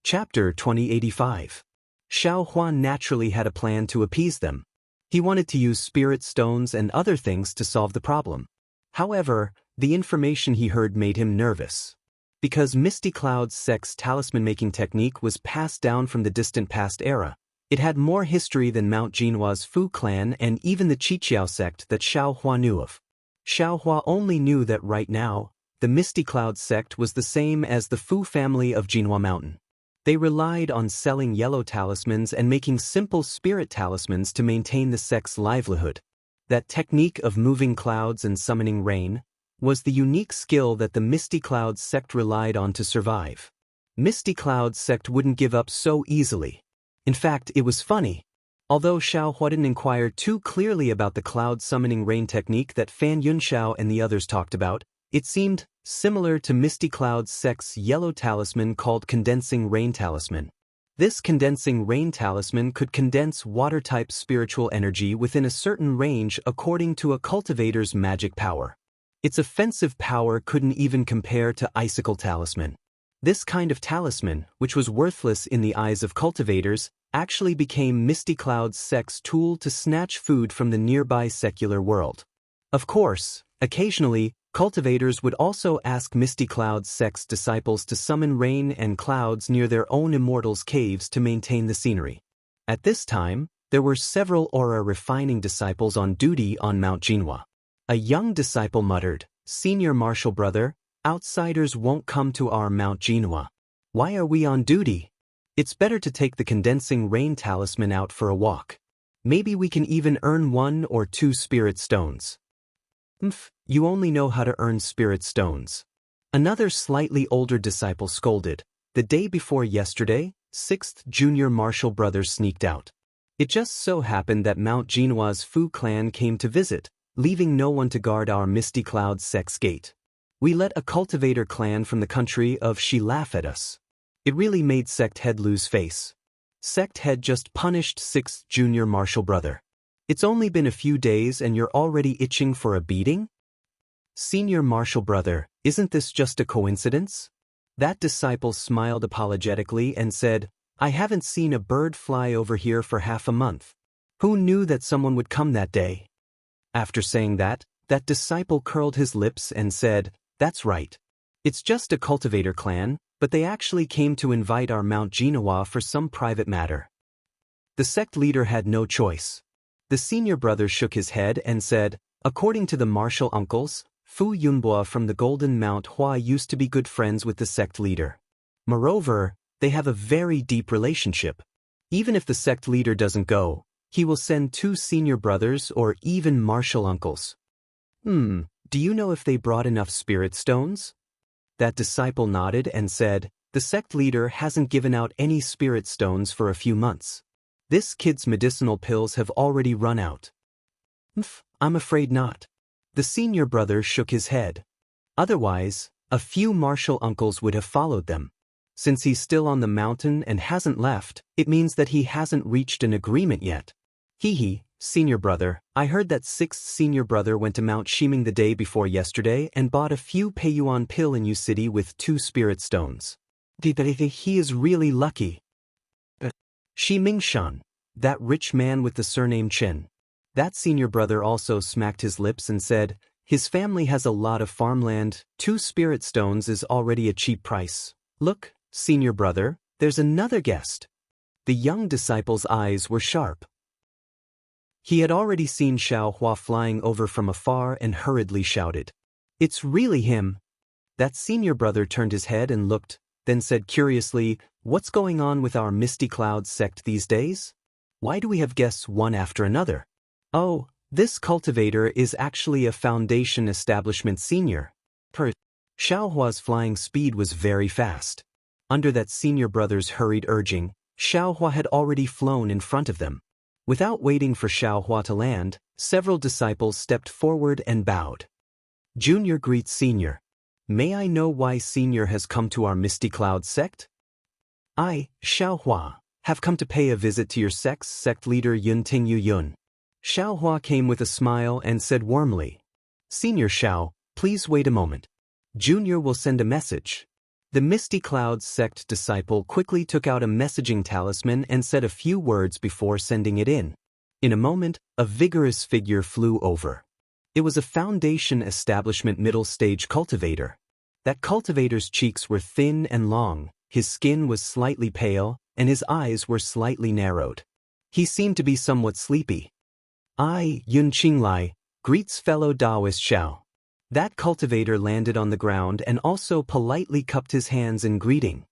Chapter 2085. Xiao Huan naturally had a plan to appease them. He wanted to use spirit stones and other things to solve the problem. However, the information he heard made him nervous. Because Misty Cloud's sect's talisman-making technique was passed down from the distant past era, it had more history than Mount Jinhua's Fu clan and even the Qiqiao sect that Xiao Hua knew of. Xiao Hua only knew that right now, the Misty Cloud sect was the same as the Fu family of Jinhua Mountain. They relied on selling yellow talismans and making simple spirit talismans to maintain the sect's livelihood. That technique of moving clouds and summoning rain was the unique skill that the Misty Cloud sect relied on to survive. Misty Cloud sect wouldn't give up so easily. In fact, it was funny. Although Xiao Hua didn't inquire too clearly about the cloud summoning rain technique that Fan Yunxiao and the others talked about, it seemed similar to Misty Cloud sect's yellow talisman called Condensing Rain Talisman. This Condensing Rain Talisman could condense water-type spiritual energy within a certain range according to a cultivator's magic power. Its offensive power couldn't even compare to Icicle Talisman. This kind of talisman, which was worthless in the eyes of cultivators, actually became Misty Cloud's sect's tool to snatch food from the nearby secular world. Of course, occasionally, cultivators would also ask Misty Cloud's sect's disciples to summon rain and clouds near their own Immortal's caves to maintain the scenery. At this time, there were several aura refining disciples on duty on Mount Jinhua. A young disciple muttered, "Senior Martial Brother, outsiders won't come to our Mount Jinhua. Why are we on duty? It's better to take the Condensing Rain Talisman out for a walk. Maybe we can even earn 1 or 2 spirit stones." You only know how to earn spirit stones. Another slightly older disciple scolded. The day before yesterday, 6th Junior Martial Brother sneaked out. It just so happened that Mount Jinhua's Fu clan came to visit, leaving no one to guard our Misty Cloud sect's gate. We let a cultivator clan from the country of Shi laugh at us. It really made Sect Head lose face. Sect Head just punished 6th Junior Martial Brother. It's only been a few days and you're already itching for a beating? Senior Martial Brother, isn't this just a coincidence? That disciple smiled apologetically and said, "I haven't seen a bird fly over here for half a month. Who knew that someone would come that day?" After saying that disciple curled his lips and said, "That's right. It's just a cultivator clan, but they actually came to invite our Mount Jinhua for some private matter." The sect leader had no choice. The senior brother shook his head and said, "According to the martial uncles, Fu Yunbua from the Golden Mount Hua used to be good friends with the sect leader. Moreover, they have a very deep relationship. Even if the sect leader doesn't go, he will send 2 senior brothers or even martial uncles." Do you know if they brought enough spirit stones?" That disciple nodded and said, "The sect leader hasn't given out any spirit stones for a few months. This kid's medicinal pills have already run out." I'm afraid not." The senior brother shook his head. Otherwise, a few martial uncles would have followed them. Since he's still on the mountain and hasn't left, it means that he hasn't reached an agreement yet. Senior brother, I heard that 6th senior brother went to Mount Shiming the day before yesterday and bought a few Peiyuan pill in U City with 2 spirit stones. He is really lucky. Shi Mingshan, that rich man with the surname Chen. That senior brother also smacked his lips and said, "His family has a lot of farmland, 2 spirit stones is already a cheap price. Look, senior brother, there's another guest." The young disciple's eyes were sharp. He had already seen Xiao Hua flying over from afar and hurriedly shouted, "It's really him." That senior brother turned his head and looked, then said curiously, "What's going on with our Misty Cloud sect these days? Why do we have guests one after another?" "Oh, this cultivator is actually a Foundation Establishment senior." Xiao Hua's flying speed was very fast. Under that senior brother's hurried urging, Xiao Hua had already flown in front of them. Without waiting for Xiao Hua to land, several disciples stepped forward and bowed. "Junior greets Senior. May I know why Senior has come to our Misty Cloud sect?" "I, Xiao Hua, have come to pay a visit to your sect's sect leader Yun Ting Yu Yun." Xiao Hua came with a smile and said warmly, "Senior Xiao, please wait a moment. Junior will send a message." The Misty Clouds sect disciple quickly took out a messaging talisman and said a few words before sending it in. In a moment, a vigorous figure flew over. It was a Foundation establishment middle-stage cultivator. That cultivator's cheeks were thin and long, his skin was slightly pale, and his eyes were slightly narrowed. He seemed to be somewhat sleepy. Yun Qinglai, greets fellow Taoist Xiao. That cultivator landed on the ground and also politely cupped his hands in greeting.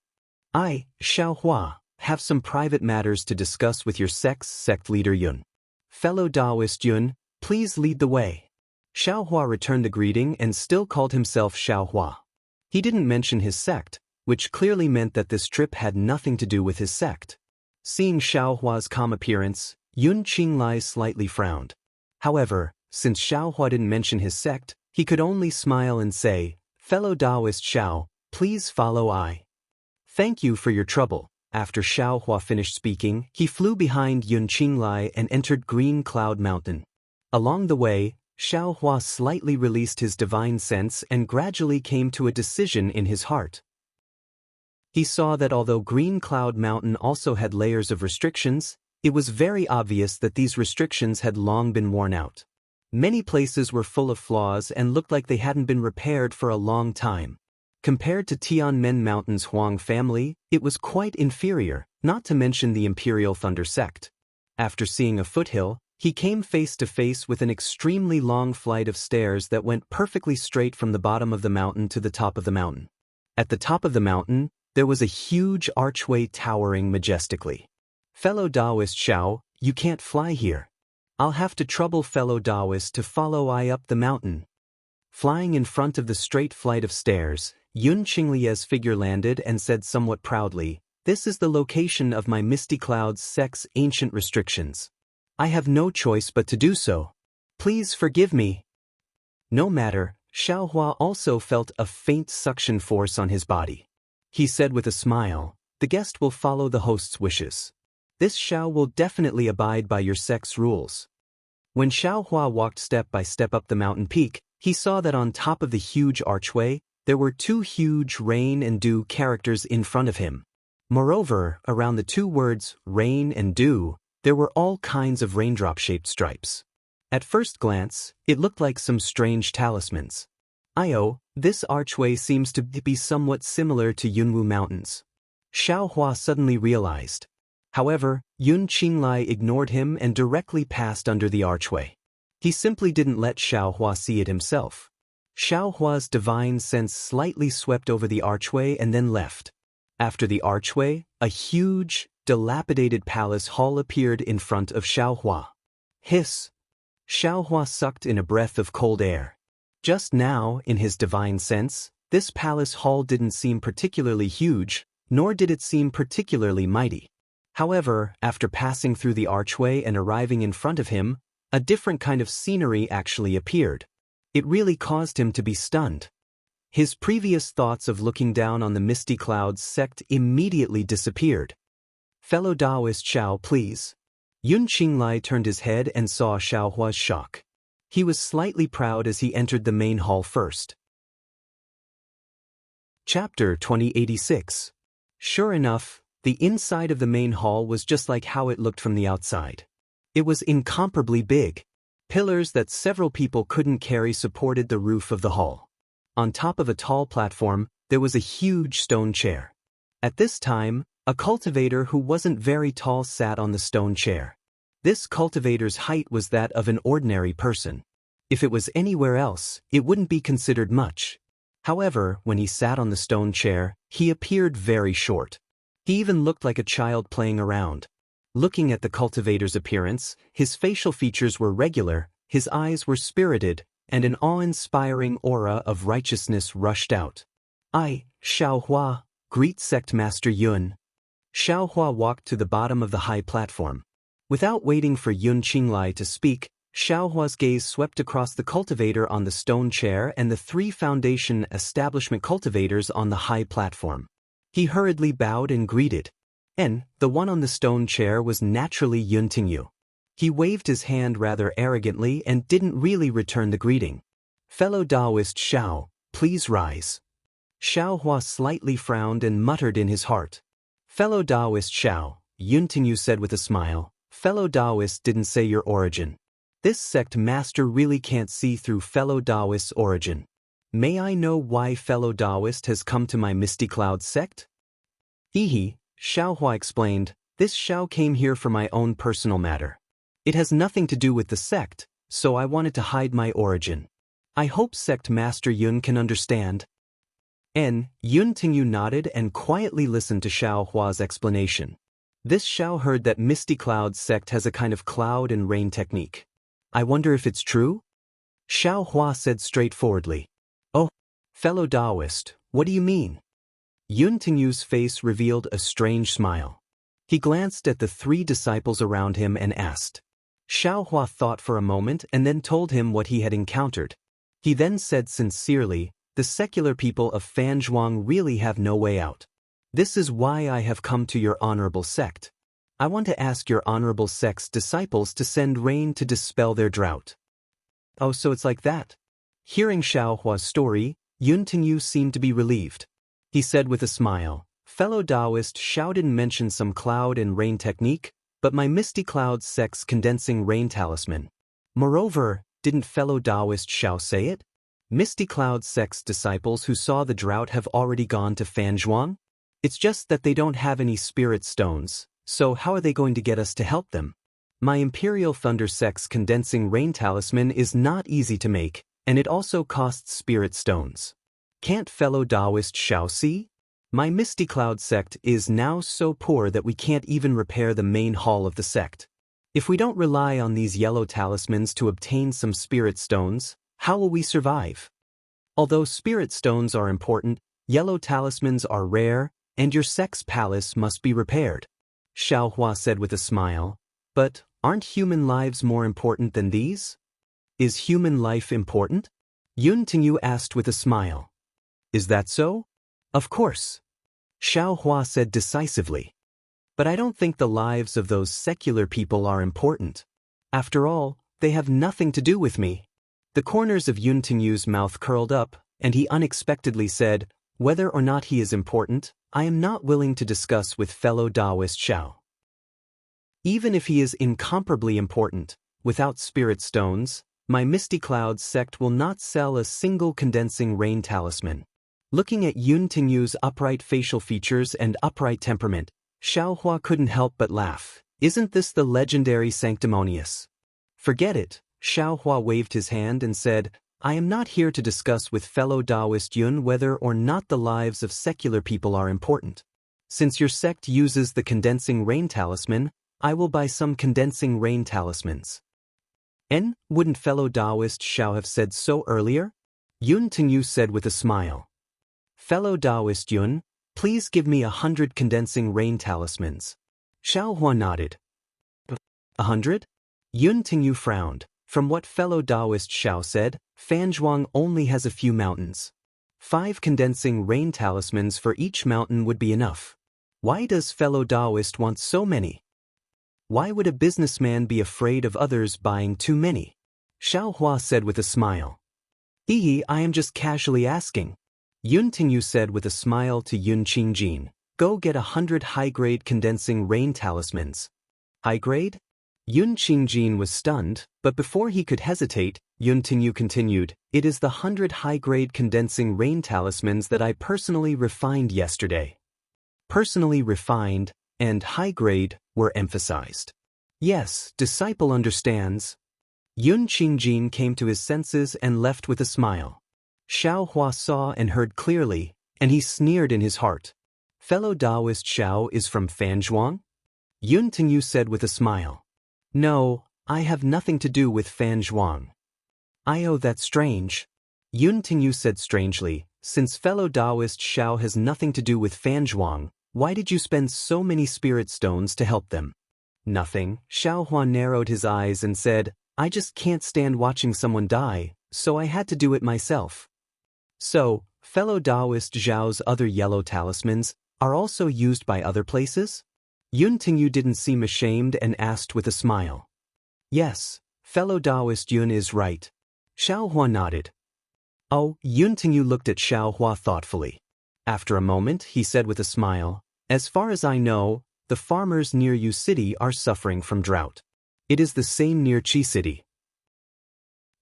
Xiao Hua, have some private matters to discuss with your sect leader Yun. Fellow Taoist Yun, please lead the way. Xiao Hua returned the greeting and still called himself Xiao Hua. He didn't mention his sect, which clearly meant that this trip had nothing to do with his sect. Seeing Xiao Hua's calm appearance, Yun Qinglai slightly frowned. However, since Xiao Hua didn't mention his sect, he could only smile and say, fellow Taoist Xiao, please follow I. Thank you for your trouble. After Xiao Hua finished speaking, he flew behind Yun Qinglai and entered Green Cloud Mountain. Along the way, Xiao Hua slightly released his divine sense and gradually came to a decision in his heart. He saw that although Green Cloud Mountain also had layers of restrictions, it was very obvious that these restrictions had long been worn out. Many places were full of flaws and looked like they hadn't been repaired for a long time. Compared to Tianmen Mountain's Huang family, it was quite inferior, not to mention the Imperial Thunder sect. After seeing a foothill, he came face to face with an extremely long flight of stairs that went perfectly straight from the bottom of the mountain to the top of the mountain. At the top of the mountain, there was a huge archway towering majestically. Fellow Taoist Xiao, you can't fly here. I'll have to trouble fellow Taoist to follow I up the mountain. Flying in front of the straight flight of stairs, Yun Qinglai's figure landed and said somewhat proudly, this is the location of my Misty Clouds sect's ancient restrictions. I have no choice but to do so. Please forgive me. No matter, Xiao Hua also felt a faint suction force on his body. He said with a smile, the guest will follow the host's wishes. This Xiao will definitely abide by your sect's rules. When Xiao Hua walked step by step up the mountain peak, he saw that on top of the huge archway, there were two huge rain and dew characters in front of him. Moreover, around the two words, rain and dew, there were all kinds of raindrop-shaped stripes. At first glance, it looked like some strange talismans. This archway seems to be somewhat similar to Yunwu Mountains. Xiao Hua suddenly realized. However, Yun Qinglai ignored him and directly passed under the archway. He simply didn't let Xiao Hua see it himself. Xiao Hua's divine sense slightly swept over the archway and then left. After the archway, a huge, dilapidated palace hall appeared in front of Xiao Hua. Hiss! Xiao Hua sucked in a breath of cold air. Just now, in his divine sense, this palace hall didn't seem particularly huge, nor did it seem particularly mighty. However, after passing through the archway and arriving in front of him, a different kind of scenery actually appeared. It really caused him to be stunned. His previous thoughts of looking down on the Misty Clouds sect immediately disappeared. Fellow Taoist Xiao, please. Yun Qinglai turned his head and saw Xiao Hua's shock. He was slightly proud as he entered the main hall first. Chapter 2086. Sure enough, the inside of the main hall was just like how it looked from the outside. It was incomparably big. Pillars that several people couldn't carry supported the roof of the hall. On top of a tall platform, there was a huge stone chair. At this time, a cultivator who wasn't very tall sat on the stone chair. This cultivator's height was that of an ordinary person. If it was anywhere else, it wouldn't be considered much. However, when he sat on the stone chair, he appeared very short. He even looked like a child playing around. Looking at the cultivator's appearance, his facial features were regular, his eyes were spirited, and an awe-inspiring aura of righteousness rushed out. Xiao Hua, greet Sect Master Yun. Xiao Hua walked to the bottom of the high platform. Without waiting for Yun Qinglai to speak, Xiao Hua's gaze swept across the cultivator on the stone chair and the three Foundation establishment cultivators on the high platform. He hurriedly bowed and greeted. The one on the stone chair was naturally Yun Tingyu. He waved his hand rather arrogantly and didn't really return the greeting. Fellow Taoist Xiao, please rise. Xiaohua slightly frowned and muttered in his heart. Fellow Taoist Xiao, Yuntingyu said with a smile, fellow Taoist didn't say your origin. This sect master really can't see through fellow Taoist's origin. May I know why fellow Taoist has come to my Misty Cloud sect? Hehe, Xiaohua explained, this Xiao came here for my own personal matter. It has nothing to do with the sect, so I wanted to hide my origin. I hope sect master Yun can understand. Yun Tingyu nodded and quietly listened to Xiaohua's explanation. This Xiao heard that Misty Cloud sect has a kind of cloud and rain technique. I wonder if it's true? Xiaohua said straightforwardly. Oh, fellow Taoist, what do you mean? Yun Tingyu's face revealed a strange smile. He glanced at the 3 disciples around him and asked. Xiaohua thought for a moment and then told him what he had encountered. He then said sincerely, the secular people of Fanzhuang really have no way out. This is why I have come to your honorable sect. I want to ask your honorable sect's disciples to send rain to dispel their drought. Oh, so it's like that. Hearing Xiaohua's story, Yun Tingyu seemed to be relieved. He said with a smile, fellow Taoist Xiao didn't mention some cloud and rain technique, but my Misty Cloud sect's condensing rain talisman. Moreover, didn't fellow Taoist Xiao say it? Misty Cloud sect's disciples who saw the drought have already gone to Fanzhuang? It's just that they don't have any spirit stones, so how are they going to get us to help them? My Imperial Thunder sect's condensing rain talisman is not easy to make, and it also costs spirit stones. Can't fellow Taoist Xiao see? My Misty Cloud sect is now so poor that we can't even repair the main hall of the sect. If we don't rely on these yellow talismans to obtain some spirit stones, how will we survive? Although spirit stones are important, yellow talismans are rare, and your sect's palace must be repaired. Xiaohua said with a smile, but aren't human lives more important than these? Is human life important? Yun Tingyu asked with a smile. Is that so? Of course. Xiaohua said decisively. But I don't think the lives of those secular people are important. After all, they have nothing to do with me. The corners of Yun Tingyu's mouth curled up, and he unexpectedly said, whether or not he is important, I am not willing to discuss with fellow Taoist Xiao. Even if he is incomparably important, without spirit stones, my Misty Cloud sect will not sell a single condensing rain talisman. Looking at Yun Tingyu's upright facial features and upright temperament, Xiaohua couldn't help but laugh. Isn't this the legendary sanctimonious? Forget it. Xiaohua waved his hand and said, I am not here to discuss with fellow Taoist Yun whether or not the lives of secular people are important. Since your sect uses the condensing rain talisman, I will buy some condensing rain talismans. Wouldn't fellow Taoist Xiao have said so earlier? Yun Tingyu said with a smile. Fellow Taoist Yun, please give me 100 condensing rain talismans. Xiaohua nodded. 100? Yun Tingyu frowned. From what fellow Taoist Xiao said, Fanzhuang only has a few mountains. 5 condensing rain talismans for each mountain would be enough. Why does fellow Taoist want so many? Why would a businessman be afraid of others buying too many? Xiaohua said with a smile. Hehe, I am just casually asking. Yun Tingyu said with a smile to Yun Qingjin, go get 100 high-grade condensing rain talismans. High-grade? Yun Qingjin was stunned, but before he could hesitate, Yun Tingyu continued, it is the 100 high-grade condensing rain talismans that I personally refined yesterday. Personally refined and high-grade were emphasized. Yes, disciple understands. Yun Qingjin came to his senses and left with a smile. Xiaohua saw and heard clearly, and he sneered in his heart. Fellow Taoist Xiao is from Fanzhuang? Yun Tingyu said with a smile. No, I have nothing to do with Fanzhuang. Oh, that's strange. Yun Tingyu said strangely, since fellow Taoist Xiao has nothing to do with Fanzhuang, why did you spend so many spirit stones to help them? Nothing. Xiaohua narrowed his eyes and said, I just can't stand watching someone die, so I had to do it myself. So, fellow Taoist Zhao's other yellow talismans are also used by other places? Yun Tingyu didn't seem ashamed and asked with a smile. Yes, fellow Taoist Yun is right. Xiaohua nodded. Oh, Yun Tingyu looked at Xiaohua thoughtfully. After a moment, he said with a smile, "As far as I know, the farmers near Yu City are suffering from drought. It is the same near Qi City.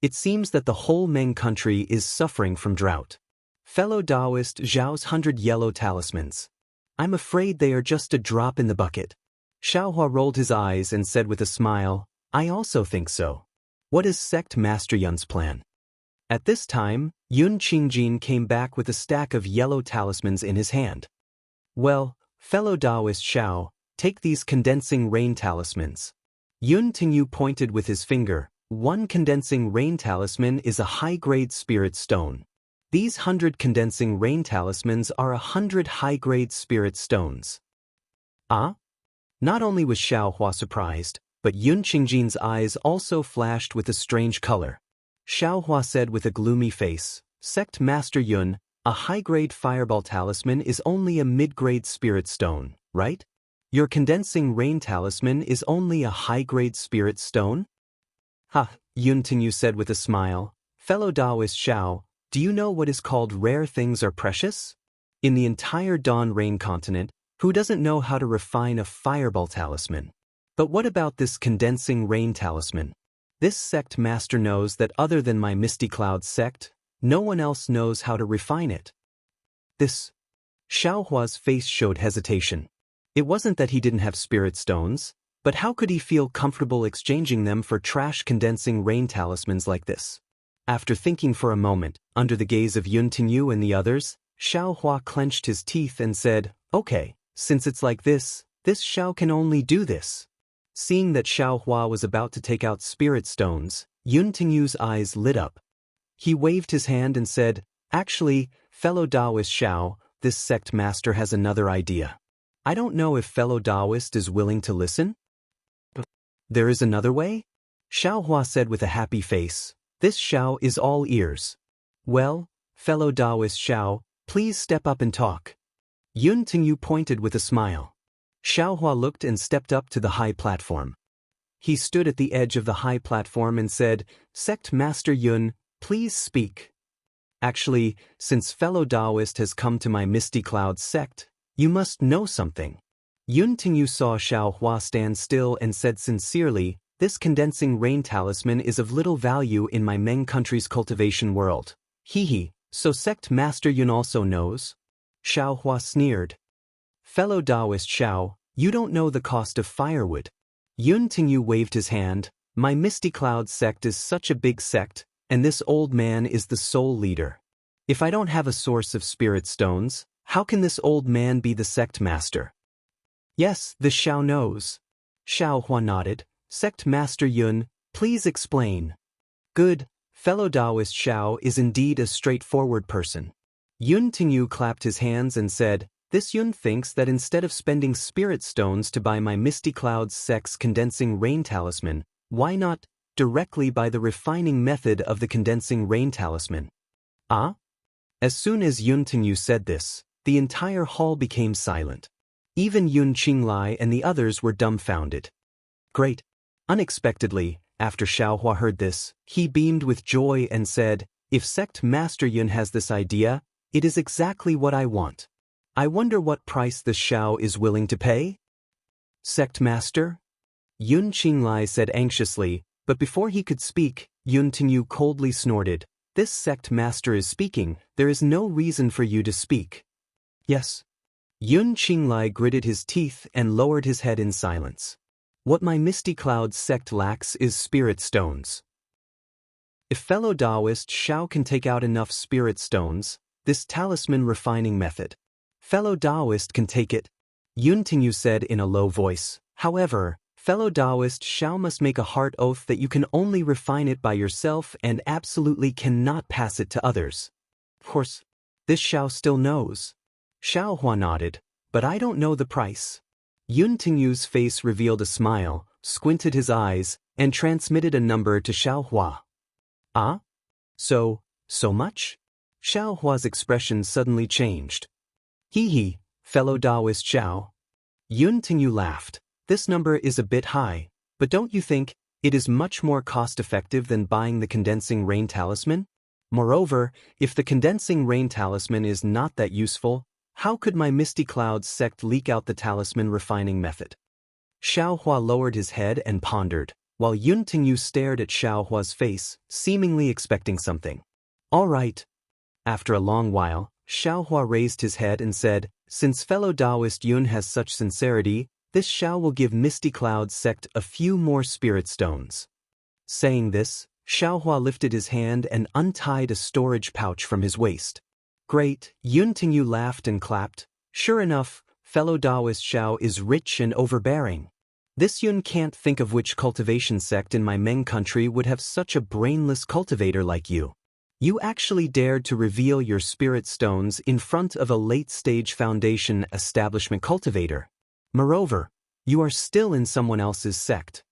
It seems that the whole Meng country is suffering from drought. Fellow Taoist Zhao's 100 yellow talismans. I'm afraid they are just a drop in the bucket." Xiaohua rolled his eyes and said with a smile, "I also think so. What is Sect Master Yun's plan?" At this time, Yun Qingjin came back with a stack of yellow talismans in his hand. "Well, fellow Taoist Xiao, take these condensing rain talismans." Yun Tingyu pointed with his finger. One condensing rain talisman is a high-grade spirit stone. These 100 condensing rain talismans are 100 high-grade spirit stones. Ah? Not only was Xiaohua surprised, but Yun Qingjin's eyes also flashed with a strange color. Xiaohua said with a gloomy face, "Sect Master Yun, a high-grade fireball talisman is only a mid-grade spirit stone, right? Your condensing rain talisman is only a high-grade spirit stone?" "Ha," Yun Tingyu said with a smile, "Fellow Taoist Xiao, do you know what is called rare things are precious? In the entire Dawn Rain continent, who doesn't know how to refine a fireball talisman? But what about this condensing rain talisman? This sect master knows that other than my Misty Cloud sect, no one else knows how to refine it." This. Xiaohua's face showed hesitation. It wasn't that he didn't have spirit stones, but how could he feel comfortable exchanging them for trash condensing rain talismans like this? After thinking for a moment, under the gaze of Yun Tingyu and the others, Xiaohua clenched his teeth and said, "Okay, since it's like this Xiao can only do this." Seeing that Xiaohua was about to take out spirit stones, Yun Tingyu's eyes lit up. He waved his hand and said, "Actually, fellow Taoist Xiao, this sect master has another idea. I don't know if fellow Taoist is willing to listen?" "There is another way?" Xiaohua said with a happy face. "This Xiao is all ears." "Well, fellow Taoist Xiao, please step up and talk." Yun Tingyu pointed with a smile. Xiaohua looked and stepped up to the high platform. He stood at the edge of the high platform and said, "Sect Master Yun, please speak. Actually, since fellow Taoist has come to my Misty Cloud sect, you must know something." Yun Tingyu saw Xiaohua stand still and said sincerely, "This condensing rain talisman is of little value in my Meng country's cultivation world." "Hee, so sect Master Yun also knows?" Xiaohua sneered. "Fellow Taoist Xiao, you don't know the cost of firewood." Yun Tingyu waved his hand. "My Misty Cloud sect is such a big sect, and this old man is the sole leader. If I don't have a source of spirit stones, how can this old man be the sect master?" "Yes, the Xiao knows." Xiaohua nodded. "Sect Master Yun, please explain." "Good, fellow Taoist Xiao is indeed a straightforward person." Yun Tingyu clapped his hands and said, "This Yun thinks that instead of spending spirit stones to buy my Misty Cloud's sect's condensing rain talisman, why not directly buy the refining method of the condensing rain talisman?" "Ah?" As soon as Yun Tingyu said this, the entire hall became silent. Even Yun Qinglai and the others were dumbfounded. "Great." Unexpectedly, after Xiaohua heard this, he beamed with joy and said, "If Sect Master Yun has this idea, it is exactly what I want. I wonder what price the Xiao is willing to pay?" "Sect Master?" Yun Qinglai said anxiously, but before he could speak, Yun Tingyu coldly snorted, "This Sect Master is speaking, there is no reason for you to speak." "Yes." Yun Qinglai gritted his teeth and lowered his head in silence. "What my Misty Cloud sect lacks is spirit stones. If fellow Taoist Xiao can take out enough spirit stones, this talisman refining method, fellow Taoist can take it," Yun Tingyu said in a low voice. "However, fellow Taoist Xiao must make a heart oath that you can only refine it by yourself and absolutely cannot pass it to others." "Of course, this Xiao still knows." Xiaohua nodded, "But I don't know the price." Yun Tingyu's face revealed a smile, squinted his eyes, and transmitted a number to Xiaohua. "Ah? So much?" Xiaohua's expression suddenly changed. "Hee, fellow Taoist Xiao." Yun Tingyu laughed. "This number is a bit high, but don't you think it is much more cost-effective than buying the condensing rain talisman? Moreover, if the condensing rain talisman is not that useful, How could my Misty Clouds sect leak out the talisman refining method? Xiao Hua lowered his head and pondered, while Yun Tingyu stared at Xiao Hua's face, seemingly expecting something. All right. After a long while, Xiao Hua raised his head and said, since fellow Taoist Yun has such sincerity, this Xiao will give Misty Clouds sect a few more spirit stones. Saying this, Xiao Hua lifted his hand and untied a storage pouch from his waist. Great, Yun Tingyu laughed and clapped. Sure enough, fellow Taoist Xiao is rich and overbearing. This Yun can't think of which cultivation sect in my Meng country would have such a brainless cultivator like you. You actually dared to reveal your spirit stones in front of a late-stage foundation establishment cultivator. Moreover, you are still in someone else's sect.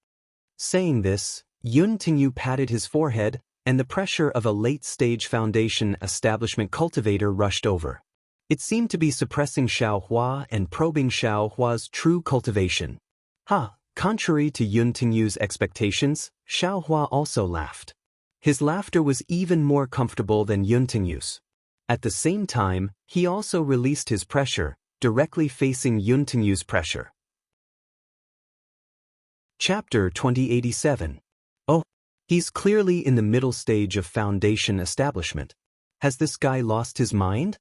Saying this, Yun Tingyu patted his forehead, and the pressure of a late-stage foundation establishment cultivator rushed over. It seemed to be suppressing Xiao Hua and probing Xiao Hua's true cultivation. Contrary to Yun Tingyu's expectations, Xiao Hua also laughed. His laughter was even more comfortable than Yun Tingyu's. At the same time, he also released his pressure, directly facing Yun Tingyu's pressure. Chapter 2087. Oh, he's clearly in the middle stage of foundation establishment. Has this guy lost his mind?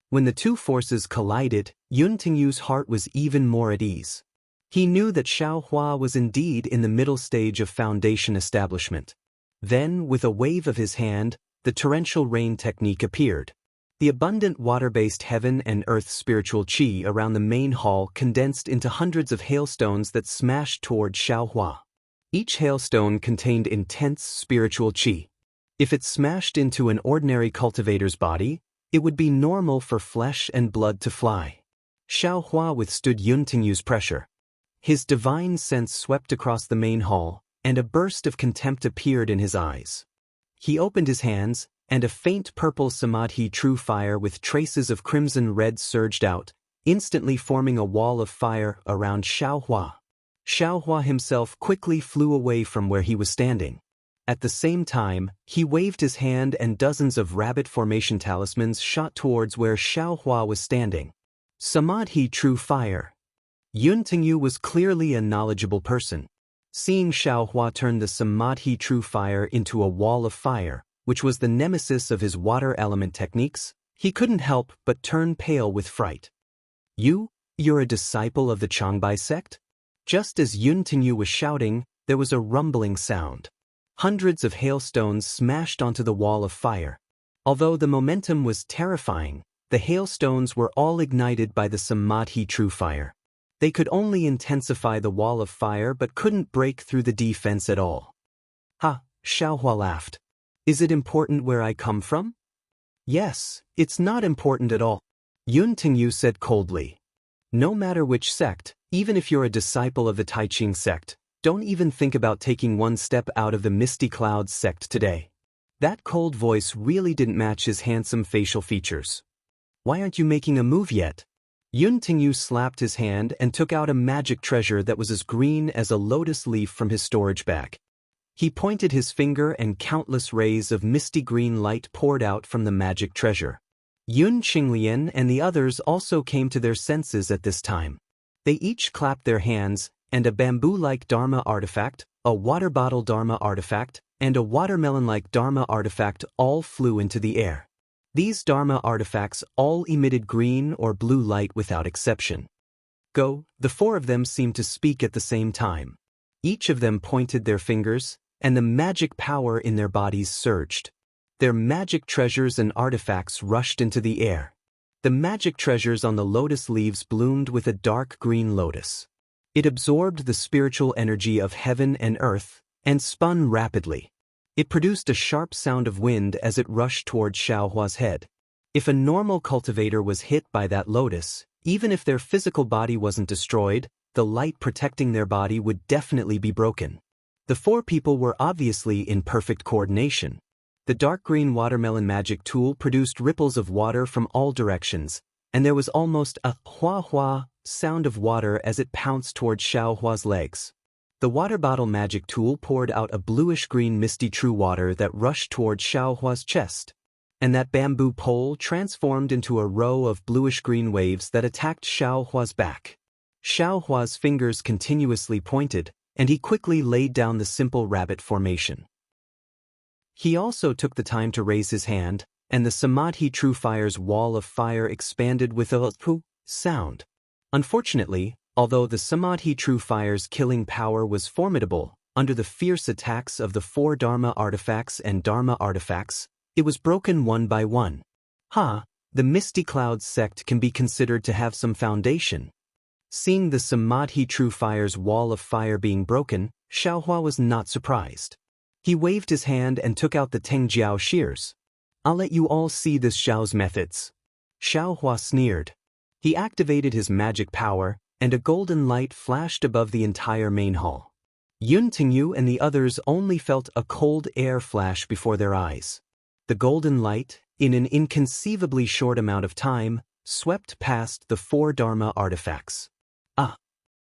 When the two forces collided, Yun Tingyu's heart was even more at ease. He knew that Xiao Hua was indeed in the middle stage of foundation establishment. Then, with a wave of his hand, the torrential rain technique appeared. The abundant water-based heaven and earth spiritual qi around the main hall condensed into hundreds of hailstones that smashed toward Xiao Hua. Each hailstone contained intense spiritual qi. If it smashed into an ordinary cultivator's body, it would be normal for flesh and blood to fly. Xiao Hua withstood Yun Tingyu's pressure. His divine sense swept across the main hall, and a burst of contempt appeared in his eyes. He opened his hands, and a faint purple samadhi true fire with traces of crimson red surged out, instantly forming a wall of fire around Xiao Hua. Xiao Hua himself quickly flew away from where he was standing. At the same time, he waved his hand and dozens of rabbit formation talismans shot towards where Xiao Hua was standing. Samadhi true fire. Yun Tingyu was clearly a knowledgeable person. Seeing Xiao Hua turn the Samadhi true fire into a wall of fire, which was the nemesis of his water element techniques, he couldn't help but turn pale with fright. You're a disciple of the Changbai sect? Just as Yun Tingyu was shouting, there was a rumbling sound. Hundreds of hailstones smashed onto the wall of fire. Although the momentum was terrifying, the hailstones were all ignited by the Samadhi true fire. They could only intensify the wall of fire but couldn't break through the defense at all. Xiao Hua laughed. Is it important where I come from? Yes, it's not important at all. Yun Tingyu said coldly. No matter which sect, even if you're a disciple of the Taiqing sect, don't even think about taking one step out of the Misty Clouds sect today. That cold voice really didn't match his handsome facial features. Why aren't you making a move yet? Yun Tingyu slapped his hand and took out a magic treasure that was as green as a lotus leaf from his storage bag. He pointed his finger and countless rays of misty green light poured out from the magic treasure. Yun Qinglian and the others also came to their senses at this time. They each clapped their hands, and a bamboo-like Dharma artifact, a water bottle Dharma artifact, and a watermelon-like Dharma artifact all flew into the air. These Dharma artifacts all emitted green or blue light without exception. Go, the four of them seemed to speak at the same time. Each of them pointed their fingers, and the magic power in their bodies surged. Their magic treasures and artifacts rushed into the air. The magic treasures on the lotus leaves bloomed with a dark green lotus. It absorbed the spiritual energy of heaven and earth, and spun rapidly. It produced a sharp sound of wind as it rushed toward Xiao Hua's head. If a normal cultivator was hit by that lotus, even if their physical body wasn't destroyed, the light protecting their body would definitely be broken. The four people were obviously in perfect coordination. The dark green watermelon magic tool produced ripples of water from all directions, and there was almost a hua-hua sound of water as it pounced toward Xiao Hua's legs. The water bottle magic tool poured out a bluish-green misty true water that rushed toward Xiao Hua's chest. and that bamboo pole transformed into a row of bluish-green waves that attacked Xiao Hua's back. Xiao Hua's fingers continuously pointed, and he quickly laid down the simple rabbit formation. He also took the time to raise his hand, and the Samadhi True Fire's wall of fire expanded with a poof sound. Unfortunately, although the Samadhi True Fire's killing power was formidable, under the fierce attacks of the 4 Dharma artifacts and Dharma artifacts, it was broken one by one. The Misty Clouds sect can be considered to have some foundation. Seeing the Samadhi True Fire's wall of fire being broken, Xiao Hua was not surprised. He waved his hand and took out the Tengjiao shears. "I'll let you all see this Xiao's methods." Xiao Hua sneered. He activated his magic power, and a golden light flashed above the entire main hall. Yun Tingyu and the others only felt a cold air flash before their eyes. The golden light, in an inconceivably short amount of time, swept past the 4 Dharma artifacts.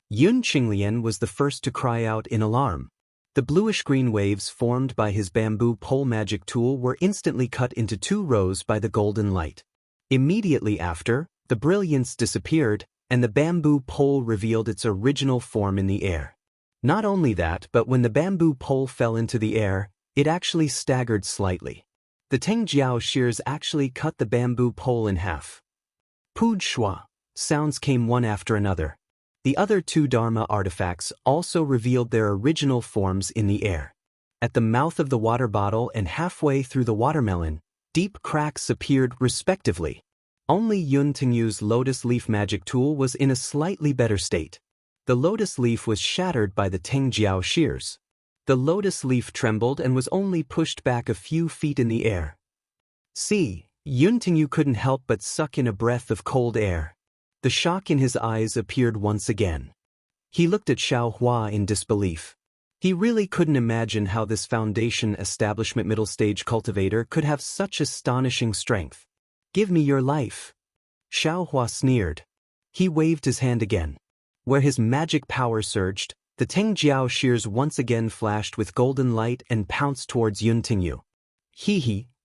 Yun Qinglian was the first to cry out in alarm. The bluish-green waves formed by his bamboo pole magic tool were instantly cut into 2 rows by the golden light. Immediately after, the brilliance disappeared, and the bamboo pole revealed its original form in the air. Not only that, but when the bamboo pole fell into the air, it actually staggered slightly. The Tengjiao shears actually cut the bamboo pole in half. Pooj shua, sounds came one after another. The other 2 Dharma artifacts also revealed their original forms in the air. At the mouth of the water bottle and halfway through the watermelon, deep cracks appeared respectively. Only Yun Tingyu's lotus leaf magic tool was in a slightly better state. The lotus leaf was shattered by the Tengjiao shears. The lotus leaf trembled and was only pushed back a few feet in the air. See, Yun Tingyu couldn't help but suck in a breath of cold air. The shock in his eyes appeared once again. He looked at Xiao Hua in disbelief. He really couldn't imagine how this foundation establishment middle stage cultivator could have such astonishing strength. "Give me your life." Xiao Hua sneered. He waved his hand again. Where his magic power surged, the Tengjiao shears once again flashed with golden light and pounced towards Yun Tingyu.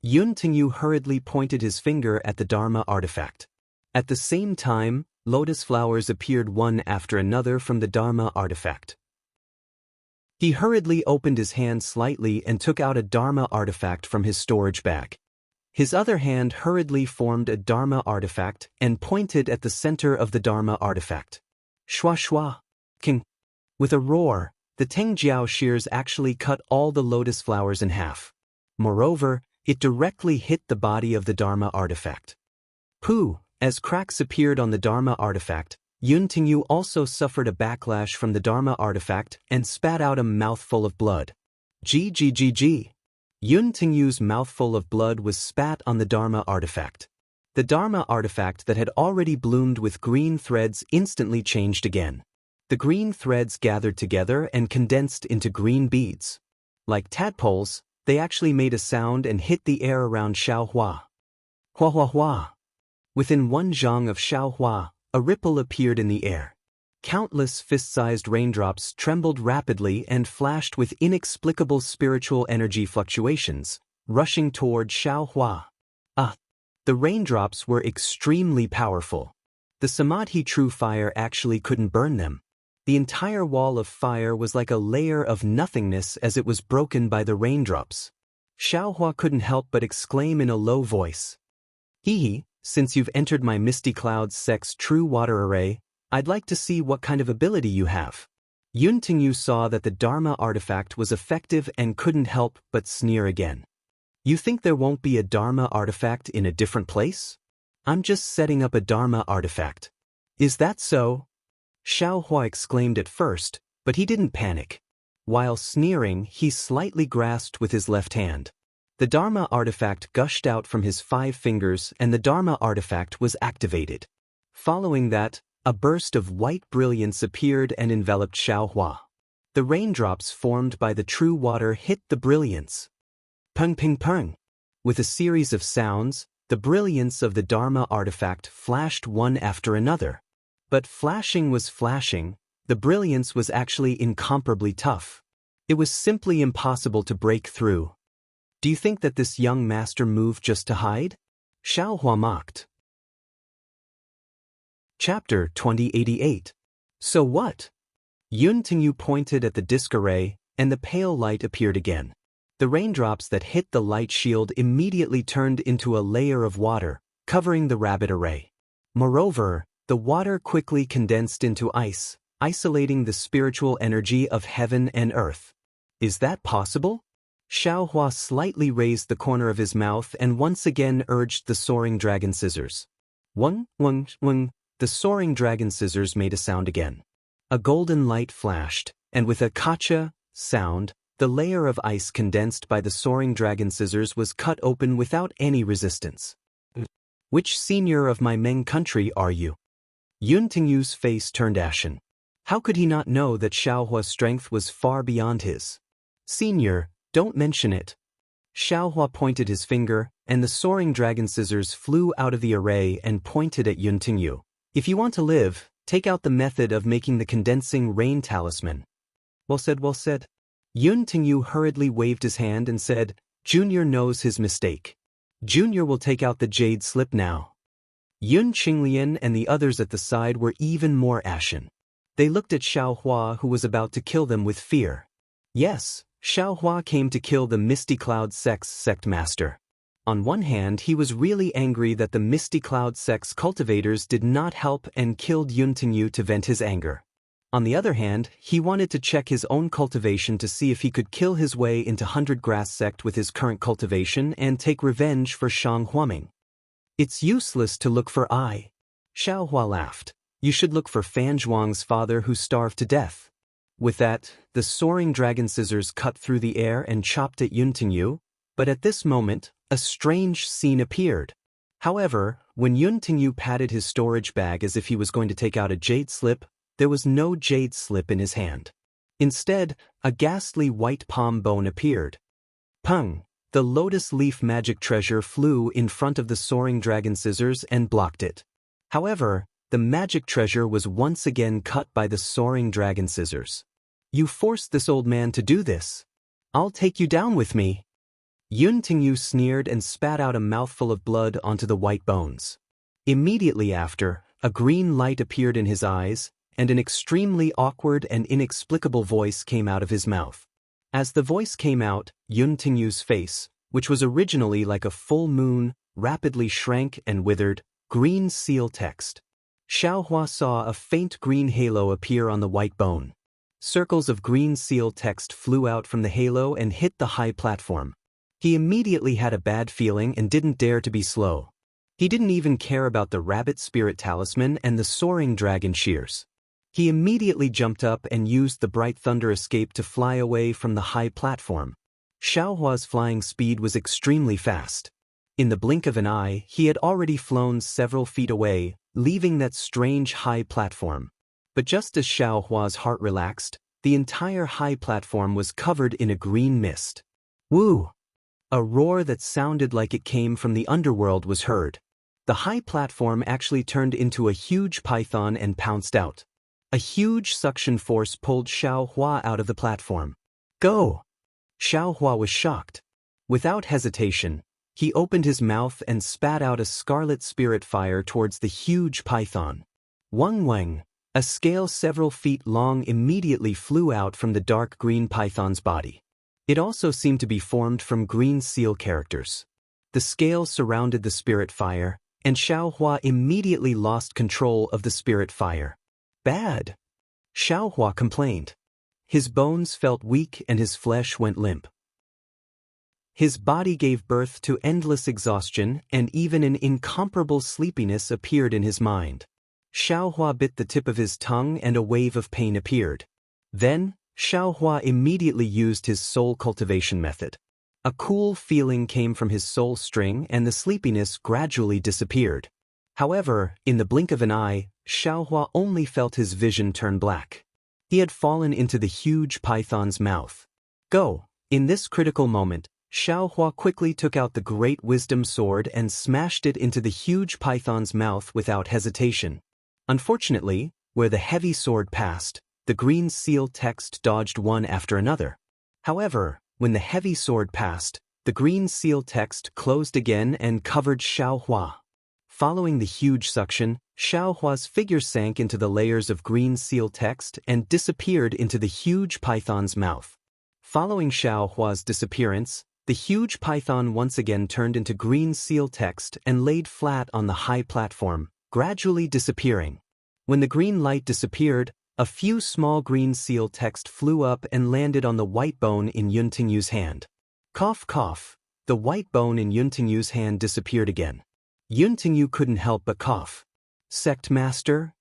Yun Tingyu hurriedly pointed his finger at the Dharma artifact. At the same time, lotus flowers appeared one after another from the Dharma artifact. He hurriedly opened his hand slightly and took out a Dharma artifact from his storage bag. His other hand hurriedly formed a Dharma artifact and pointed at the center of the Dharma artifact. Shua shua, king. With a roar, the Tengjiao shears actually cut all the lotus flowers in half. Moreover, it directly hit the body of the Dharma artifact. Pooh! As cracks appeared on the Dharma artifact, Yun Tingyu also suffered a backlash from the Dharma artifact and spat out a mouthful of blood. Gggg. Yun Tingyu's mouthful of blood was spat on the Dharma artifact. The Dharma artifact that had already bloomed with green threads instantly changed again. The green threads gathered together and condensed into green beads. Like tadpoles, they actually made a sound and hit the air around Xiao Hua. Hua hua hua. Within 1 zhang of Xiao Hua, a ripple appeared in the air. Countless fist-sized raindrops trembled rapidly and flashed with inexplicable spiritual energy fluctuations, rushing toward Xiao Hua. The raindrops were extremely powerful. The Samadhi True Fire actually couldn't burn them. The entire wall of fire was like a layer of nothingness as it was broken by the raindrops. Xiao Hua couldn't help but exclaim in a low voice. Since you've entered my Misty Clouds sect's true water array, I'd like to see what kind of ability you have. Yun Tingyu saw that the Dharma artifact was effective and couldn't help but sneer again. You think there won't be a Dharma artifact in a different place? I'm just setting up a Dharma artifact. Is that so? Xiao Hua exclaimed at first, but he didn't panic. While sneering, he slightly grasped with his left hand. The Dharma artifact gushed out from his 5 fingers and the Dharma artifact was activated. Following that, a burst of white brilliance appeared and enveloped Xiao Hua. The raindrops formed by the true water hit the brilliance. Pung ping pung. With a series of sounds, the brilliance of the Dharma artifact flashed one after another. But flashing was flashing, the brilliance was actually incomparably tough. It was simply impossible to break through. Do you think that this young master moved just to hide? Xiaohua mocked. Chapter 2088. So what? Yun Tingyu pointed at the disc array, and the pale light appeared again. The raindrops that hit the light shield immediately turned into a layer of water, covering the rabbit array. Moreover, the water quickly condensed into ice, isolating the spiritual energy of heaven and earth. Is that possible? Xiaohua slightly raised the corner of his mouth and once again urged the soaring dragon scissors. Wung, wung, wung. The soaring dragon scissors made a sound again. A golden light flashed, and with a kacha sound, the layer of ice condensed by the soaring dragon scissors was cut open without any resistance. Which senior of my Meng country are you? Yun Tingyu's face turned ashen. How could he not know that Xiaohua's strength was far beyond his? Senior, don't mention it. Xiaohua pointed his finger, and the soaring dragon scissors flew out of the array and pointed at Yun Tingyu. If you want to live, take out the method of making the condensing rain talisman. Well said, well said. Yun Tingyu hurriedly waved his hand and said, Junior knows his mistake. Junior will take out the jade slip now. Yun Qinglian and the others at the side were even more ashen. They looked at Xiaohua, who was about to kill them with fear. Yes, Xiaohua came to kill the Misty Cloud Sect's sect master. On one hand, he was really angry that the Misty Cloud Sect's cultivators did not help and killed Yun Tingyu to vent his anger. On the other hand, he wanted to check his own cultivation to see if he could kill his way into 100 Grass Sect with his current cultivation and take revenge for Shang Huaming. It's useless to look for I. Xiaohua laughed. You should look for Fan Zhuang's father who starved to death. With that, the soaring dragon scissors cut through the air and chopped at Yun Tingyu, but at this moment, a strange scene appeared. However, when Yun Tingyu patted his storage bag as if he was going to take out a jade slip, there was no jade slip in his hand. Instead, a ghastly white palm bone appeared. Pung! The lotus leaf magic treasure flew in front of the soaring dragon scissors and blocked it. However, the magic treasure was once again cut by the soaring dragon scissors. You forced this old man to do this. I'll take you down with me. Yun Tingyu sneered and spat out a mouthful of blood onto the white bones. Immediately after, a green light appeared in his eyes, and an extremely awkward and inexplicable voice came out of his mouth. As the voice came out, Yun Tingyu's face, which was originally like a full moon, rapidly shrank and withered. Green seal text. Xiaohua saw a faint green halo appear on the white bone. Circles of green seal text flew out from the halo and hit the high platform. He immediately had a bad feeling and didn't dare to be slow. He didn't even care about the rabbit spirit talisman and the soaring dragon shears. He immediately jumped up and used the bright thunder escape to fly away from the high platform. Xiaohua's flying speed was extremely fast. In the blink of an eye, he had already flown several feet away, leaving that strange high platform. But just as Xiaohua's heart relaxed, the entire high platform was covered in a green mist. Woo! A roar that sounded like it came from the underworld was heard. The high platform actually turned into a huge python and pounced out. A huge suction force pulled Xiaohua out of the platform. Go! Xiaohua was shocked. Without hesitation, he opened his mouth and spat out a scarlet spirit fire towards the huge python. Wang Wang, a scale several feet long, immediately flew out from the dark green python's body. It also seemed to be formed from green seal characters. The scale surrounded the spirit fire, and Xiaohua immediately lost control of the spirit fire. Bad! Xiaohua complained. His bones felt weak and his flesh went limp. His body gave birth to endless exhaustion, and even an incomparable sleepiness appeared in his mind. Xiaohua bit the tip of his tongue and a wave of pain appeared. Then, Xiaohua immediately used his soul cultivation method. A cool feeling came from his soul string and the sleepiness gradually disappeared. However, in the blink of an eye, Xiaohua only felt his vision turn black. He had fallen into the huge python's mouth. Go! In this critical moment, Xiaohua quickly took out the great wisdom sword and smashed it into the huge python's mouth without hesitation. Unfortunately, where the heavy sword passed, the green seal text dodged one after another. However, when the heavy sword passed, The green seal text closed again and covered Xiaohua. Following the huge suction, Xiaohua's figure sank into the layers of green seal text and disappeared into the huge python's mouth. Following Xiaohua's disappearance, the huge python once again turned into green seal text and laid flat on the high platform, gradually disappearing. When the green light disappeared, a few small green seal text flew up and landed on the white bone in Yun Tingyu's hand. Cough cough, the white bone in Yun Tingyu's hand disappeared again. Yun Tingyu couldn't help but cough. Sect Master?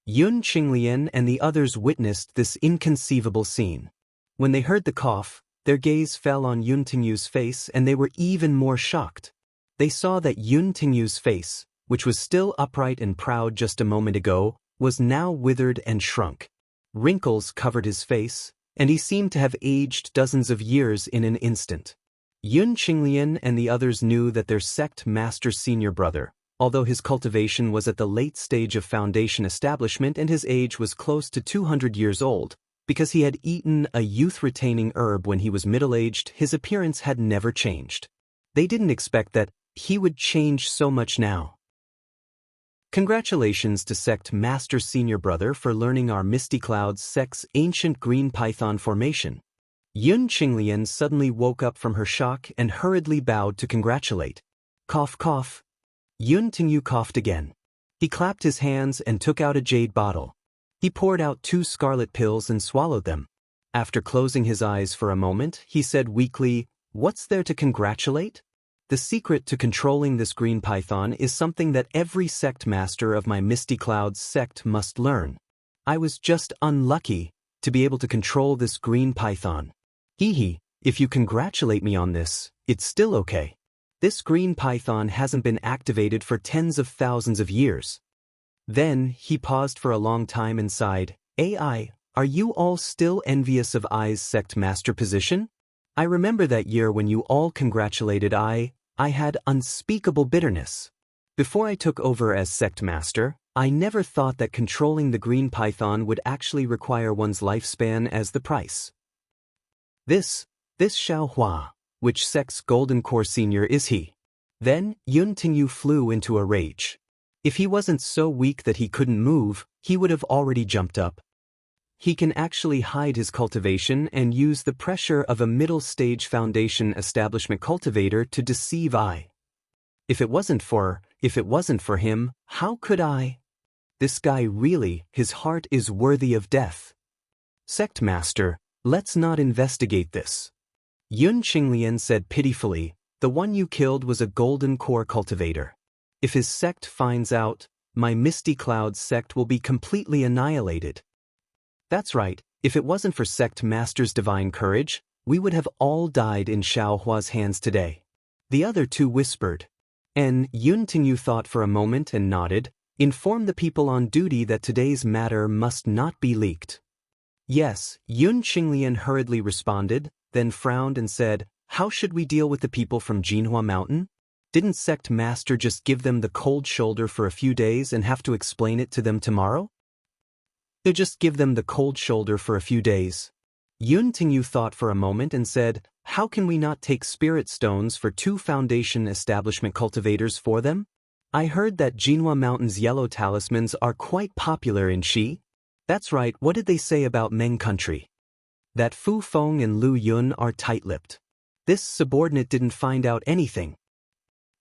Yun Qinglian and the others witnessed this inconceivable scene. When they heard the cough, their gaze fell on Yun Tingyu's face and they were even more shocked. They saw that Yun Tingyu's face, which was still upright and proud just a moment ago, was now withered and shrunk. Wrinkles covered his face, and he seemed to have aged dozens of years in an instant. Yun Qinglian and the others knew that their sect master's senior brother, although his cultivation was at the late stage of foundation establishment and his age was close to 200 years old, because he had eaten a youth-retaining herb when he was middle-aged, his appearance had never changed. They didn't expect that he would change so much now. Congratulations to Sect Master Senior Brother for learning our Misty Clouds sect's ancient green python formation. Yun Qinglian suddenly woke up from her shock and hurriedly bowed to congratulate. Cough cough. Yun Tingyu coughed again. He clapped his hands and took out a jade bottle. He poured out 2 scarlet pills and swallowed them. After closing his eyes for a moment, he said weakly, "What's there to congratulate? The secret to controlling this green python is something that every sect master of my Misty Clouds sect must learn. I was just unlucky to be able to control this green python. Hee, if you congratulate me on this, it's still okay. This green python hasn't been activated for tens of thousands of years." Then he paused for a long time and sighed, "Ai, are you all still envious of I's sect master position? I remember that year when you all congratulated I had unspeakable bitterness. Before I took over as sect master, I never thought that controlling the green python would actually require one's lifespan as the price. This Xiaohua, which sect's golden core senior is he?" Then Yun Tingyu flew into a rage. If he wasn't so weak that he couldn't move, he would have already jumped up. He can actually hide his cultivation and use the pressure of a middle-stage foundation establishment cultivator to deceive I. If it wasn't for him, how could I? This guy really, his heart is worthy of death. Sect Master, let's not investigate this. Yun Qinglian said pitifully, the one you killed was a golden core cultivator. If his sect finds out, my Misty Clouds sect will be completely annihilated. That's right, if it wasn't for Sect Master's divine courage, we would have all died in Xiaohua's hands today. The other 2 whispered. And Yun Tingyu thought for a moment and nodded, "Inform the people on duty that today's matter must not be leaked." Yes, Yun Qinglian hurriedly responded, then frowned and said, "How should we deal with the people from Jianghu Mountain? Didn't Sect Master just give them the cold shoulder for a few days and have to explain it to them tomorrow?" "They just give them the cold shoulder for a few days." Yun Tingyu thought for a moment and said, "How can we not take spirit stones for 2 foundation establishment cultivators for them? I heard that Jianghu Mountain's yellow talismans are quite popular in Xi." "That's right, what did they say about Meng country?" "That Fu Feng and Lu Yun are tight-lipped. This subordinate didn't find out anything.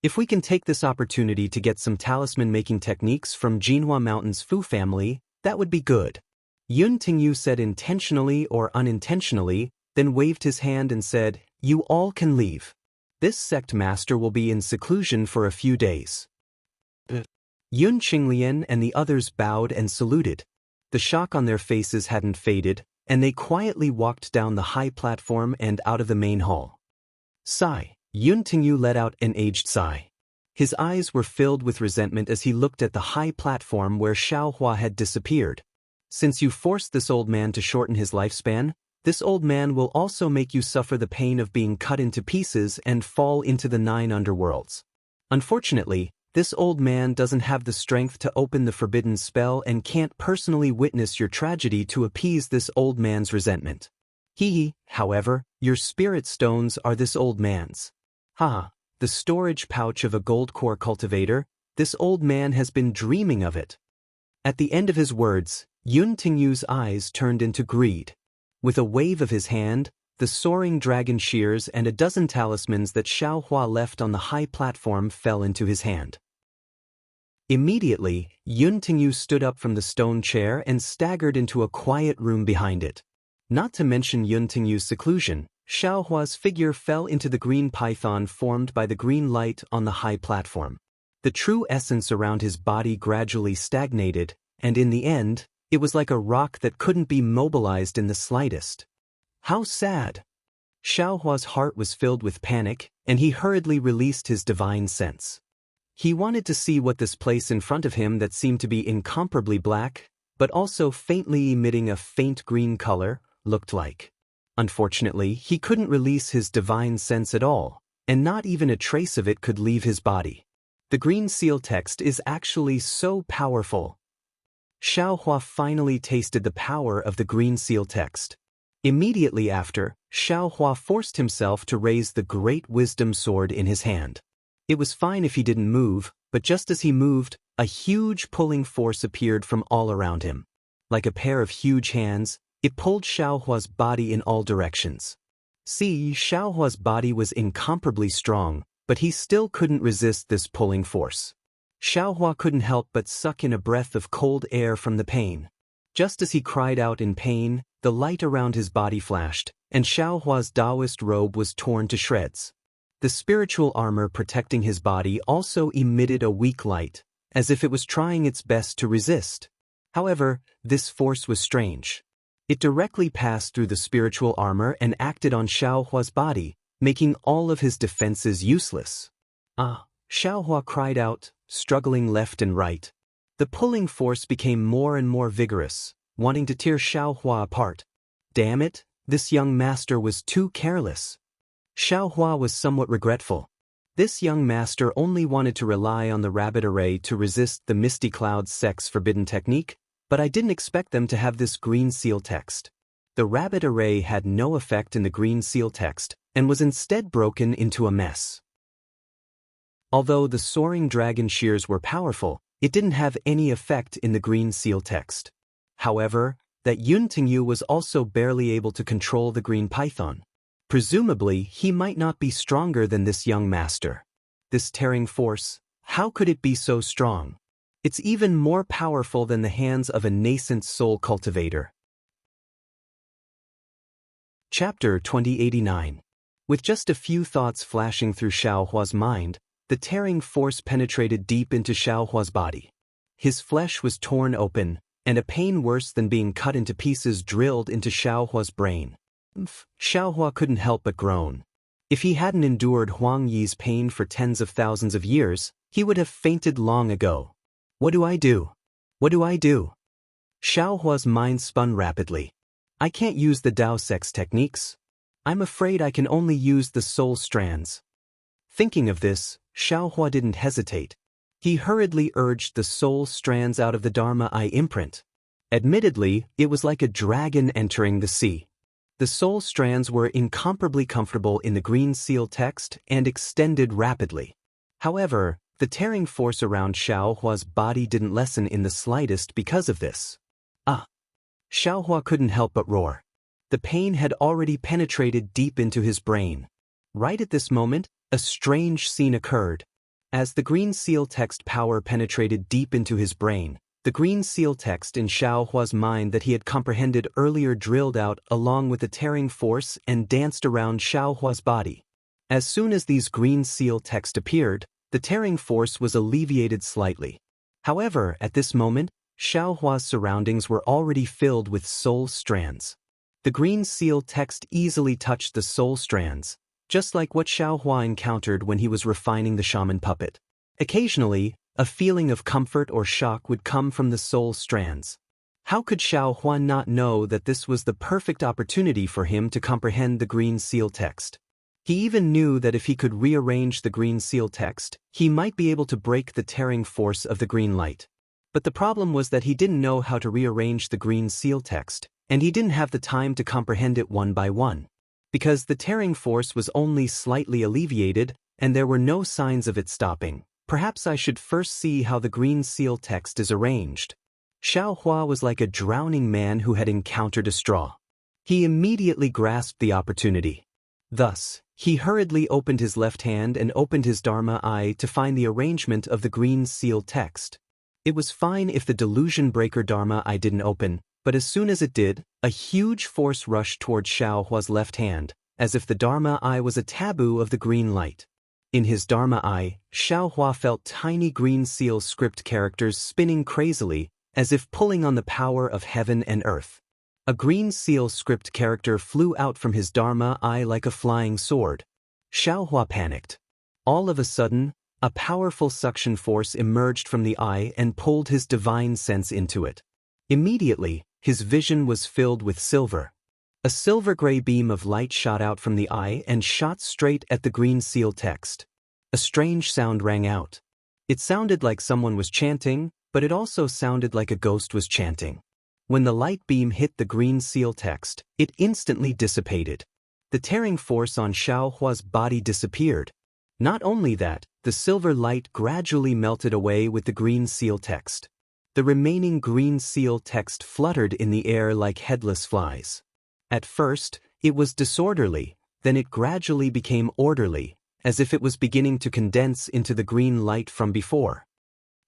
If we can take this opportunity to get some talisman-making techniques from Jianghu Mountain's Fu family, that would be good." Yun Tingyu said intentionally or unintentionally, then waved his hand and said, "You all can leave. This sect master will be in seclusion for a few days." Yun Qinglian and the others bowed and saluted. The shock on their faces hadn't faded, and they quietly walked down the high platform and out of the main hall. Sigh. Yun Tingyu let out an aged sigh. His eyes were filled with resentment as he looked at the high platform where Xiaohua had disappeared. "Since you forced this old man to shorten his lifespan, this old man will also make you suffer the pain of being cut into pieces and fall into the 9 underworlds. Unfortunately, this old man doesn't have the strength to open the forbidden spell and can't personally witness your tragedy to appease this old man's resentment. However, your spirit stones are this old man's. Ha, the storage pouch of a gold core cultivator, this old man has been dreaming of it. At the end of his words, Yun Tingyu's eyes turned into greed. With a wave of his hand, the soaring dragon shears and a dozen talismans that Xiao Hua left on the high platform fell into his hand. Immediately, Yun Tingyu stood up from the stone chair and staggered into a quiet room behind it. Not to mention Yun Tingyu's seclusion, Xiao Hua's figure fell into the green python formed by the green light on the high platform. The true essence around his body gradually stagnated, and in the end, it was like a rock that couldn't be mobilized in the slightest. How sad! Xiao Hua's heart was filled with panic, and he hurriedly released his divine sense. He wanted to see what this place in front of him that seemed to be incomparably black, but also faintly emitting a faint green color, looked like. Unfortunately, he couldn't release his divine sense at all, and not even a trace of it could leave his body. The green seal text is actually so powerful. Xiao Hua finally tasted the power of the green seal text. Immediately after, Xiao Hua forced himself to raise the great wisdom sword in his hand. It was fine if he didn't move, but just as he moved, a huge pulling force appeared from all around him. Like a pair of huge hands, it pulled Xiao Hua's body in all directions. See, Xiao Hua's body was incomparably strong, but he still couldn't resist this pulling force. Xiao Hua couldn't help but suck in a breath of cold air from the pain. Just as he cried out in pain, the light around his body flashed, and Xiao Hua's Taoist robe was torn to shreds. The spiritual armor protecting his body also emitted a weak light, as if it was trying its best to resist. However, this force was strange. It directly passed through the spiritual armor and acted on Xiao Hua's body, making all of his defenses useless. Ah! Xiao Hua cried out, struggling left and right. The pulling force became more and more vigorous, wanting to tear Xiao Hua apart. Damn it, this young master was too careless. Xiao Hua was somewhat regretful. This young master only wanted to rely on the rabbit array to resist the Misty Cloud's sex-forbidden technique, but I didn't expect them to have this green seal text. The rabbit array had no effect in the green seal text, and was instead broken into a mess. Although the soaring dragon shears were powerful, it didn't have any effect in the green seal text. However, that Yun Tingyu was also barely able to control the green python. Presumably, he might not be stronger than this young master. This tearing force, how could it be so strong? It's even more powerful than the hands of a nascent soul cultivator. Chapter 2089. With just a few thoughts flashing through Xiao Hua's mind, the tearing force penetrated deep into Xiao Hua's body. His flesh was torn open, and a pain worse than being cut into pieces drilled into Xiao Hua's brain. Xiao Hua couldn't help but groan. If he hadn't endured Huang Yi's pain for tens of thousands of years, he would have fainted long ago. What do I do? What do I do? Xiao Hua's mind spun rapidly. I can't use the Dao sex techniques. I'm afraid I can only use the soul strands. Thinking of this, Xiao Hua didn't hesitate. He hurriedly urged the soul strands out of the Dharma Eye imprint. Admittedly, it was like a dragon entering the sea. The soul strands were incomparably comfortable in the green seal text and extended rapidly. However, the tearing force around Xiao Hua's body didn't lessen in the slightest because of this. Ah! Xiao Hua couldn't help but roar. The pain had already penetrated deep into his brain. Right at this moment, a strange scene occurred. As the green seal text power penetrated deep into his brain, the green seal text in Xiao Hua's mind that he had comprehended earlier drilled out along with the tearing force and danced around Xiao Hua's body. As soon as these green seal text appeared, the tearing force was alleviated slightly. However, at this moment, Xiao Hua's surroundings were already filled with soul strands. The green seal text easily touched the soul strands, just like what Xiao Hua encountered when he was refining the shaman puppet. Occasionally, a feeling of comfort or shock would come from the soul strands. How could Xiao Hua not know that this was the perfect opportunity for him to comprehend the green seal text? He even knew that if he could rearrange the green seal text, he might be able to break the tearing force of the green light. But the problem was that he didn't know how to rearrange the green seal text, and he didn't have the time to comprehend it one by one. Because the tearing force was only slightly alleviated, and there were no signs of it stopping. Perhaps I should first see how the green seal text is arranged. Xiaohua was like a drowning man who had encountered a straw. He immediately grasped the opportunity. Thus, he hurriedly opened his left hand and opened his Dharma eye to find the arrangement of the green seal text. It was fine if the delusion breaker Dharma eye didn't open, but as soon as it did, a huge force rushed toward Xiaohua's left hand, as if the Dharma eye was a taboo of the green light. In his Dharma eye, Xiaohua felt tiny green seal script characters spinning crazily, as if pulling on the power of heaven and earth. A green seal script character flew out from his Dharma eye like a flying sword. Xiaohua panicked. All of a sudden, a powerful suction force emerged from the eye and pulled his divine sense into it. Immediately, his vision was filled with silver. A silver-gray beam of light shot out from the eye and shot straight at the green seal text. A strange sound rang out. It sounded like someone was chanting, but it also sounded like a ghost was chanting. When the light beam hit the green seal text, it instantly dissipated. The tearing force on Xiaohua's body disappeared. Not only that, the silver light gradually melted away with the green seal text. The remaining green seal text fluttered in the air like headless flies. At first, it was disorderly, then it gradually became orderly, as if it was beginning to condense into the green light from before.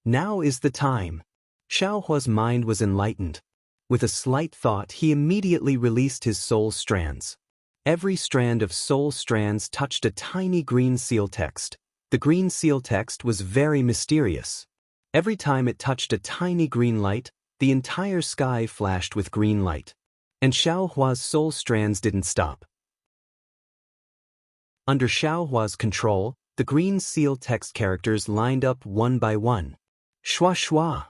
Now is the time. Xiaohua's mind was enlightened. With a slight thought, he immediately released his soul strands. Every strand of soul strands touched a tiny green seal text. The green seal text was very mysterious. Every time it touched a tiny green light, the entire sky flashed with green light. And Xiaohua's soul strands didn't stop. Under Xiaohua's control, the green seal text characters lined up one by one. Shua shua.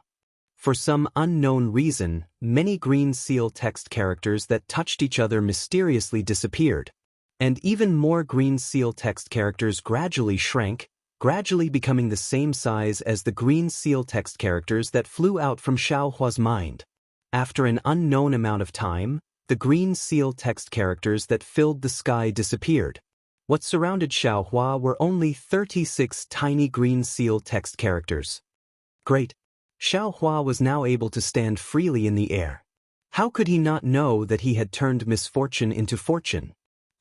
For some unknown reason, many green seal text characters that touched each other mysteriously disappeared. And even more green seal text characters gradually shrank, gradually becoming the same size as the green seal text characters that flew out from Xiaohua's mind. After an unknown amount of time, the green seal text characters that filled the sky disappeared. What surrounded Xiaohua were only 36 tiny green seal text characters. Great! Xiaohua was now able to stand freely in the air. How could he not know that he had turned misfortune into fortune?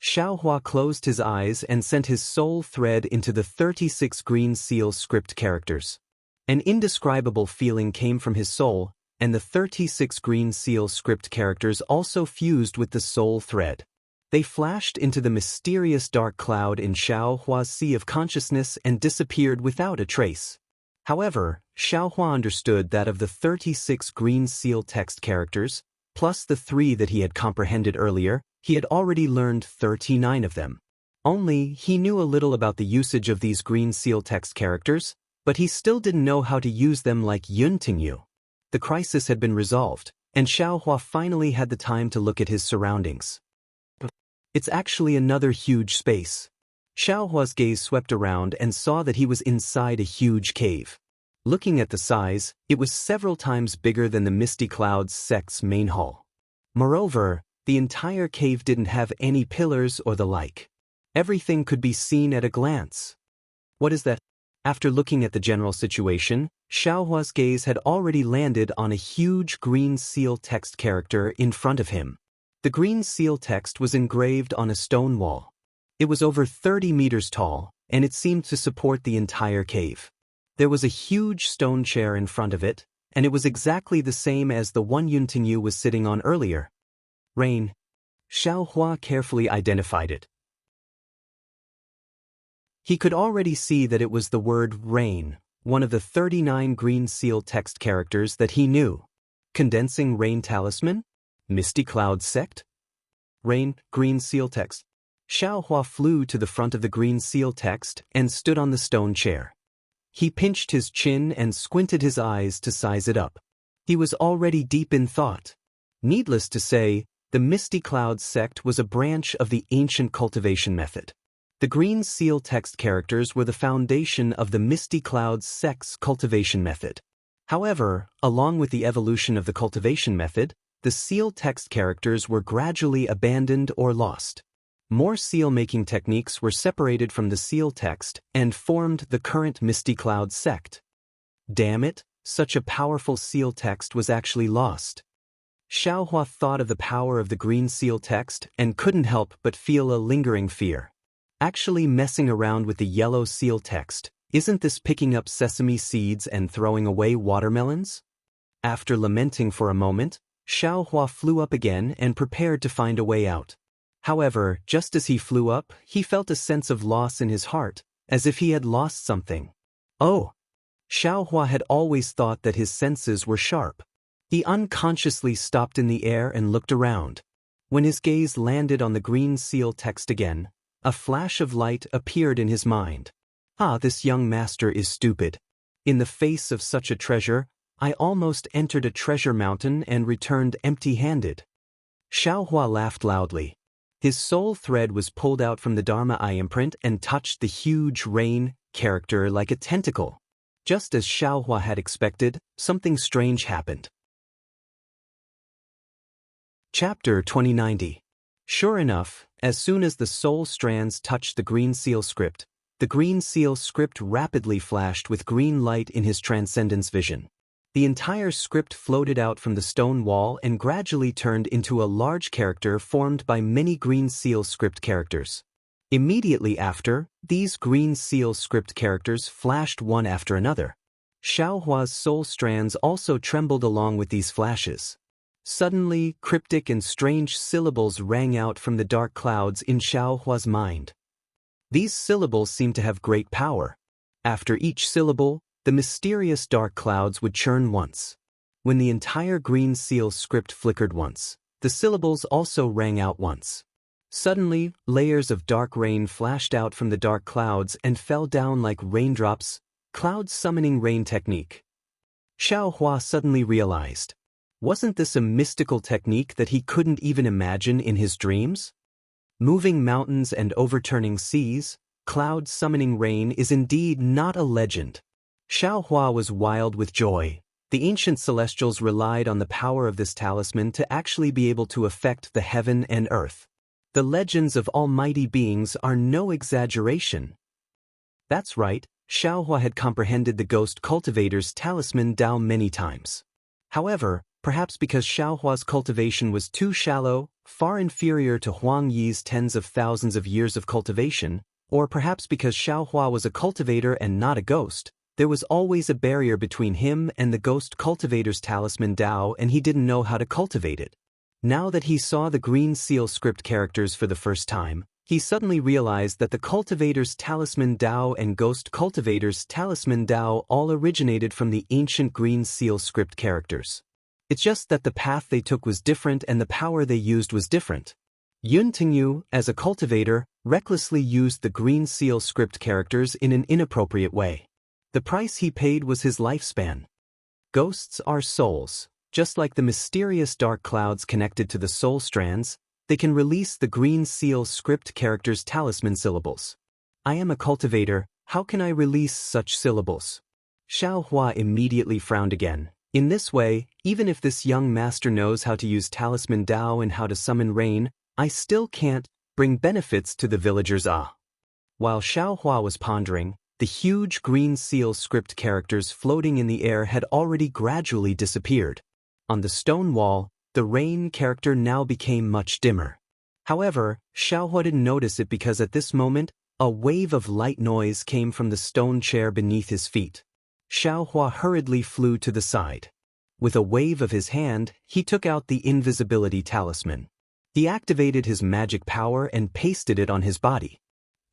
Xiaohua closed his eyes and sent his soul thread into the 36 green seal script characters. An indescribable feeling came from his soul, and the 36 green seal script characters also fused with the soul thread. They flashed into the mysterious dark cloud in Xiaohua's sea of consciousness and disappeared without a trace. However, Xiaohua understood that of the 36 green seal text characters, plus the 3 that he had comprehended earlier, he had already learned 39 of them. Only, he knew a little about the usage of these green seal text characters, but he still didn't know how to use them like Yuntingyu. The crisis had been resolved, and Xiaohua finally had the time to look at his surroundings. It's actually another huge space. Xiaohua's gaze swept around and saw that he was inside a huge cave. Looking at the size, it was several times bigger than the Misty Clouds sect's main hall. Moreover, the entire cave didn't have any pillars or the like. Everything could be seen at a glance. What is that? After looking at the general situation, Xiaohua's gaze had already landed on a huge green seal text character in front of him. The green seal text was engraved on a stone wall. It was over 30 meters tall, and it seemed to support the entire cave. There was a huge stone chair in front of it, and it was exactly the same as the one Yuntingyu was sitting on earlier. Rain. Xiaohua carefully identified it. He could already see that it was the word rain, one of the 39 green seal text characters that he knew. Condensing rain talisman? Misty Cloud sect? Rain, green seal text. Xiaohua flew to the front of the green seal text and stood on the stone chair. He pinched his chin and squinted his eyes to size it up. He was already deep in thought. Needless to say, the Misty Cloud sect was a branch of the ancient cultivation method. The green seal text characters were the foundation of the Misty Cloud sect's cultivation method. However, along with the evolution of the cultivation method, the seal text characters were gradually abandoned or lost. More seal-making techniques were separated from the seal text and formed the current Misty Cloud sect. Damn it, such a powerful seal text was actually lost. Xiaohua thought of the power of the green seal text and couldn't help but feel a lingering fear. Actually messing around with the yellow seal text, isn't this picking up sesame seeds and throwing away watermelons? After lamenting for a moment, Xiaohua flew up again and prepared to find a way out. However, just as he flew up, he felt a sense of loss in his heart, as if he had lost something. Oh! Xiaohua had always thought that his senses were sharp. He unconsciously stopped in the air and looked around. When his gaze landed on the green seal text again, a flash of light appeared in his mind. Ah, this young master is stupid. In the face of such a treasure, I almost entered a treasure mountain and returned empty-handed. Xiaohua laughed loudly. His soul thread was pulled out from the Dharma eye imprint and touched the huge rain character like a tentacle. Just as Xiaohua had expected, something strange happened. Chapter 2090. Sure enough, as soon as the soul strands touched the green seal script, the green seal script rapidly flashed with green light in his transcendence vision. The entire script floated out from the stone wall and gradually turned into a large character formed by many green seal script characters. Immediately after, these green seal script characters flashed one after another. Xiaohua's soul strands also trembled along with these flashes. Suddenly, cryptic and strange syllables rang out from the dark clouds in Xiaohua's mind. These syllables seemed to have great power. After each syllable, the mysterious dark clouds would churn once. When the entire green seal script flickered once, the syllables also rang out once. Suddenly, layers of dark rain flashed out from the dark clouds and fell down like raindrops, cloud summoning rain technique. Xiaohua suddenly realized. Wasn't this a mystical technique that he couldn't even imagine in his dreams? Moving mountains and overturning seas, cloud summoning rain is indeed not a legend. Xiaohua was wild with joy. The ancient celestials relied on the power of this talisman to actually be able to affect the heaven and earth. The legends of almighty beings are no exaggeration. That's right, Xiaohua had comprehended the ghost cultivator's talisman Dao many times. However, perhaps because Xiaohua's cultivation was too shallow, far inferior to Huang Yi's tens of thousands of years of cultivation, or perhaps because Xiaohua was a cultivator and not a ghost, there was always a barrier between him and the ghost cultivator's talisman Dao, and he didn't know how to cultivate it. Now that he saw the green seal script characters for the first time, he suddenly realized that the cultivator's talisman Dao and ghost cultivator's talisman Dao all originated from the ancient green seal script characters. It's just that the path they took was different and the power they used was different. Yun Tingyu, as a cultivator, recklessly used the green seal script characters in an inappropriate way. The price he paid was his lifespan. Ghosts are souls. Just like the mysterious dark clouds connected to the soul strands, they can release the green seal script characters' talisman syllables. I am a cultivator, how can I release such syllables? Xiaohua immediately frowned again. In this way, even if this young master knows how to use talisman Dao and how to summon rain, I still can't bring benefits to the villagers. While Xiaohua was pondering, the huge green seal script characters floating in the air had already gradually disappeared. On the stone wall, the rain character now became much dimmer. However, Xiaohua didn't notice it because at this moment, a wave of light noise came from the stone chair beneath his feet. Xiaohua hurriedly flew to the side. With a wave of his hand, he took out the invisibility talisman. He activated his magic power and pasted it on his body.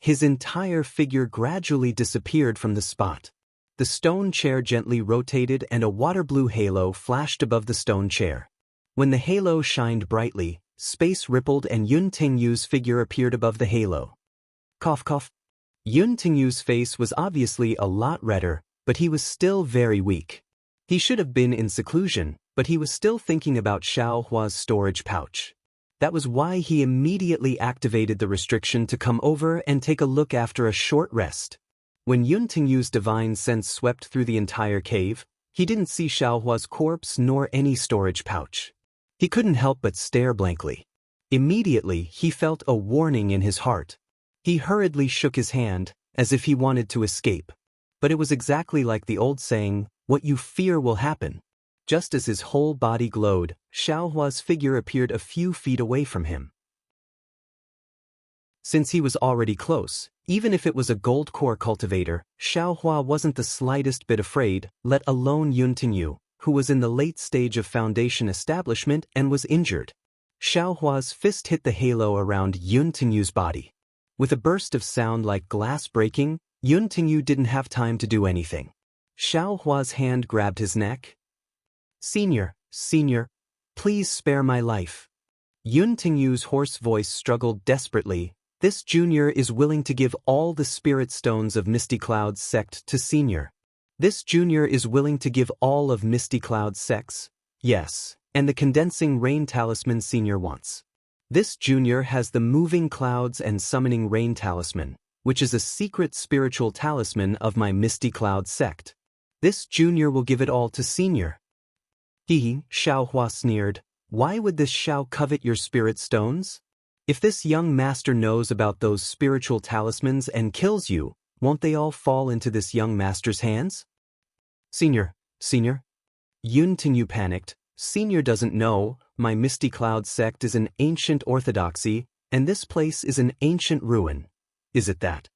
His entire figure gradually disappeared from the spot. The stone chair gently rotated and a water blue halo flashed above the stone chair. When the halo shined brightly, space rippled and Yun Tingyu's figure appeared above the halo. Cough cough. Yun Tingyu's face was obviously a lot redder, but he was still very weak. He should have been in seclusion, but he was still thinking about Xiaohua's storage pouch. That was why he immediately activated the restriction to come over and take a look after a short rest. When Yun Tingyu's divine sense swept through the entire cave, he didn't see Xiaohua's corpse nor any storage pouch. He couldn't help but stare blankly. Immediately, he felt a warning in his heart. He hurriedly shook his hand, as if he wanted to escape. But it was exactly like the old saying, "What you fear will happen." Just as his whole body glowed, Xiaohua's figure appeared a few feet away from him. Since he was already close, even if it was a gold core cultivator, Xiaohua wasn't the slightest bit afraid, let alone Yun Tingyu, who was in the late stage of foundation establishment and was injured. Xiaohua's fist hit the halo around Yun Tingyu's body. With a burst of sound like glass breaking, Yun Tingyu didn't have time to do anything. Xiaohua's hand grabbed his neck. Senior, please spare my life." Yun Tingyu's hoarse voice struggled desperately. This junior is willing to give all the spirit stones of Misty Cloud's sect to Senior. This junior is willing to give all of Misty Cloud's sects, yes, and the condensing rain talisman Senior wants. This junior has the moving clouds and summoning rain talisman, which is a secret spiritual talisman of my Misty Cloud sect. This junior will give it all to Senior. Hehe, Xiaohua sneered. Why would this Xiao covet your spirit stones? If this young master knows about those spiritual talismans and kills you, won't they all fall into this young master's hands? Senior. Yun Tingyu panicked. Senior doesn't know, my Misty Cloud sect is an ancient orthodoxy, and this place is an ancient ruin. Is it that?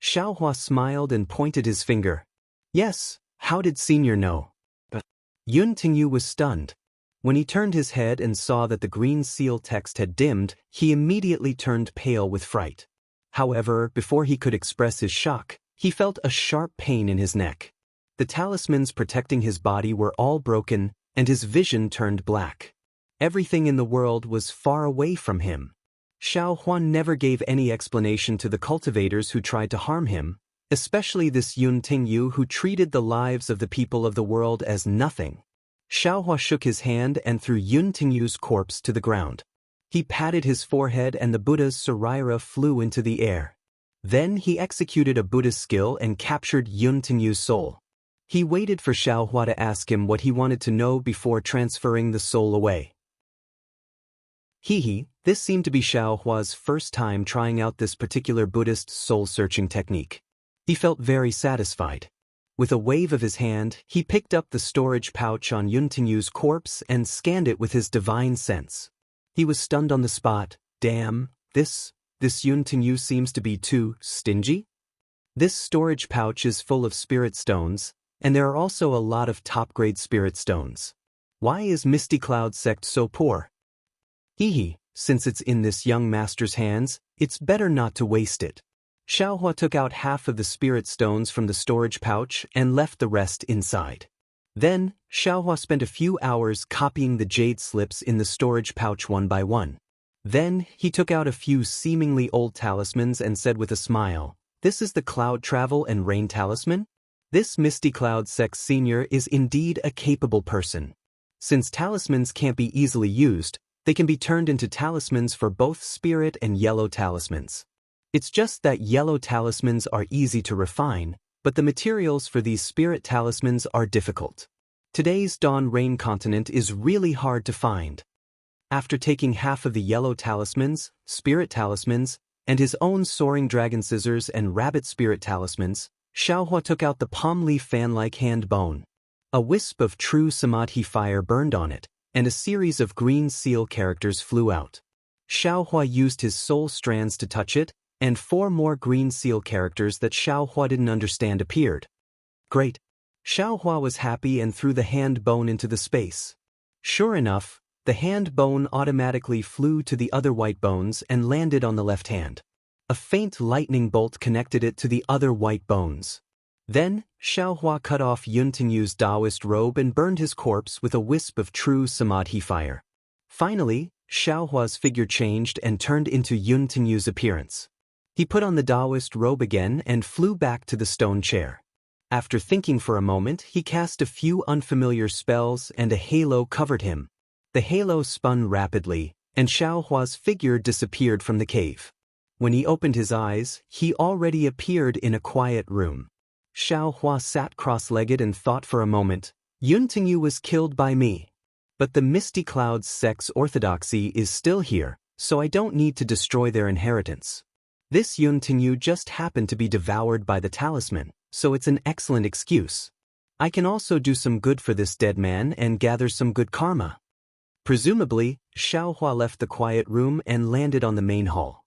Xiaohua smiled and pointed his finger. Yes, how did Senior know? But Yun Tingyu was stunned. When he turned his head and saw that the green seal text had dimmed, he immediately turned pale with fright. However, before he could express his shock, he felt a sharp pain in his neck. The talismans protecting his body were all broken, and his vision turned black. Everything in the world was far away from him. Xiaohua never gave any explanation to the cultivators who tried to harm him, especially this Yun Tingyu who treated the lives of the people of the world as nothing. Xiaohua shook his hand and threw Yun Tingyu's corpse to the ground. He patted his forehead and the Buddha's saraira flew into the air. Then he executed a Buddha skill and captured Yun Tingyu's soul. He waited for Xiaohua to ask him what he wanted to know before transferring the soul away. This seemed to be Xiaohua's first time trying out this particular Buddhist soul-searching technique. He felt very satisfied. With a wave of his hand, he picked up the storage pouch on Yun Tingyu's corpse and scanned it with his divine sense. He was stunned on the spot. Damn, this Yun Tingyu seems to be too stingy? This storage pouch is full of spirit stones, and there are also a lot of top-grade spirit stones. Why is Misty Cloud sect so poor? Since it's in this young master's hands, it's better not to waste it. Xiaohua took out half of the spirit stones from the storage pouch and left the rest inside. Then, Xiaohua spent a few hours copying the jade slips in the storage pouch one by one. Then, he took out a few seemingly old talismans and said with a smile, "This is the Cloud Travel and Rain Talisman? This Misty Cloud sect Senior is indeed a capable person. Since talismans can't be easily used, they can be turned into talismans for both spirit and yellow talismans. It's just that yellow talismans are easy to refine, but the materials for these spirit talismans are difficult. Today's Dawn Rain continent is really hard to find." After taking half of the yellow talismans, spirit talismans, and his own soaring dragon scissors and rabbit spirit talismans, Xiaohua took out the palm leaf fan-like hand bone. A wisp of true samadhi fire burned on it, and a series of green seal characters flew out. Xiaohua used his soul strands to touch it, and 4 more green seal characters that Xiaohua didn't understand appeared. Great. Xiaohua was happy and threw the hand bone into the space. Sure enough, the hand bone automatically flew to the other white bones and landed on the left hand. A faint lightning bolt connected it to the other white bones. Then, Xiaohua cut off Yun Tingyu's Taoist robe and burned his corpse with a wisp of true samadhi fire. Finally, Xiaohua's figure changed and turned into Yun Tingyu's appearance. He put on the Taoist robe again and flew back to the stone chair. After thinking for a moment, he cast a few unfamiliar spells and a halo covered him. The halo spun rapidly, and Xiaohua's figure disappeared from the cave. When he opened his eyes, he already appeared in a quiet room. Xiaohua sat cross-legged and thought for a moment. Yun Tingyu was killed by me. But the Misty Cloud sect's orthodoxy is still here, so I don't need to destroy their inheritance. This Yun Tinyu just happened to be devoured by the talisman, so it's an excellent excuse. I can also do some good for this dead man and gather some good karma. Presumably, Xiaohua left the quiet room and landed on the main hall.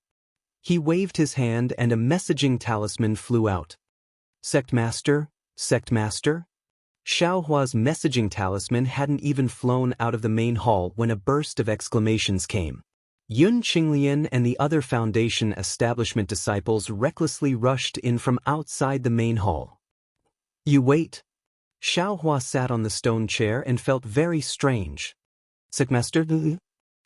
He waved his hand and a messaging talisman flew out. Sect Master, Sect Master? Xiaohua's messaging talisman hadn't even flown out of the main hall when a burst of exclamations came. Yun Qinglian and the other Foundation establishment disciples recklessly rushed in from outside the main hall. You wait. Xiaohua sat on the stone chair and felt very strange. Sect Master?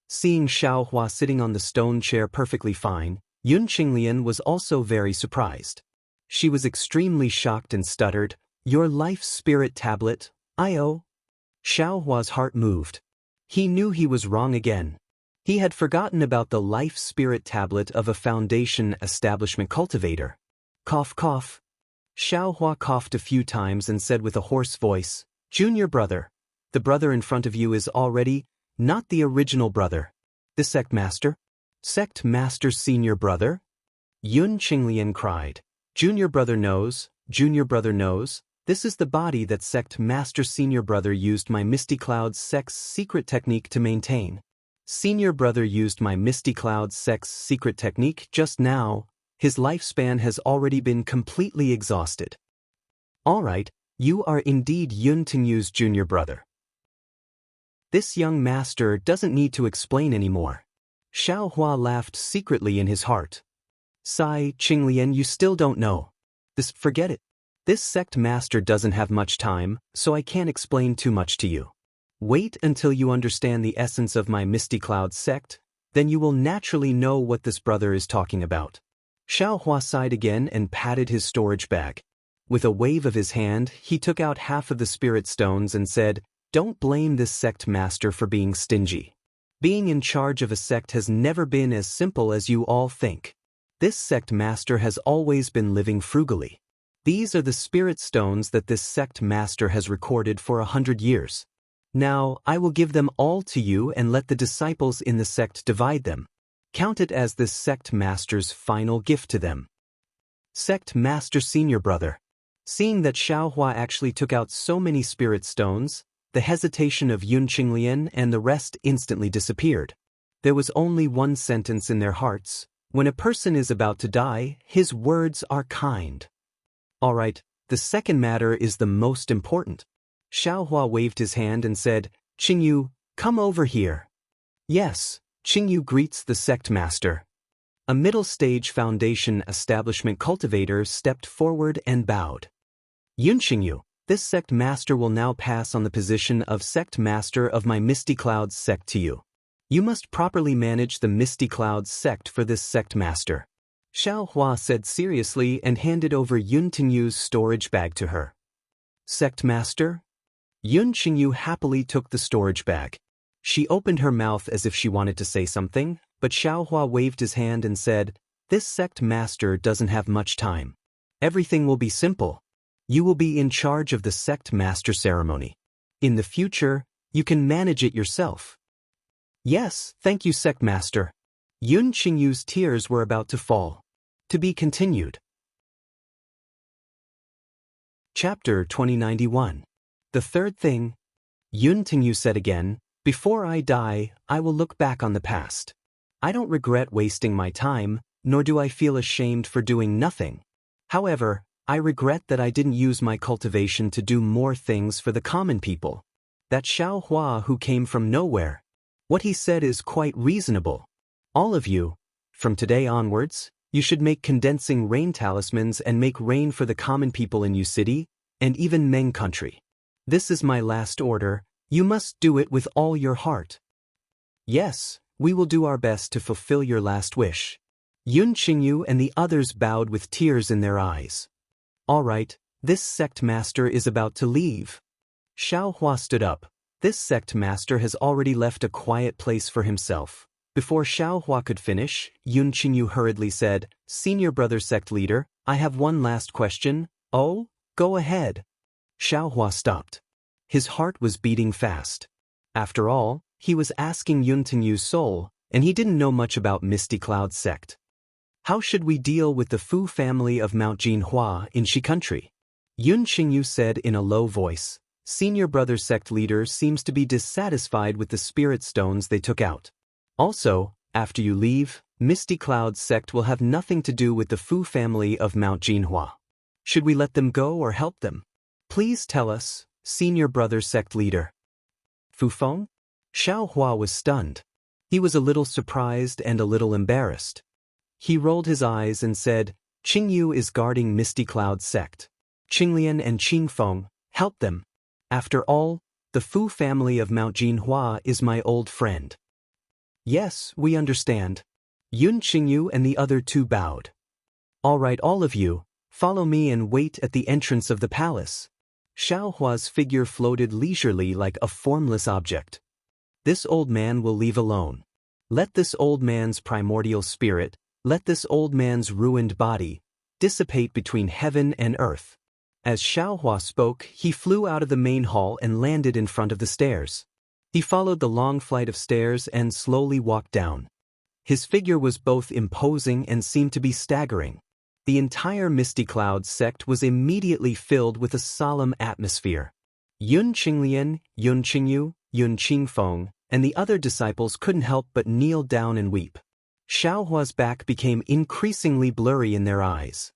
Seeing Xiaohua sitting on the stone chair perfectly fine, Yun Qinglian was also very surprised. She was extremely shocked and stuttered, Your life spirit tablet, I.O. Xiaohua's heart moved. He knew he was wrong again. He had forgotten about the life spirit tablet of a Foundation establishment cultivator. Cough cough. Xiaohua coughed a few times and said with a hoarse voice, Junior brother. The brother in front of you is already not the original brother. The Sect Master? Sect Master Senior Brother? Yun Qinglian cried. Junior brother knows, this is the body that Sect Master Senior Brother used my Misty Cloud's Sect's secret technique to maintain. Senior Brother used my Misty Cloud's Sect's secret technique just now. His lifespan has already been completely exhausted. Alright, you are indeed Yun Tinyu's junior brother. This young master doesn't need to explain anymore. Xiaohua laughed secretly in his heart. Sigh, Qinglian, you still don't know. Forget it. This sect master doesn't have much time, so I can't explain too much to you. Wait until you understand the essence of my Misty Cloud sect, then you will naturally know what this brother is talking about. Xiaohua sighed again and patted his storage bag. With a wave of his hand, he took out half of the spirit stones and said, Don't blame this sect master for being stingy. Being in charge of a sect has never been as simple as you all think. This sect master has always been living frugally. These are the spirit stones that this sect master has recorded for 100 years. Now, I will give them all to you and let the disciples in the sect divide them. Count it as this sect master's final gift to them. Sect Master Senior Brother. Seeing that Xiaohua actually took out so many spirit stones, the hesitation of Yun Qinglian and the rest instantly disappeared. There was only one sentence in their hearts. When a person is about to die, his words are kind. Alright, the second matter is the most important. Xiaohua waved his hand and said, Qingyu, come over here. Yes, Qingyu greets the sect master. A middle-stage Foundation establishment cultivator stepped forward and bowed. Yun Qingyu, this sect master will now pass on the position of sect master of my Misty Clouds sect to you. You must properly manage the Misty Clouds sect for this sect master. Xiaohua said seriously and handed over Yun Tinyu's storage bag to her. Sect master? Yun Qingyu happily took the storage bag. She opened her mouth as if she wanted to say something, but Xiaohua waved his hand and said, This sect master doesn't have much time. Everything will be simple. You will be in charge of the sect master ceremony. In the future, you can manage it yourself. Yes, thank you, sect master. Yun Qingyu's tears were about to fall. To be continued. Chapter 2091. The third thing. Yun Qingyu said again, Before I die, I will look back on the past. I don't regret wasting my time, nor do I feel ashamed for doing nothing. However, I regret that I didn't use my cultivation to do more things for the common people. That Xiaohua who came from nowhere. What he said is quite reasonable. All of you, from today onwards, you should make condensing rain talismans and make rain for the common people in Yu City, and even Meng country. This is my last order, you must do it with all your heart. Yes, we will do our best to fulfill your last wish. Yun Qingyu and the others bowed with tears in their eyes. Alright, this sect master is about to leave. Xiaohua stood up. This sect master has already left a quiet place for himself. Before Xiaohua could finish, Yun Qingyu hurriedly said, Senior brother sect leader, I have one last question. Oh, go ahead. Xiaohua stopped. His heart was beating fast. After all, he was asking Yun Tinyu's soul, and he didn't know much about Misty Cloud sect. How should we deal with the Fu family of Mount Jinhua in Shi country? Yun Qingyu said in a low voice. Senior brother sect leader seems to be dissatisfied with the spirit stones they took out. Also, after you leave, Misty Cloud sect will have nothing to do with the Fu family of Mount Jinhua. Should we let them go or help them? Please tell us, senior brother sect leader. Fu Feng? Xiao Hua was stunned. He was a little surprised and a little embarrassed. He rolled his eyes and said, Qingyu is guarding Misty Cloud sect. Qinglian and Qingfeng, help them. After all, the Fu family of Mount Jinhua is my old friend. Yes, we understand. Yun Qingyu and the other two bowed. All right, all of you, follow me and wait at the entrance of the palace. Xiao Hua's figure floated leisurely like a formless object. This old man will leave alone. Let this old man's primordial spirit, let this old man's ruined body, dissipate between heaven and earth. As Xiao Hua spoke, he flew out of the main hall and landed in front of the stairs. He followed the long flight of stairs and slowly walked down. His figure was both imposing and seemed to be staggering. The entire Misty Cloud sect was immediately filled with a solemn atmosphere. Yun Qinglian, Yun Qingyu, Yun Qingfeng, and the other disciples couldn't help but kneel down and weep. Xiao Hua's back became increasingly blurry in their eyes.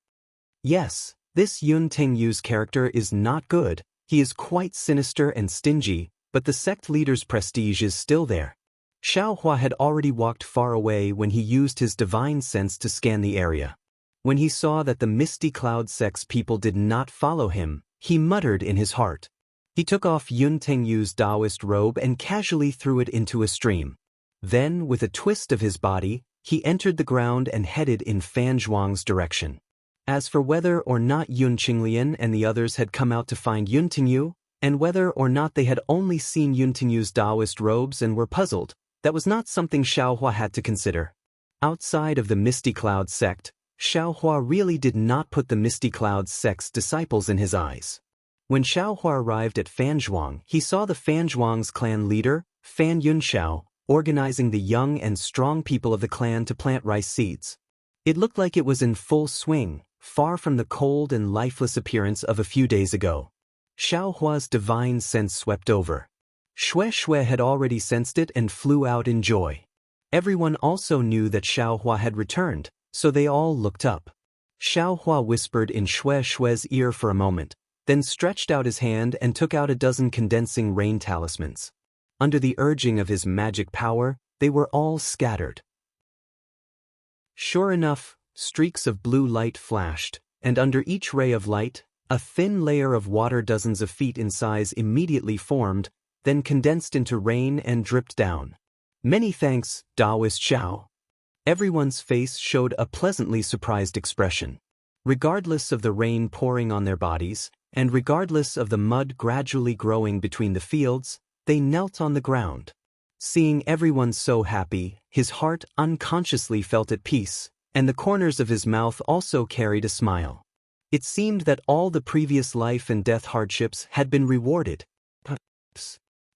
Yes, this Yun Tingyu's character is not good. He is quite sinister and stingy, but the sect leader's prestige is still there. Xiao Hua had already walked far away when he used his divine sense to scan the area. When he saw that the Misty Cloud sect's people did not follow him, he muttered in his heart. He took off Yun Tingyu's Taoist robe and casually threw it into a stream. Then, with a twist of his body, he entered the ground and headed in Fan Zhuang's direction. As for whether or not Yun Qinglian and the others had come out to find Yun Tingyu, and whether or not they had only seen Yun Tingyu's Taoist robes and were puzzled, that was not something Xiao Hua had to consider. Outside of the Misty Cloud sect, Xiao Hua really did not put the Misty Cloud sect's disciples in his eyes. When Xiao Hua arrived at Fan Zhuang, he saw the Fan Zhuang's clan leader, Fan Yunxiao, organizing the young and strong people of the clan to plant rice seeds. It looked like it was in full swing, far from the cold and lifeless appearance of a few days ago. Xiao Hua's divine sense swept over. Xue had already sensed it and flew out in joy. Everyone also knew that Xiao Hua had returned, so they all looked up. Xiao Hua whispered in Xue's ear for a moment, then stretched out his hand and took out a dozen condensing rain talismans. Under the urging of his magic power, they were all scattered. Sure enough, streaks of blue light flashed, and under each ray of light, a thin layer of water dozens of feet in size immediately formed, then condensed into rain and dripped down. Many thanks, Taoist Xiao. Everyone's face showed a pleasantly surprised expression. Regardless of the rain pouring on their bodies, and regardless of the mud gradually growing between the fields, they knelt on the ground. Seeing everyone so happy, his heart unconsciously felt at peace, and the corners of his mouth also carried a smile. It seemed that all the previous life and death hardships had been rewarded.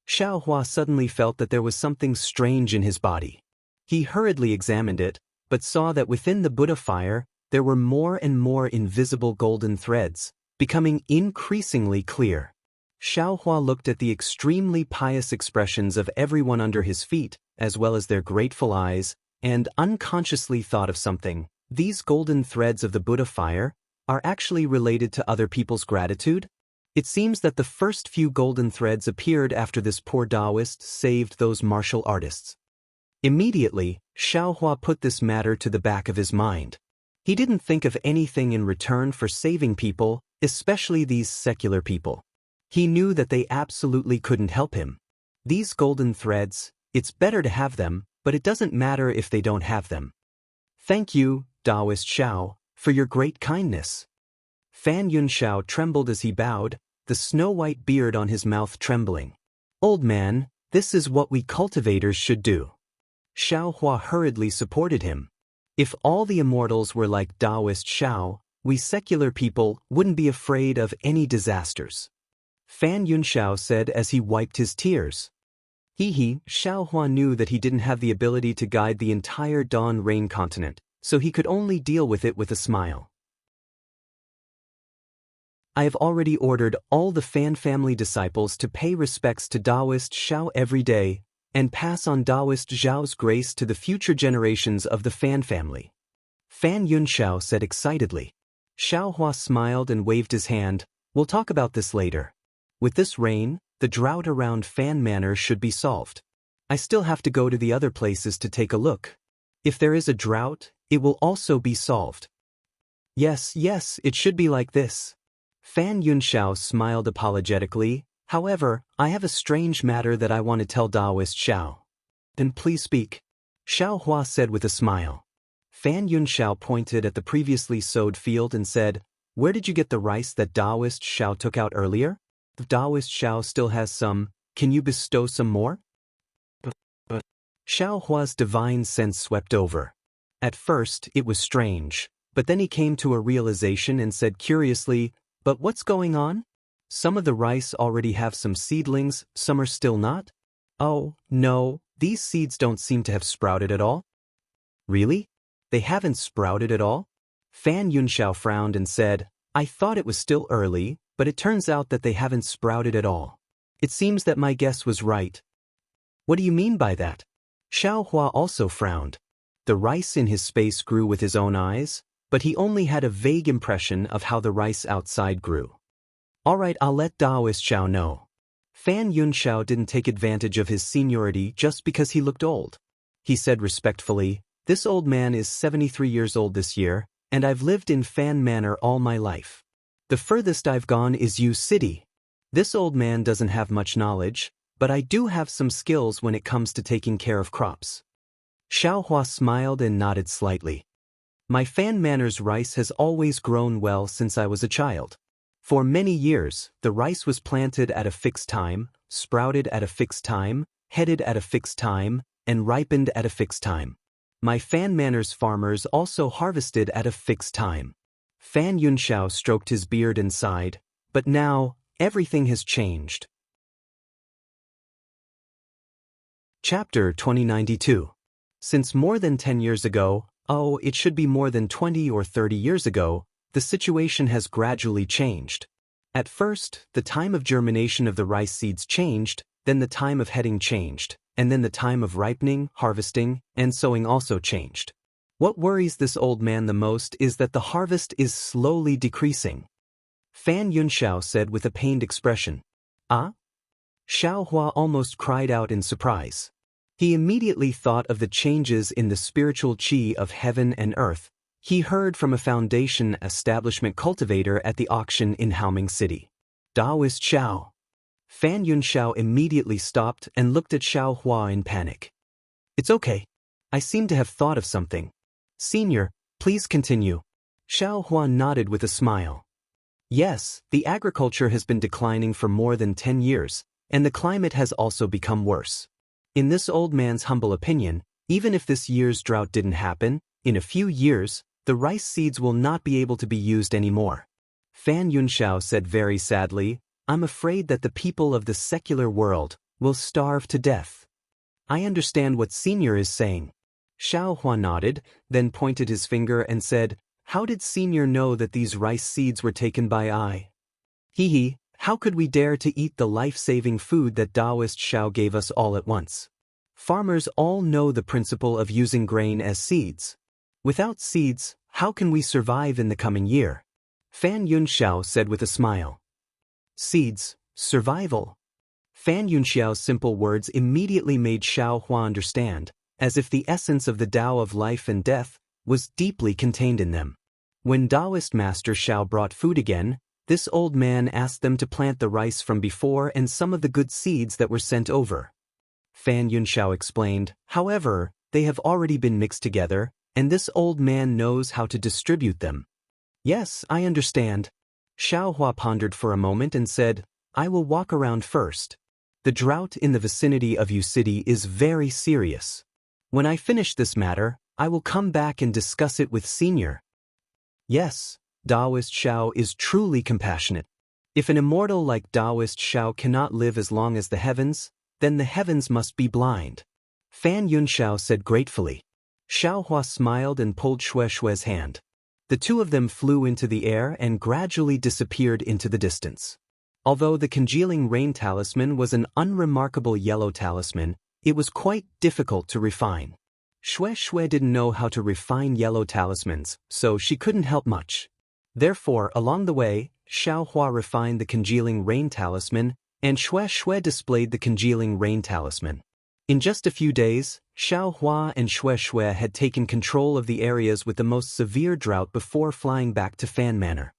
Xiao Hua suddenly felt that there was something strange in his body. He hurriedly examined it, but saw that within the Buddha fire, there were more and more invisible golden threads, becoming increasingly clear. Xiao Hua looked at the extremely pious expressions of everyone under his feet, as well as their grateful eyes, and unconsciously thought of something. These golden threads of the Buddha fire are actually related to other people's gratitude? It seems that the first few golden threads appeared after this poor Taoist saved those martial artists. Immediately, Xiao Hua put this matter to the back of his mind. He didn't think of anything in return for saving people, especially these secular people. He knew that they absolutely couldn't help him. These golden threads, it's better to have them, but it doesn't matter if they don't have them. Thank you, Taoist Xiao, for your great kindness. Fan Yunxiao trembled as he bowed, the snow-white beard on his mouth trembling. Old man, this is what we cultivators should do. Xiao Hua hurriedly supported him. If all the immortals were like Taoist Xiao, we secular people wouldn't be afraid of any disasters. Fan Yunxiao said as he wiped his tears. Xiao Hua knew that he didn't have the ability to guide the entire Dawn Rain continent, so he could only deal with it with a smile. I have already ordered all the Fan family disciples to pay respects to Taoist Xiao every day, and pass on Taoist Zhao's grace to the future generations of the Fan family. Fan Yunxiao said excitedly. Xiao Hua smiled and waved his hand. We'll talk about this later. With this rain, the drought around Fan Manor should be solved. I still have to go to the other places to take a look. If there is a drought, it will also be solved. Yes, it should be like this. Fan Yunxiao smiled apologetically. However, I have a strange matter that I want to tell Taoist Xiao. Then please speak. Xiao Hua said with a smile. Fan Yunxiao pointed at the previously sowed field and said, Where did you get the rice that Taoist Xiao took out earlier? The Taoist Xiao still has some. Can you bestow some more? But Xiao Hua's divine sense swept over. At first, it was strange, but then he came to a realization and said curiously, But what's going on? Some of the rice already have some seedlings, some are still not? Oh, no, these seeds don't seem to have sprouted at all. Really? They haven't sprouted at all? Fan Yunxiao frowned and said, I thought it was still early, but it turns out that they haven't sprouted at all. It seems that my guess was right. What do you mean by that? Xiao Hua also frowned. The rice in his space grew with his own eyes, but he only had a vague impression of how the rice outside grew. All right, I'll let Taoist Xiao know. Fan Yunxiao didn't take advantage of his seniority just because he looked old. He said respectfully, This old man is 73 years old this year, and I've lived in Fan Manor all my life. The furthest I've gone is Yu City. This old man doesn't have much knowledge, but I do have some skills when it comes to taking care of crops. Xiao Hua smiled and nodded slightly. My Fan Manor's rice has always grown well since I was a child. For many years, the rice was planted at a fixed time, sprouted at a fixed time, headed at a fixed time, and ripened at a fixed time. My Fan Manor's farmers also harvested at a fixed time. Fan Yunxiao stroked his beard and sighed, but now, everything has changed. Chapter 2092. Since more than 10 years ago, it should be more than 20 or 30 years ago, the situation has gradually changed. At first, the time of germination of the rice seeds changed, then the time of heading changed, and then the time of ripening, harvesting, and sowing also changed. What worries this old man the most is that the harvest is slowly decreasing. Fan Yunxiao said with a pained expression. Ah? Xiao Hua almost cried out in surprise. He immediately thought of the changes in the spiritual qi of heaven and earth he heard from a foundation establishment cultivator at the auction in Haoming City. Taoist Xiao. Fan Yunxiao immediately stopped and looked at Xiao Hua in panic. It's okay. I seem to have thought of something. Senior, please continue. Xiao Hua nodded with a smile. Yes, the agriculture has been declining for more than 10 years, and the climate has also become worse. In this old man's humble opinion, even if this year's drought didn't happen, in a few years, the rice seeds will not be able to be used anymore. Fan Yunxiao said very sadly, I'm afraid that the people of the secular world will starve to death. I understand what Senior is saying. Xiao Hua nodded, then pointed his finger and said, How did Senior know that these rice seeds were taken by I? How could we dare to eat the life-saving food that Taoist Xiao gave us all at once? Farmers all know the principle of using grain as seeds. Without seeds, how can we survive in the coming year? Fan Yunxiao said with a smile. Seeds, survival. Fan Yunxiao's simple words immediately made Xiao Hua understand, as if the essence of the Tao of life and death was deeply contained in them. When Taoist Master Xiao brought food again, this old man asked them to plant the rice from before and some of the good seeds that were sent over. Fan Yunxiao explained, however, they have already been mixed together, and this old man knows how to distribute them. Yes, I understand. Xiao Hua pondered for a moment and said, I will walk around first. The drought in the vicinity of Yu City is very serious. When I finish this matter, I will come back and discuss it with Senior. Yes, Taoist Xiao is truly compassionate. If an immortal like Taoist Xiao cannot live as long as the heavens, then the heavens must be blind. Fan Yunxiao said gratefully. Xiaohua smiled and pulled Xue Xue's hand. The two of them flew into the air and gradually disappeared into the distance. Although the congealing rain talisman was an unremarkable yellow talisman, it was quite difficult to refine. Xue Xue didn't know how to refine yellow talismans, so she couldn't help much. Therefore, along the way, Xiaohua refined the congealing rain talisman, and Xue Xue displayed the congealing rain talisman. In just a few days, Xiaohua and Xue Xue had taken control of the areas with the most severe drought before flying back to Fan Manor.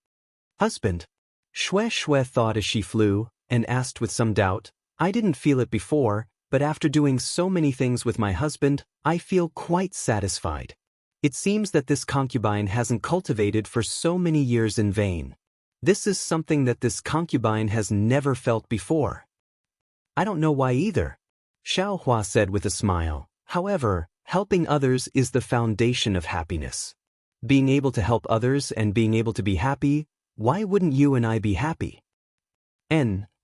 Husband, Xue Xue thought as she flew, and asked with some doubt, I didn't feel it before, but after doing so many things with my husband, I feel quite satisfied. It seems that this concubine hasn't cultivated for so many years in vain. This is something that this concubine has never felt before. I don't know why either, Xiaohua said with a smile. However, helping others is the foundation of happiness. Being able to help others and being able to be happy, why wouldn't you and I be happy?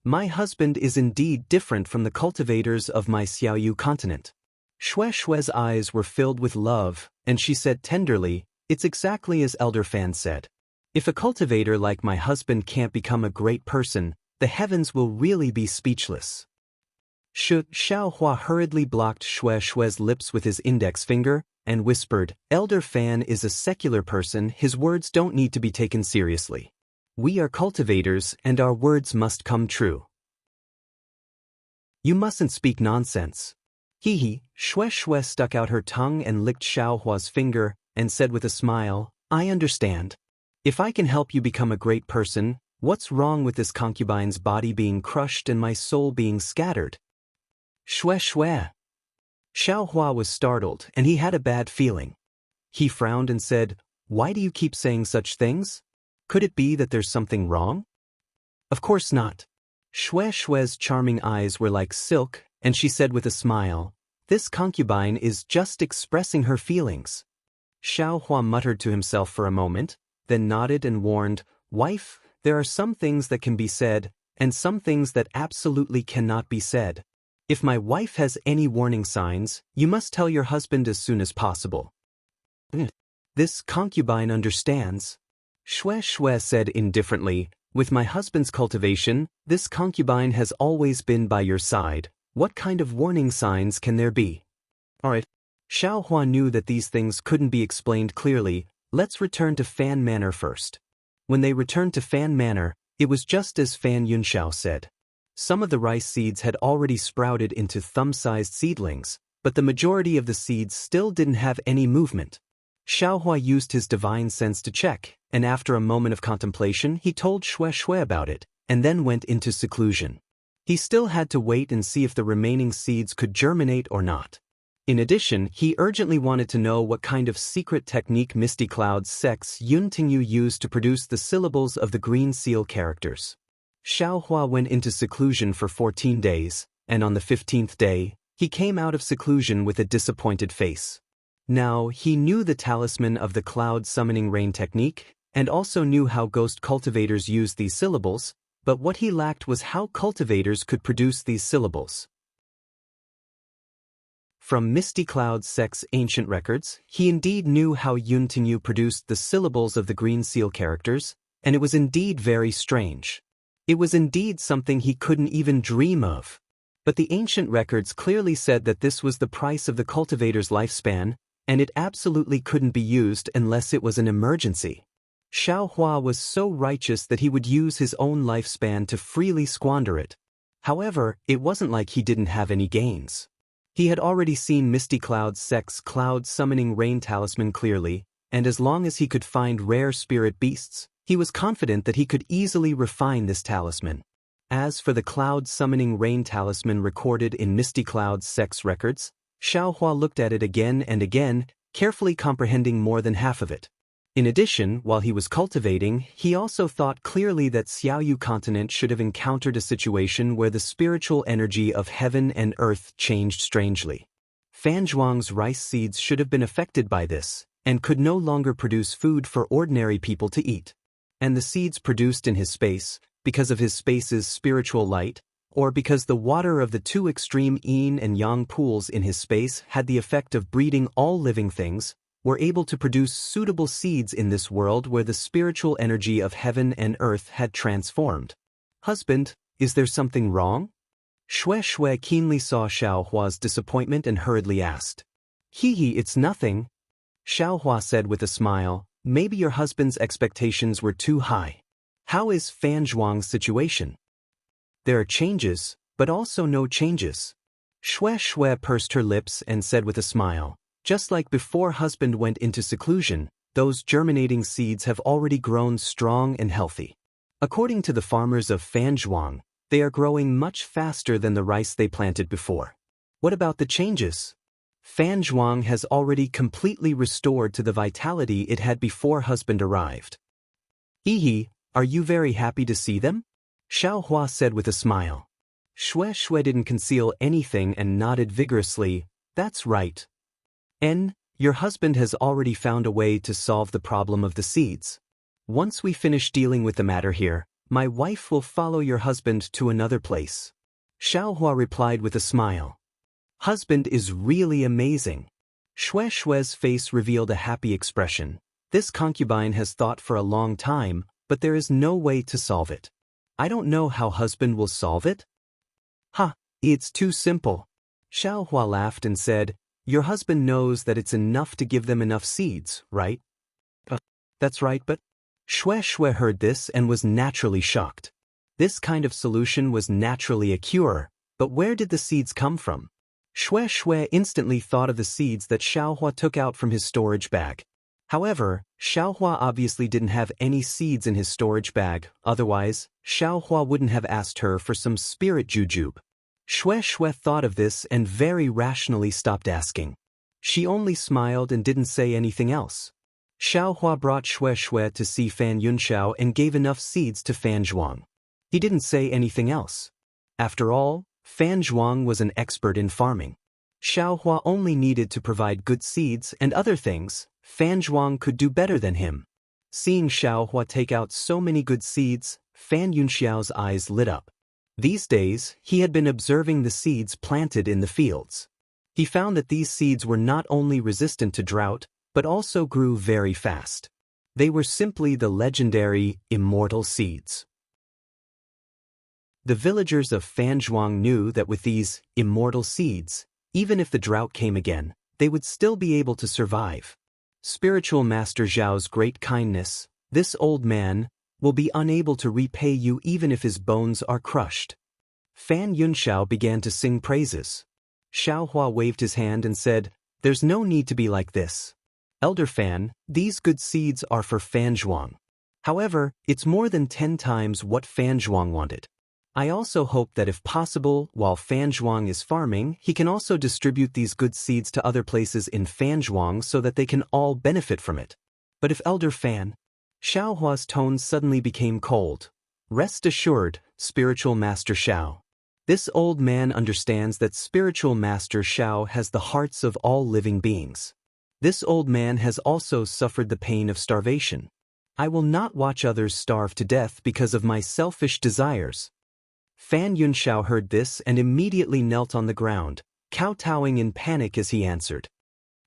My husband is indeed different from the cultivators of my Xiaoyu continent. Xue Xue's eyes were filled with love, and she said tenderly, it's exactly as Elder Fan said. If a cultivator like my husband can't become a great person, the heavens will really be speechless. Xiaohua hurriedly blocked Xue Xue's lips with his index finger, and whispered, Elder Fan is a secular person, his words don't need to be taken seriously. We are cultivators, and our words must come true. You mustn't speak nonsense. Xue Xue stuck out her tongue and licked Xiaohua's finger, and said with a smile, I understand. If I can help you become a great person, what's wrong with this concubine's body being crushed and my soul being scattered? Xue Xue. Xiaohua was startled, and he had a bad feeling. He frowned and said, Why do you keep saying such things? Could it be that there's something wrong? Of course not. Xue Xue's charming eyes were like silk, and she said with a smile, This concubine is just expressing her feelings. Xiaohua muttered to himself for a moment, then nodded and warned, Wife, there are some things that can be said, and some things that absolutely cannot be said. If my wife has any warning signs, you must tell your husband as soon as possible. This concubine understands. Xue Xue said indifferently, With my husband's cultivation, this concubine has always been by your side. What kind of warning signs can there be? Alright. Xiaohua knew that these things couldn't be explained clearly. Let's return to Fan Manor first. When they returned to Fan Manor, it was just as Fan Yunxiao said. Some of the rice seeds had already sprouted into thumb-sized seedlings, but the majority of the seeds still didn't have any movement. Xiaohua used his divine sense to check, and after a moment of contemplation he told Xue Xue about it, and then went into seclusion. He still had to wait and see if the remaining seeds could germinate or not. In addition, he urgently wanted to know what kind of secret technique Misty Cloud's sex Yun Tingyu used to produce the syllables of the Green Seal characters. Xiaohua went into seclusion for 14 days, and on the 15th day, he came out of seclusion with a disappointed face. Now, he knew the talisman of the cloud summoning rain technique, and also knew how ghost cultivators use these syllables, but what he lacked was how cultivators could produce these syllables. From Misty Cloud's sex ancient records, he indeed knew how Yun Tingyu produced the syllables of the Green Seal characters, and it was indeed very strange. It was indeed something he couldn't even dream of. But the ancient records clearly said that this was the price of the cultivator's lifespan, and it absolutely couldn't be used unless it was an emergency. Xiaohua was so righteous that he would use his own lifespan to freely squander it. However, it wasn't like he didn't have any gains. He had already seen Misty Cloud's sex cloud summoning rain talisman clearly, and as long as he could find rare spirit beasts, he was confident that he could easily refine this talisman. As for the cloud summoning rain talisman recorded in Misty Cloud's sex records, Xiaohua looked at it again and again, carefully comprehending more than half of it. In addition, while he was cultivating, he also thought clearly that Xiaoyu continent should have encountered a situation where the spiritual energy of heaven and earth changed strangely. Fanzhuang's rice seeds should have been affected by this, and could no longer produce food for ordinary people to eat. And the seeds produced in his space, because of his space's spiritual light, or because the water of the two extreme yin and yang pools in his space had the effect of breeding all living things, were able to produce suitable seeds in this world where the spiritual energy of heaven and earth had transformed. Husband, is there something wrong? Shui keenly saw Xiao Hua's disappointment and hurriedly asked. It's nothing, Xiao Hua said with a smile. Maybe your husband's expectations were too high. How is Fan Zhuang's situation? There are changes, but also no changes. Shui pursed her lips and said with a smile, just like before husband went into seclusion, those germinating seeds have already grown strong and healthy. According to the farmers of Fan Zhuang, they are growing much faster than the rice they planted before. What about the changes? Fan Zhuang has already completely restored to the vitality it had before husband arrived. Are you very happy to see them? Xiao Hua said with a smile. Shui didn't conceal anything and nodded vigorously. That's right. Your husband has already found a way to solve the problem of the seeds. Once we finish dealing with the matter here, my wife will follow your husband to another place. Xiao Hua replied with a smile. Husband is really amazing. Shui's face revealed a happy expression. This concubine has thought for a long time, but there is no way to solve it. I don't know how husband will solve it. It's too simple. Xiao Hua laughed and said, your husband knows that it's enough to give them enough seeds, right? That's right, but... Shui heard this and was naturally shocked. This kind of solution was naturally a cure, but where did the seeds come from? Shui instantly thought of the seeds that Xiao Hua took out from his storage bag. However, Xiao Hua obviously didn't have any seeds in his storage bag, otherwise, Xiao Hua wouldn't have asked her for some spirit jujube. Shui thought of this and very rationally stopped asking. She only smiled and didn't say anything else. Xiao Hua brought Shui to see Fan Yunxiao and gave enough seeds to Fan Zhuang. He didn't say anything else. After all, Fan Zhuang was an expert in farming. Xiao Hua only needed to provide good seeds and other things. Fan Zhuang could do better than him. Seeing Xiao Hua take out so many good seeds, Fan Yunxiao's eyes lit up. These days, he had been observing the seeds planted in the fields. He found that these seeds were not only resistant to drought, but also grew very fast. They were simply the legendary Immortal seeds. The villagers of Fan Zhuang knew that with these Immortal seeds, even if the drought came again, they would still be able to survive. Spiritual Master Zhao's great kindness, this old man, will be unable to repay you even if his bones are crushed. Fan Yunxiao began to sing praises. Xiao Hua waved his hand and said, there's no need to be like this. Elder Fan, these good seeds are for Fan Zhuang. However, it's more than 10 times what Fan Zhuang wanted. I also hope that if possible, while Fan Zhuang is farming, he can also distribute these good seeds to other places in Fan Zhuang so that they can all benefit from it. But if Elder Fan... Xiao Hua's tone suddenly became cold. Rest assured, Spiritual Master Xiao. This old man understands that Spiritual Master Xiao has the hearts of all living beings. This old man has also suffered the pain of starvation. I will not watch others starve to death because of my selfish desires. Fan Yunxiao heard this and immediately knelt on the ground, kowtowing in panic as he answered.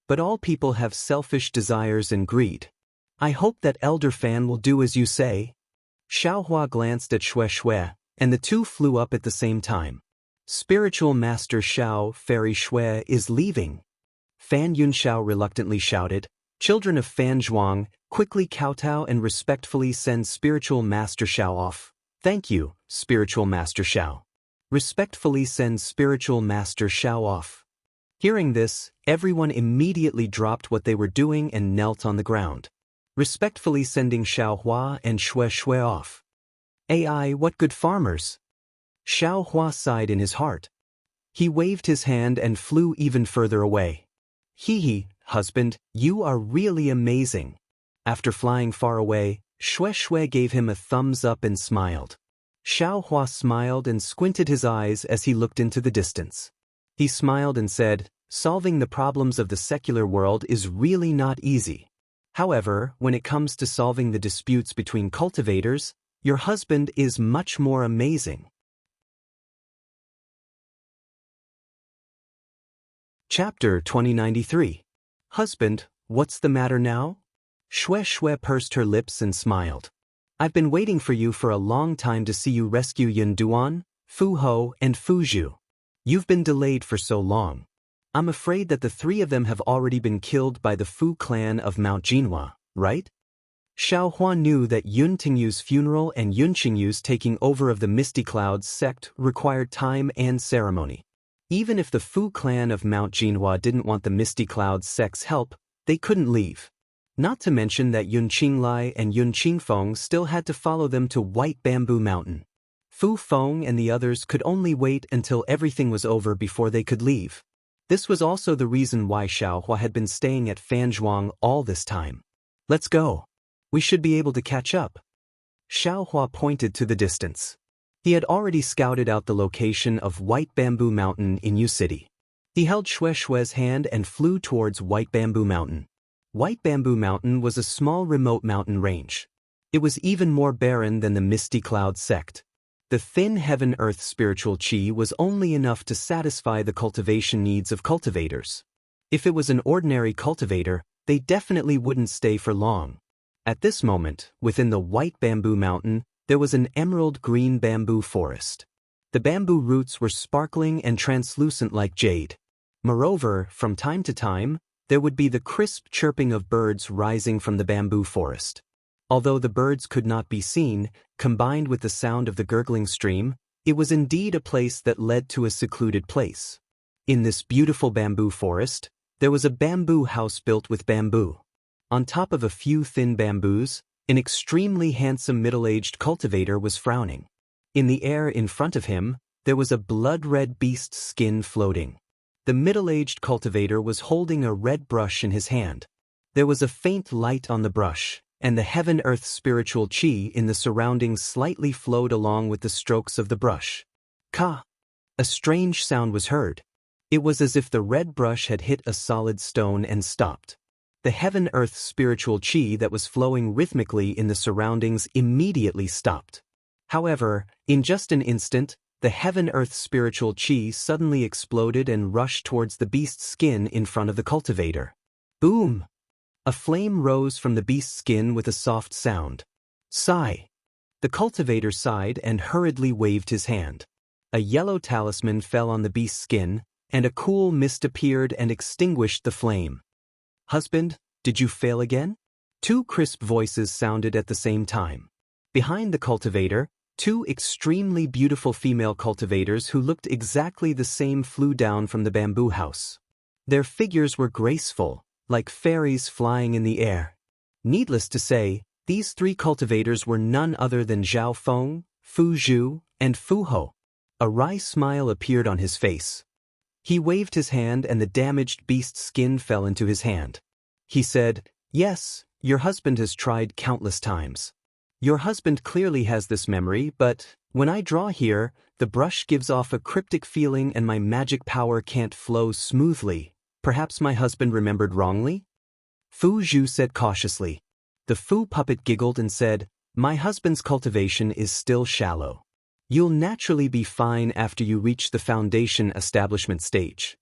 But all people have selfish desires and greed. I hope that Elder Fan will do as you say. Xiao Hua glanced at Shui, and the two flew up at the same time. Spiritual Master Xiao Fairy Shui is leaving. Fan Yunxiao reluctantly shouted, children of Fan Zhuang, quickly kowtow and respectfully send Spiritual Master Xiao off. Thank you, Spiritual Master Xiao. Respectfully send Spiritual Master Xiao off. Hearing this, everyone immediately dropped what they were doing and knelt on the ground. Respectfully sending Xiao Hua and Shui off. What good farmers! Xiao Hua sighed in his heart. He waved his hand and flew even further away. Husband, you are really amazing. After flying far away, Shui gave him a thumbs up and smiled. Xiao Hua smiled and squinted his eyes as he looked into the distance. He smiled and said, solving the problems of the secular world is really not easy. However, when it comes to solving the disputes between cultivators, your husband is much more amazing. Chapter 2093. Husband, what's the matter now? Xue Xue pursed her lips and smiled. I've been waiting for you for a long time to see you rescue Yun Duan, Fu Ho, and Fu Zhu. You've been delayed for so long. I'm afraid that the three of them have already been killed by the Fu clan of Mount Jinhua, right? Xiao Hua knew that Yun Tingyu's funeral and Yun Qingyu's taking over of the Misty Clouds sect required time and ceremony. Even if the Fu clan of Mount Jinhua didn't want the Misty Clouds sect's help, they couldn't leave. Not to mention that Yun Qinglai and Yun Qingfeng still had to follow them to White Bamboo Mountain. Fu Feng and the others could only wait until everything was over before they could leave. This was also the reason why Xiao Hua had been staying at Fanzhuang all this time. Let's go. We should be able to catch up. Xiao Hua pointed to the distance. He had already scouted out the location of White Bamboo Mountain in Yu City. He held Xue Xue's hand and flew towards White Bamboo Mountain. White Bamboo Mountain was a small remote mountain range. It was even more barren than the Misty Cloud sect. The thin heaven-earth spiritual qi was only enough to satisfy the cultivation needs of cultivators. If it was an ordinary cultivator, they definitely wouldn't stay for long. At this moment, within the White Bamboo Mountain, there was an emerald green bamboo forest. The bamboo roots were sparkling and translucent like jade. Moreover, from time to time, there would be the crisp chirping of birds rising from the bamboo forest. Although the birds could not be seen, combined with the sound of the gurgling stream, it was indeed a place that led to a secluded place. In this beautiful bamboo forest, there was a bamboo house built with bamboo. On top of a few thin bamboos, an extremely handsome middle-aged cultivator was frowning. In the air in front of him, there was a blood-red beast's skin floating. The middle-aged cultivator was holding a red brush in his hand. There was a faint light on the brush, and the heaven-earth spiritual qi in the surroundings slightly flowed along with the strokes of the brush. Ka! A strange sound was heard. It was as if the red brush had hit a solid stone and stopped. The heaven-earth spiritual qi that was flowing rhythmically in the surroundings immediately stopped. However, in just an instant, the heaven-earth spiritual qi suddenly exploded and rushed towards the beast's skin in front of the cultivator. Boom! A flame rose from the beast's skin with a soft sound. Sigh! The cultivator sighed and hurriedly waved his hand. A yellow talisman fell on the beast's skin, and a cool mist appeared and extinguished the flame. Husband, did you fail again? Two crisp voices sounded at the same time. Behind the cultivator, two extremely beautiful female cultivators who looked exactly the same flew down from the bamboo house. Their figures were graceful, like fairies flying in the air. Needless to say, these three cultivators were none other than Zhao Feng, Fu Zhu, and Fu Ho. A wry smile appeared on his face. He waved his hand and the damaged beast's skin fell into his hand. He said, "Yes, your husband has tried countless times. Your husband clearly has this memory, but when I draw here, the brush gives off a cryptic feeling and my magic power can't flow smoothly. Perhaps my husband remembered wrongly?" Fu Zhu said cautiously. The Fu puppet giggled and said, "My husband's cultivation is still shallow. You'll naturally be fine after you reach the foundation establishment stage."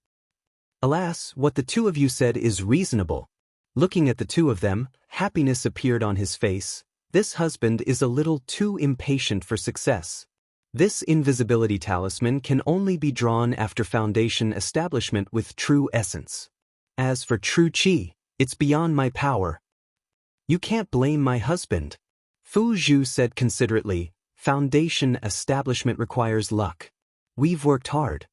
Alas, what the two of you said is reasonable. Looking at the two of them, happiness appeared on his face. This husband is a little too impatient for success. This invisibility talisman can only be drawn after foundation establishment with true essence. As for true qi, it's beyond my power. You can't blame my husband. Fu Zhu said considerately, "Foundation establishment requires luck. We've worked hard.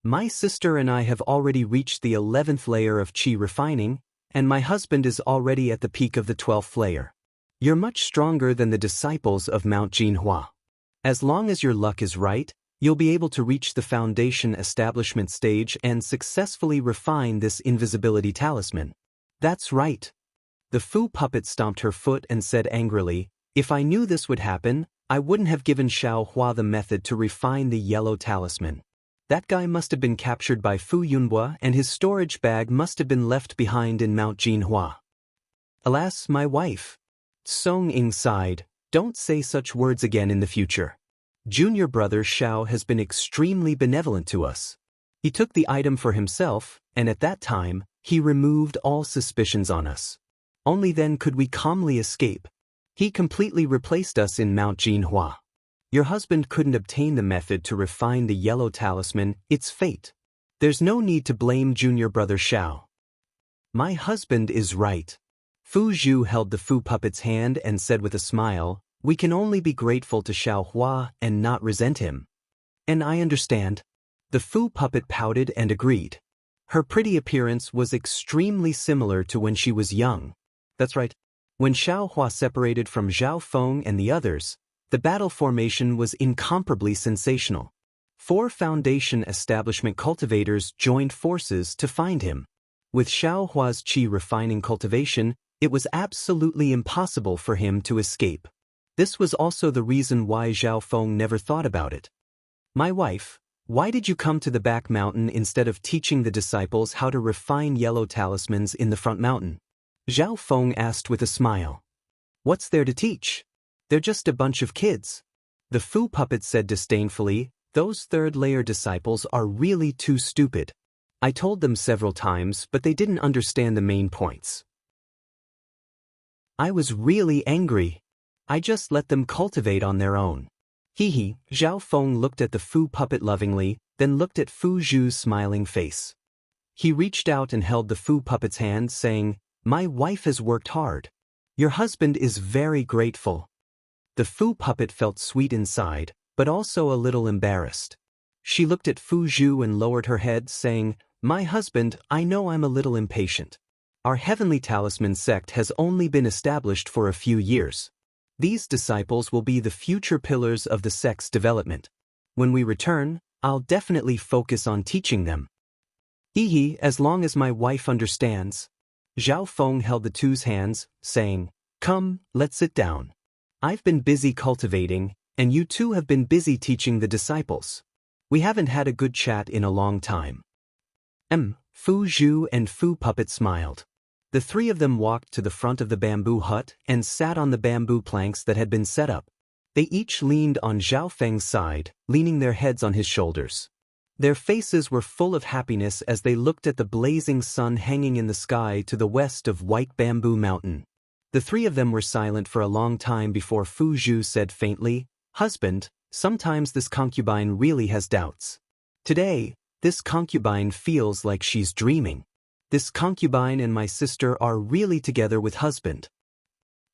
My sister and I have already reached the 11th layer of qi refining, and my husband is already at the peak of the 12th layer. You're much stronger than the disciples of Mount Jinhua. As long as your luck is right, you'll be able to reach the foundation establishment stage and successfully refine this invisibility talisman." That's right. The Fu puppet stomped her foot and said angrily, "If I knew this would happen, I wouldn't have given Xiao Hua the method to refine the yellow talisman. That guy must have been captured by Fu Yunhua and his storage bag must have been left behind in Mount Jinhua." "Alas, my wife." Song Ying sighed, "Don't say such words again in the future. Junior brother Xiao has been extremely benevolent to us. He took the item for himself, and at that time, he removed all suspicions on us. Only then could we calmly escape. He completely replaced us in Mount Jinhua. Your husband couldn't obtain the method to refine the yellow talisman, it's fate. There's no need to blame junior brother Xiao. My husband is right. Fu Zhu held the Fu puppet's hand and said with a smile, we can only be grateful to Xiao Hua and not resent him. And I understand. The Fu puppet pouted and agreed. Her pretty appearance was extremely similar to when she was young. That's right. When Xiao Hua separated from Zhao Feng and the others, the battle formation was incomparably sensational. 4 Foundation establishment cultivators joined forces to find him. With Xiao Hua's qi refining cultivation, it was absolutely impossible for him to escape. This was also the reason why Zhao Feng never thought about it. My wife, why did you come to the back mountain instead of teaching the disciples how to refine yellow talismans in the front mountain? Zhao Feng asked with a smile. What's there to teach? They're just a bunch of kids. The Fu puppet said disdainfully, those third-layer disciples are really too stupid. I told them several times, but they didn't understand the main points. I was really angry. I just let them cultivate on their own. Hee. Zhao Feng looked at the Fu puppet lovingly, then looked at Fu Zhu's smiling face. He reached out and held the Fu puppet's hand, saying, my wife has worked hard. Your husband is very grateful. The Fu puppet felt sweet inside, but also a little embarrassed. She looked at Fu Zhu and lowered her head, saying, my husband, I know I'm a little impatient. Our heavenly talisman sect has only been established for a few years. These disciples will be the future pillars of the sect's development. When we return, I'll definitely focus on teaching them. Hee, as long as my wife understands. Zhao Feng held the two's hands, saying, come, let's sit down. I've been busy cultivating, and you two have been busy teaching the disciples. We haven't had a good chat in a long time. Fu Zhu and Fu puppet smiled. The 3 of them walked to the front of the bamboo hut and sat on the bamboo planks that had been set up. They each leaned on Zhao Feng's side, leaning their heads on his shoulders. Their faces were full of happiness as they looked at the blazing sun hanging in the sky to the west of White Bamboo Mountain. The 3 of them were silent for a long time before Fu Zhu said faintly, husband, sometimes this concubine really has doubts. Today, this concubine feels like she's dreaming. This concubine and my sister are really together with husband.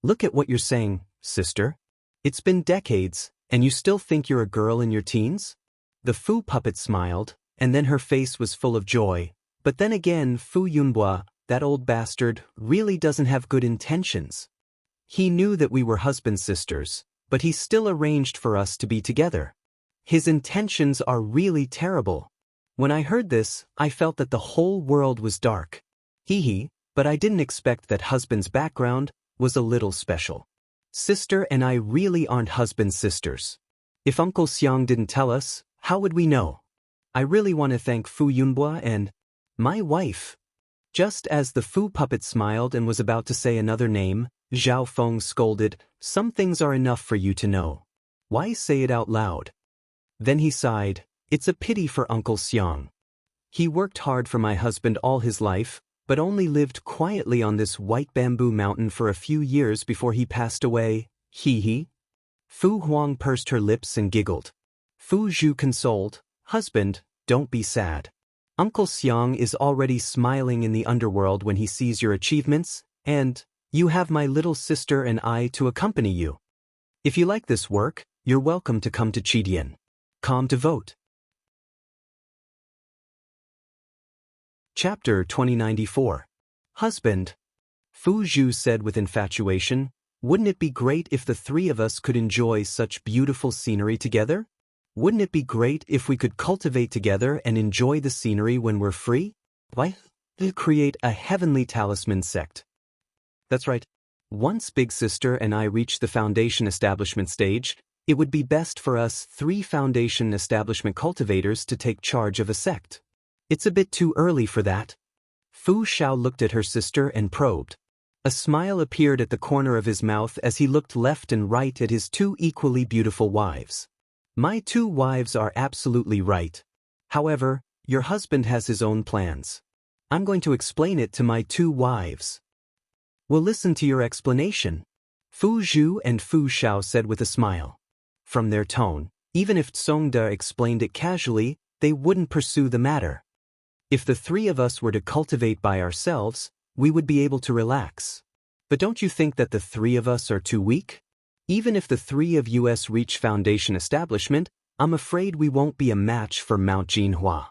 Look at what you're saying, sister. It's been decades, and you still think you're a girl in your teens? The Fu puppet smiled, and then her face was full of joy. But then again, Fu Yunhua, that old bastard, really doesn't have good intentions. He knew that we were husband-sisters, but he still arranged for us to be together. His intentions are really terrible. When I heard this, I felt that the whole world was dark. But I didn't expect that husband's background was a little special. Sister and I really aren't husband-sisters. If Uncle Xiang didn't tell us, how would we know? I really want to thank Fu Yunhua and my wife. Just as the Fu puppet smiled and was about to say another name, Zhao Feng scolded, some things are enough for you to know. Why say it out loud? Then he sighed, it's a pity for Uncle Xiang. He worked hard for my husband all his life, but only lived quietly on this White Bamboo Mountain for a few years before he passed away. Fu Huang pursed her lips and giggled. Fu Zhu consoled, husband, don't be sad. Uncle Xiang is already smiling in the underworld when he sees your achievements, and you have my little sister and I to accompany you. If you like this work, you're welcome to come to Qidian. Come to vote. Chapter 2094. Husband. Fu Zhu said with infatuation, wouldn't it be great if the 3 of us could enjoy such beautiful scenery together? Wouldn't it be great if we could cultivate together and enjoy the scenery when we're free? Why? To create a heavenly talisman sect. That's right. Once Big Sister and I reach the foundation establishment stage, it would be best for us 3 foundation establishment cultivators to take charge of a sect. It's a bit too early for that. Fu Xiao looked at her sister and probed. A smile appeared at the corner of his mouth as he looked left and right at his 2 equally beautiful wives. My 2 wives are absolutely right. However, your husband has his own plans. I'm going to explain it to my 2 wives. We'll listen to your explanation, Fu Zhu and Fu Xiao said with a smile. From their tone, even if Tsongde explained it casually, they wouldn't pursue the matter. If the 3 of us were to cultivate by ourselves, we would be able to relax. But don't you think that the 3 of us are too weak? Even if the 3 of us reach foundation establishment, I'm afraid we won't be a match for Mount Jinhua.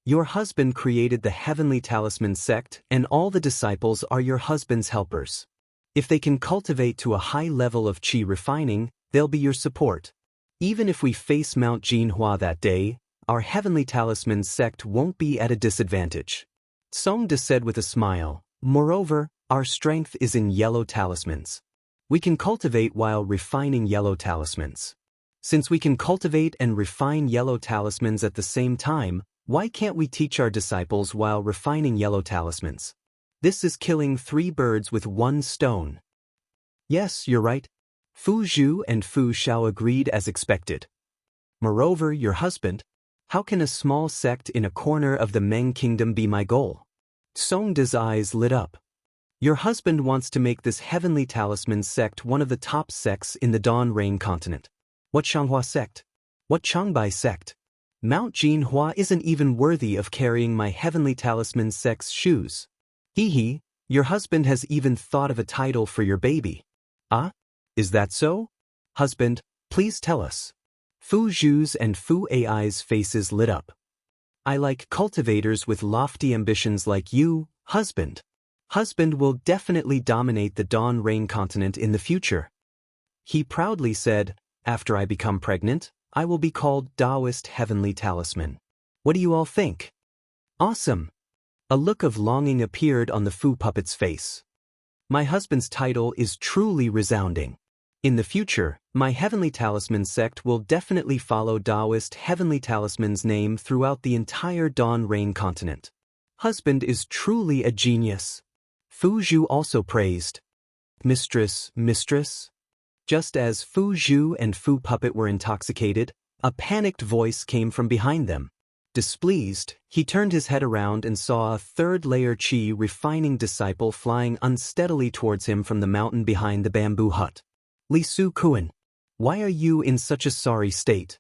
Your husband created the Heavenly Talisman sect, and all the disciples are your husband's helpers. If they can cultivate to a high level of qi refining, they'll be your support. Even if we face Mount Jinhua that day, our Heavenly Talisman sect won't be at a disadvantage. Tsongde said with a smile, moreover, our strength is in yellow talismans. We can cultivate while refining yellow talismans. Since we can cultivate and refine yellow talismans at the same time, why can't we teach our disciples while refining yellow talismans? This is killing 3 birds with 1 stone. Yes, you're right. Fu Zhu and Fu Xiao agreed as expected. Moreover, your husband, how can a small sect in a corner of the Meng kingdom be my goal? Tsongde's eyes lit up. Your husband wants to make this Heavenly Talisman sect one of the top sects in the Dawn Rain continent. What Xianghua sect? What Changbai sect? Mount Jinhua isn't even worthy of carrying my Heavenly Talisman sect's shoes. Hee, your husband has even thought of a title for your baby. Ah? Is that so? Husband, please tell us. Fu Zhu's and Fu Ai's faces lit up. I like cultivators with lofty ambitions like you, husband. Husband will definitely dominate the Dawn Rain continent in the future. He proudly said, after I become pregnant, I will be called Taoist Heavenly Talisman. What do you all think? Awesome. A look of longing appeared on the Fu puppet's face. My husband's title is truly resounding. In the future, my Heavenly Talisman sect will definitely follow Taoist Heavenly Talisman's name throughout the entire Dawn Rain continent. Husband is truly a genius. Fu Zhu also praised. Mistress. Just as Fu Zhu and Fu Puppet were intoxicated, a panicked voice came from behind them. Displeased, he turned his head around and saw a 3rd-layer qi refining disciple flying unsteadily towards him from the mountain behind the bamboo hut. Li Su Kuan, why are you in such a sorry state?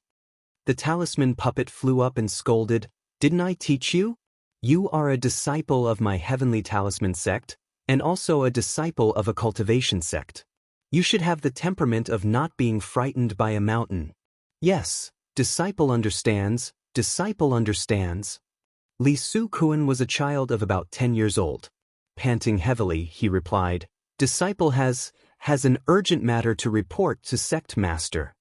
The talisman puppet flew up and scolded, didn't I teach you? You are a disciple of my Heavenly Talisman sect, and also a disciple of a cultivation sect. You should have the temperament of not being frightened by a mountain. Yes, disciple understands. Li Su Kuan was a child of about 10 years old. Panting heavily, he replied, disciple has an urgent matter to report to sect master.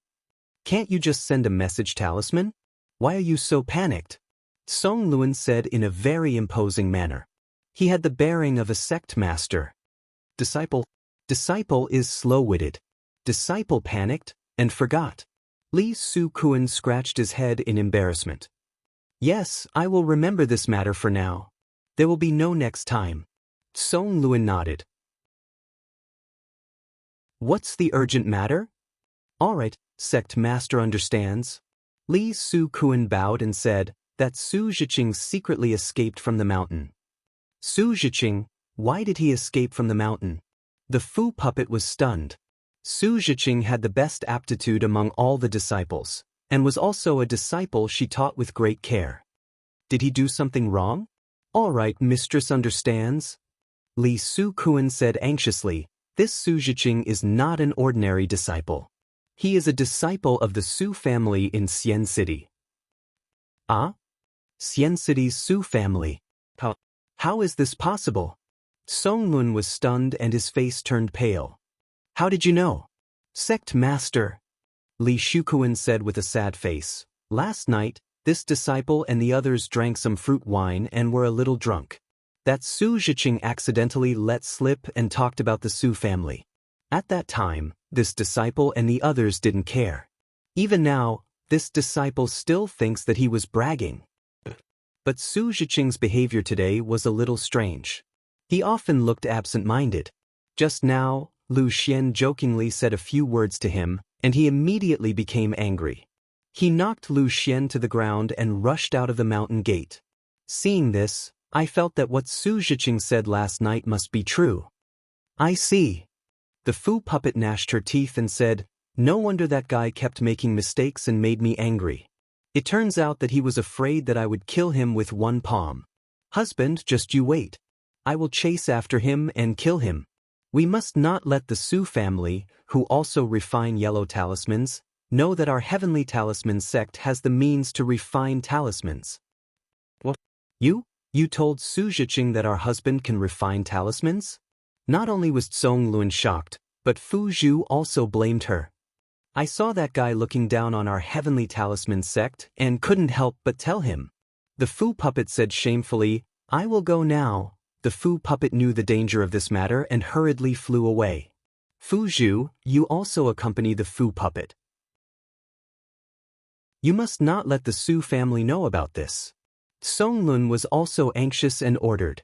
Can't you just send a message, talisman? Why are you so panicked? Song Luan said in a very imposing manner. He had the bearing of a sect master. Disciple is slow-witted. Disciple panicked and forgot. Li Su Kuan scratched his head in embarrassment. Yes, I will remember this matter for now. There will be no next time. Song Luan nodded. What's the urgent matter? All right, sect master understands. Li Su Kuan bowed and said that Su Zhiqing secretly escaped from the mountain. Su Zhiqing, why did he escape from the mountain? The Fu puppet was stunned. Su Zhiqing had the best aptitude among all the disciples, and was also a disciple she taught with great care. Did he do something wrong? All right, mistress understands. Li Su Kuan said anxiously, this Su Zhiqing is not an ordinary disciple. He is a disciple of the Su family in Xian City. Ah? Xian City's Su family. How is this possible? Song Lun was stunned and his face turned pale. How did you know? Sect master. Li Shukuan said with a sad face. Last night, this disciple and the others drank some fruit wine and were a little drunk. That Su Zhiqing accidentally let slip and talked about the Su family. At that time, this disciple and the others didn't care. Even now, this disciple still thinks that he was bragging. But Su Zhiqing's behavior today was a little strange. He often looked absent-minded. Just now, Lu Xian jokingly said a few words to him, and he immediately became angry. He knocked Lu Xian to the ground and rushed out of the mountain gate. Seeing this, I felt that what Su Zhiqing said last night must be true. I see. The Fu puppet gnashed her teeth and said, "No wonder that guy kept making mistakes and made me angry. It turns out that he was afraid that I would kill him with one palm. Husband, just you wait. I will chase after him and kill him. We must not let the Su family, who also refine yellow talismans, know that our heavenly talisman sect has the means to refine talismans." What? You told Su Zhiqing that our husband can refine talismans? Not only was Tsong Lun shocked, but Fu Zhu also blamed her. I saw that guy looking down on our heavenly talisman sect and couldn't help but tell him. The Fu puppet said shamefully, "I will go now." The Fu puppet knew the danger of this matter and hurriedly flew away. Fu Zhu, you also accompany the Fu puppet. You must not let the Su family know about this. Tsong Lun was also anxious and ordered.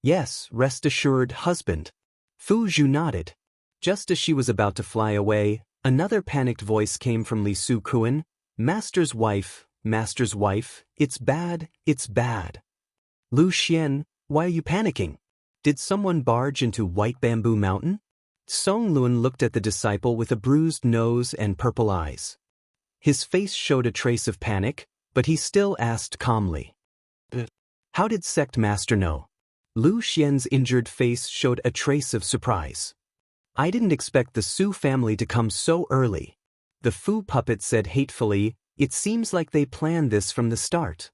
Yes, rest assured, husband. Fu Zhu nodded. Just as she was about to fly away, another panicked voice came from Li Su Kuan. Master's wife, it's bad, it's bad. Lu Xian, why are you panicking? Did someone barge into White Bamboo Mountain? Tsong Lun looked at the disciple with a bruised nose and purple eyes. His face showed a trace of panic, but he still asked calmly. How did Sect Master know? Lu Xian's injured face showed a trace of surprise. I didn't expect the Su family to come so early. The Fu puppet said hatefully, it seems like they planned this from the start.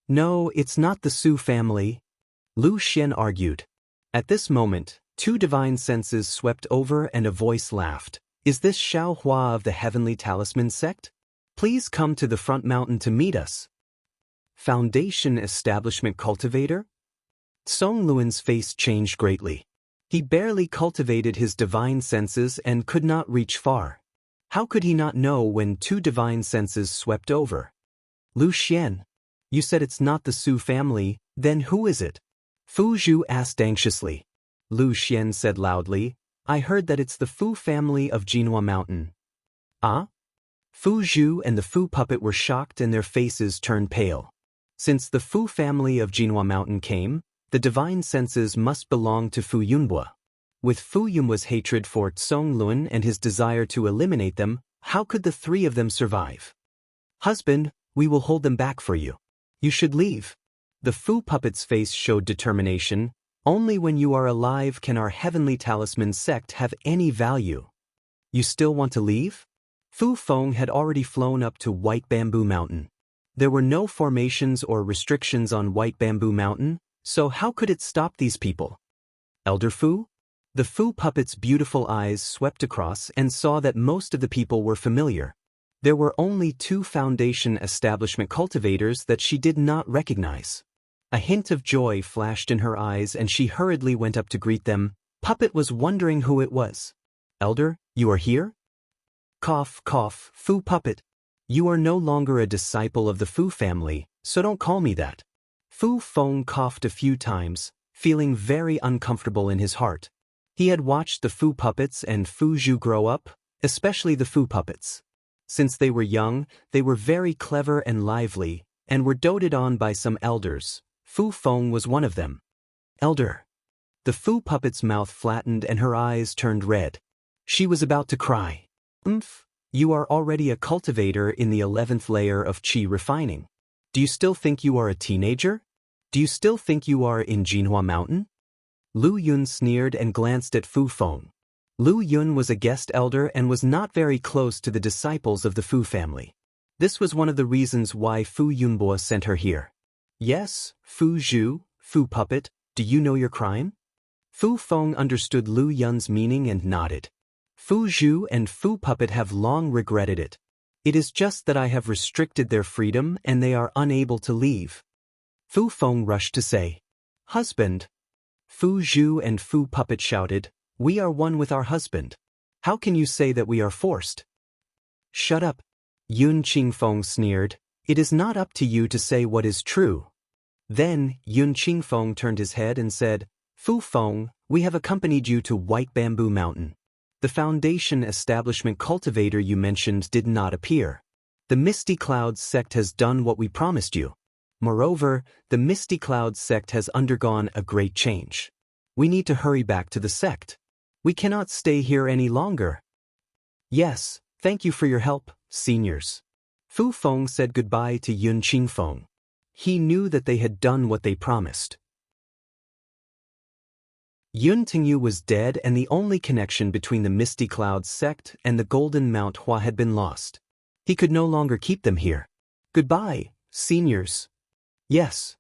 No, it's not the Su family. Lu Xian argued. At this moment, two divine senses swept over and a voice laughed. Is this Xiao Hua of the Heavenly Talisman sect? Please come to the front mountain to meet us. Foundation Establishment Cultivator? Tsong Luan's face changed greatly. He barely cultivated his divine senses and could not reach far. How could he not know when two divine senses swept over? Lu Xian, you said it's not the Su family, then who is it? Fu Zhu asked anxiously. Lu Xian said loudly, I heard that it's the Fu family of Jinhua Mountain. Ah? Fu Zhu and the Fu puppet were shocked and their faces turned pale. Since the Fu family of Jinhua Mountain came, the divine senses must belong to Fu Yunhua. With Fu Yunhua's hatred for Tsong Lun and his desire to eliminate them, how could the three of them survive? Husband, we will hold them back for you. You should leave. The Fu puppet's face showed determination. Only when you are alive can our heavenly talisman sect have any value. You still want to leave? Fu Feng had already flown up to White Bamboo Mountain. There were no formations or restrictions on White Bamboo Mountain, so how could it stop these people? Elder Fu? The Fu puppet's beautiful eyes swept across and saw that most of the people were familiar. There were only two Foundation Establishment cultivators that she did not recognize. A hint of joy flashed in her eyes and she hurriedly went up to greet them. Puppet was wondering who it was. Elder, you are here? Cough, cough, Fu puppet. You are no longer a disciple of the Fu family, so don't call me that. Fu Feng coughed a few times, feeling very uncomfortable in his heart. He had watched the Fu puppets and Fu Zhu grow up, especially the Fu puppets. Since they were young, they were very clever and lively, and were doted on by some elders. Fu Feng was one of them. Elder. The Fu puppet's mouth flattened and her eyes turned red. She was about to cry. You are already a cultivator in the 11th layer of Qi refining. Do you still think you are a teenager? Do you still think you are in Jinhua Mountain? Lu Yun sneered and glanced at Fu Feng. Lu Yun was a guest elder and was not very close to the disciples of the Fu family. This was one of the reasons why Fu Yunbo sent her here. Yes, Fu Zhu, Fu puppet, do you know your crime? Fu Feng understood Lu Yun's meaning and nodded. Fu Zhu and Fu puppet have long regretted it. It is just that I have restricted their freedom and they are unable to leave. Fu Feng rushed to say, Husband. Fu Zhu and Fu puppet shouted, We are one with our husband. How can you say that we are forced? Shut up. Yun Qingfeng sneered, It is not up to you to say what is true. Then Yun Qingfeng turned his head and said, Fu Feng, we have accompanied you to White Bamboo Mountain. The Foundation Establishment cultivator you mentioned did not appear. The Misty Clouds sect has done what we promised you. Moreover, the Misty Cloud sect has undergone a great change. We need to hurry back to the sect. We cannot stay here any longer. Yes, thank you for your help, seniors. Fu Feng said goodbye to Yun Qingfeng. He knew that they had done what they promised. Yun Tingyu was dead, and the only connection between the Misty Cloud sect and the Golden Mount Hua had been lost. He could no longer keep them here. Goodbye, seniors. Yes.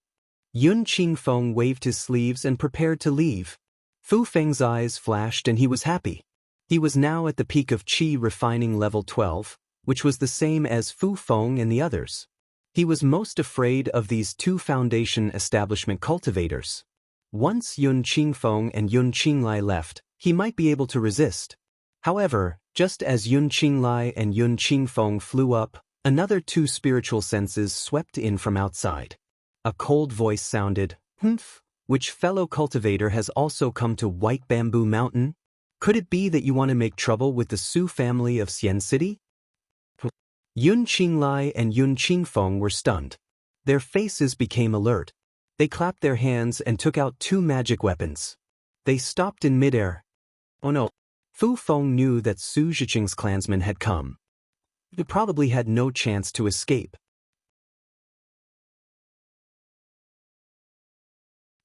Yun Qingfeng waved his sleeves and prepared to leave. Fu Feng's eyes flashed and he was happy. He was now at the peak of Qi refining level 12, which was the same as Fu Feng and the others. He was most afraid of these two foundation establishment cultivators. Once Yun Qingfeng and Yun Qinglai left, he might be able to resist. However, just as Yun Qinglai and Yun Qingfeng flew up, another two spiritual senses swept in from outside. A cold voice sounded, "Humph, which fellow cultivator has also come to White Bamboo Mountain? Could it be that you want to make trouble with the Su family of Xian City?" Yun Qinglai and Yun Qingfeng were stunned. Their faces became alert. They clapped their hands and took out two magic weapons. They stopped in midair. Oh no! Fu Feng knew that Su Zhiqing's clansmen had come. They probably had no chance to escape.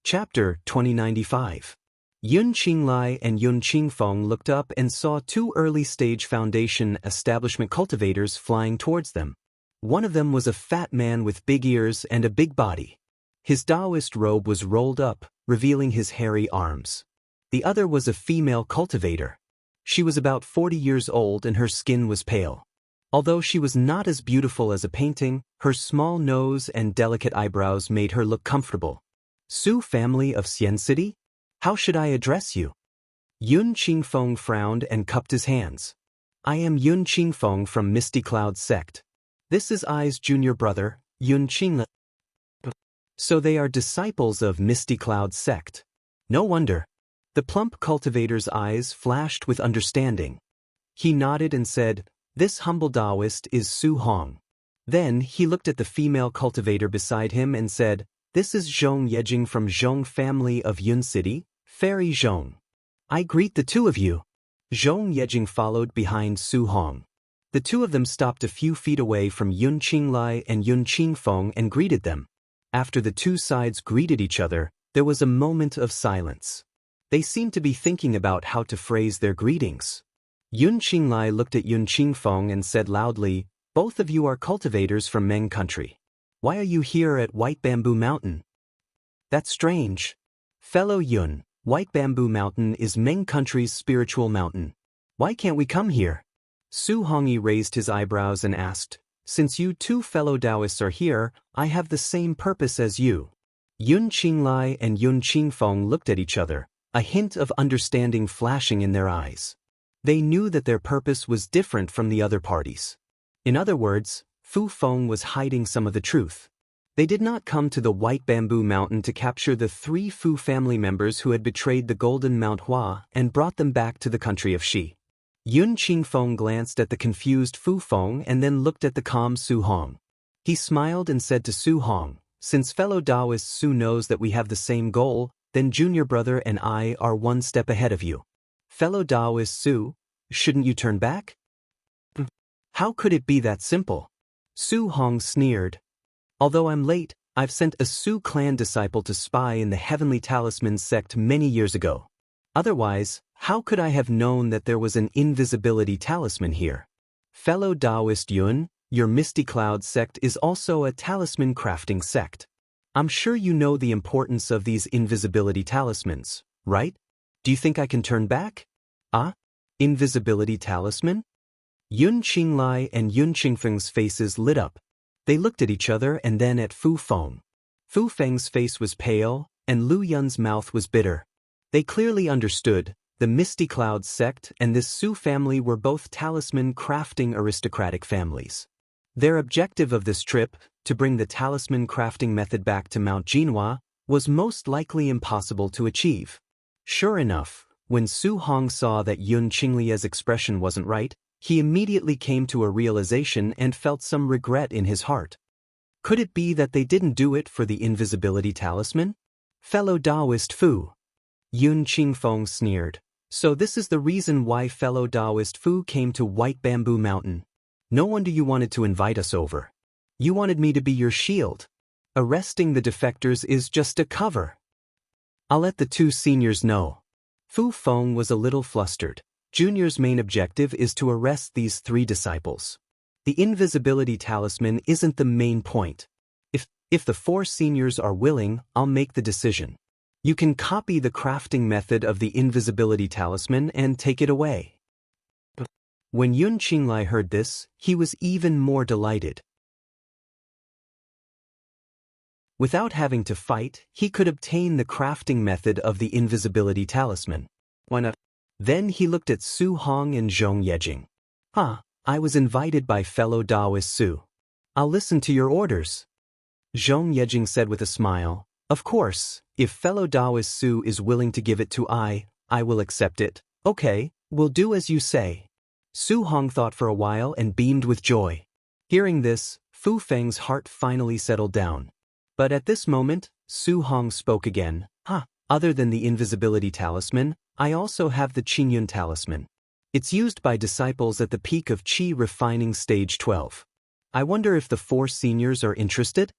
Chapter 2095. Yun Qinglai and Yun Qingfeng looked up and saw two early-stage foundation establishment cultivators flying towards them. One of them was a fat man with big ears and a big body. His Taoist robe was rolled up, revealing his hairy arms. The other was a female cultivator. She was about 40 years old and her skin was pale. Although she was not as beautiful as a painting, her small nose and delicate eyebrows made her look comfortable. Su family of Xian City? How should I address you? Yun Qingfeng frowned and cupped his hands. I am Yun Qingfeng from Misty Cloud sect. This is I's junior brother, Yun Qinglai. So they are disciples of Misty Cloud sect. No wonder. The plump cultivator's eyes flashed with understanding. He nodded and said, "This humble Taoist is Su Hong." Then he looked at the female cultivator beside him and said, "This is Zhong Yejing from Zhong family of Yun City, Fairy Zhong. I greet the two of you." Zhong Yejing followed behind Su Hong. The two of them stopped a few feet away from Yun Qinglai and Yun Qingfeng and greeted them. After the two sides greeted each other, there was a moment of silence. They seemed to be thinking about how to phrase their greetings. Yun Qinglai looked at Yun Qingfeng and said loudly, "Both of you are cultivators from Meng country. Why are you here at White Bamboo Mountain?" "That's strange. Fellow Yun, White Bamboo Mountain is Meng country's spiritual mountain. Why can't we come here?" Su Hongyi raised his eyebrows and asked, "Since you two fellow Taoists are here, I have the same purpose as you." Yun Qinglai and Yun Qingfeng looked at each other, a hint of understanding flashing in their eyes. They knew that their purpose was different from the other parties. In other words, Fu Feng was hiding some of the truth. They did not come to the White Bamboo Mountain to capture the 3 Fu family members who had betrayed the Golden Mount Hua and brought them back to the country of Xi. Yun Qingfeng glanced at the confused Fu Feng and then looked at the calm Su Hong. He smiled and said to Su Hong, "Since fellow Taoist Su knows that we have the same goal, then junior brother and I are one step ahead of you. Fellow Taoist Su, shouldn't you turn back?" "How could it be that simple?" Su Hong sneered. "Although I'm late, I've sent a Su clan disciple to spy in the Heavenly Talisman sect many years ago. Otherwise, how could I have known that there was an invisibility talisman here? Fellow Taoist Yun, your Misty Cloud sect is also a talisman crafting sect. I'm sure you know the importance of these invisibility talismans, right? Do you think I can turn back?" "Ah? Invisibility talisman?" Yun Qinglai and Yun Qingfeng's faces lit up. They looked at each other and then at Fu Feng. Fu Feng's face was pale, and Lu Yun's mouth was bitter. They clearly understood, the Misty Cloud sect and this Su family were both talisman crafting aristocratic families. Their objective of this trip, to bring the talisman crafting method back to Mount Jinhua, was most likely impossible to achieve. Sure enough, when Su Hong saw that Yun Qinglia's expression wasn't right, he immediately came to a realization and felt some regret in his heart. Could it be that they didn't do it for the invisibility talisman? Fellow Taoist Fu. Yun Qingfeng sneered. So this is the reason why fellow Taoist Fu came to White Bamboo Mountain. No wonder you wanted to invite us over. You wanted me to be your shield. Arresting the defectors is just a cover. I'll let the two seniors know. Fu Feng was a little flustered. Junior's main objective is to arrest these three disciples. The invisibility talisman isn't the main point. If the four seniors are willing, I'll make the decision. You can copy the crafting method of the invisibility talisman and take it away. When Yun Qinglai heard this, he was even more delighted. Without having to fight, he could obtain the crafting method of the invisibility talisman. Why not? Then he looked at Su Hong and Zhong Yejing. I was invited by fellow Taoist Su. I'll listen to your orders. Zhong Yejing said with a smile, Of course, if fellow Taoist Su is willing to give it to I will accept it. Okay, we'll do as you say. Su Hong thought for a while and beamed with joy. Hearing this, Fu Feng's heart finally settled down. But at this moment, Su Hong spoke again. Other than the invisibility talisman, I also have the Qingyun talisman. It's used by disciples at the peak of Qi refining stage 12. I wonder if the four seniors are interested?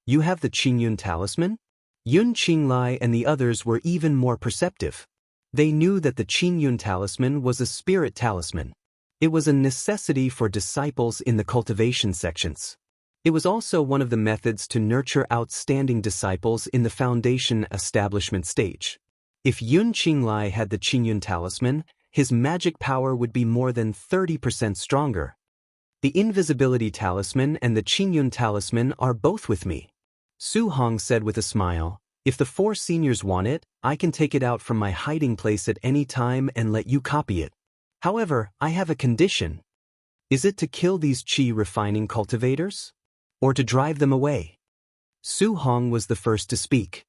You have the Qingyun talisman? Yun Qinglai and the others were even more perceptive. They knew that the Qingyun talisman was a spirit talisman. It was a necessity for disciples in the cultivation sections. It was also one of the methods to nurture outstanding disciples in the foundation establishment stage. If Yun Qinglai had the Qingyun talisman, his magic power would be more than 30% stronger. The invisibility talisman and the Qingyun talisman are both with me. Su Hong said with a smile, If the four seniors want it, I can take it out from my hiding place at any time and let you copy it. However, I have a condition. Is it to kill these Qi refining cultivators? Or to drive them away? Su Hong was the first to speak.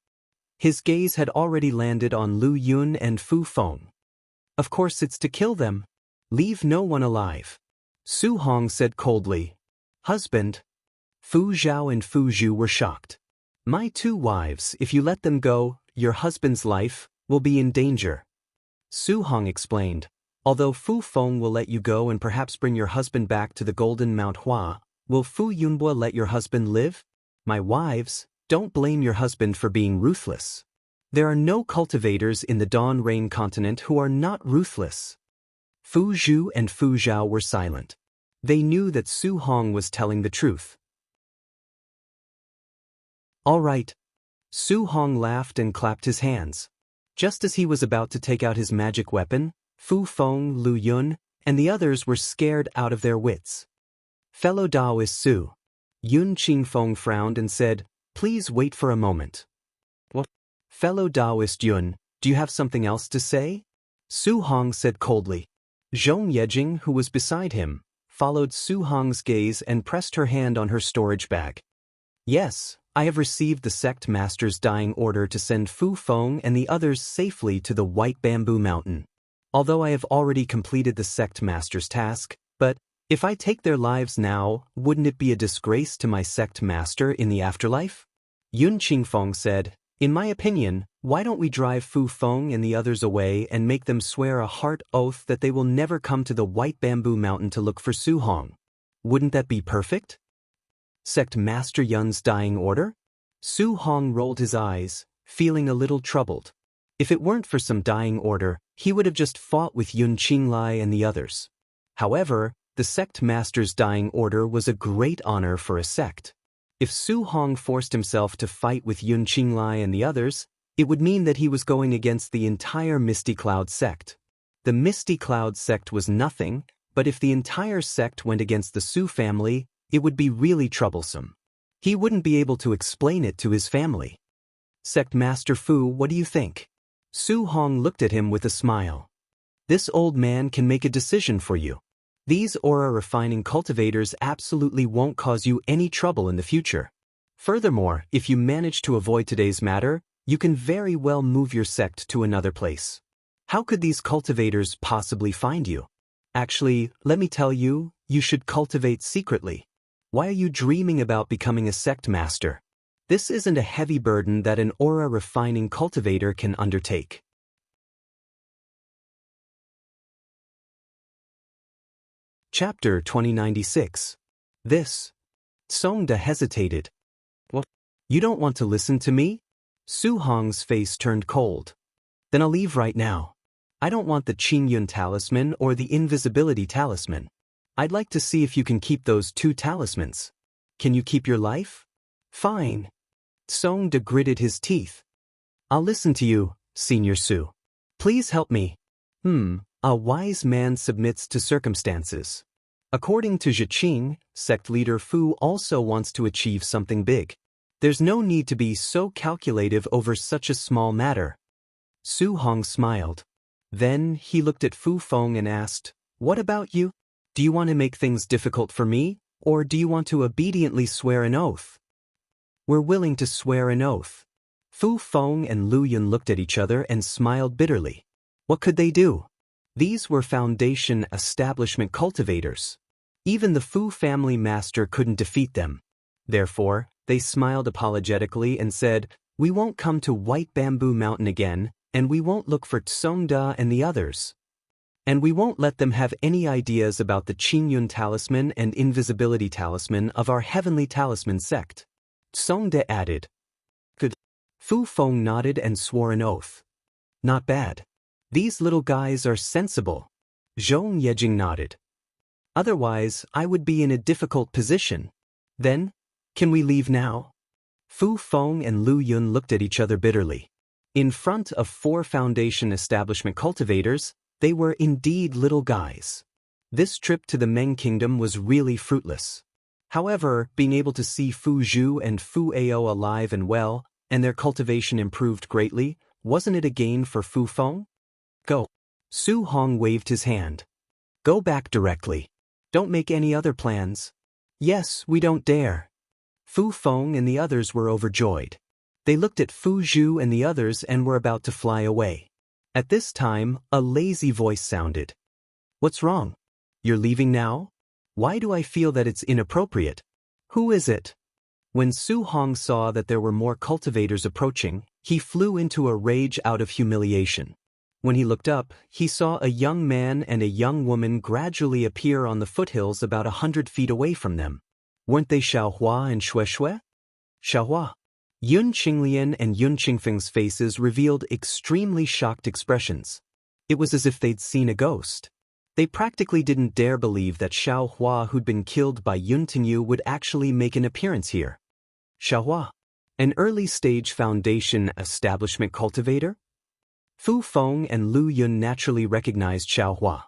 His gaze had already landed on Lu Yun and Fu Feng. Of course it's to kill them. Leave no one alive. Su Hong said coldly. Husband. Fu Zhao and Fu Zhu were shocked. My two wives, if you let them go, your husband's life will be in danger. Su Hong explained. Although Fu Feng will let you go and perhaps bring your husband back to the Golden Mount Hua, will Fu Yunbo let your husband live? My wives, don't blame your husband for being ruthless. There are no cultivators in the Dawn Rain continent who are not ruthless. Fu Zhu and Fu Zhao were silent. They knew that Su Hong was telling the truth. All right. Su Hong laughed and clapped his hands. Just as he was about to take out his magic weapon, Fu Feng, Lu Yun, and the others were scared out of their wits. Fellow Taoist Su. Yun Qingfeng frowned and said, Please wait for a moment. What? Fellow Taoist Yun, do you have something else to say? Su Hong said coldly. Zhong Yejing, who was beside him, followed Su Hong's gaze and pressed her hand on her storage bag. Yes, I have received the sect master's dying order to send Fu Feng and the others safely to the White Bamboo Mountain. Although I have already completed the sect master's task, but if I take their lives now, wouldn't it be a disgrace to my sect master in the afterlife? Yun Qingfeng said, In my opinion, why don't we drive Fu Feng and the others away and make them swear a heart oath that they will never come to the White Bamboo Mountain to look for Su Hong? Wouldn't that be perfect? Sect Master Yun's dying order? Su Hong rolled his eyes, feeling a little troubled. If it weren't for some dying order, he would have just fought with Yun Qinglai and the others. However, the sect master's dying order was a great honor for a sect. If Su Hong forced himself to fight with Yun Qinglai and the others, it would mean that he was going against the entire Misty Cloud sect. The Misty Cloud sect was nothing, but if the entire sect went against the Su family, it would be really troublesome. He wouldn't be able to explain it to his family. Sect Master Fu, what do you think? Su Hong looked at him with a smile. This old man can make a decision for you. These aura refining cultivators absolutely won't cause you any trouble in the future. Furthermore, if you manage to avoid today's matter, you can very well move your sect to another place. How could these cultivators possibly find you? Actually, let me tell you, you should cultivate secretly. Why are you dreaming about becoming a sect master? This isn't a heavy burden that an aura-refining cultivator can undertake. Chapter 2096. This. Songda hesitated. What? You don't want to listen to me? Su Hong's face turned cold. Then I'll leave right now. I don't want the Qingyun talisman or the invisibility talisman. I'd like to see if you can keep those two talismans. Can you keep your life? Fine. Songda gritted his teeth. I'll listen to you, Senior Su. Please help me. A wise man submits to circumstances. According to Zhiqing, sect leader Fu also wants to achieve something big. There's no need to be so calculative over such a small matter. Su Hong smiled. Then he looked at Fu Feng and asked, What about you? Do you want to make things difficult for me, or do you want to obediently swear an oath? We're willing to swear an oath. Fu Feng and Lu Yun looked at each other and smiled bitterly. What could they do? These were foundation establishment cultivators. Even the Fu family master couldn't defeat them. Therefore, they smiled apologetically and said, We won't come to White Bamboo Mountain again, and we won't look for Tsongda and the others. And we won't let them have any ideas about the Qingyun talisman and invisibility talisman of our heavenly talisman sect. Tsongda added. Good. Fu Feng nodded and swore an oath. Not bad. These little guys are sensible. Zhong Yejing nodded. Otherwise, I would be in a difficult position. Then, can we leave now? Fu Feng and Lu Yun looked at each other bitterly. In front of 4 foundation establishment cultivators, they were indeed little guys. This trip to the Meng Kingdom was really fruitless. However, being able to see Fu Zhu and Fu Ao alive and well, and their cultivation improved greatly, wasn't it a gain for Fu Feng? Go. Su Hong waved his hand. Go back directly. Don't make any other plans. Yes, we don't dare. Fu Feng and the others were overjoyed. They looked at Fu Zhu and the others and were about to fly away. At this time, a lazy voice sounded. What's wrong? You're leaving now? Why do I feel that it's inappropriate? Who is it? When Su Hong saw that there were more cultivators approaching, he flew into a rage out of humiliation. When he looked up, he saw a young man and a young woman gradually appear on the foothills about 100 feet away from them. Weren't they Xiaohua and Shueshui? Xiaohua. Yun Qinglian and Yun Qingfeng's faces revealed extremely shocked expressions. It was as if they'd seen a ghost. They practically didn't dare believe that Xiaohua, who'd been killed by Yun Tingyu, would actually make an appearance here. Xiaohua. An early-stage foundation establishment cultivator? Fu Feng and Lu Yun naturally recognized Xiaohua.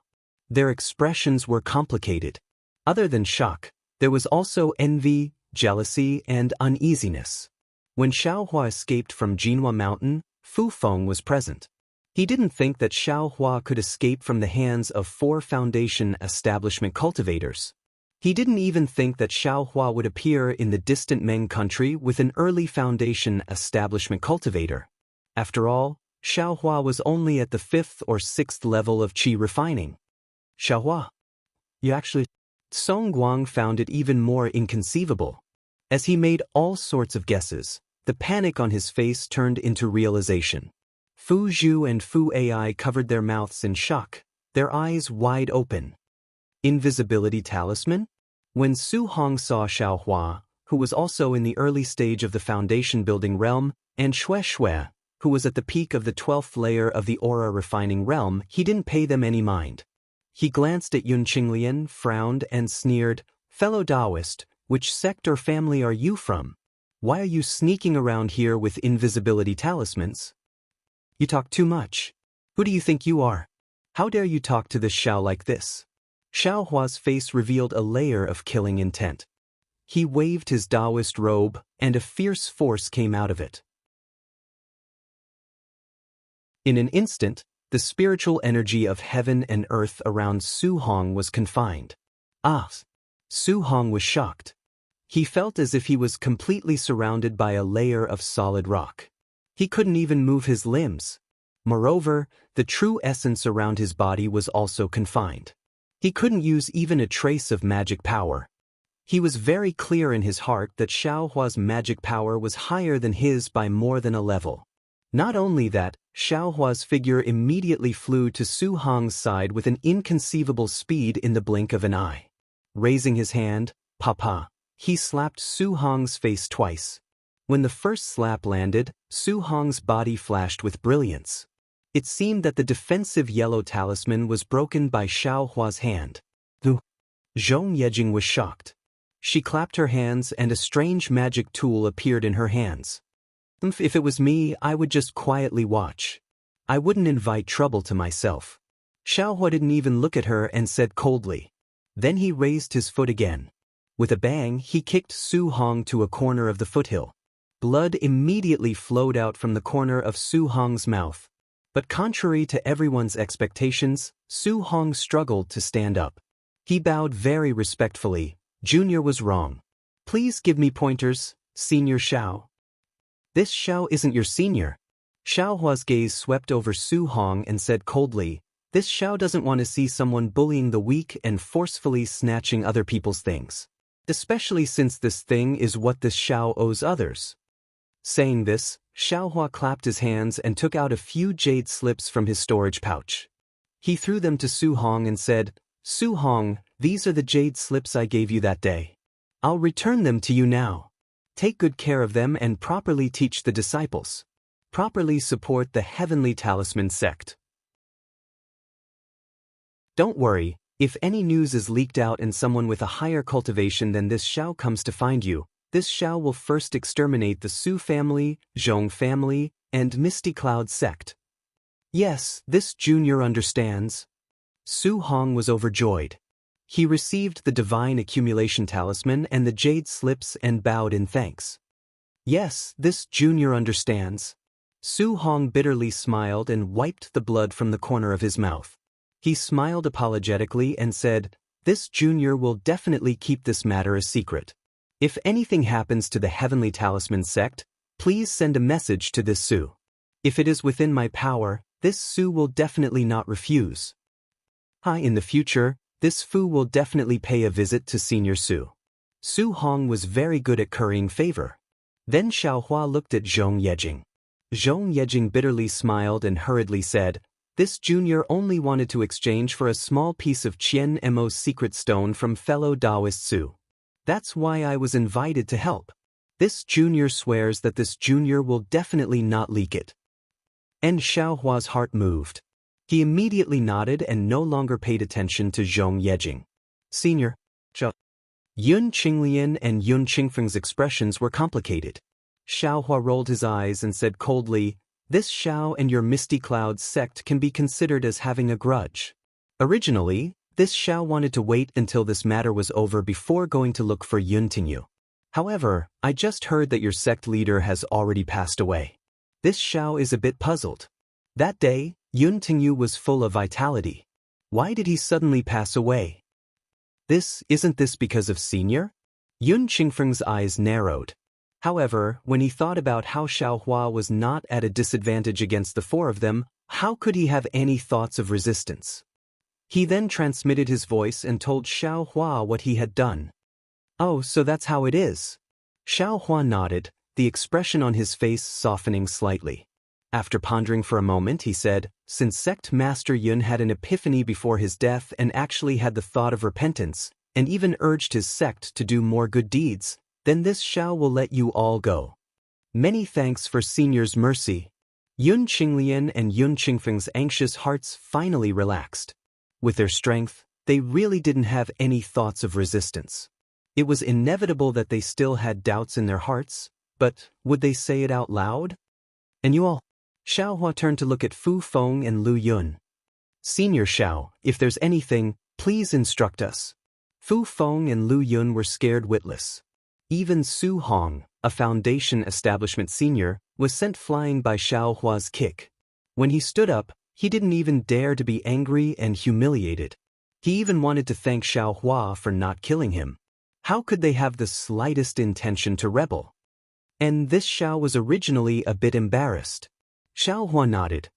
Their expressions were complicated. Other than shock, there was also envy, jealousy, and uneasiness. When Xiaohua escaped from Jinhua Mountain, Fu Feng was present. He didn't think that Xiaohua could escape from the hands of 4 foundation establishment cultivators. He didn't even think that Xiaohua would appear in the distant Meng country with an early foundation establishment cultivator. After all, Xiaohua was only at the 5th or 6th level of qi refining. Xiaohua. You actually... Song Guang found it even more inconceivable. As he made all sorts of guesses, the panic on his face turned into realization. Fu Zhu and Fu Ai covered their mouths in shock, their eyes wide open. Invisibility talisman? When Su Hong saw Xiaohua, who was also in the early stage of the foundation building realm, and Shueshui, who was at the peak of the 12th layer of the aura refining realm, he didn't pay them any mind. He glanced at Yun Qinglian, frowned, and sneered, Fellow Taoist, which sect or family are you from? Why are you sneaking around here with invisibility talismans? You talk too much. Who do you think you are? How dare you talk to this Xiao like this? Xiaohua's face revealed a layer of killing intent. He waved his Taoist robe, and a fierce force came out of it. In an instant, the spiritual energy of heaven and earth around Su Hong was confined. Ah! Su Hong was shocked. He felt as if he was completely surrounded by a layer of solid rock. He couldn't even move his limbs. Moreover, the true essence around his body was also confined. He couldn't use even a trace of magic power. He was very clear in his heart that Xiaohua's magic power was higher than his by more than a level. Not only that, Xiaohua's figure immediately flew to Su Hong's side with an inconceivable speed in the blink of an eye. Raising his hand, "Papa," he slapped Su Hong's face twice. When the first slap landed, Su Hong's body flashed with brilliance. It seemed that the defensive yellow talisman was broken by Xiaohua's hand. Zhong Yejing was shocked. She clapped her hands and a strange magic tool appeared in her hands. If it was me, I would just quietly watch. I wouldn't invite trouble to myself. Xiaohua didn't even look at her and said coldly. Then he raised his foot again. With a bang, he kicked Su Hong to a corner of the foothill. Blood immediately flowed out from the corner of Su Hong's mouth. But contrary to everyone's expectations, Su Hong struggled to stand up. He bowed very respectfully. "Junior was wrong. Please give me pointers, Senior Xiao." "This Xiao isn't your senior." Xiaohua's gaze swept over Su Hong and said coldly, "This Xiao doesn't want to see someone bullying the weak and forcefully snatching other people's things. Especially since this thing is what this Xiao owes others." Saying this, Xiaohua clapped his hands and took out a few jade slips from his storage pouch. He threw them to Su Hong and said, "Su Hong, these are the jade slips I gave you that day. I'll return them to you now. Take good care of them and properly teach the disciples. Properly support the Heavenly Talisman sect. Don't worry, if any news is leaked out and someone with a higher cultivation than this Xiao comes to find you, this Xiao will first exterminate the Su family, Zhong family, and Misty Cloud sect." "Yes, this junior understands." Su Hong was overjoyed. He received the divine accumulation talisman and the jade slips and bowed in thanks. "Yes, this junior understands." Su Hong bitterly smiled and wiped the blood from the corner of his mouth. He smiled apologetically and said, "This junior will definitely keep this matter a secret. If anything happens to the Heavenly Talisman sect, please send a message to this Su. If it is within my power, this Su will definitely not refuse. In the future, this Fu will definitely pay a visit to Senior Su." Su Hong was very good at currying favor. Then Xiaohua looked at Zhong Yejing. Zhong Yejing bitterly smiled and hurriedly said, "This junior only wanted to exchange for a small piece of Qian Mo's secret stone from fellow Taoist Su. That's why I was invited to help. This junior swears that this junior will definitely not leak it." And Xiaohua's heart moved. He immediately nodded and no longer paid attention to Zhong Yejing. "Senior Xiao." Yun Qinglian and Yun Qingfeng's expressions were complicated. Xiaohua rolled his eyes and said coldly, "This Xiao and your Misty Cloud sect can be considered as having a grudge. Originally, this Xiao wanted to wait until this matter was over before going to look for Yun Tingyu. However, I just heard that your sect leader has already passed away. This Xiao is a bit puzzled. That day, Yun Tingyu was full of vitality. Why did he suddenly pass away? Isn't this because of Senior?" Yun Qingfeng's eyes narrowed. However, when he thought about how Xiaohua was not at a disadvantage against the four of them, how could he have any thoughts of resistance? He then transmitted his voice and told Xiaohua what he had done. "Oh, so that's how it is." Xiaohua nodded, the expression on his face softening slightly. After pondering for a moment, he said, "Since Sect Master Yun had an epiphany before his death and actually had the thought of repentance, and even urged his sect to do more good deeds, then this Xiao will let you all go. Many thanks for Senior's mercy." Yun Qinglian and Yun Qingfeng's anxious hearts finally relaxed. With their strength, they really didn't have any thoughts of resistance. It was inevitable that they still had doubts in their hearts, but would they say it out loud? "And you all?" Xiaohua turned to look at Fu Feng and Lu Yun. "Senior Xiao, if there's anything, please instruct us." Fu Feng and Lu Yun were scared witless. Even Su Hong, a foundation establishment senior, was sent flying by Xiaohua's kick. When he stood up, he didn't even dare to be angry and humiliated. He even wanted to thank Xiaohua for not killing him. How could they have the slightest intention to rebel? And this Xiao was originally a bit embarrassed. Xiaohua nodded.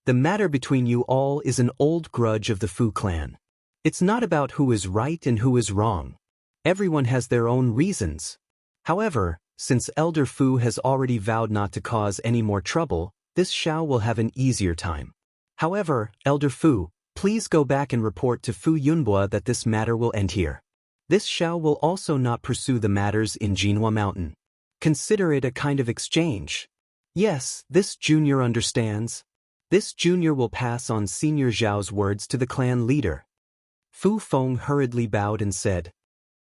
"The matter between you all is an old grudge of the Fu clan. It's not about who is right and who is wrong. Everyone has their own reasons. However, since Elder Fu has already vowed not to cause any more trouble, this Xiao will have an easier time. However, Elder Fu, please go back and report to Fu Yunbua that this matter will end here. This Xiao will also not pursue the matters in Jinhua Mountain. Consider it a kind of exchange. Yes, this junior understands. This junior will pass on Senior Zhao's words to the clan leader. Fu Feng hurriedly bowed and said,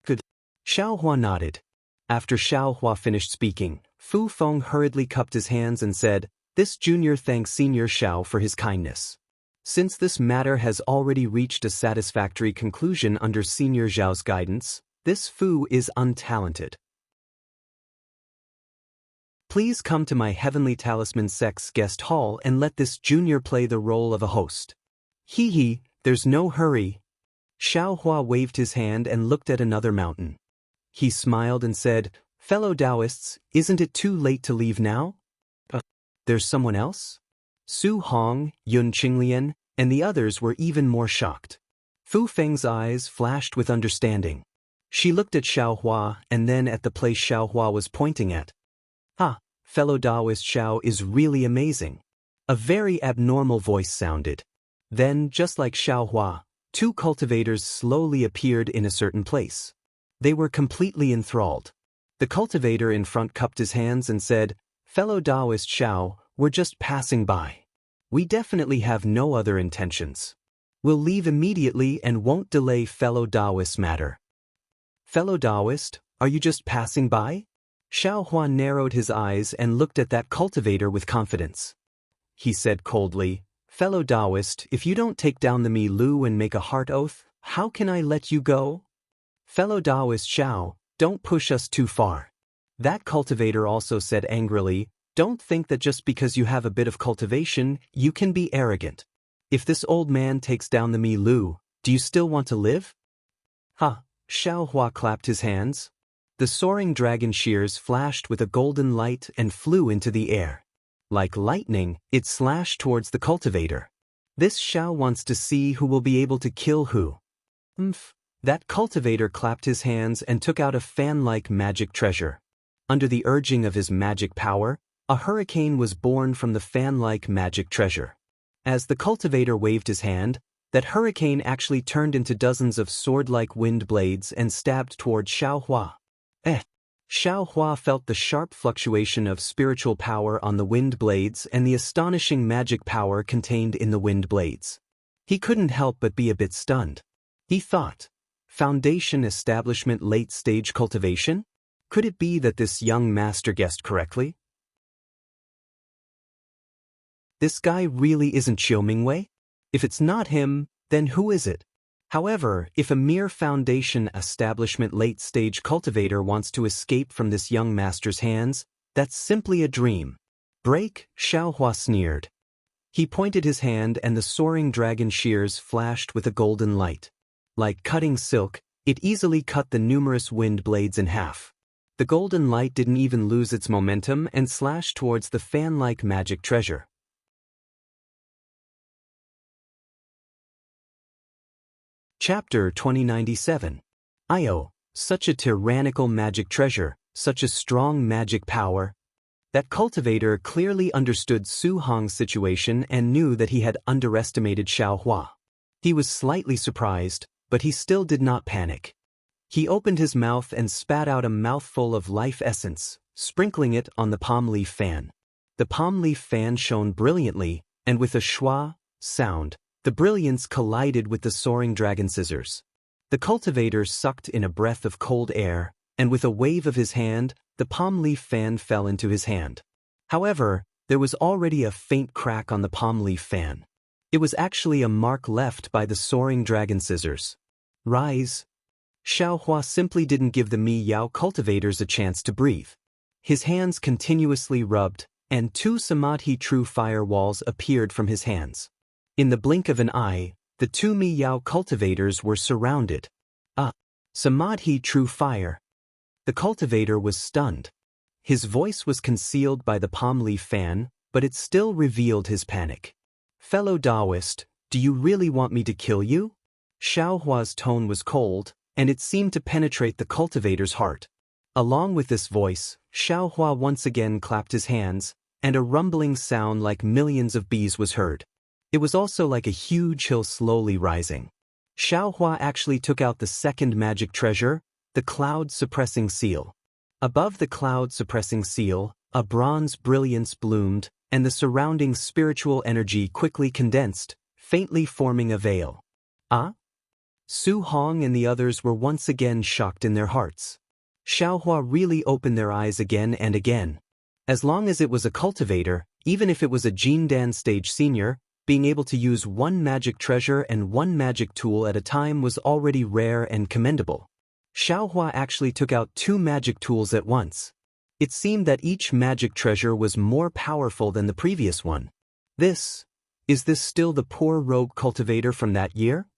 "Good." Xiao Hua nodded. After Xiao Hua finished speaking, Fu Feng hurriedly cupped his hands and said, "This junior thanks Senior Xiao for his kindness. Since this matter has already reached a satisfactory conclusion under Senior Zhao's guidance, this Fu is untalented. Please come to my Heavenly Talisman Sect's guest hall and let this junior play the role of a host." Hee, there's no hurry." Xiao Hua waved his hand and looked at another mountain. He smiled and said, "Fellow Taoists, isn't it too late to leave now?" There's someone else?" Su Hong, Yun Qinglian, and the others were even more shocked. Fu Feng's eyes flashed with understanding. She looked at Xiao Hua and then at the place Xiao Hua was pointing at. Fellow Taoist Xiao is really amazing. A very abnormal voice sounded. Then, just like Xiao Hua, two cultivators slowly appeared in a certain place. They were completely enthralled. The cultivator in front cupped his hands and said, "Fellow Taoist Xiao, we're just passing by. We definitely have no other intentions. We'll leave immediately and won't delay fellow Taoist matter." "Fellow Taoist, are you just passing by?" Xiao Hua narrowed his eyes and looked at that cultivator with confidence. He said coldly, "Fellow Taoist, if you don't take down the Mi Lu and make a heart oath, how can I let you go?" "Fellow Taoist Xiao, don't push us too far." That cultivator also said angrily, "Don't think that just because you have a bit of cultivation, you can be arrogant. If this old man takes down the Mi Lu, do you still want to live?" Xiao Hua clapped his hands. The soaring dragon shears flashed with a golden light and flew into the air. Like lightning, it slashed towards the cultivator. This Xiao wants to see who will be able to kill who. That cultivator clapped his hands and took out a fan-like magic treasure. Under the urging of his magic power, a hurricane was born from the fan-like magic treasure. As the cultivator waved his hand, that hurricane actually turned into dozens of sword-like wind blades and stabbed toward Xiao Hua. Xiao Hua felt the sharp fluctuation of spiritual power on the wind blades and the astonishing magic power contained in the wind blades. He couldn't help but be a bit stunned. He thought, "Foundation establishment late-stage cultivation? Could it be that this young master guessed correctly? This guy really isn't Qiu Mingwei? If it's not him, then who is it?" However, if a mere foundation establishment late-stage cultivator wants to escape from this young master's hands, that's simply a dream. "Break," Xiao Hua sneered. He pointed his hand and the soaring dragon shears flashed with a golden light. Like cutting silk, it easily cut the numerous wind blades in half. The golden light didn't even lose its momentum and slashed towards the fan-like magic treasure. Chapter 2097. Such a tyrannical magic treasure, such a strong magic power. That cultivator clearly understood Su Hong's situation and knew that he had underestimated Xiao Hua. He was slightly surprised, but he still did not panic. He opened his mouth and spat out a mouthful of life essence, sprinkling it on the palm leaf fan. The palm leaf fan shone brilliantly, and with a schwa sound, the brilliance collided with the soaring dragon scissors. The cultivator sucked in a breath of cold air, and with a wave of his hand, the palm leaf fan fell into his hand. However, there was already a faint crack on the palm leaf fan. It was actually a mark left by the soaring dragon scissors. "Rise." Xiao Hua simply didn't give the Mi Yao cultivators a chance to breathe. His hands continuously rubbed, and two Samadhi true fire walls appeared from his hands. In the blink of an eye, the two Mi Yao cultivators were surrounded. Samadhi true fire. The cultivator was stunned. His voice was concealed by the palm leaf fan, but it still revealed his panic. "Fellow Taoist, do you really want me to kill you?" Xiao Hua's tone was cold, and it seemed to penetrate the cultivator's heart. Along with this voice, Xiaohua once again clapped his hands, and a rumbling sound like millions of bees was heard. It was also like a huge hill slowly rising. Xiaohua actually took out the second magic treasure, the cloud-suppressing seal. Above the cloud-suppressing seal, a bronze brilliance bloomed, and the surrounding spiritual energy quickly condensed, faintly forming a veil. Ah? Su Hong and the others were once again shocked in their hearts. Xiaohua really opened their eyes again and again. As long as it was a cultivator, even if it was a Jindan stage senior, being able to use one magic treasure and one magic tool at a time was already rare and commendable. Xiaohua actually took out 2 magic tools at once. It seemed that each magic treasure was more powerful than the previous one. Is this still the poor rogue cultivator from that year?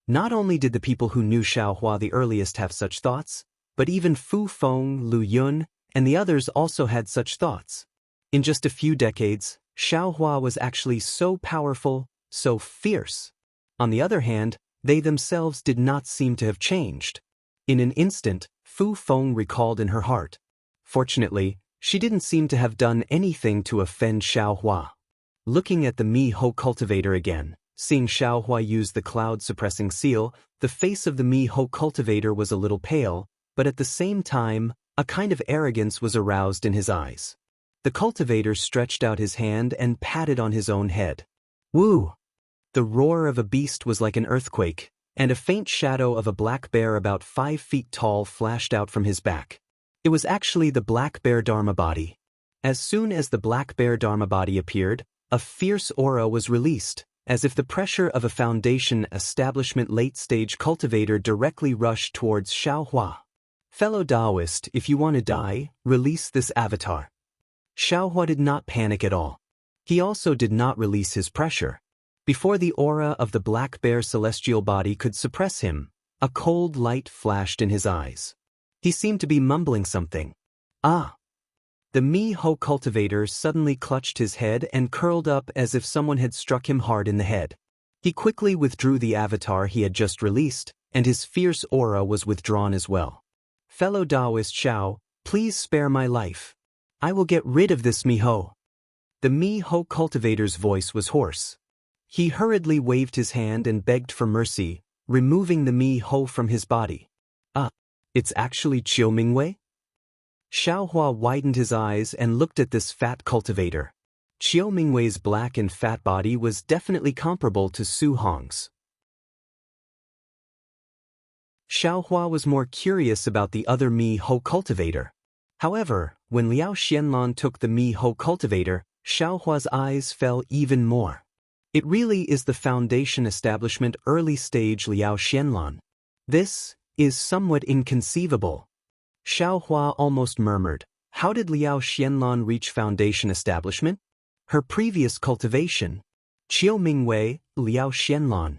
Not only did the people who knew Xiaohua the earliest have such thoughts, but even Fu Feng, Lu Yun, and the others also had such thoughts. In just a few decades, Xiaohua was actually so powerful, so fierce. On the other hand, they themselves did not seem to have changed. In an instant, Fu Feng recalled in her heart. Fortunately, she didn't seem to have done anything to offend Xiaohua. Looking at the Mi-Ho cultivator again, seeing Xiaohua use the cloud-suppressing seal, the face of the Mi-Ho cultivator was a little pale, but at the same time, a kind of arrogance was aroused in his eyes. The cultivator stretched out his hand and patted on his own head. Woo! The roar of a beast was like an earthquake, and a faint shadow of a black bear about 5 feet tall flashed out from his back. It was actually the black bear Dharma body. As soon as the black bear Dharma body appeared, a fierce aura was released, as if the pressure of a foundation establishment late-stage cultivator directly rushed towards Xiaohua. Fellow Taoist, if you want to die, release this avatar. Xiaohua did not panic at all. He also did not release his pressure. Before the aura of the black bear celestial body could suppress him, a cold light flashed in his eyes. He seemed to be mumbling something. Ah! The Mi-Ho cultivator suddenly clutched his head and curled up as if someone had struck him hard in the head. He quickly withdrew the avatar he had just released, and his fierce aura was withdrawn as well. Fellow Taoist Xiao, please spare my life. I will get rid of this Mi-Ho. The Mi-Ho cultivator's voice was hoarse. He hurriedly waved his hand and begged for mercy, removing the Mi-Ho from his body. It's actually Chiu Mingwei? Xiaohua widened his eyes and looked at this fat cultivator. Chiu Mingwei's black and fat body was definitely comparable to Su Hong's. Xiaohua was more curious about the other Mi-Ho cultivator. However, when Liao Xianlan took the Mi-Ho cultivator, Xiaohua's eyes fell even more. It really is the Foundation Establishment early stage Liao Xianlan. This is somewhat inconceivable. Xiaohua almost murmured, how did Liao Xianlan reach Foundation Establishment? Her previous cultivation. Chiu Mingwei, Liao Xianlan,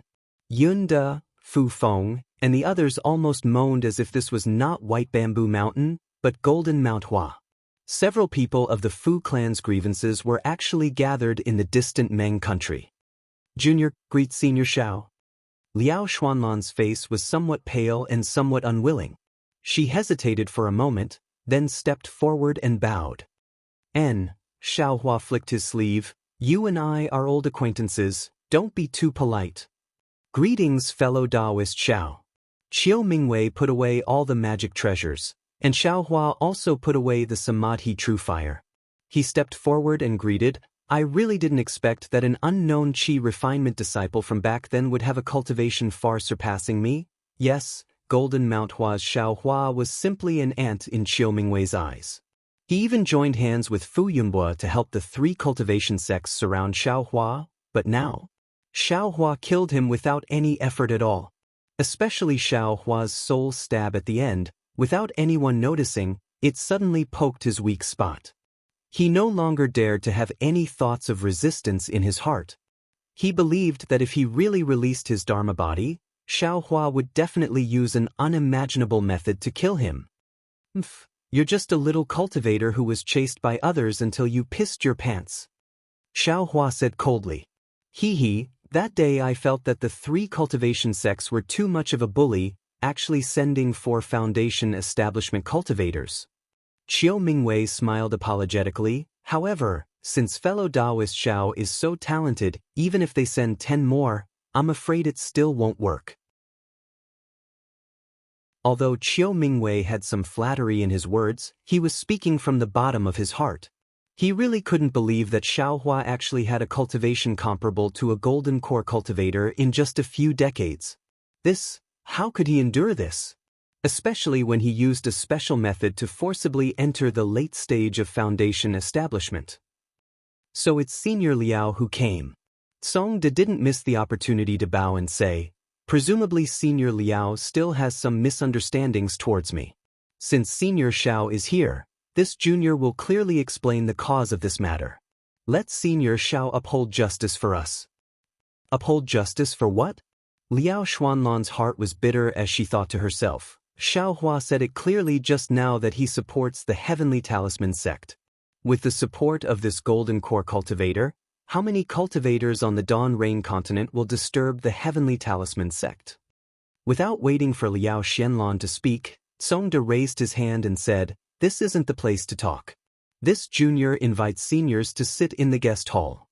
Yun De, Fu Feng, and the others almost moaned as if this was not White Bamboo Mountain, but Golden Mount Hua. Several people of the Fu clan's grievances were actually gathered in the distant Meng country. Junior, greet Senior Xiao. Liao Xuanlan's face was somewhat pale and somewhat unwilling. She hesitated for a moment, then stepped forward and bowed. Xiaohua flicked his sleeve, you and I are old acquaintances, don't be too polite. Greetings, fellow Taoist Xiao. Chiu Mingwei put away all the magic treasures, and Xiaohua also put away the Samadhi True Fire. He stepped forward and greeted, I really didn't expect that an unknown Qi refinement disciple from back then would have a cultivation far surpassing me. Yes, Golden Mount Hua's Xiaohua was simply an ant in Chiu Mingwei's eyes. He even joined hands with Fu Yunbua to help the 3 cultivation sects surround Xiaohua, but now, Xiaohua killed him without any effort at all. Especially Xiaohua's soul stab at the end, without anyone noticing, it suddenly poked his weak spot. He no longer dared to have any thoughts of resistance in his heart. He believed that if he really released his Dharma body, Xiaohua would definitely use an unimaginable method to kill him. You're just a little cultivator who was chased by others until you pissed your pants. Xiaohua said coldly. That day I felt that the 3 cultivation sects were too much of a bully, actually sending 4 Foundation establishment cultivators. Qiu Mingwei smiled apologetically. However, since fellow Taoist Xiao is so talented, even if they send 10 more, I'm afraid it still won't work. Although Qiu Mingwei had some flattery in his words, he was speaking from the bottom of his heart. He really couldn't believe that Xiaohua actually had a cultivation comparable to a golden core cultivator in just a few decades. How could he endure this? Especially when he used a special method to forcibly enter the late stage of Foundation establishment. So it's Senior Liao who came. Songde didn't miss the opportunity to bow and say, presumably Senior Liao still has some misunderstandings towards me. Since Senior Xiao is here, this junior will clearly explain the cause of this matter. Let Senior Xiao uphold justice for us. Uphold justice for what? Liao Xuanlan's heart was bitter as she thought to herself. Xiaohua said it clearly just now that he supports the Heavenly Talisman sect. With the support of this golden core cultivator, how many cultivators on the Dawn Rain continent will disturb the Heavenly Talisman sect? Without waiting for Liao Xianlan to speak, Songde raised his hand and said, this isn't the place to talk. This junior invites seniors to sit in the guest hall.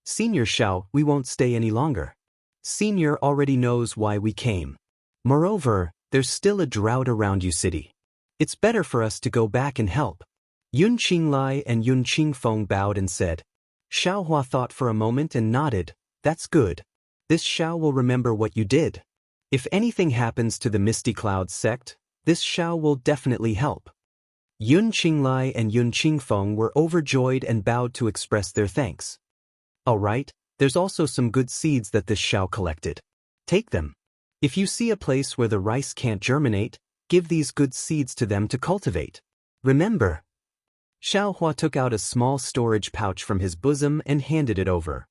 Senior Xiao, we won't stay any longer. Senior already knows why we came. Moreover, there's still a drought around you city. It's better for us to go back and help. Yun Qinglai and Yun Qingfeng bowed and said. Xiaohua thought for a moment and nodded. That's good. This Xiao will remember what you did. If anything happens to the Misty Clouds sect, this Xiao will definitely help. Yun Qinglai and Yun Qingfeng were overjoyed and bowed to express their thanks. All right, there's also some good seeds that this Xiao collected. Take them. If you see a place where the rice can't germinate, give these good seeds to them to cultivate. Remember. Xiaohua took out a small storage pouch from his bosom and handed it over.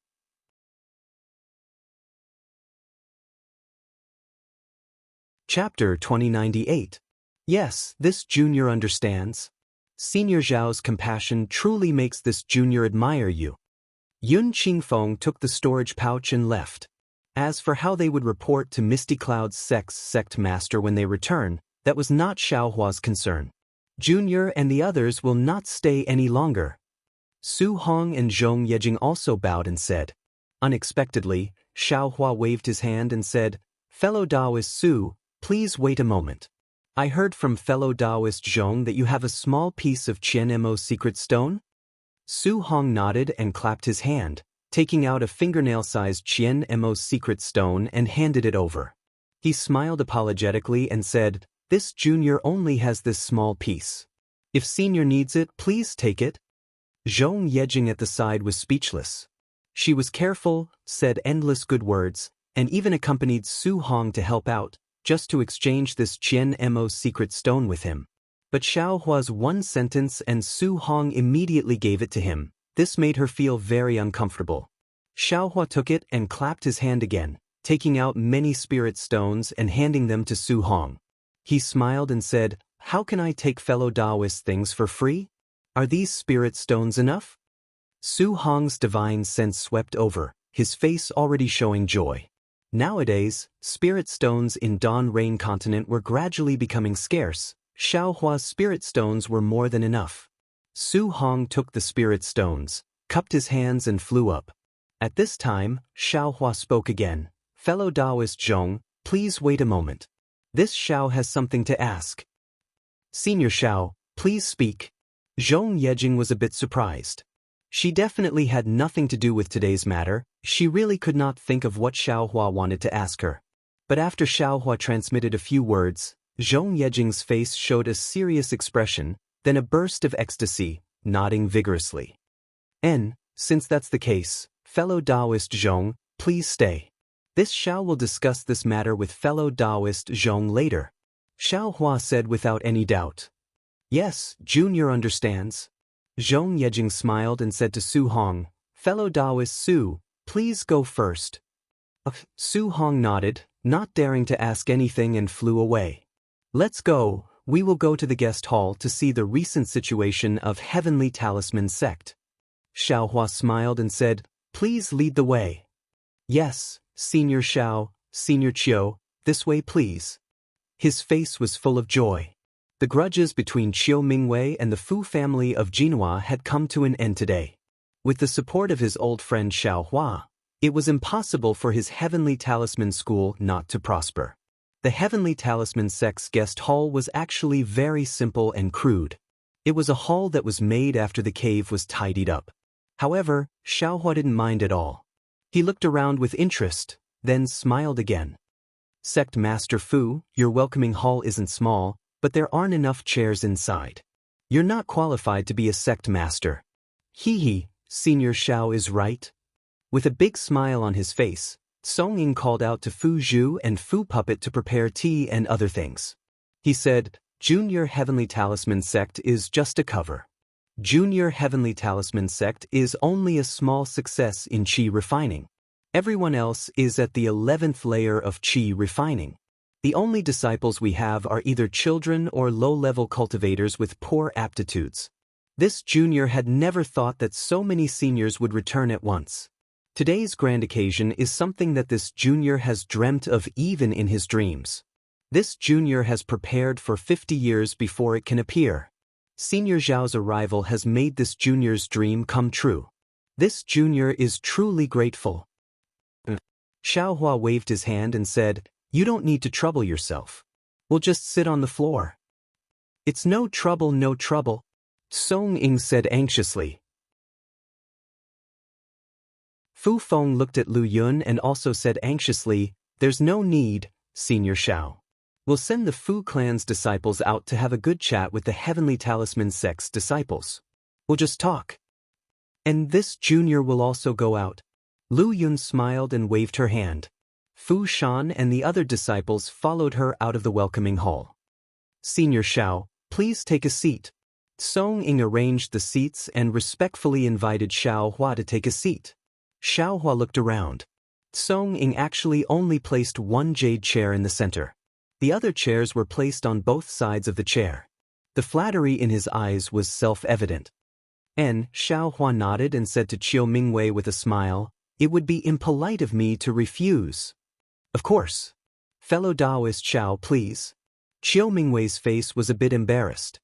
Chapter 2098. Yes, this junior understands. Senior Zhao's compassion truly makes this junior admire you. Yun Qingfeng took the storage pouch and left. As for how they would report to Misty Cloud's sect master when they return, that was not Xiaohua's concern. Junior and the others will not stay any longer. Su Hong and Zhong Yejing also bowed and said. Unexpectedly, Xiaohua waved his hand and said, fellow Taoist Su, please wait a moment. I heard from fellow Taoist Zhong that you have a small piece of Qian Mo's secret stone? Su Hong nodded and clapped his hand, taking out a fingernail-sized Qian Mo's secret stone and handed it over. He smiled apologetically and said, this junior only has this small piece. If senior needs it, please take it. Zhong Yejing at the side was speechless. She was careful, said endless good words, and even accompanied Su Hong to help out, just to exchange this Qian Mo's secret stone with him. But Xiaohua's one sentence and Su Hong immediately gave it to him. This made her feel very uncomfortable. Xiaohua took it and clapped his hand again, taking out many spirit stones and handing them to Su Hong. He smiled and said, how can I take fellow Taoist things for free? Are these spirit stones enough? Su Hong's divine sense swept over, his face already showing joy. Nowadays, spirit stones in Dawn Rain continent were gradually becoming scarce. Xiaohua's spirit stones were more than enough. Su Hong took the spirit stones, cupped his hands and flew up. At this time, Xiaohua spoke again. Fellow Taoist Zhong, please wait a moment. This Xiao has something to ask. Senior Xiao, please speak. Zhong Yejing was a bit surprised. She definitely had nothing to do with today's matter. She really could not think of what Xiaohua wanted to ask her. But after Xiaohua transmitted a few words, Zhong Yejing's face showed a serious expression, then a burst of ecstasy, nodding vigorously. Since that's the case, fellow Taoist Zhong, please stay. This Xiao will discuss this matter with fellow Taoist Zhong later. Xiaohua said without any doubt. Yes, Junior understands. Zhong Yejing smiled and said to Su Hong, fellow Taoist Su, please go first. Su Hong nodded, not daring to ask anything, and flew away. Let's go, we will go to the guest hall to see the recent situation of Heavenly Talisman sect. Xiaohua smiled and said, please lead the way. Yes, Senior Xiao, Senior Qiu, this way please. His face was full of joy. The grudges between Qiu Mingwei and the Fu family of Jinhua had come to an end today. With the support of his old friend Xiao Hua, it was impossible for his Heavenly Talisman school not to prosper. The Heavenly Talisman sect's guest hall was actually very simple and crude. It was a hall that was made after the cave was tidied up. However, Xiao Hua didn't mind at all. He looked around with interest, then smiled again. Sect Master Fu, your welcoming hall isn't small, but there aren't enough chairs inside. You're not qualified to be a sect master. Hee, Senior Xiao is right. With a big smile on his face, Song Ying called out to Fu Zhu and Fu Puppet to prepare tea and other things. He said, Junior Heavenly Talisman Sect is just a cover. Junior Heavenly Talisman Sect is only a small success in Qi refining. Everyone else is at the 11th layer of Qi refining. The only disciples we have are either children or low-level cultivators with poor aptitudes. This junior had never thought that so many seniors would return at once. Today's grand occasion is something that this junior has dreamt of even in his dreams. This junior has prepared for 50 years before it can appear. Senior Zhao's arrival has made this junior's dream come true. This junior is truly grateful. Xiao Hua waved his hand and said, You don't need to trouble yourself. We'll just sit on the floor. It's no trouble, no trouble, Song Ying said anxiously. Fu Feng looked at Lu Yun and also said anxiously, There's no need, Senior Xiao. We'll send the Fu clan's disciples out to have a good chat with the Heavenly Talisman sect's disciples. We'll just talk. And this junior will also go out. Lu Yun smiled and waved her hand. Fu Shan and the other disciples followed her out of the welcoming hall. Senior Xiao, please take a seat. Song Ying arranged the seats and respectfully invited Xiao Hua to take a seat. Xiao Hua looked around. Song Ying actually only placed one jade chair in the center. The other chairs were placed on both sides of the chair. The flattery in his eyes was self-evident. Xiao Hua nodded and said to Qiu Mingwei with a smile, It would be impolite of me to refuse. Of course. Fellow Taoist Xiao, please. Qiu Mingwei's face was a bit embarrassed.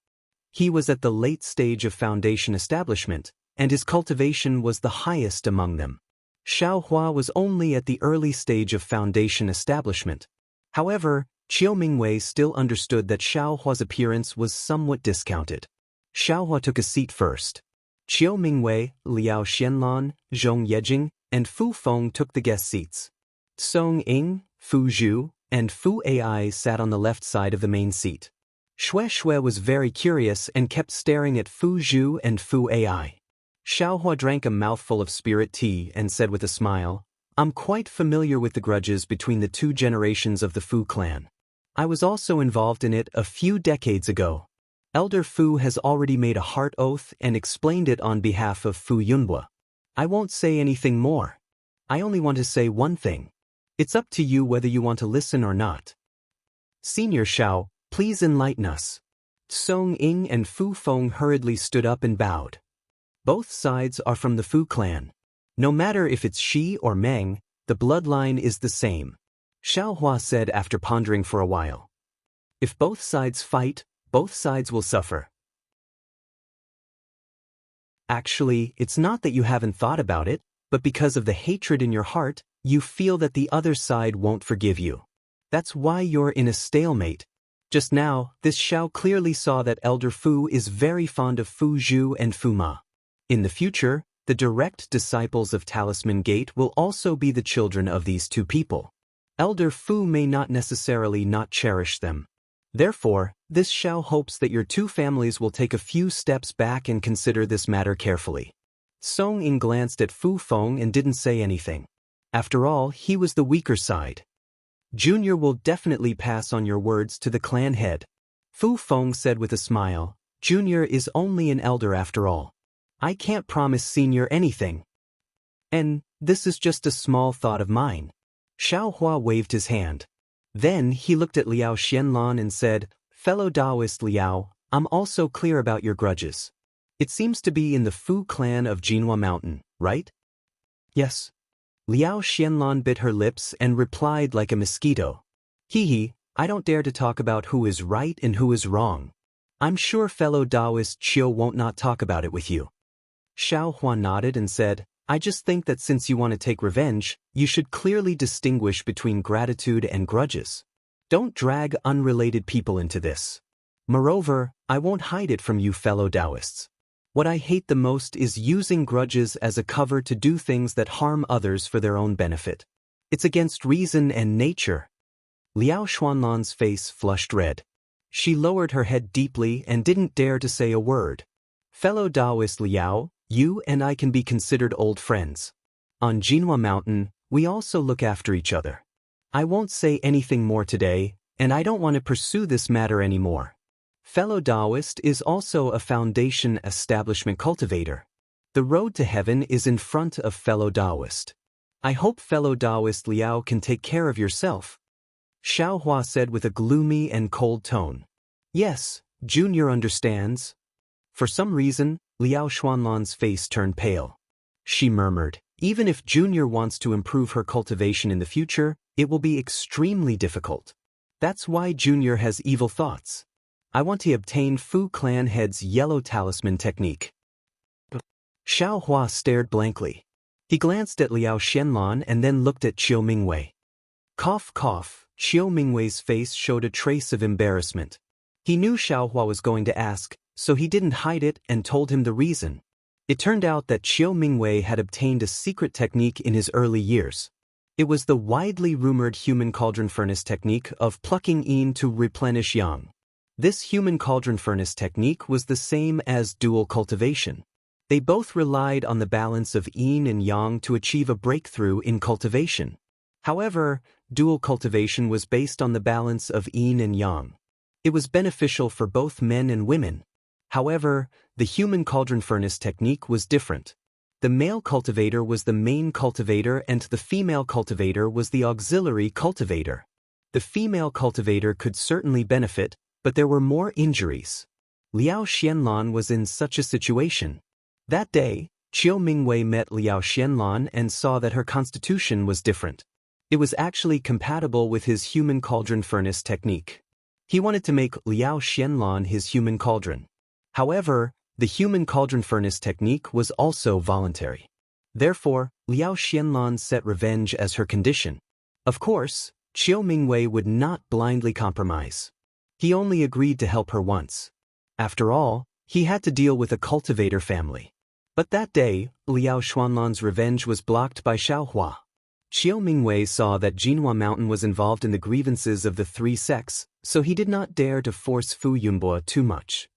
He was at the late stage of foundation establishment, and his cultivation was the highest among them. Xiao Hua was only at the early stage of foundation establishment. However, Qiu Mingwei still understood that Xiao Hua's appearance was somewhat discounted. Xiao Hua took a seat first. Qiu Mingwei, Liao Xianlan, Zhong Yejing, and Fu Feng took the guest seats. Song Ying, Fu Zhu, and Fu Ai sat on the left side of the main seat. Xue was very curious and kept staring at Fu Zhu and Fu Ai. Xiao Hua drank a mouthful of spirit tea and said with a smile, I'm quite familiar with the grudges between the two generations of the Fu clan. I was also involved in it a few decades ago. Elder Fu has already made a heart oath and explained it on behalf of Fu Yunhua. I won't say anything more. I only want to say one thing. It's up to you whether you want to listen or not. Senior Xiao, please enlighten us. Song Ying and Fu Feng hurriedly stood up and bowed. Both sides are from the Fu clan. No matter if it's Shi or Meng, the bloodline is the same. Xiao Hua said after pondering for a while. If both sides fight, both sides will suffer. Actually, it's not that you haven't thought about it, but because of the hatred in your heart, you feel that the other side won't forgive you. That's why you're in a stalemate. Just now, this Xiao clearly saw that Elder Fu is very fond of Fu Zhu and Fu Ma. In the future, the direct disciples of Talisman Gate will also be the children of these two people. Elder Fu may not necessarily not cherish them. Therefore, this Xiao hopes that your two families will take a few steps back and consider this matter carefully. Song Ying glanced at Fu Feng and didn't say anything. After all, he was the weaker side. Junior will definitely pass on your words to the clan head. Fu Feng said with a smile, Junior is only an elder after all. I can't promise Senior anything. And this is just a small thought of mine. Xiao Hua waved his hand. Then he looked at Liao Xianlan and said, Fellow Taoist Liao, I'm also clear about your grudges. It seems to be in the Fu clan of Jinhua Mountain, right? Yes. Liao Xianlan bit her lips and replied like a mosquito. Hee, I don't dare to talk about who is right and who is wrong. I'm sure fellow Taoist Chiu won't not talk about it with you. Xiao Hua nodded and said, I just think that since you want to take revenge, you should clearly distinguish between gratitude and grudges. Don't drag unrelated people into this. Moreover, I won't hide it from you fellow Taoists. What I hate the most is using grudges as a cover to do things that harm others for their own benefit. It's against reason and nature. Liao Xuanlan's face flushed red. She lowered her head deeply and didn't dare to say a word. Fellow Taoist Liao, you and I can be considered old friends. On Jianghu Mountain, we also look after each other. I won't say anything more today, and I don't want to pursue this matter anymore. Fellow Taoist is also a foundation establishment cultivator. The road to heaven is in front of fellow Taoist. I hope fellow Taoist Liao can take care of yourself. Xiao Hua said with a gloomy and cold tone. Yes, Junior understands. For some reason, Liao Xuanlan's face turned pale. She murmured, even if Junior wants to improve her cultivation in the future, it will be extremely difficult. That's why Junior has evil thoughts. I want to obtain Fu Clan Head's yellow talisman technique. Xiao Hua stared blankly. He glanced at Liao Xianlan and then looked at Qiu Mingwei. Cough cough, Qiu Mingwei's face showed a trace of embarrassment. He knew Xiao Hua was going to ask, so he didn't hide it and told him the reason. It turned out that Qiu Mingwei had obtained a secret technique in his early years. It was the widely rumored human cauldron furnace technique of plucking yin to replenish yang. This human cauldron furnace technique was the same as dual cultivation. They both relied on the balance of yin and yang to achieve a breakthrough in cultivation. However, dual cultivation was based on the balance of yin and yang. It was beneficial for both men and women. However, the human cauldron furnace technique was different. The male cultivator was the main cultivator and the female cultivator was the auxiliary cultivator. The female cultivator could certainly benefit, but there were more injuries. Liao Xianlan was in such a situation. That day, Qiu Mingwei met Liao Xianlan and saw that her constitution was different. It was actually compatible with his human cauldron furnace technique. He wanted to make Liao Xianlan his human cauldron. However, the human cauldron furnace technique was also voluntary. Therefore, Liao Xianlan set revenge as her condition. Of course, Qiu Mingwei would not blindly compromise. He only agreed to help her once. After all, he had to deal with a cultivator family. But that day, Liao Xuanlan's revenge was blocked by Xiao Hua. Qiu Mingwei saw that Jianghu Mountain was involved in the grievances of the three sects, so he did not dare to force Fu Yunbo too much.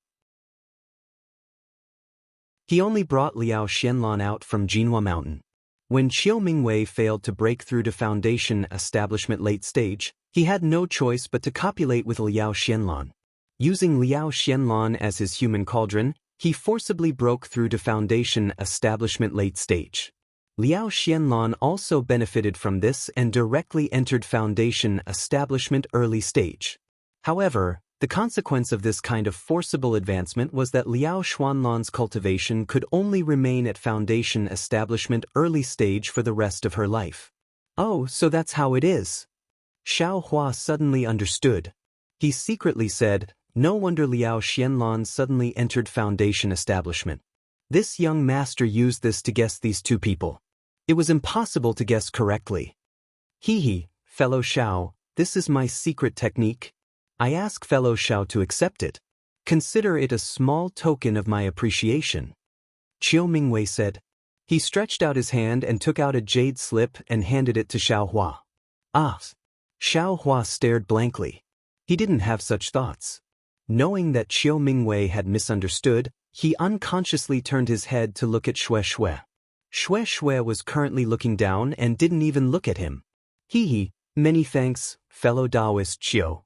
He only brought Liao Xianlan out from Jianghu Mountain. When Qiu Mingwei failed to break through to foundation establishment late stage, he had no choice but to copulate with Liao Xianlan. Using Liao Xianlan as his human cauldron, he forcibly broke through to foundation establishment late stage. Liao Xianlan also benefited from this and directly entered foundation establishment early stage. However, the consequence of this kind of forcible advancement was that Liao Xuanlan's cultivation could only remain at foundation establishment early stage for the rest of her life. Oh, so that's how it is. Xiao Hua suddenly understood. He secretly said, no wonder Liao Xianlan suddenly entered foundation establishment. This young master used this to guess these two people. It was impossible to guess correctly. Hee, fellow Xiao, this is my secret technique. I ask fellow Xiao to accept it. Consider it a small token of my appreciation. Qiu Mingwei said. He stretched out his hand and took out a jade slip and handed it to Xiao Hua. Ah! Xiao Hua stared blankly. He didn't have such thoughts. Knowing that Qiu Mingwei had misunderstood, he unconsciously turned his head to look at Xue Xue. Xue Xue was currently looking down and didn't even look at him. Hee, many thanks, fellow Taoist Qiu.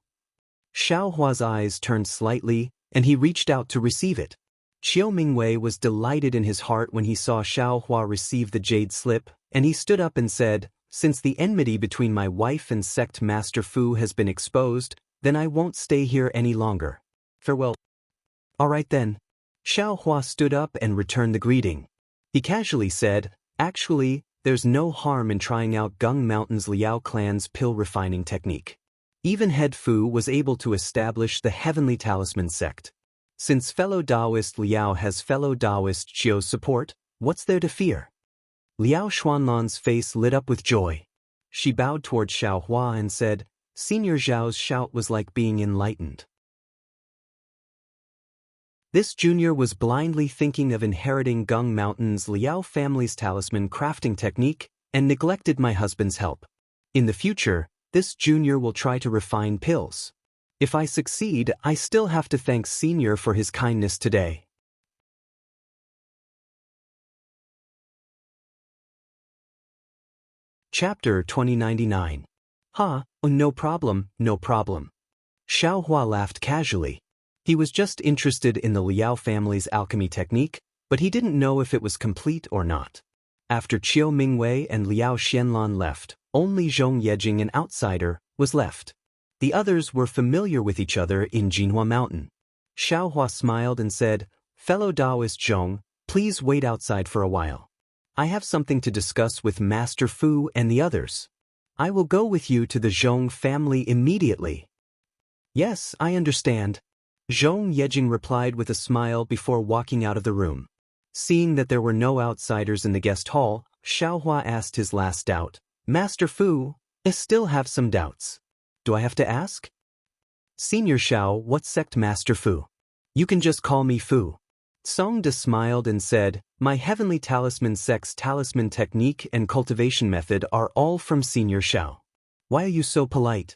Xiao Hua's eyes turned slightly, and he reached out to receive it. Qiu Mingwei was delighted in his heart when he saw Xiao Hua receive the jade slip, and he stood up and said, since the enmity between my wife and sect Master Fu has been exposed, then I won't stay here any longer. Farewell. All right then. Xiao Hua stood up and returned the greeting. He casually said, actually, there's no harm in trying out Gung Mountain's Liao clan's pill refining technique. Even Head Fu was able to establish the Heavenly Talisman sect. Since fellow Taoist Liao has fellow Taoist Qiu's support, what's there to fear? Liao Xuanlan's face lit up with joy. She bowed toward Xiao Hua and said, Senior Zhao's shout was like being enlightened. This junior was blindly thinking of inheriting Gung Mountain's Liao family's talisman crafting technique and neglected my husband's help. In the future, this junior will try to refine pills. If I succeed, I still have to thank Senior for his kindness today. Chapter 2099. Oh, no problem, no problem. Xiao Hua laughed casually. He was just interested in the Liao family's alchemy technique, but he didn't know if it was complete or not. After Qiu Mingwei and Liao Xianlan left, only Zhong Yejing, an outsider, was left. The others were familiar with each other in Jinhua Mountain. Xiao Hua smiled and said, Fellow Taoist Zhong, please wait outside for a while. I have something to discuss with Master Fu and the others. I will go with you to the Zhong family immediately. Yes, I understand. Zhong Yejing replied with a smile before walking out of the room. Seeing that there were no outsiders in the guest hall, Xiao Hua asked his last doubt. Master Fu, I still have some doubts. Do I have to ask? Senior Xiao, what sect Master Fu? You can just call me Fu. Songda smiled and said, My Heavenly Talisman sect's talisman technique and cultivation method are all from Senior Xiao. Why are you so polite?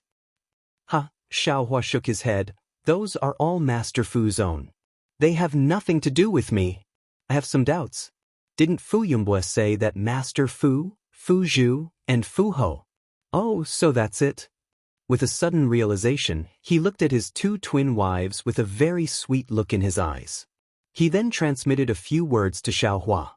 Ha, Xiao Hua shook his head. Those are all Master Fu's own. They have nothing to do with me. I have some doubts. Didn't Fu Yumbua say that Master Fu, Fu Zhu, and Fu Ho? Oh, so that's it. With a sudden realization, he looked at his two twin wives with a very sweet look in his eyes. He then transmitted a few words to Xiao Hua.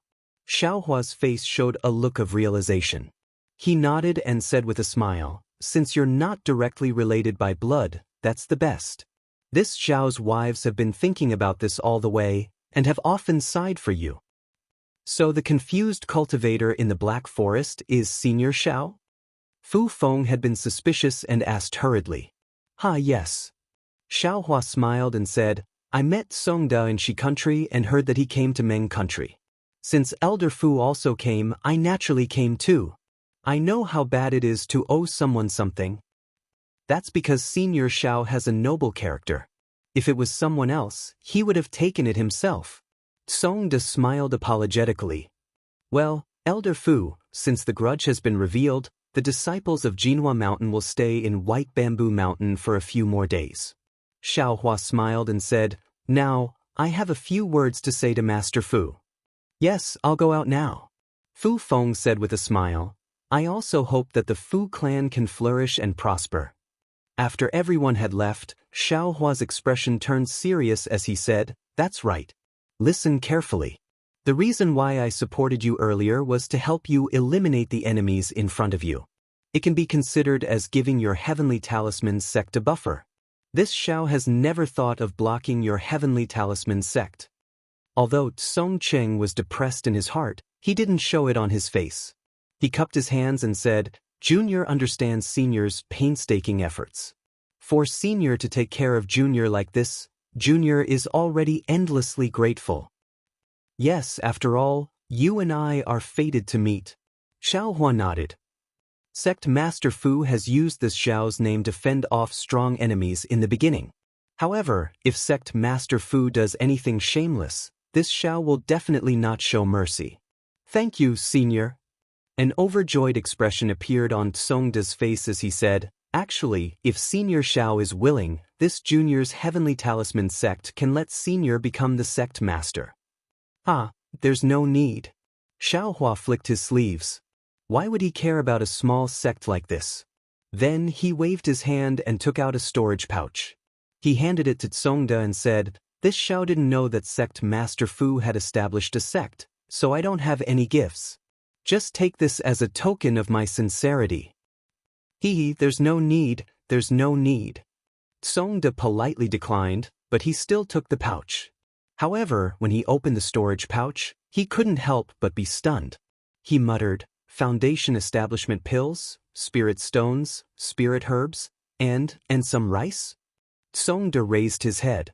Xiao Hua's face showed a look of realization. He nodded and said with a smile, Since you're not directly related by blood, that's the best. This Xiao's wives have been thinking about this all the way, and have often sighed for you. So the confused cultivator in the Black Forest is Senior Xiao? Fu Feng had been suspicious and asked hurriedly. Yes. Xiao Hua smiled and said, I met Songda in Shi country and heard that he came to Meng country. Since Elder Fu also came, I naturally came too. I know how bad it is to owe someone something. That's because Senior Xiao has a noble character. If it was someone else, he would have taken it himself. Songda smiled apologetically. Well, Elder Fu, since the grudge has been revealed, the disciples of Jinhua Mountain will stay in White Bamboo Mountain for a few more days. Xiao Hua smiled and said, Now, I have a few words to say to Master Fu. Yes, I'll go out now. Fu Feng said with a smile, I also hope that the Fu clan can flourish and prosper. After everyone had left, Xiao Hua's expression turned serious as he said, That's right. Listen carefully. The reason why I supported you earlier was to help you eliminate the enemies in front of you. It can be considered as giving your Heavenly Talisman sect a buffer. This Xiao has never thought of blocking your Heavenly Talisman sect. Although Song Cheng was depressed in his heart, he didn't show it on his face. He cupped his hands and said, Junior understands Senior's painstaking efforts. For Senior to take care of Junior like this, Junior is already endlessly grateful. Yes, after all, you and I are fated to meet. Xiao Hua nodded. Sect Master Fu has used this Xiao's name to fend off strong enemies in the beginning. However, if Sect Master Fu does anything shameless, this Xiao will definitely not show mercy. Thank you, Senior. An overjoyed expression appeared on Songda's face as he said, Actually, if Senior Xiao is willing, this Junior's Heavenly Talisman sect can let Senior become the sect master. There's no need. Xiao Hua flicked his sleeves. Why would he care about a small sect like this? Then he waved his hand and took out a storage pouch. He handed it to Songda and said, This Xiao didn't know that Sect Master Fu had established a sect, so I don't have any gifts. Just take this as a token of my sincerity. There's no need. Songda politely declined, but he still took the pouch. However, when he opened the storage pouch, he couldn't help but be stunned. He muttered, Foundation establishment pills, spirit stones, spirit herbs, And some rice? Songda raised his head.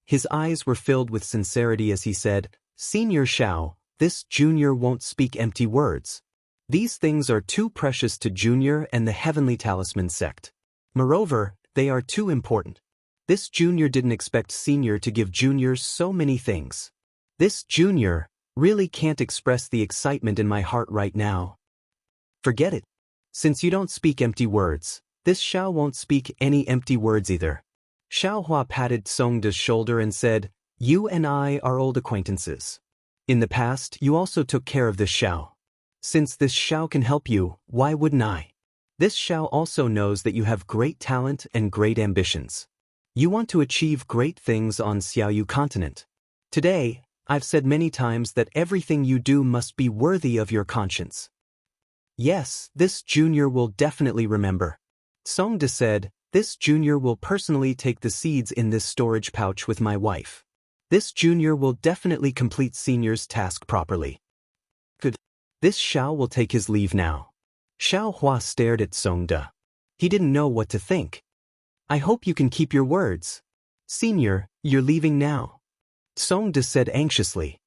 His eyes were filled with sincerity as he said, Senior Xiao, this junior won't speak empty words. These things are too precious to Junior and the Heavenly Talisman sect. Moreover, they are too important. This junior didn't expect Senior to give Junior so many things. This junior really can't express the excitement in my heart right now. Forget it. Since you don't speak empty words, this Xiao won't speak any empty words either. Xiaohua patted Songda's shoulder and said, You and I are old acquaintances. In the past, you also took care of this Xiao. Since this Xiao can help you, why wouldn't I? This Xiao also knows that you have great talent and great ambitions. You want to achieve great things on Xiaoyu continent. Today, I've said many times that everything you do must be worthy of your conscience. Yes, this junior will definitely remember. Songda said, This junior will personally take the seeds in this storage pouch with my wife. This junior will definitely complete Senior's task properly. Good. This Xiao will take his leave now. Xiaohua stared at Songda. He didn't know what to think. I hope you can keep your words. Senior, you're leaving now. Songda said anxiously.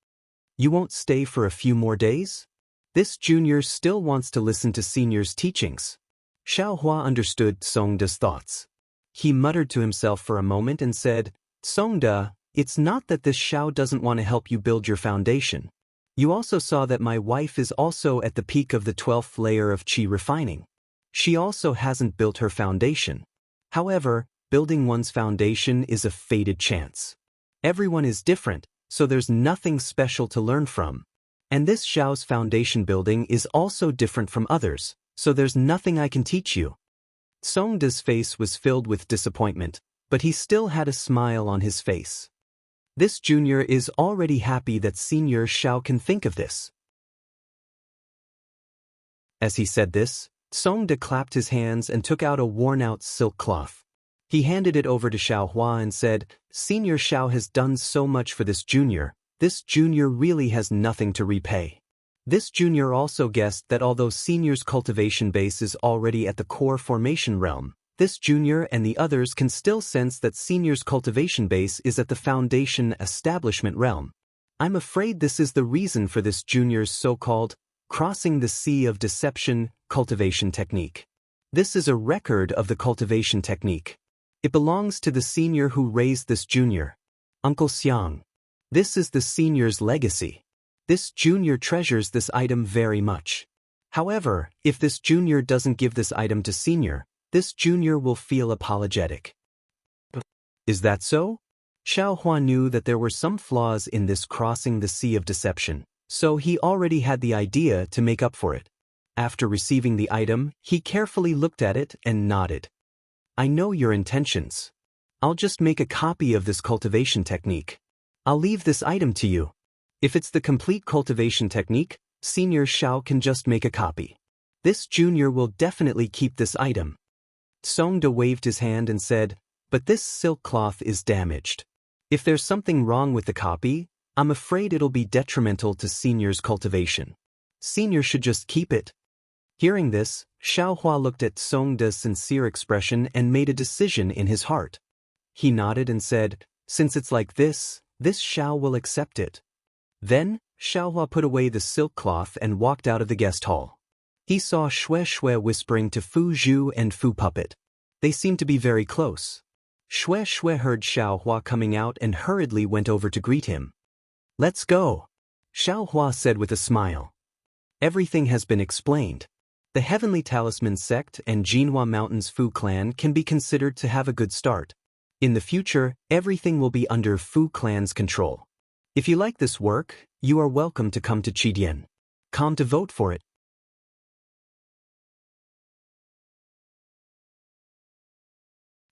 You won't stay for a few more days? This junior still wants to listen to Senior's teachings. Xiaohua understood Songda's thoughts. He muttered to himself for a moment and said, Songda, it's not that this Xiao doesn't want to help you build your foundation. You also saw that my wife is also at the peak of the 12th layer of qi refining. She also hasn't built her foundation. However, building one's foundation is a fated chance. Everyone is different, so there's nothing special to learn from. And this Xiao's foundation building is also different from others, so there's nothing I can teach you. Songda's face was filled with disappointment, but he still had a smile on his face. This junior is already happy that Senior Xiao can think of this. As he said this, Songda clapped his hands and took out a worn-out silk cloth. He handed it over to Xiaohua and said, Senior Xiao has done so much for this junior really has nothing to repay. This junior also guessed that although Senior's cultivation base is already at the core formation realm, this junior and the others can still sense that Senior's cultivation base is at the foundation establishment realm. I'm afraid this is the reason for this junior's so-called crossing the sea of deception cultivation technique. This is a record of the cultivation technique. It belongs to the senior who raised this junior, Uncle Xiang. This is the senior's legacy. This junior treasures this item very much. However, if this junior doesn't give this item to senior, this junior will feel apologetic. Is that so? Xiaohua knew that there were some flaws in this crossing the sea of deception, so he already had the idea to make up for it. After receiving the item, he carefully looked at it and nodded. I know your intentions. I'll just make a copy of this cultivation technique. I'll leave this item to you. If it's the complete cultivation technique, Senior Xiao can just make a copy. This junior will definitely keep this item. Songda waved his hand and said, But this silk cloth is damaged. If there's something wrong with the copy, I'm afraid it'll be detrimental to Senior's cultivation. Senior should just keep it. Hearing this, Xiaohua looked at Songda's sincere expression and made a decision in his heart. He nodded and said, Since it's like this Xiao will accept it. Then, Xiaohua put away the silk cloth and walked out of the guest hall. He saw Shui whispering to Fu Zhu and Fu Puppet. They seemed to be very close. Shui heard Xiaohua coming out and hurriedly went over to greet him. Let's go, Xiaohua said with a smile. Everything has been explained. The Heavenly Talisman sect and Jinhua Mountain's Fu clan can be considered to have a good start. In the future, everything will be under Fu clan's control. If you like this work, you are welcome to come to Qidian. Come to vote for it.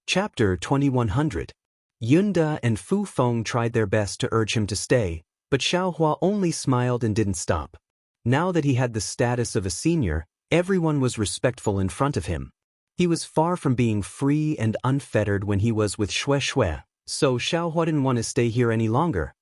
Chapter 2100. Yunda and Fu Feng tried their best to urge him to stay, but Xiaohua only smiled and didn't stop. Now that he had the status of a senior, everyone was respectful in front of him. He was far from being free and unfettered when he was with Shui, so Xiaohua didn't want to stay here any longer.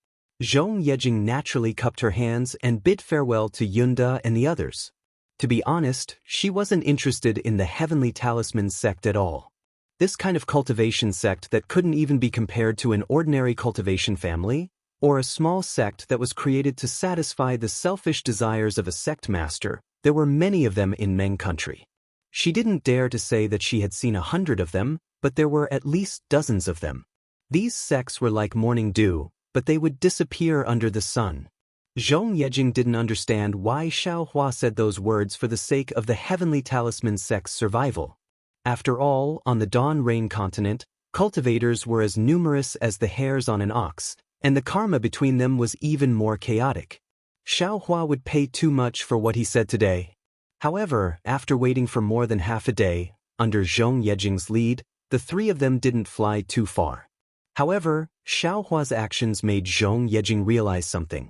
Zhong Yejing naturally cupped her hands and bid farewell to Yunda and the others. To be honest, she wasn't interested in the Heavenly Talisman sect at all. This kind of cultivation sect that couldn't even be compared to an ordinary cultivation family, or a small sect that was created to satisfy the selfish desires of a sect master, there were many of them in Meng country. She didn't dare to say that she had seen 100 of them, but there were at least dozens of them. These sects were like morning dew, but they would disappear under the sun. Zhong Yejing didn't understand why Xiao Hua said those words for the sake of the Heavenly Talisman sect's survival. After all, on the Dawn Rain continent, cultivators were as numerous as the hairs on an ox, and the karma between them was even more chaotic. Xiao Hua would pay too much for what he said today. However, after waiting for more than half a day, under Zhong Yejing's lead, the three of them didn't fly too far. However, Xiao Hua's actions made Zhong Yejing realize something.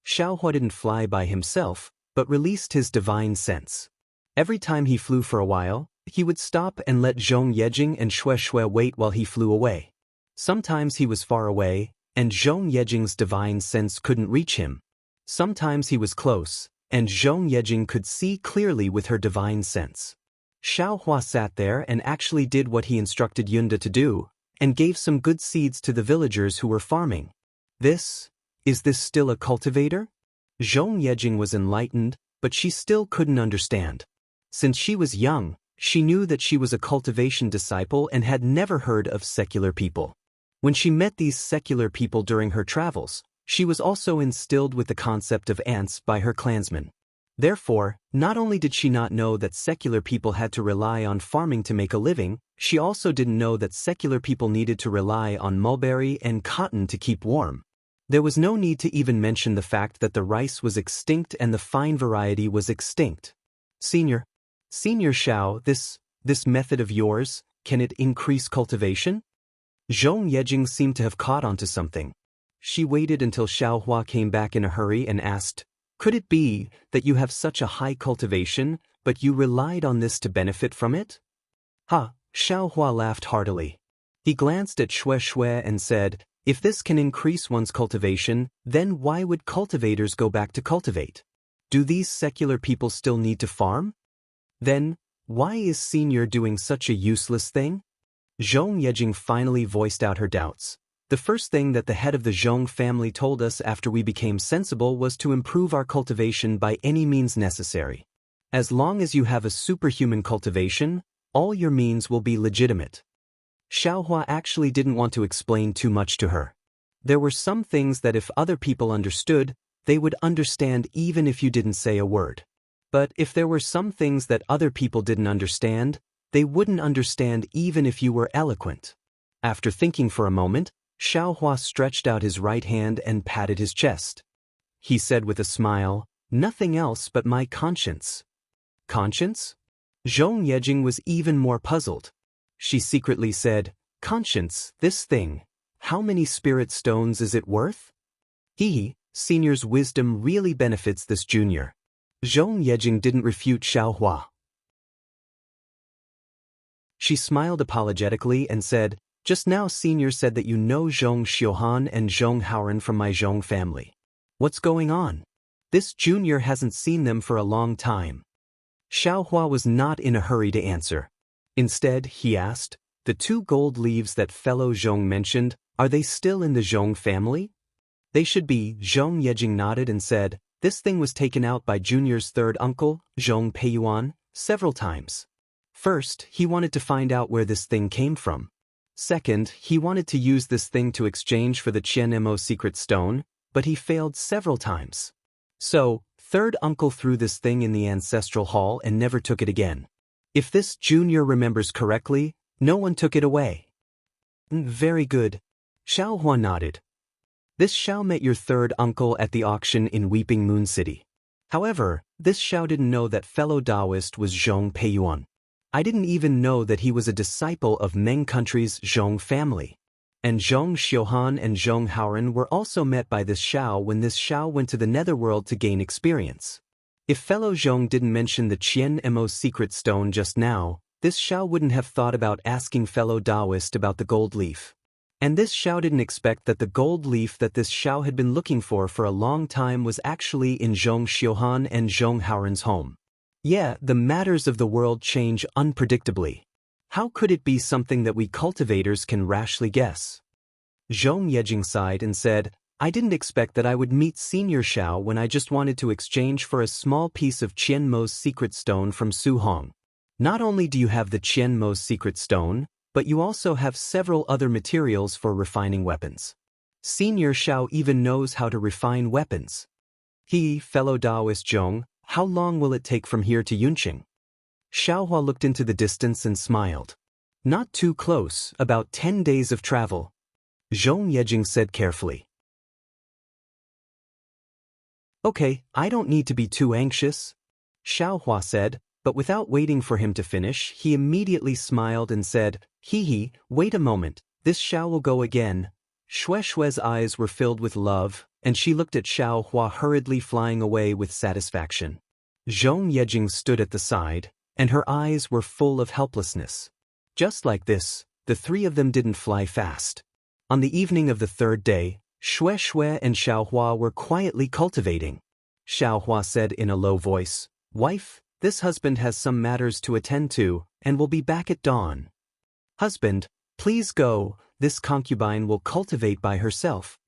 Xiao Hua didn't fly by himself, but released his divine sense. Every time he flew for a while, he would stop and let Zhong Yejing and Xue Xue wait while he flew away. Sometimes he was far away, and Zhong Yejing's divine sense couldn't reach him. Sometimes he was close, and Zhong Yejing could see clearly with her divine sense. Xiao Hua sat there and actually did what he instructed Yunda to do, and gave some good seeds to the villagers who were farming. Is this still a cultivator? Zhong Yejing was enlightened, but she still couldn't understand. Since she was young, she knew that she was a cultivation disciple and had never heard of secular people. When she met these secular people during her travels, she was also instilled with the concept of ants by her clansmen. Therefore, not only did she not know that secular people had to rely on farming to make a living, she also didn't know that secular people needed to rely on mulberry and cotton to keep warm. There was no need to even mention the fact that the rice was extinct and the fine variety was extinct. Senior Xiao, this method of yours, can it increase cultivation? Zhong Yejing seemed to have caught onto something. She waited until Xiao Hua came back in a hurry and asked, "Could it be that you have such a high cultivation, but you relied on this to benefit from it?" Ha! Xiao Hua laughed heartily. He glanced at Xue Xue and said, "If this can increase one's cultivation, then why would cultivators go back to cultivate? Do these secular people still need to farm? Then, why is Senior doing such a useless thing?" Zhong Yejing finally voiced out her doubts. The first thing that the head of the Zhong family told us after we became sensible was to improve our cultivation by any means necessary. As long as you have a superhuman cultivation, all your means will be legitimate. Xiao Hua actually didn't want to explain too much to her. There were some things that if other people understood, they would understand even if you didn't say a word. But if there were some things that other people didn't understand, they wouldn't understand even if you were eloquent. After thinking for a moment, Xiao Hua stretched out his right hand and patted his chest. He said with a smile, "Nothing else but my conscience." Conscience? Zhong Yejing was even more puzzled. She secretly said, "Conscience, this thing, how many spirit stones is it worth?" Senior's wisdom really benefits this junior. Zhong Yejing didn't refute Xiao Hua. She smiled apologetically and said, "Just now Senior said that you know Zhong Xiuhan and Zhong Haoren from my Zhong family. What's going on? This junior hasn't seen them for a long time." Xiao Hua was not in a hurry to answer. Instead, he asked, "The two gold leaves that fellow Zhong mentioned, are they still in the Zhong family?" "They should be." Zhong Yejing nodded and said, "This thing was taken out by Junior's third uncle, Zhong Peiyuan, several times. First, he wanted to find out where this thing came from. Second, he wanted to use this thing to exchange for the Qianmo secret stone, but he failed several times. So, third uncle threw this thing in the ancestral hall and never took it again. If this junior remembers correctly, no one took it away." "Very good." Xiao Hua nodded. "This Xiao met your third uncle at the auction in Weeping Moon City. However, this Xiao didn't know that fellow Taoist was Zhong Peiyuan. I didn't even know that he was a disciple of Meng country's Zhong family. And Zhong Xiuhan and Zhong Haoren were also met by this Xiao when this Xiao went to the netherworld to gain experience. If fellow Zhong didn't mention the Qianmo secret stone just now, this Xiao wouldn't have thought about asking fellow Taoist about the gold leaf. And this Xiao didn't expect that the gold leaf that this Xiao had been looking for a long time was actually in Zhong Xiuhan and Zhong Haoren's home. Yeah, the matters of the world change unpredictably. How could it be something that we cultivators can rashly guess? Zhong Yejing sighed and said, I didn't expect that I would meet Senior Xiao when I just wanted to exchange for a small piece of Qian Mo's secret stone from Su Hong. Not only do you have the Qian Mo's secret stone, but you also have several other materials for refining weapons. Senior Xiao even knows how to refine weapons. Fellow Taoist Zhong, how long will it take from here to Yunqing? Xiaohua looked into the distance and smiled. Not too close, about 10 days of travel. Zhong Yejing said carefully. Okay, I don't need to be too anxious, Xiaohua said, but without waiting for him to finish, he immediately smiled and said, wait a moment, this Xiao will go again. Shue's eyes were filled with love, and she looked at Xiaohua hurriedly flying away with satisfaction. Zhong Yejing stood at the side, and her eyes were full of helplessness. Just like this, the three of them didn't fly fast. On the evening of the third day, Shue and Xiaohua were quietly cultivating. Xiaohua said in a low voice, Wife, this husband has some matters to attend to, and will be back at dawn. Husband, please go, this concubine will cultivate by herself.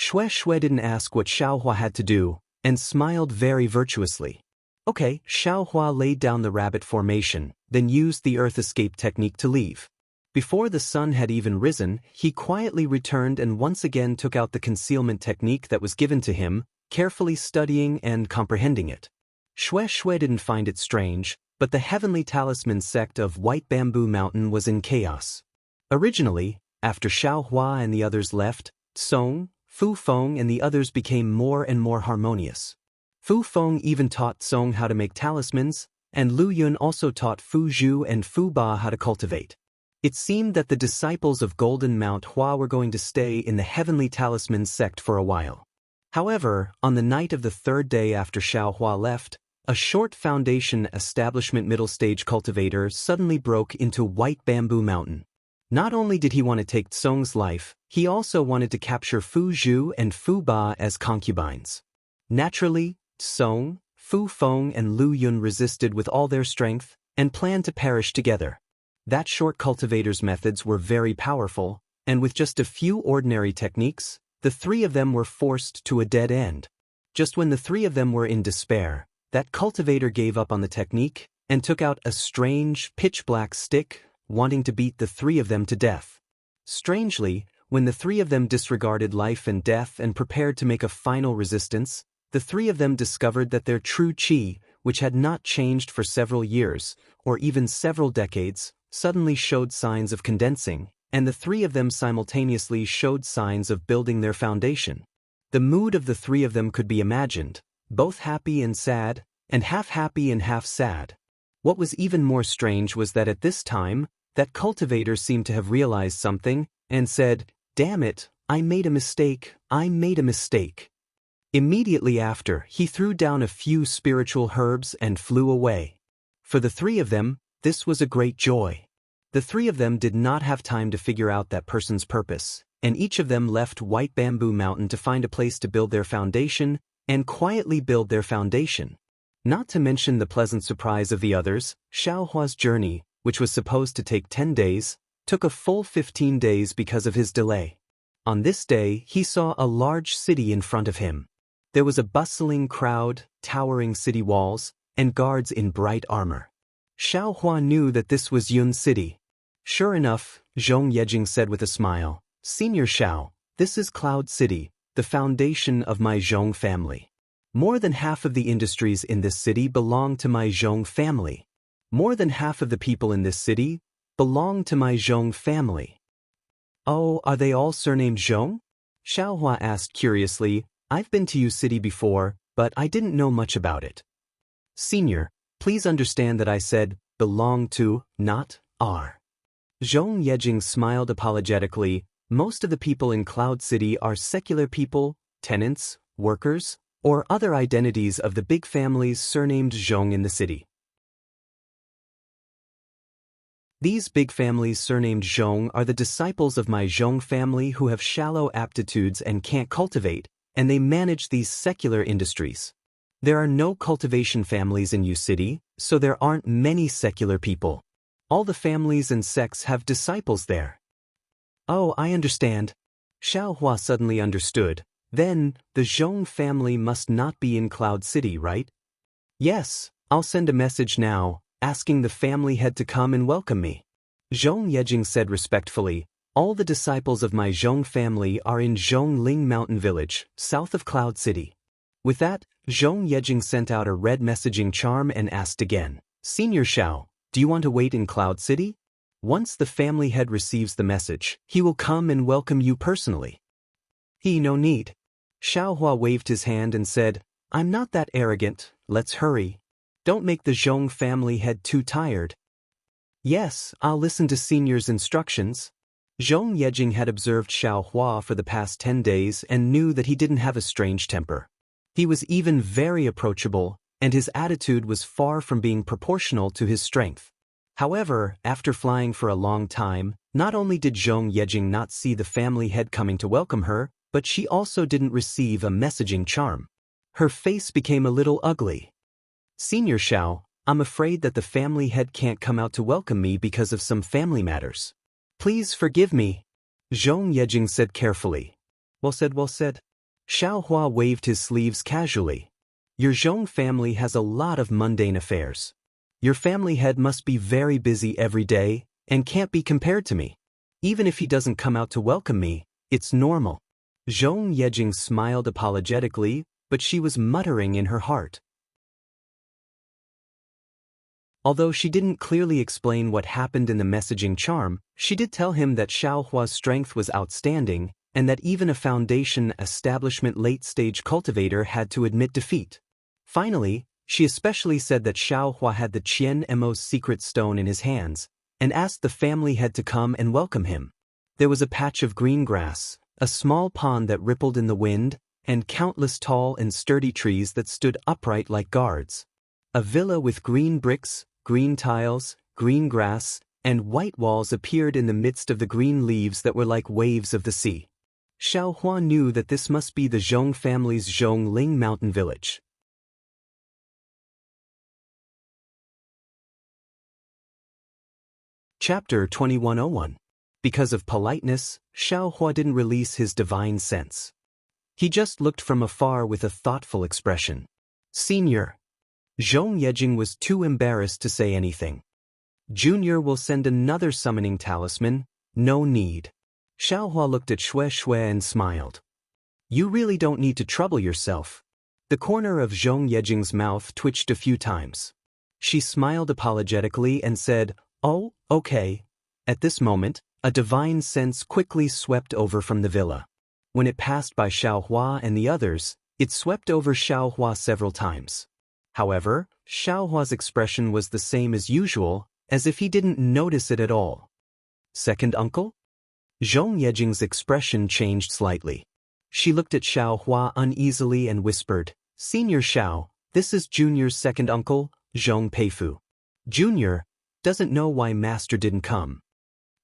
Shue didn't ask what Xiaohua had to do, and smiled very virtuously. Okay, Xiaohua laid down the rabbit formation, then used the earth escape technique to leave. Before the sun had even risen, he quietly returned and once again took out the concealment technique that was given to him, carefully studying and comprehending it. Shue didn't find it strange, but the Heavenly Talisman sect of White Bamboo Mountain was in chaos. Originally, after Xiaohua and the others left, Song, Fu Feng and the others became more and more harmonious. Fu Feng even taught Song how to make talismans, and Lu Yun also taught Fu Zhu and Fu Ba how to cultivate. It seemed that the disciples of Golden Mount Hua were going to stay in the Heavenly Talisman sect for a while. However, on the night of the third day after Xiaohua left, a short foundation establishment middle-stage cultivator suddenly broke into White Bamboo Mountain. Not only did he want to take Song's life, he also wanted to capture Fu Zhu and Fu Ba as concubines. Naturally, Song, Fu Feng and Lu Yun resisted with all their strength, and planned to perish together. That short cultivator's methods were very powerful, and with just a few ordinary techniques, the three of them were forced to a dead end. Just when the three of them were in despair, that cultivator gave up on the technique, and took out a strange, pitch-black stick, wanting to beat the three of them to death. Strangely, when the three of them disregarded life and death and prepared to make a final resistance, the three of them discovered that their true qi, which had not changed for several years, or even several decades, suddenly showed signs of condensing, and the three of them simultaneously showed signs of building their foundation. The mood of the three of them could be imagined, both happy and sad, and half happy and half sad. What was even more strange was that at this time, that cultivator seemed to have realized something, and said, Damn it, I made a mistake, I made a mistake. Immediately after, he threw down a few spiritual herbs and flew away. For the three of them, this was a great joy. The three of them did not have time to figure out that person's purpose, and each of them left White Bamboo Mountain to find a place to build their foundation, and quietly build their foundation. Not to mention the pleasant surprise of the others, Xiaohua's journey, which was supposed to take 10 days, took a full 15 days because of his delay. On this day, he saw a large city in front of him. There was a bustling crowd, towering city walls, and guards in bright armor. Xiaohua knew that this was Yun City. Sure enough, Zhong Yejing said with a smile, Senior Xiao, this is Cloud City, the foundation of my Zhong family. More than half of the industries in this city belong to my Zhong family. More than half of the people in this city belong to my Zhong family. Oh, are they all surnamed Zhong? Xiaohua asked curiously. I've been to Yu City before, but I didn't know much about it. Senior, please understand that I said, belong to, not, are. Zhong Yejing smiled apologetically. Most of the people in Cloud City are secular people, tenants, workers, or other identities of the big families surnamed Zhong in the city. These big families surnamed Zhong are the disciples of my Zhong family who have shallow aptitudes and can't cultivate, and they manage these secular industries. There are no cultivation families in Yu City, so there aren't many secular people. All the families and sects have disciples there. Oh, I understand. Xiaohua suddenly understood. Then, the Zhong family must not be in Cloud City, right? Yes, I'll send a message now, asking the family head to come and welcome me. Zhong Yejing said respectfully, all the disciples of my Zhong family are in Zhongling Mountain Village, south of Cloud City. With that, Zhong Yejing sent out a red messaging charm and asked again, Senior Xiao, do you want to wait in Cloud City? Once the family head receives the message, he will come and welcome you personally. No need. Xiaohua waved his hand and said, I'm not that arrogant, let's hurry. Don't make the Zhong family head too tired. Yes, I'll listen to Senior's instructions. Zhong Yejing had observed Xiaohua for the past 10 days and knew that he didn't have a strange temper. He was even very approachable, and his attitude was far from being proportional to his strength. However, after flying for a long time, not only did Zhong Yejing not see the family head coming to welcome her, but she also didn't receive a messaging charm. Her face became a little ugly. Senior Xiao, I'm afraid that the family head can't come out to welcome me because of some family matters. Please forgive me. Zhong Yejing said carefully. Well said, well said. Xiaohua waved his sleeves casually. Your Zhong family has a lot of mundane affairs. Your family head must be very busy every day and can't be compared to me. Even if he doesn't come out to welcome me, it's normal. Zhong Yejing smiled apologetically, but she was muttering in her heart. Although she didn't clearly explain what happened in the messaging charm, she did tell him that Xiaohua's strength was outstanding and that even a foundation establishment late-stage cultivator had to admit defeat. Finally, she especially said that Xiaohua had the Qian Mo's secret stone in his hands and asked the family head to come and welcome him. There was a patch of green grass, a small pond that rippled in the wind, and countless tall and sturdy trees that stood upright like guards. A villa with green bricks, green tiles, green grass, and white walls appeared in the midst of the green leaves that were like waves of the sea. Xiaohua knew that this must be the Zhong family's Zhongling Mountain Village. Chapter 2101. Because of politeness, Xiaohua didn't release his divine sense. He just looked from afar with a thoughtful expression. Senior. Zhong Yejing was too embarrassed to say anything. Junior will send another summoning talisman, no need. Xiaohua looked at Xue Xue and smiled. You really don't need to trouble yourself. The corner of Zhong Yejing's mouth twitched a few times. She smiled apologetically and said, Oh, okay. At this moment, a divine sense quickly swept over from the villa. When it passed by Xiaohua and the others, it swept over Xiaohua several times. However, Xiaohua's expression was the same as usual, as if he didn't notice it at all. Second uncle? Zhong Yejing's expression changed slightly. She looked at Xiaohua uneasily and whispered, Senior Xiao, this is Junior's second uncle, Zhong Peifu. Junior doesn't know why Master didn't come.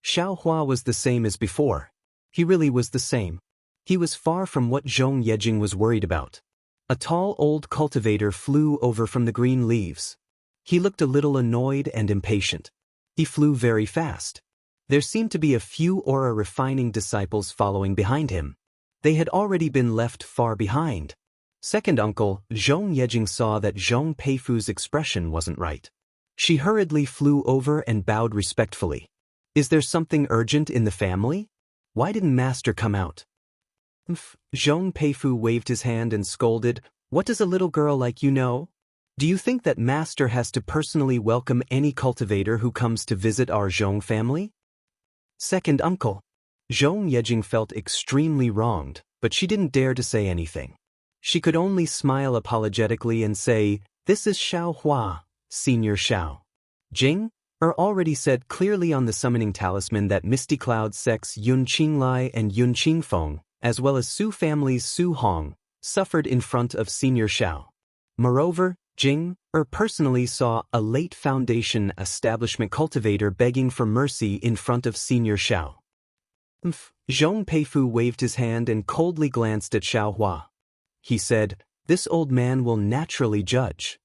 Xiaohua was the same as before. He really was the same. He was far from what Zhong Yejing was worried about. A tall old cultivator flew over from the green leaves. He looked a little annoyed and impatient. He flew very fast. There seemed to be a few aura refining disciples following behind him. They had already been left far behind. Second uncle, Zhong Yejing saw that Zhong Peifu's expression wasn't right. She hurriedly flew over and bowed respectfully. Is there something urgent in the family? Why didn't Master come out? Zhong Peifu waved his hand and scolded, What does a little girl like you know? Do you think that Master has to personally welcome any cultivator who comes to visit our Zhong family? Second uncle. Zhong Yejing felt extremely wronged, but she didn't dare to say anything. She could only smile apologetically and say, This is Xiaohua, Senior Xiao. Jing already said clearly on the summoning talisman that Misty Cloud sects Yun Qinglai and Yun Qingfeng, as well as Su family's Su Hong, suffered in front of Senior Xiao. Moreover, Jing personally saw a late foundation establishment cultivator begging for mercy in front of Senior Xiao. Zhong Peifu waved his hand and coldly glanced at Xiaohua. He said, This old man will naturally judge.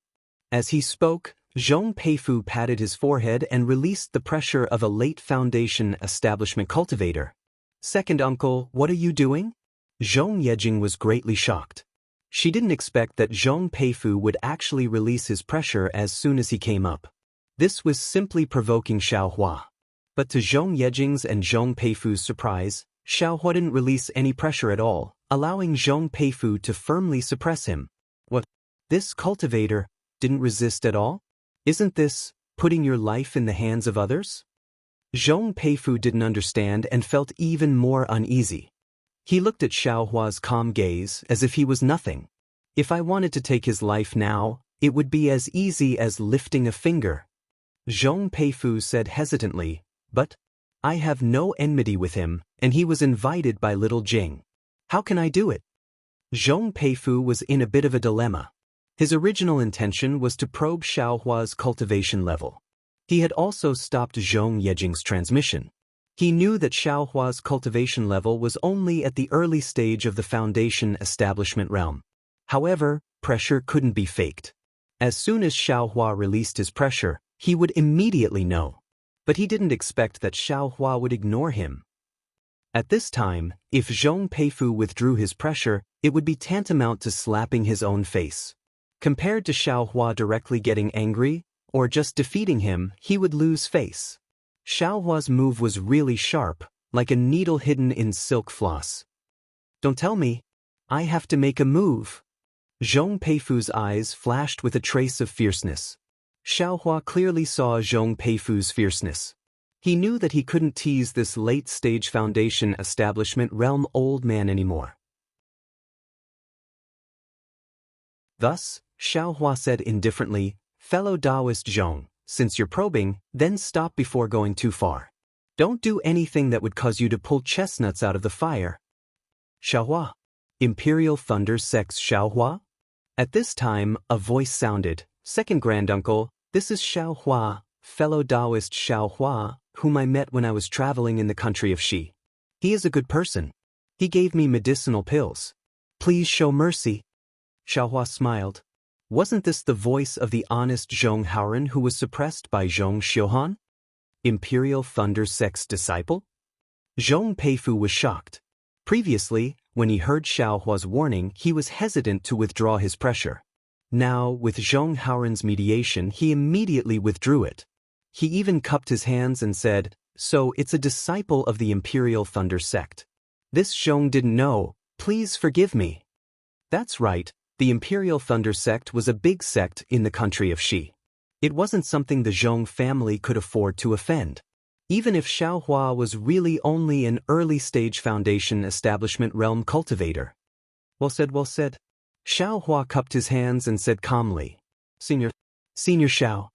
As he spoke, Zhong Peifu patted his forehead and released the pressure of a late foundation establishment cultivator. Second uncle, what are you doing? Zhong Yejing was greatly shocked. She didn't expect that Zhong Peifu would actually release his pressure as soon as he came up. This was simply provoking Xiaohua. But to Zhong Yejing's and Zhong Peifu's surprise, Xiaohua didn't release any pressure at all, allowing Zhong Peifu to firmly suppress him. What? This cultivator didn't resist at all? Isn't this putting your life in the hands of others? Zhong Peifu didn't understand and felt even more uneasy. He looked at Xiaohua's calm gaze as if he was nothing. If I wanted to take his life now, it would be as easy as lifting a finger. Zhong Peifu said hesitantly, but I have no enmity with him, and he was invited by little Jing. How can I do it? Zhong Peifu was in a bit of a dilemma. His original intention was to probe Xiaohua's cultivation level. He had also stopped Zhong Yejing's transmission. He knew that Xiaohua's cultivation level was only at the early stage of the foundation establishment realm. However, pressure couldn't be faked. As soon as Xiaohua released his pressure, he would immediately know. But he didn't expect that Xiaohua would ignore him. At this time, if Zhong Peifu withdrew his pressure, it would be tantamount to slapping his own face. Compared to Xiaohua directly getting angry, or just defeating him, he would lose face. Xiaohua's move was really sharp, like a needle hidden in silk floss. Don't tell me. I have to make a move. Zhong Peifu's eyes flashed with a trace of fierceness. Xiaohua clearly saw Zhong Peifu's fierceness. He knew that he couldn't tease this late-stage foundation establishment realm old man anymore. Thus, Xiaohua said indifferently, "Fellow Taoist Zhong, since you're probing, then stop before going too far. Don't do anything that would cause you to pull chestnuts out of the fire." Xiaohua. Imperial Thunder Sect's Xiaohua? At this time, a voice sounded, "Second granduncle, this is Xiaohua, fellow Taoist Xiaohua, whom I met when I was traveling in the country of Xi. He is a good person. He gave me medicinal pills. Please show mercy." Xiaohua smiled. Wasn't this the voice of the honest Zhong Haoren who was suppressed by Zhong Xiuhan? Imperial Thunder Sect's disciple? Zhong Peifu was shocked. Previously, when he heard Xiaohua's warning, he was hesitant to withdraw his pressure. Now, with Zhong Haoren's mediation, he immediately withdrew it. He even cupped his hands and said, "So it's a disciple of the Imperial Thunder Sect. This Zhong didn't know, please forgive me." That's right. The Imperial Thunder Sect was a big sect in the country of Xi. It wasn't something the Zhong family could afford to offend. Even if Xiaohua was really only an early-stage foundation establishment realm cultivator. Well said, well said. Xiaohua cupped his hands and said calmly, Senior Xiao."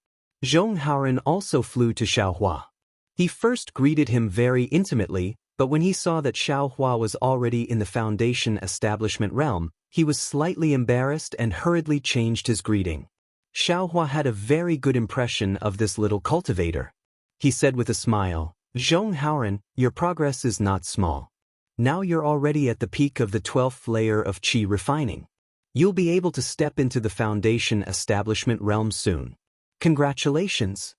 Zhong Haoren also flew to Xiaohua. He first greeted him very intimately, but when he saw that Xiaohua was already in the foundation establishment realm, he was slightly embarrassed and hurriedly changed his greeting. Xiaohua had a very good impression of this little cultivator. He said with a smile, "Zhong Haoren, your progress is not small. Now you're already at the peak of the 12th layer of qi refining. You'll be able to step into the foundation establishment realm soon. Congratulations."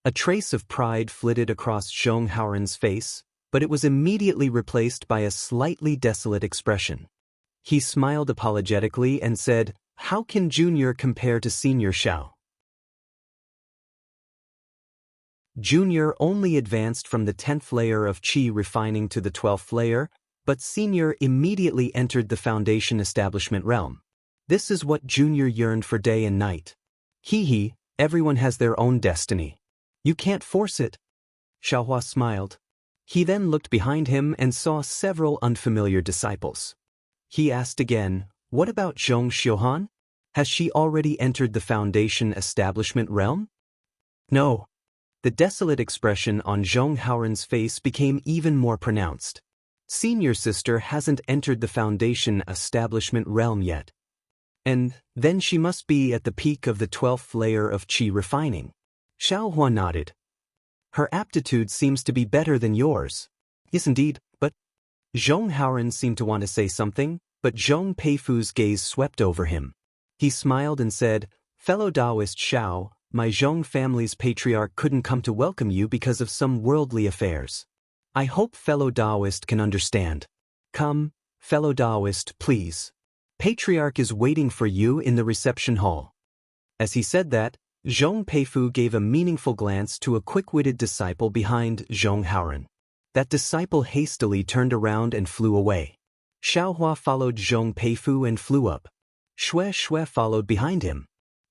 A trace of pride flitted across Zhong Haoren's face, but it was immediately replaced by a slightly desolate expression. He smiled apologetically and said, "How can Junior compare to Senior Xiao?" Junior only advanced from the 10th layer of qi refining to the 12th layer, but Senior immediately entered the foundation establishment realm. This is what Junior yearned for day and night. Hee, everyone has their own destiny. You can't force it. Xiaohua smiled. He then looked behind him and saw several unfamiliar disciples. He asked again, "What about Zhong Xiuhan? Has she already entered the foundation establishment realm?" "No." The desolate expression on Zhong Haoren's face became even more pronounced. Senior sister hasn't entered the foundation establishment realm yet. And then she must be at the peak of the 12th layer of qi refining. Xiaohua nodded. Her aptitude seems to be better than yours. Yes, indeed, but Zhong Haoren seemed to want to say something, but Zhong Peifu's gaze swept over him. He smiled and said, "Fellow Taoist Xiao, my Zhong family's patriarch couldn't come to welcome you because of some worldly affairs. I hope fellow Taoist can understand. Come, fellow Taoist, please. Patriarch is waiting for you in the reception hall." As he said that, Zhong Peifu gave a meaningful glance to a quick-witted disciple behind Zhong Haoren. That disciple hastily turned around and flew away. Xiaohua followed Zhong Peifu and flew up. Shui followed behind him.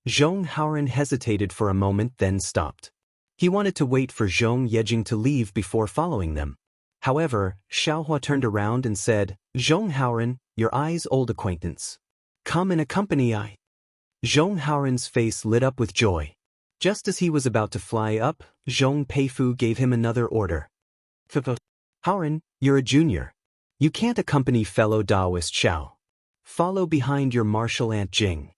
Zhong Haoren hesitated for a moment, then stopped. He wanted to wait for Zhong Yejing to leave before following them. However, Xiaohua turned around and said, "Zhong Haoren, your eyes old acquaintance. Come and accompany I." Zhong Haoren's face lit up with joy. Just as he was about to fly up, Zhong Peifu gave him another order. "Haoren, you're a junior. You can't accompany fellow Taoist Xiao. Follow behind your martial aunt Jing."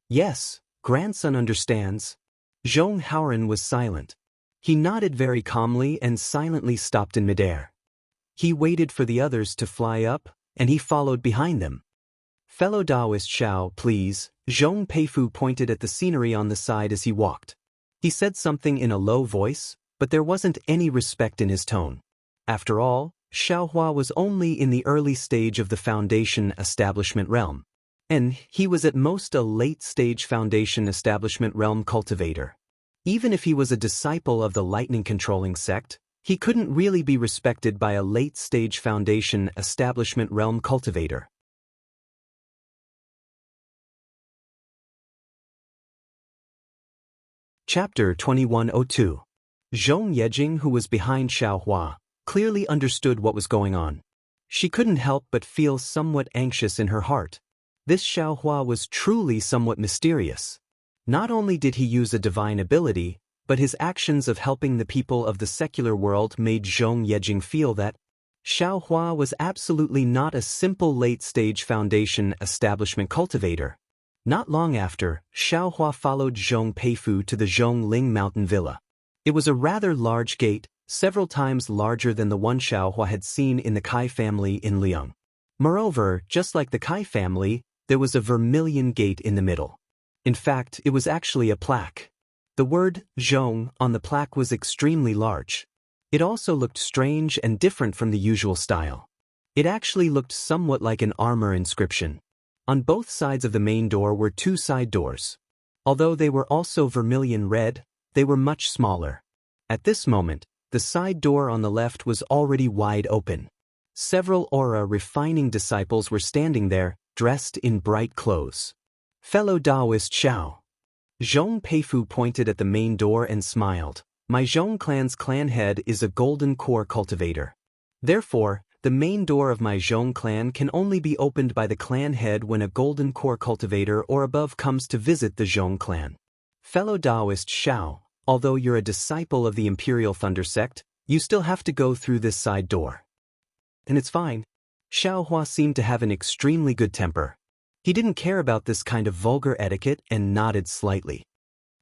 "Yes, grandson understands." Zhong Haoren was silent. He nodded very calmly and silently stopped in midair. He waited for the others to fly up, and he followed behind them. "Fellow Taoist Xiao, please." Zhong Peifu pointed at the scenery on the side as he walked. He said something in a low voice, but there wasn't any respect in his tone. After all, Xiaohua was only in the early stage of the foundation establishment realm. And he was at most a late-stage foundation establishment realm cultivator. Even if he was a disciple of the lightning-controlling sect, he couldn't really be respected by a late-stage foundation establishment realm cultivator. Chapter 2102. Zhong Yejing, who was behind Xiaohua, clearly understood what was going on. She couldn't help but feel somewhat anxious in her heart. This Xiaohua was truly somewhat mysterious. Not only did he use a divine ability, but his actions of helping the people of the secular world made Zhong Yejing feel that Xiaohua was absolutely not a simple late-stage foundation establishment cultivator. Not long after, Xiaohua followed Zhong Peifu to the Zhongling mountain villa. It was a rather large gate, several times larger than the one Xiaohua had seen in the Kai family in Liang. Moreover, just like the Kai family, there was a vermilion gate in the middle. In fact, it was actually a plaque. The word Zhong on the plaque was extremely large. It also looked strange and different from the usual style. It actually looked somewhat like an armor inscription. On both sides of the main door were two side doors. Although they were also vermilion red, they were much smaller. At this moment, the side door on the left was already wide open. Several aura refining disciples were standing there, dressed in bright clothes. "Fellow Taoist Xiao." Zhong Peifu pointed at the main door and smiled. "My Zhong clan's clan head is a golden core cultivator. Therefore, the main door of my Zhong clan can only be opened by the clan head when a golden core cultivator or above comes to visit the Zhong clan. Fellow Taoist Xiao, although you're a disciple of the Imperial Thunder sect, you still have to go through this side door." "And it's fine." Xiaohua seemed to have an extremely good temper. He didn't care about this kind of vulgar etiquette and nodded slightly.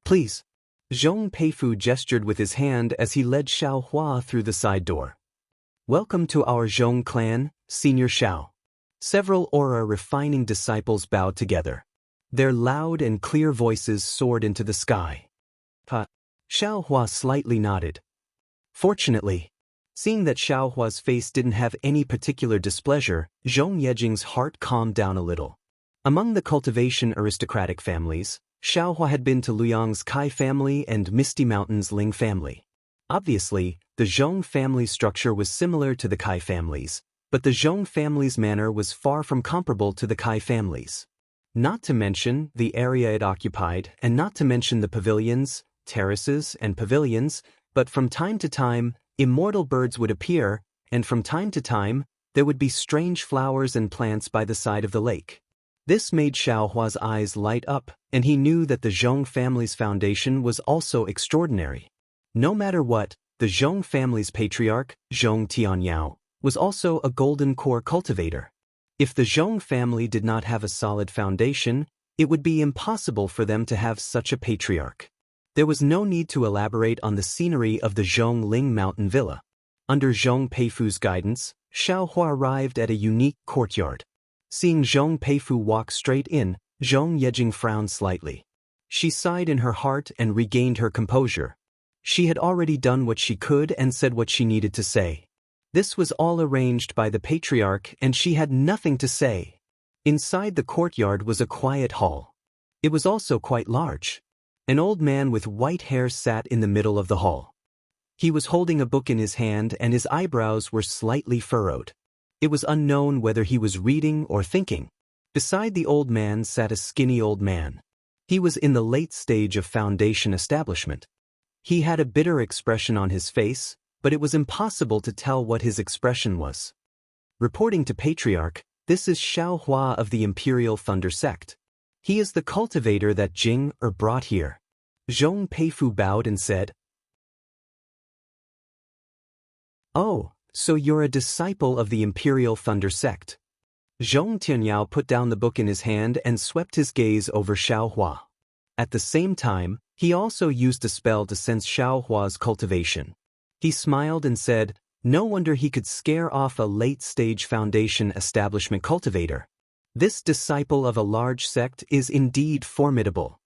"Please." Zhong Peifu gestured with his hand as he led Xiaohua through the side door. "Welcome to our Zhong clan, Senior Xiao." Several aura refining disciples bowed together. Their loud and clear voices soared into the sky. Xiaohua slightly nodded. Fortunately, seeing that Xiaohua's face didn't have any particular displeasure, Zhong Yejing's heart calmed down a little. Among the cultivation aristocratic families, Xiaohua had been to Liang's Kai family and Misty Mountain's Ling family. Obviously, the Zhong family structure was similar to the Kai families, but the Zhong family's manner was far from comparable to the Kai families. Not to mention the area it occupied, and not to mention the pavilions, terraces, and pavilions, but from time to time, immortal birds would appear, and from time to time, there would be strange flowers and plants by the side of the lake. This made Xiaohua's eyes light up, and he knew that the Zhong family's foundation was also extraordinary. No matter what, the Zhong family's patriarch, Zhong Tianyao, was also a golden core cultivator. If the Zhong family did not have a solid foundation, it would be impossible for them to have such a patriarch. There was no need to elaborate on the scenery of the Zhongling mountain villa. Under Zhong Peifu's guidance, Xiaohua arrived at a unique courtyard. Seeing Zhong Peifu walk straight in, Zhong Yejing frowned slightly. She sighed in her heart and regained her composure. She had already done what she could and said what she needed to say. This was all arranged by the patriarch and she had nothing to say. Inside the courtyard was a quiet hall. It was also quite large. An old man with white hair sat in the middle of the hall. He was holding a book in his hand and his eyebrows were slightly furrowed. It was unknown whether he was reading or thinking. Beside the old man sat a skinny old man. He was in the late stage of foundation establishment. He had a bitter expression on his face, but it was impossible to tell what his expression was. Reporting to Patriarch, this is Xiao Hua of the Imperial Thunder Sect. He is the cultivator that Jianghu brought here. Zhong Peifu bowed and said, "Oh, so you're a disciple of the Imperial Thunder Sect." Zhong Tianyao put down the book in his hand and swept his gaze over Xiao Hua. At the same time, he also used a spell to sense Xiao Hua's cultivation. He smiled and said, "No wonder he could scare off a late-stage foundation establishment cultivator. This disciple of a large sect is indeed formidable."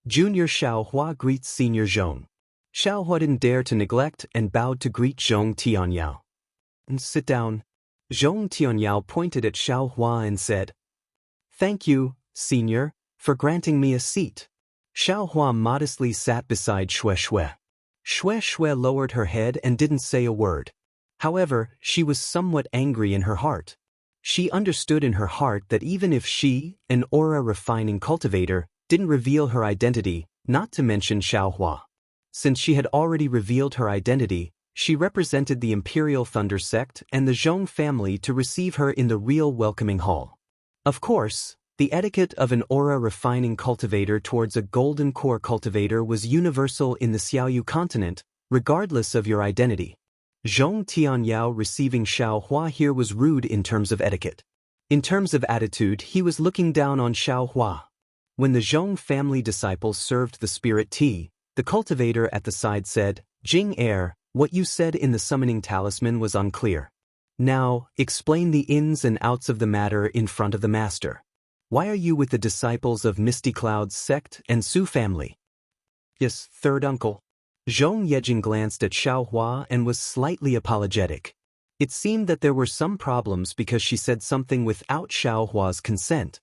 Junior Xiao Hua greets Senior Zhong. Xiao Hua didn't dare to neglect and bowed to greet Zhong Tianyao. "Sit down." Zhong Tianyao pointed at Xiao Hua and said, "Thank you, Senior, for granting me a seat." Xiao Hua modestly sat beside Xue Xue. Xue Xue lowered her head and didn't say a word. However, she was somewhat angry in her heart. She understood in her heart that even if she, an aura-refining cultivator, didn't reveal her identity, not to mention Xiao Hua. Since she had already revealed her identity, she represented the Imperial Thunder Sect and the Zhong family to receive her in the real welcoming hall. Of course, the etiquette of an aura-refining cultivator towards a golden core cultivator was universal in the Xiaoyu continent, regardless of your identity. Zhong Tianyao receiving Xiao Hua here was rude in terms of etiquette. In terms of attitude, he was looking down on Xiao Hua. When the Zhong family disciples served the spirit tea, the cultivator at the side said, "Jing Heir, what you said in the summoning talisman was unclear. Now, explain the ins and outs of the matter in front of the master. Why are you with the disciples of Misty Cloud's sect and Su family?" "Yes, third uncle." Zhong Yejing glanced at Xiao Hua and was slightly apologetic. It seemed that there were some problems because she said something without Xiao Hua's consent.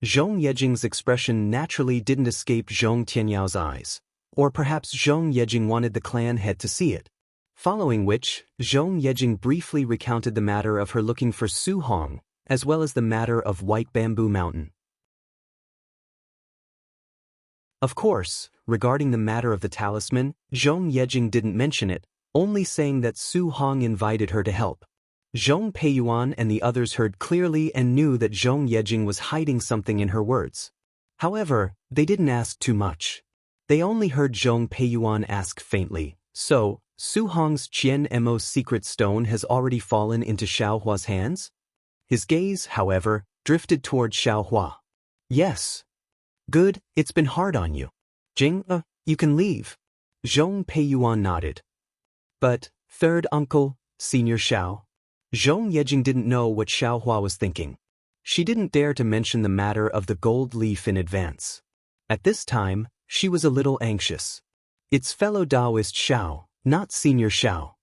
Zhong Yejing's expression naturally didn't escape Zhong Tianyao's eyes. Or perhaps Zhong Yejing wanted the clan head to see it. Following which, Zhong Yejing briefly recounted the matter of her looking for Su Hong, as well as the matter of White Bamboo Mountain. Of course, regarding the matter of the talisman, Zhong Yejing didn't mention it, only saying that Su Hong invited her to help. Zhong Peiyuan and the others heard clearly and knew that Zhong Yejing was hiding something in her words. However, they didn't ask too much. They only heard Zhong Peiyuan ask faintly, "So, Su Hong's Qian Mo secret stone has already fallen into Xiao Hua's hands?" His gaze, however, drifted toward Xiao Hua. "Yes." "Good, it's been hard on you. Jing, you can leave." Zhong Peiyuan nodded. "But, third uncle, Senior Xiao?" Zhong Yejing didn't know what Xiao Hua was thinking. She didn't dare to mention the matter of the gold leaf in advance. At this time, she was a little anxious. "It's fellow Taoist Xiao, not Senior Xiao."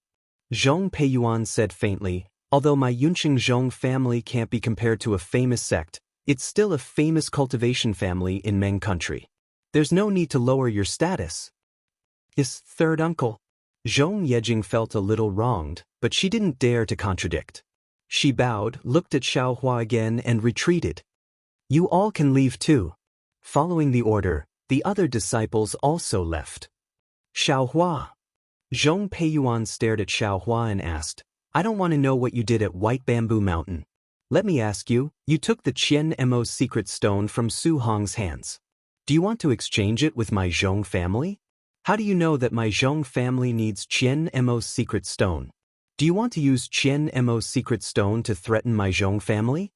Zhong Peiyuan said faintly, "Although my Yunqing Zhong family can't be compared to a famous sect, it's still a famous cultivation family in Meng country. There's no need to lower your status." "Yes, third uncle." Zhong Yejing felt a little wronged, but she didn't dare to contradict. She bowed, looked at Xiao Hua again and retreated. "You all can leave too." Following the order, the other disciples also left. "Xiao Hua." Zhong Peiyuan stared at Xiao Hua and asked, "I don't want to know what you did at White Bamboo Mountain. Let me ask you, you took the Qian Mo secret stone from Su Hong's hands. Do you want to exchange it with my Zhong family? How do you know that my Zhong family needs Qian Mo's secret stone? Do you want to use Qian Mo's secret stone to threaten my Zhong family?"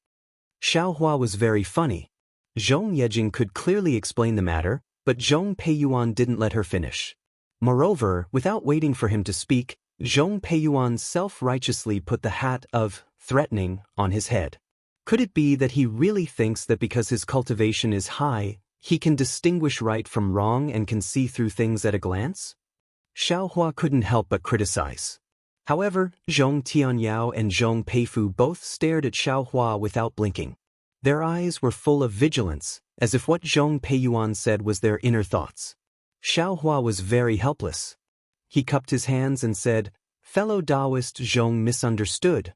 Xiao Hua was very funny. Zhong Yejing could clearly explain the matter, but Zhong Peiyuan didn't let her finish. Moreover, without waiting for him to speak, Zhong Peiyuan self-righteously put the hat of threatening on his head. Could it be that he really thinks that because his cultivation is high, he can distinguish right from wrong and can see through things at a glance? Xiaohua couldn't help but criticize. However, Zhong Tianyao and Zhong Peifu both stared at Xiaohua without blinking. Their eyes were full of vigilance, as if what Zhong Peiyuan said was their inner thoughts. Xiaohua was very helpless. He cupped his hands and said, "Fellow Taoist Zhong misunderstood."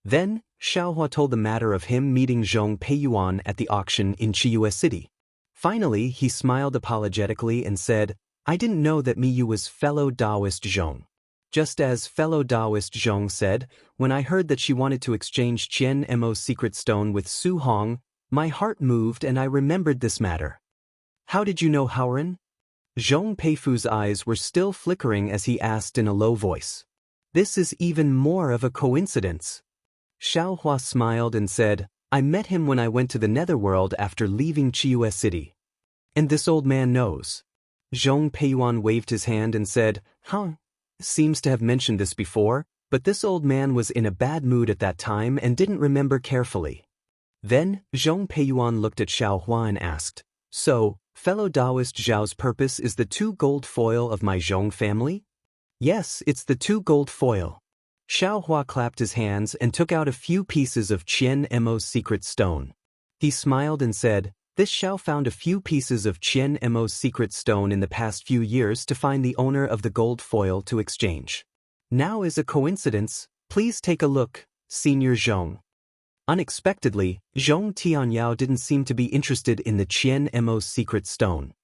Then, Xiaohua told the matter of him meeting Zhong Peiyuan at the auction in Chiyue City. Finally, he smiled apologetically and said, "I didn't know that Miyu was fellow Taoist Zhong. Just as fellow Taoist Zhong said, when I heard that she wanted to exchange Qian Mo's secret stone with Su Hong, my heart moved and I remembered this matter." "How did you know Haoran?" Zhong Peifu's eyes were still flickering as he asked in a low voice. "This is even more of a coincidence." Xiaohua smiled and said, "I met him when I went to the netherworld after leaving Chiyue City." "And this old man knows?" Zhong Peiyuan waved his hand and said, "Seems to have mentioned this before, but this old man was in a bad mood at that time and didn't remember carefully." Then, Zhong Peiyuan looked at Xiaohua and asked, "So, fellow Taoist Zhao's purpose is the 2 gold foil of my Zhong family?" "Yes, it's the 2 gold foil." Xiaohua clapped his hands and took out a few pieces of Qian Mo's secret stone. He smiled and said, "This Xiao found a few pieces of Qian Mo's secret stone in the past few years to find the owner of the gold foil to exchange. Now is a coincidence, please take a look, Senior Zhong." Unexpectedly, Zhong Tianyao didn't seem to be interested in the Qian Mo's secret stone.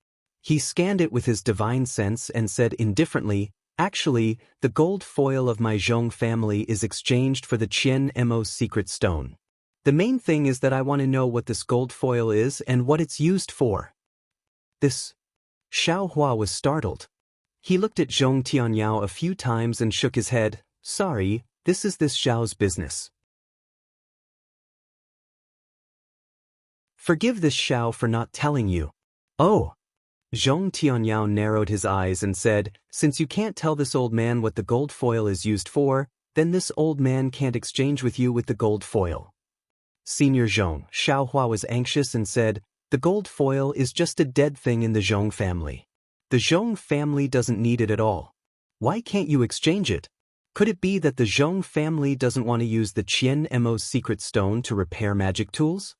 He scanned it with his divine sense and said indifferently, "Actually, the gold foil of my Zhong family is exchanged for the Qian Mo's secret stone. The main thing is that I want to know what this gold foil is and what it's used for." "This?" Xiaohua was startled. He looked at Zhong Tianyao a few times and shook his head. "Sorry, this is this Xiao's business. Forgive this Xiao for not telling you." "Oh." Zhong Tianyao narrowed his eyes and said, "Since you can't tell this old man what the gold foil is used for, then this old man can't exchange with you with the gold foil." "Senior Zhong," Xiaohua was anxious and said, "the gold foil is just a dead thing in the Zhong family. The Zhong family doesn't need it at all. Why can't you exchange it? Could it be that the Zhong family doesn't want to use the Qian Mo's secret stone to repair magic tools?"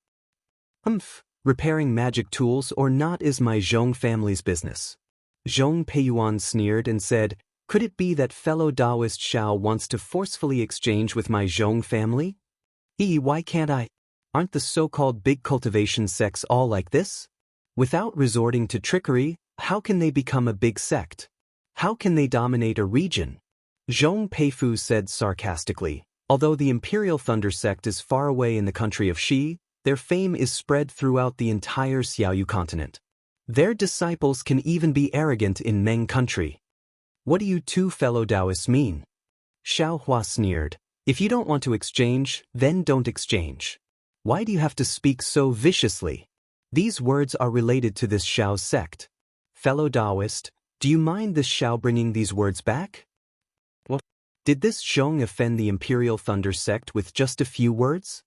Repairing magic tools or not is my Zhong family's business." Zhong Peiyuan sneered and said, "Could it be that fellow Taoist Xiao wants to forcefully exchange with my Zhong family? Why can't I? Aren't the so-called big cultivation sects all like this? Without resorting to trickery, how can they become a big sect? How can they dominate a region?" Zhong Peifu said sarcastically, "Although the Imperial Thunder sect is far away in the country of Shi, their fame is spread throughout the entire Xiaoyu continent. Their disciples can even be arrogant in Meng country." "What do you 2 fellow Taoists mean?" Xiaohua sneered. "If you don't want to exchange, then don't exchange. Why do you have to speak so viciously? These words are related to this Xiao sect. Fellow Taoist, do you mind this Xiao bringing these words back?" "What? Did this Zhong offend the Imperial Thunder sect with just a few words?"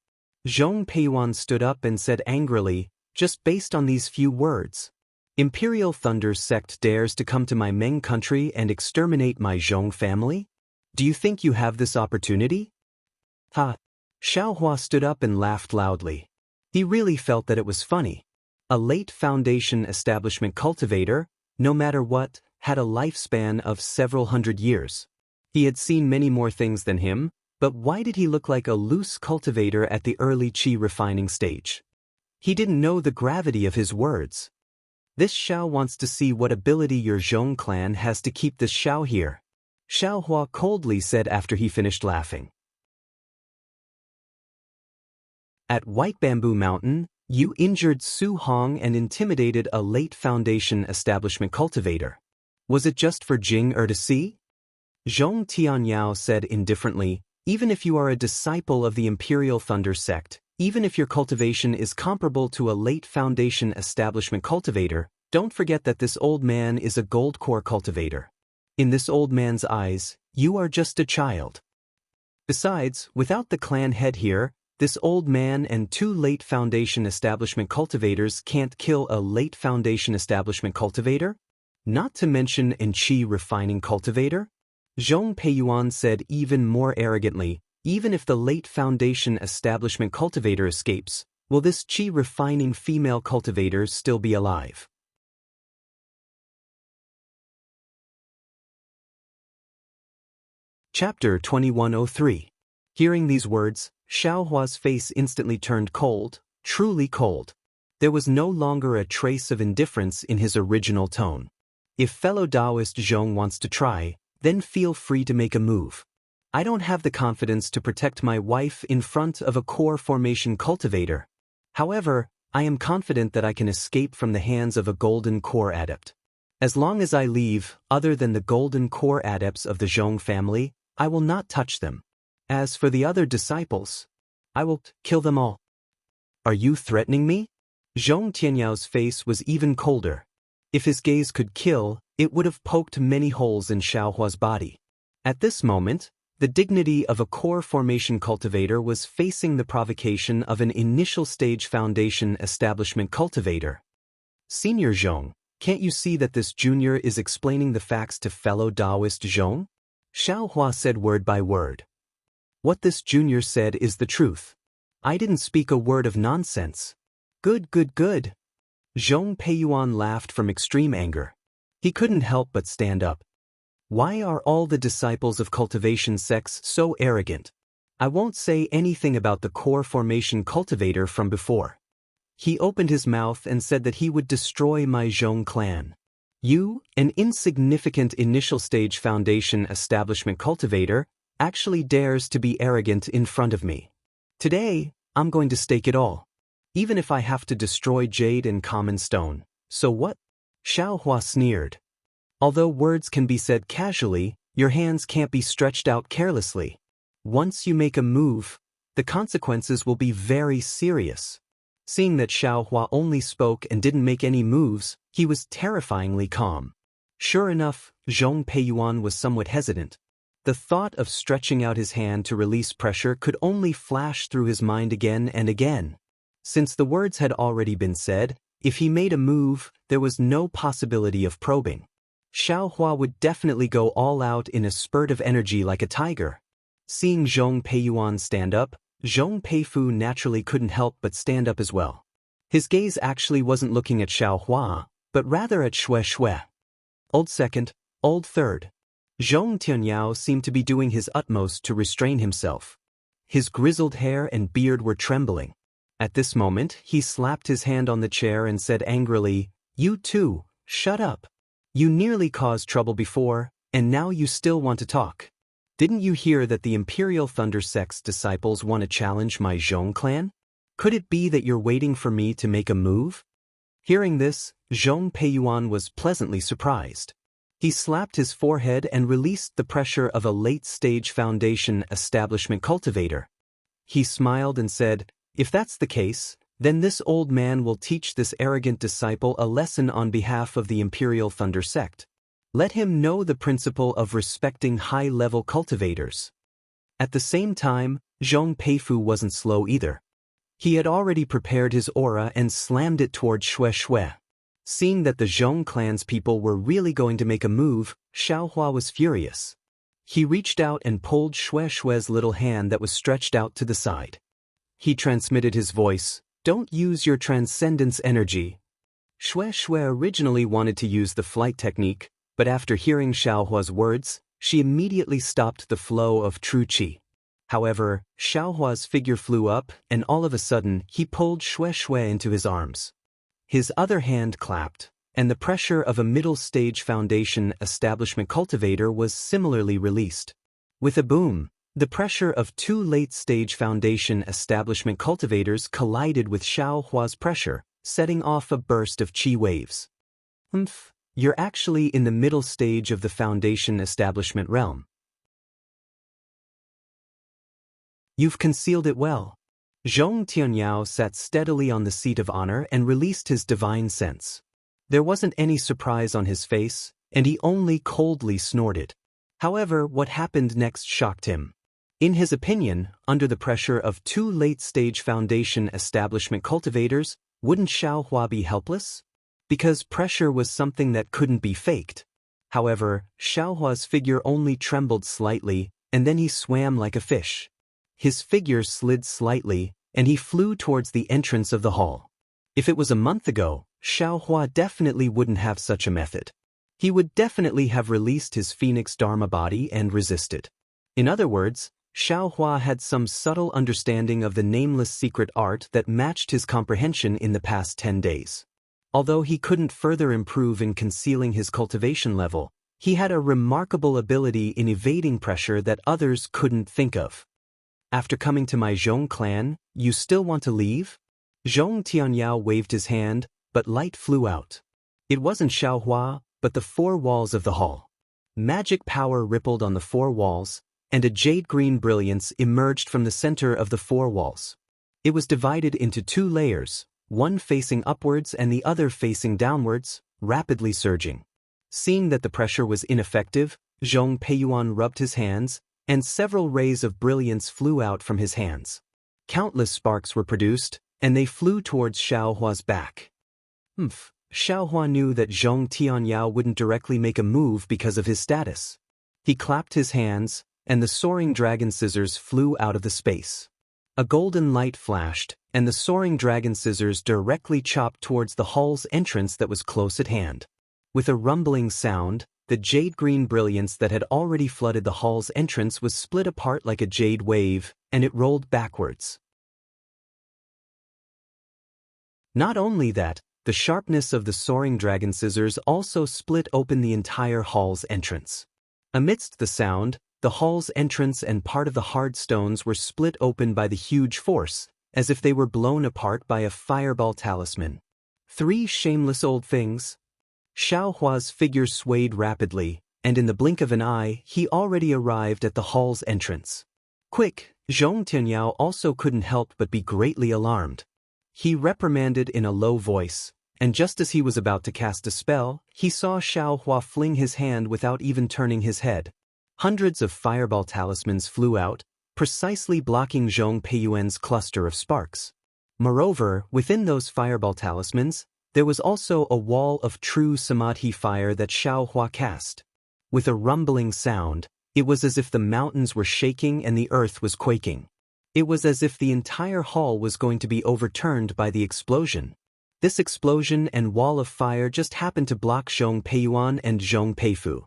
Zhong Peiyuan stood up and said angrily, "Just based on these few words, Imperial Thunder sect dares to come to my Meng country and exterminate my Zhong family? Do you think you have this opportunity?" "Ha!" Xiaohua stood up and laughed loudly. He really felt that it was funny. A late Foundation establishment cultivator, no matter what, had a lifespan of several hundred years. He had seen many more things than him, but why did he look like a loose cultivator at the early qi refining stage? He didn't know the gravity of his words. "This Xiao wants to see what ability your Zhong clan has to keep this Xiao here," Xiaohua coldly said after he finished laughing. At White Bamboo Mountain, you injured Su Hong and intimidated a late Foundation establishment cultivator. Was it just for Jing to see? Zhong Tianyao said indifferently, "Even if you are a disciple of the Imperial Thunder sect, even if your cultivation is comparable to a late Foundation establishment cultivator, don't forget that this old man is a gold core cultivator. In this old man's eyes, you are just a child. Besides, without the clan head here, This old man and 2 late Foundation establishment cultivators can't kill a late Foundation establishment cultivator? Not to mention an qi refining cultivator? Zhong Peiyuan said even more arrogantly, even if the late Foundation establishment cultivator escapes, will this qi refining female cultivator still be alive? Chapter 2103. Hearing these words, Xiaohua's face instantly turned cold, truly cold. There was no longer a trace of indifference in his original tone. If fellow Taoist Zhong wants to try, then feel free to make a move. I don't have the confidence to protect my wife in front of a core formation cultivator. However, I am confident that I can escape from the hands of a golden core adept. As long as I leave, other than the golden core adepts of the Zhong family, I will not touch them. As for the other disciples, I will kill them all. Are you threatening me? Zhong Tianyao face was even colder. If his gaze could kill, it would have poked many holes in Xiaohua's body. At this moment, the dignity of a core formation cultivator was facing the provocation of an initial stage Foundation establishment cultivator. Senior Zhong, can't you see that this junior is explaining the facts to fellow Taoist Zhong? Xiaohua said word by word. What this junior said is the truth. I didn't speak a word of nonsense. Good, good, good. Zhong Peiyuan laughed from extreme anger. He couldn't help but stand up. Why are all the disciples of Cultivation sects so arrogant? I won't say anything about the core formation cultivator from before. He opened his mouth and said that he would destroy my Zhong clan. You, an insignificant initial stage Foundation establishment cultivator, actually dares to be arrogant in front of me. Today, I'm going to stake it all. Even if I have to destroy jade and common stone. So what? Xiaohua sneered. Although words can be said casually, your hands can't be stretched out carelessly. Once you make a move, the consequences will be very serious. Seeing that Xiaohua only spoke and didn't make any moves, he was terrifyingly calm. Sure enough, Zhong Peiyuan was somewhat hesitant. The thought of stretching out his hand to release pressure could only flash through his mind again and again. Since the words had already been said, if he made a move, there was no possibility of probing. Xiaohua would definitely go all out in a spurt of energy like a tiger. Seeing Zhong Peiyuan stand up, Zhong Peifu naturally couldn't help but stand up as well. His gaze actually wasn't looking at Xiaohua, but rather at Xue Xue. Old second, old third. Zhong Tianyao seemed to be doing his utmost to restrain himself. His grizzled hair and beard were trembling. At this moment, he slapped his hand on the chair and said angrily, "You too, shut up. You nearly caused trouble before, and now you still want to talk. Didn't you hear that the Imperial Thunder Sect's disciples want to challenge my Zhong clan? Could it be that you're waiting for me to make a move?" Hearing this, Zhong Peiyuan was pleasantly surprised. He slapped his forehead and released the pressure of a late-stage Foundation establishment cultivator. He smiled and said, "If that's the case, then this old man will teach this arrogant disciple a lesson on behalf of the Imperial Thunder Sect. Let him know the principle of respecting high-level cultivators." At the same time, Zhong Peifu wasn't slow either. He had already prepared his aura and slammed it toward Xue Xue. Seeing that the Zhong clan's people were really going to make a move, Xiaohua was furious. He reached out and pulled Xue Xue's little hand that was stretched out to the side. He transmitted his voice, "Don't use your transcendence energy." Xue Xue originally wanted to use the flight technique, but after hearing Xiaohua's words, she immediately stopped the flow of true qi. However, Xiaohua's figure flew up, and all of a sudden, he pulled Xue Xue into his arms. His other hand clapped, and the pressure of a middle-stage Foundation establishment cultivator was similarly released. With a boom, the pressure of 2 late-stage Foundation establishment cultivators collided with Xiaohua's pressure, setting off a burst of qi waves. You're actually in the middle stage of the Foundation establishment realm. You've concealed it well. Zhong Tianyao sat steadily on the seat of honor and released his divine sense. There wasn't any surprise on his face, and he only coldly snorted. However, what happened next shocked him. In his opinion, under the pressure of two late-stage foundation establishment cultivators, wouldn't Xiaohua be helpless? Because pressure was something that couldn't be faked. However, Xiaohua's figure only trembled slightly, and then he swam like a fish. His figure slid slightly, and he flew towards the entrance of the hall. If it was a month ago, Xiaohua definitely wouldn't have such a method. He would definitely have released his Phoenix Dharma body and resisted. In other words, Xiaohua had some subtle understanding of the nameless secret art that matched his comprehension in the past 10 days. Although he couldn't further improve in concealing his cultivation level, he had a remarkable ability in evading pressure that others couldn't think of. After coming to my Zhong clan, you still want to leave? Zhong Tianyao waved his hand, but light flew out. It wasn't Xiaohua, but the four walls of the hall. Magic power rippled on the four walls, and a jade-green brilliance emerged from the center of the four walls. It was divided into two layers, one facing upwards and the other facing downwards, rapidly surging. Seeing that the pressure was ineffective, Zhong Peiyuan rubbed his hands, and several rays of brilliance flew out from his hands. Countless sparks were produced, and they flew towards Xiaohua's back. Xiaohua knew that Zhong Tianyao wouldn't directly make a move because of his status. He clapped his hands, and the soaring dragon scissors flew out of the space. A golden light flashed, and the soaring dragon scissors directly chopped towards the hall's entrance that was close at hand. With a rumbling sound, the jade-green brilliance that had already flooded the hall's entrance was split apart like a jade wave, and it rolled backwards. Not only that, the sharpness of the soaring dragon scissors also split open the entire hall's entrance. Amidst the sound, the hall's entrance and part of the hard stones were split open by the huge force, as if they were blown apart by a fireball talisman. Three shameless old things. Xiaohua's figure swayed rapidly, and in the blink of an eye, he already arrived at the hall's entrance. Quick, Zhong Tianyao also couldn't help but be greatly alarmed. He reprimanded in a low voice, and just as he was about to cast a spell, he saw Xiaohua fling his hand without even turning his head. Hundreds of fireball talismans flew out, precisely blocking Zhong Peiyuan's cluster of sparks. Moreover, within those fireball talismans, there was also a wall of true samadhi fire that Xiaohua cast. With a rumbling sound, it was as if the mountains were shaking and the earth was quaking. It was as if the entire hall was going to be overturned by the explosion. This explosion and wall of fire just happened to block Zhong Peiyuan and Zhong Peifu.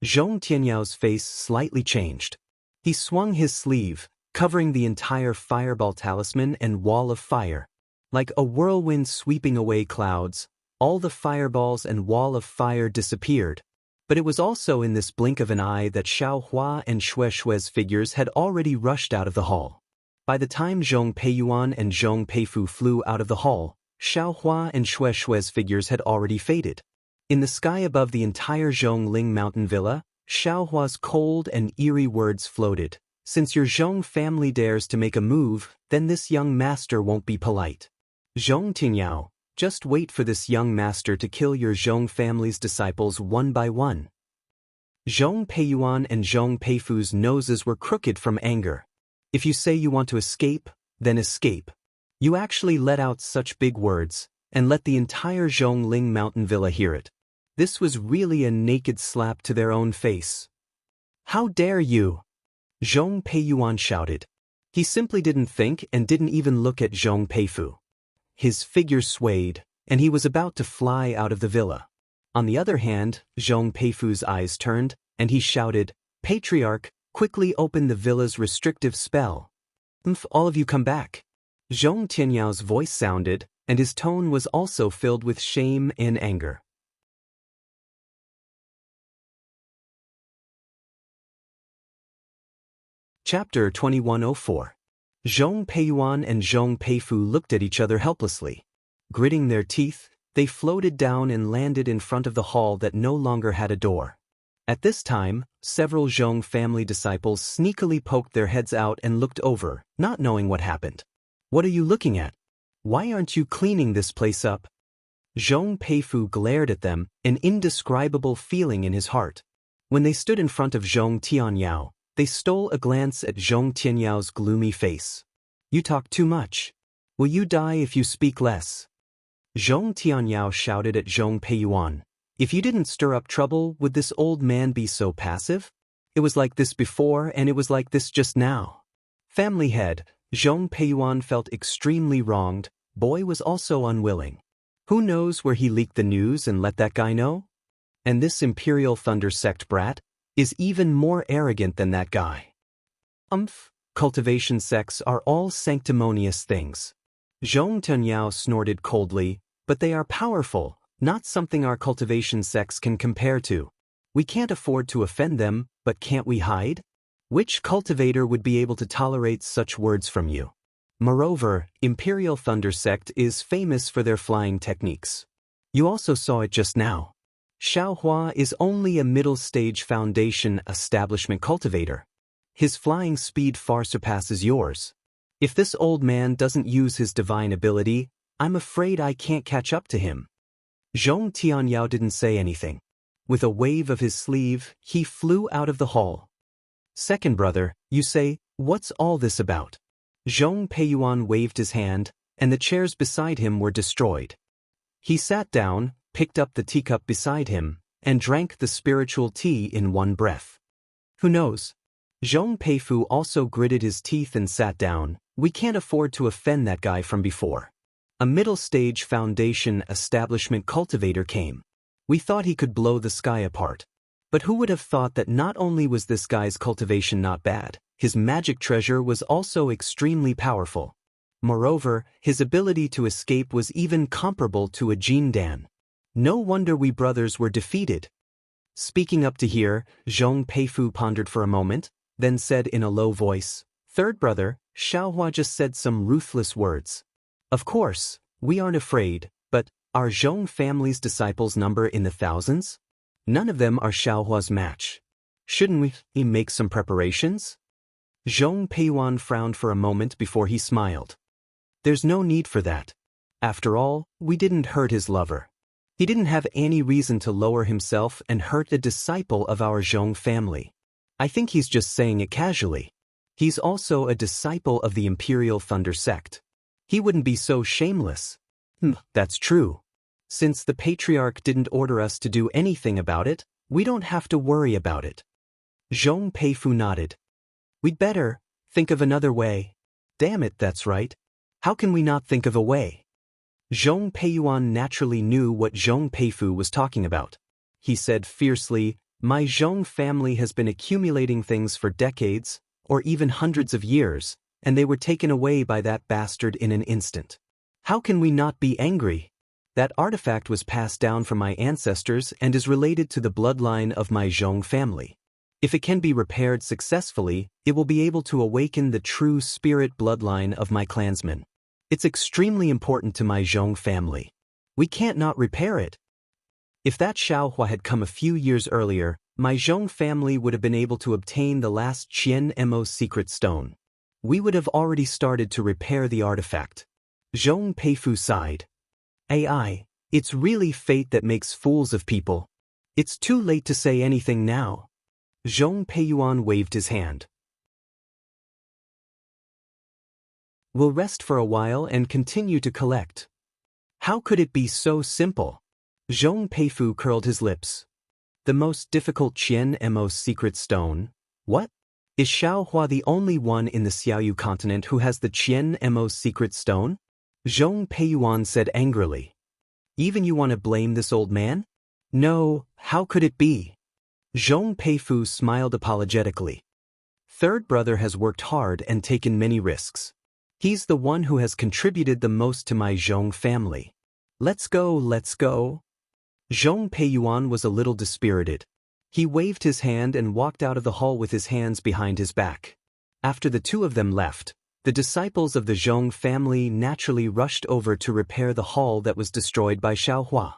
Zhong Tianyao's face slightly changed. He swung his sleeve, covering the entire fireball talisman and wall of fire. Like a whirlwind sweeping away clouds, all the fireballs and wall of fire disappeared. But it was also in this blink of an eye that Xiaohua and Shue's figures had already rushed out of the hall. By the time Zhong Peiyuan and Zhong Peifu flew out of the hall, Xiaohua and Shue's figures had already faded. In the sky above the entire Zhongling mountain villa, Xiaohua's cold and eerie words floated. Since your Zhong family dares to make a move, then this young master won't be polite. Zhong Tianyao, just wait for this young master to kill your Zhong family's disciples one by one. Zhong Peiyuan and Zhong Peifu's noses were crooked from anger. If you say you want to escape, then escape. You actually let out such big words, and let the entire Zhongling mountain villa hear it. This was really a naked slap to their own face. How dare you? Zhong Peiyuan shouted. He simply didn't think and didn't even look at Zhong Peifu. His figure swayed, and he was about to fly out of the villa. On the other hand, Zhong Peifu's eyes turned, and he shouted, Patriarch, quickly open the villa's restrictive spell. All of you come back. Zhong Tianyao's voice sounded, and his tone was also filled with shame and anger. Chapter 2104. Zhong Peiyuan and Zhong Peifu looked at each other helplessly. Gritting their teeth, they floated down and landed in front of the hall that no longer had a door. At this time, several Zhong family disciples sneakily poked their heads out and looked over, not knowing what happened. What are you looking at? Why aren't you cleaning this place up? Zhong Peifu glared at them, an indescribable feeling in his heart. When they stood in front of Zhong Tianyao, They stole a glance at Zhong Tianyao's gloomy face. You talk too much. Will you die if you speak less? Zhong Tianyao shouted at Zhong Peiyuan. If you didn't stir up trouble, would this old man be so passive? It was like this before and it was like this just now. Family head, Zhong Peiyuan felt extremely wronged. Boy was also unwilling. Who knows where he leaked the news and let that guy know? And this Imperial Thunder Sect brat is even more arrogant than that guy. Cultivation sects are all sanctimonious things. Zhong Tianyao snorted coldly, but they are powerful, not something our cultivation sects can compare to. We can't afford to offend them, but can't we hide? Which cultivator would be able to tolerate such words from you? Moreover, Imperial Thunder Sect is famous for their flying techniques. You also saw it just now. Xiaohua is only a middle-stage foundation establishment cultivator. His flying speed far surpasses yours. If this old man doesn't use his divine ability, I'm afraid I can't catch up to him. Zhong Tianyao didn't say anything. With a wave of his sleeve, he flew out of the hall. Second brother, you say, what's all this about? Zhong Peiyuan waved his hand, and the chairs beside him were destroyed. He sat down, picked up the teacup beside him, and drank the spiritual tea in one breath. Who knows? Zhong Peifu also gritted his teeth and sat down. We can't afford to offend that guy from before. A middle-stage foundation establishment cultivator came. We thought he could blow the sky apart. But who would have thought that not only was this guy's cultivation not bad, his magic treasure was also extremely powerful. Moreover, his ability to escape was even comparable to a Jindan. No wonder we brothers were defeated. Speaking up to here, Zhong Peifu pondered for a moment, then said in a low voice, Third brother, Xiaohua just said some ruthless words. Of course, we aren't afraid, but are Zhong family's disciples number in the thousands? None of them are Xiaohua's match. Shouldn't we make some preparations? Zhong Peiyuan frowned for a moment before he smiled. There's no need for that. After all, we didn't hurt his lover. He didn't have any reason to lower himself and hurt a disciple of our Zhong family. I think he's just saying it casually. He's also a disciple of the Imperial Thunder Sect. He wouldn't be so shameless. That's true. Since the Patriarch didn't order us to do anything about it, we don't have to worry about it. Zhong Peifu nodded. We'd better think of another way. Damn it, that's right. How can we not think of a way? Zhong Peiyuan naturally knew what Zhong Peifu was talking about. He said fiercely, My Zhong family has been accumulating things for decades, or even hundreds of years, and they were taken away by that bastard in an instant. How can we not be angry? That artifact was passed down from my ancestors and is related to the bloodline of my Zhong family. If it can be repaired successfully, it will be able to awaken the true spirit bloodline of my clansmen. It's extremely important to my Zhong family. We can't not repair it. If that Xiaohua had come a few years earlier, my Zhong family would have been able to obtain the last Qian Mo secret stone. We would have already started to repair the artifact. Zhong Peifu sighed. AI, it's really fate that makes fools of people. It's too late to say anything now. Zhong Peiyuan waved his hand. We'll rest for a while and continue to collect. How could it be so simple? Zhong Peifu curled his lips. The most difficult Qian Mo secret stone? What? Is Xiaohua the only one in the Xiaoyu continent who has the Qian Mo secret stone? Zhong Peiyuan said angrily. Even you want to blame this old man? No, how could it be? Zhong Peifu smiled apologetically. Third brother has worked hard and taken many risks. He's the one who has contributed the most to my Zhong family. Let's go, let's go. Zhong Peiyuan was a little dispirited. He waved his hand and walked out of the hall with his hands behind his back. After the two of them left, the disciples of the Zhong family naturally rushed over to repair the hall that was destroyed by Xiaohua.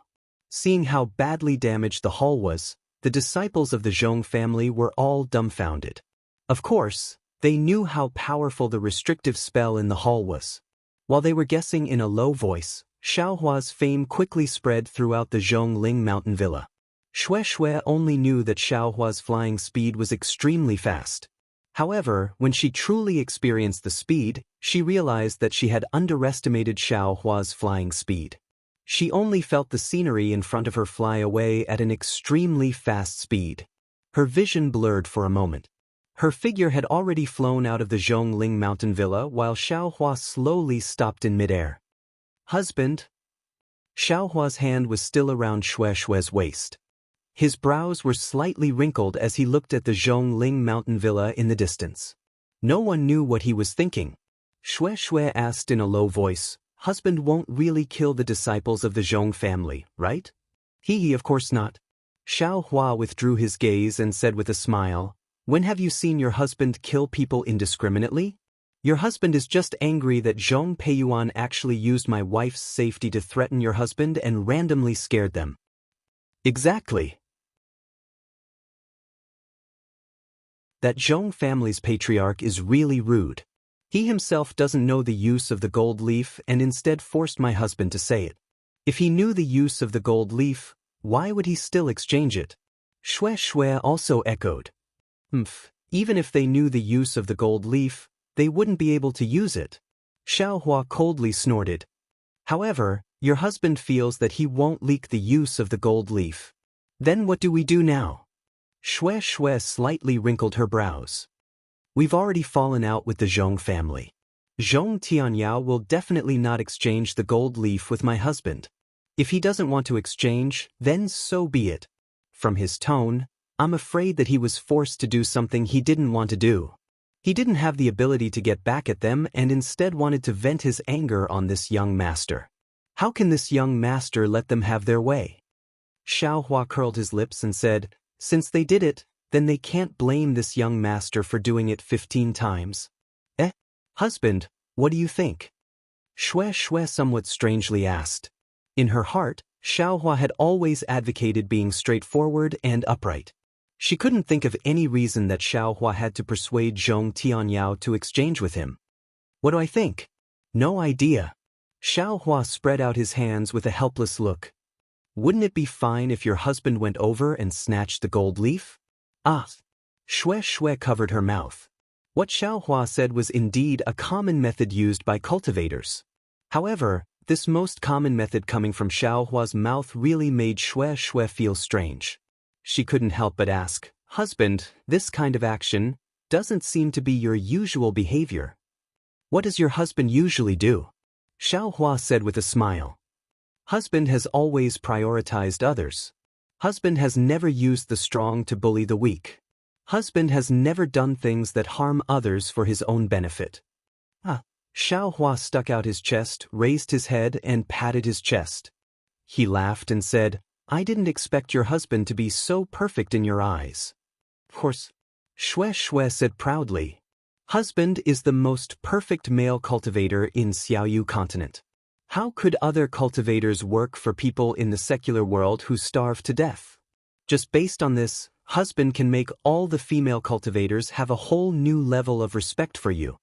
Seeing how badly damaged the hall was, the disciples of the Zhong family were all dumbfounded. Of course, they knew how powerful the restrictive spell in the hall was. While they were guessing in a low voice, Xiaohua's fame quickly spread throughout the Zhongling mountain villa. Xue only knew that Xiaohua's flying speed was extremely fast. However, when she truly experienced the speed, she realized that she had underestimated Xiao Hua's flying speed. She only felt the scenery in front of her fly away at an extremely fast speed. Her vision blurred for a moment. Her figure had already flown out of the Zhongling mountain villa while Xiao Hua slowly stopped in midair. "Husband?" Xiao Hua's hand was still around Shue's waist. His brows were slightly wrinkled as he looked at the Zhongling mountain villa in the distance. No one knew what he was thinking. Shue asked in a low voice, "Husband won't really kill the disciples of the Zhong family, right?" "He, of course not." Xiao Hua withdrew his gaze and said with a smile, "When have you seen your husband kill people indiscriminately? Your husband is just angry that Zhong Peiyuan actually used my wife's safety to threaten your husband and randomly scared them." "Exactly. That Zhong family's patriarch is really rude. He himself doesn't know the use of the gold leaf and instead forced my husband to say it. If he knew the use of the gold leaf, why would he still exchange it?" Shue also echoed. Even if they knew the use of the gold leaf, they wouldn't be able to use it." Xiao Hua coldly snorted. "However, your husband feels that he won't leak the use of the gold leaf. Then what do we do now?" Shue slightly wrinkled her brows. "We've already fallen out with the Zhong family. Zhong Tianyao will definitely not exchange the gold leaf with my husband. If he doesn't want to exchange, then so be it." From his tone, I'm afraid that he was forced to do something he didn't want to do. He didn't have the ability to get back at them and instead wanted to vent his anger on this young master. How can this young master let them have their way? Xiao Hua curled his lips and said, "Since they did it, then they can't blame this young master for doing it 15 times. Husband, what do you think?" Shue somewhat strangely asked. In her heart, Xiao Hua had always advocated being straightforward and upright. She couldn't think of any reason that Xiao Hua had to persuade Zhong Tianyao to exchange with him. "What do I think?" "No idea." Xiao Hua spread out his hands with a helpless look. "Wouldn't it be fine if your husband went over and snatched the gold leaf?" Shue covered her mouth. What Xiao Hua said was indeed a common method used by cultivators. However, this most common method coming from Xiao Hua's mouth really made Shue feel strange. She couldn't help but ask, "Husband, this kind of action doesn't seem to be your usual behavior. What does your husband usually do?" Xiao Hua said with a smile. "Husband has always prioritized others. Husband has never used the strong to bully the weak. Husband has never done things that harm others for his own benefit." Xiao Hua stuck out his chest, raised his head, and patted his chest. He laughed and said, "I didn't expect your husband to be so perfect in your eyes." "Of course," Shue said proudly. "Husband is the most perfect male cultivator in Xiaoyu continent. How could other cultivators work for people in the secular world who starve to death? Just based on this, husband can make all the female cultivators have a whole new level of respect for you.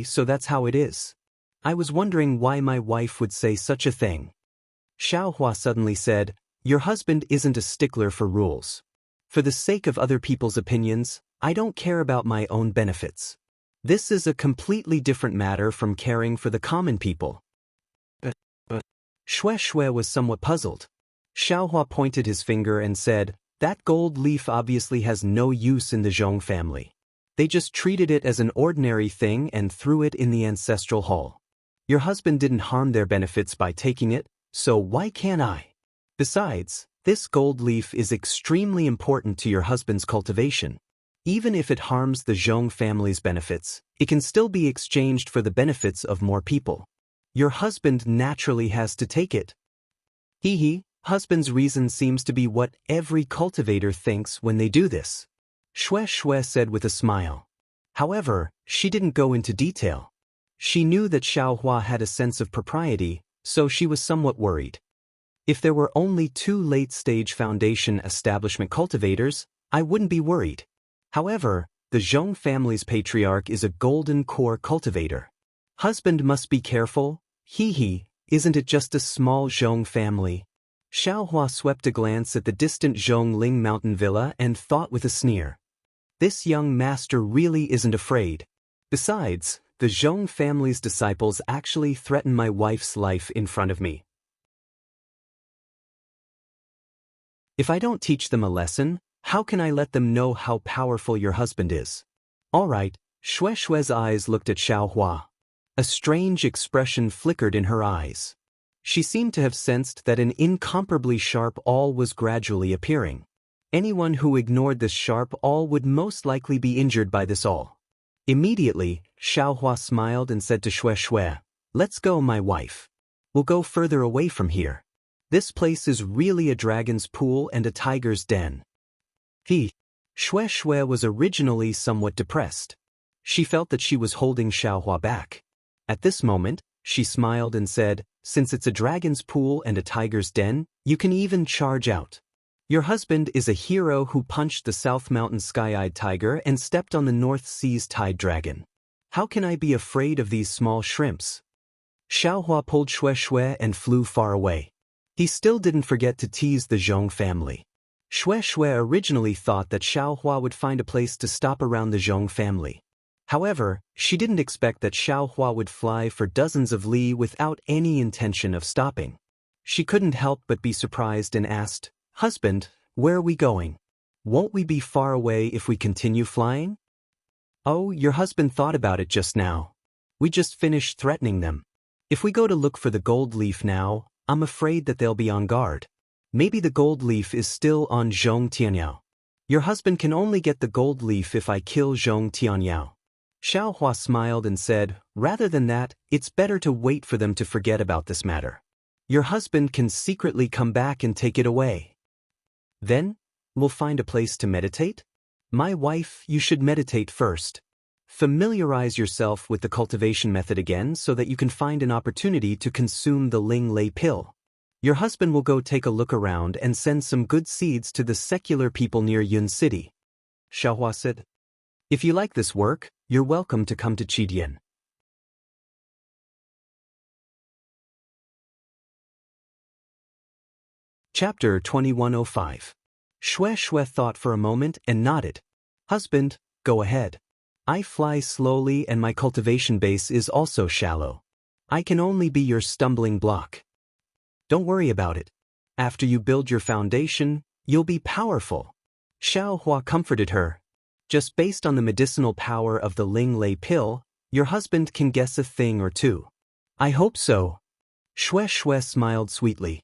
So that's how it is. I was wondering why my wife would say such a thing." Xiao Hua suddenly said, "Your husband isn't a stickler for rules. For the sake of other people's opinions, I don't care about my own benefits. This is a completely different matter from caring for the common people." But Shue was somewhat puzzled. Xiao Hua pointed his finger and said, "That gold leaf obviously has no use in the Zhong family. They just treated it as an ordinary thing and threw it in the ancestral hall. Your husband didn't harm their benefits by taking it, so why can't I? Besides, this gold leaf is extremely important to your husband's cultivation. Even if it harms the Zhong family's benefits, it can still be exchanged for the benefits of more people. Your husband naturally has to take it." Husband's reason seems to be what every cultivator thinks when they do this," Shue said with a smile. However, she didn't go into detail. She knew that Xiao Hua had a sense of propriety, so she was somewhat worried. If there were only 2 late-stage foundation establishment cultivators, I wouldn't be worried. However, the Zhong family's patriarch is a golden core cultivator. Husband must be careful. Isn't it just a small Zhong family? Xiao Hua swept a glance at the distant Zhongling mountain villa and thought with a sneer. This young master really isn't afraid. Besides, the Zhong family's disciples actually threaten my wife's life in front of me. If I don't teach them a lesson, how can I let them know how powerful your husband is? All right, Xue Xue's eyes looked at Xiaohua. A strange expression flickered in her eyes. She seemed to have sensed that an incomparably sharp awl was gradually appearing. Anyone who ignored this sharp awl would most likely be injured by this awl. Immediately, Xiaohua smiled and said to Xue Xue, "Let's go, my wife. We'll go further away from here. This place is really a dragon's pool and a tiger's den." Xue Xue was originally somewhat depressed. She felt that she was holding Xiaohua back. At this moment, she smiled and said, "Since it's a dragon's pool and a tiger's den, you can even charge out. Your husband is a hero who punched the South Mountain sky-eyed tiger and stepped on the North Sea's tide dragon. How can I be afraid of these small shrimps?" Xiaohua pulled Xue Xue and flew far away. He still didn't forget to tease the Zhong family. Xue Xue originally thought that Xiaohua would find a place to stop around the Zhong family. However, she didn't expect that Xiaohua would fly for dozens of li without any intention of stopping. She couldn't help but be surprised and asked, "Husband, where are we going? Won't we be far away if we continue flying?" "Oh, your husband thought about it just now. We just finished threatening them. If we go to look for the gold leaf now, I'm afraid that they'll be on guard. Maybe the gold leaf is still on Zhong Tianyao. Your husband can only get the gold leaf if I kill Zhong Tianyao." Xiaohua smiled and said, "Rather than that, it's better to wait for them to forget about this matter. Your husband can secretly come back and take it away. Then, we'll find a place to meditate? My wife, you should meditate first. Familiarize yourself with the cultivation method again so that you can find an opportunity to consume the Ling Lei pill. Your husband will go take a look around and send some good seeds to the secular people near Yun City." Xiaohua said, "If you like this work, you're welcome to come to Qidian." Chapter 2105. Xue Xue thought for a moment and nodded. "Husband, go ahead. I fly slowly and my cultivation base is also shallow. I can only be your stumbling block. Don't worry about it. After you build your foundation, you'll be powerful." Xiaohua comforted her. "Just based on the medicinal power of the Ling Lei pill, your husband can guess a thing or two." "I hope so." Xue Xue smiled sweetly.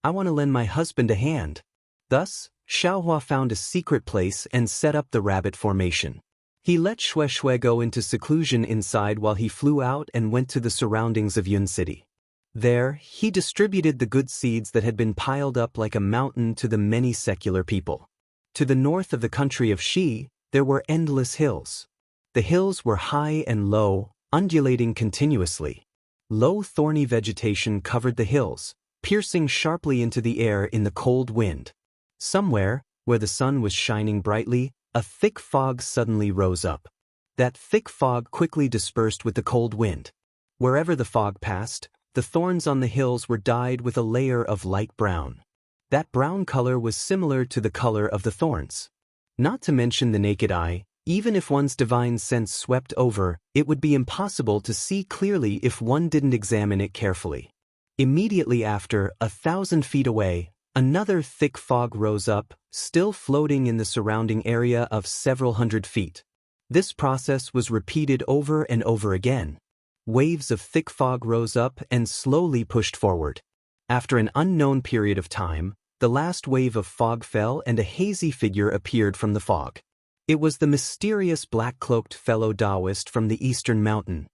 "I want to lend my husband a hand." Thus, Xiaohua found a secret place and set up the rabbit formation. He let Xue Xue go into seclusion inside while he flew out and went to the surroundings of Yun City. There, he distributed the good seeds that had been piled up like a mountain to the many secular people. To the north of the country of Xi, there were endless hills. The hills were high and low, undulating continuously. Low thorny vegetation covered the hills, piercing sharply into the air in the cold wind. Somewhere, where the sun was shining brightly, a thick fog suddenly rose up. That thick fog quickly dispersed with the cold wind. Wherever the fog passed, the thorns on the hills were dyed with a layer of light brown. That brown color was similar to the color of the thorns. Not to mention the naked eye, even if one's divine sense swept over, it would be impossible to see clearly if one didn't examine it carefully. Immediately after, 1,000 feet away, another thick fog rose up, still floating in the surrounding area of several hundred feet. This process was repeated over and over again. Waves of thick fog rose up and slowly pushed forward. After an unknown period of time, the last wave of fog fell and a hazy figure appeared from the fog. It was the mysterious black-cloaked fellow Taoist from the Eastern Mountain.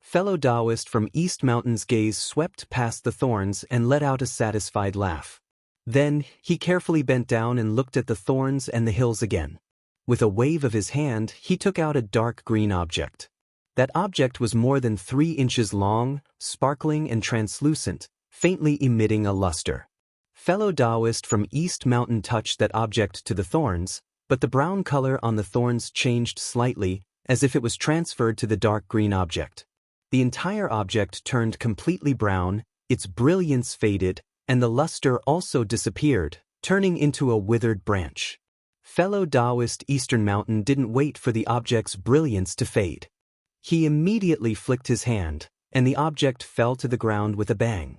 Fellow Taoist from East Mountain's gaze swept past the thorns and let out a satisfied laugh. Then, he carefully bent down and looked at the thorns and the hills again. With a wave of his hand, he took out a dark green object. That object was more than 3 inches long, sparkling and translucent, faintly emitting a luster. Fellow Taoist from East Mountain touched that object to the thorns, but the brown color on the thorns changed slightly, as if it was transferred to the dark green object. The entire object turned completely brown, its brilliance faded, and the luster also disappeared, turning into a withered branch. Fellow Taoist Eastern Mountain didn't wait for the object's brilliance to fade. He immediately flicked his hand, and the object fell to the ground with a bang.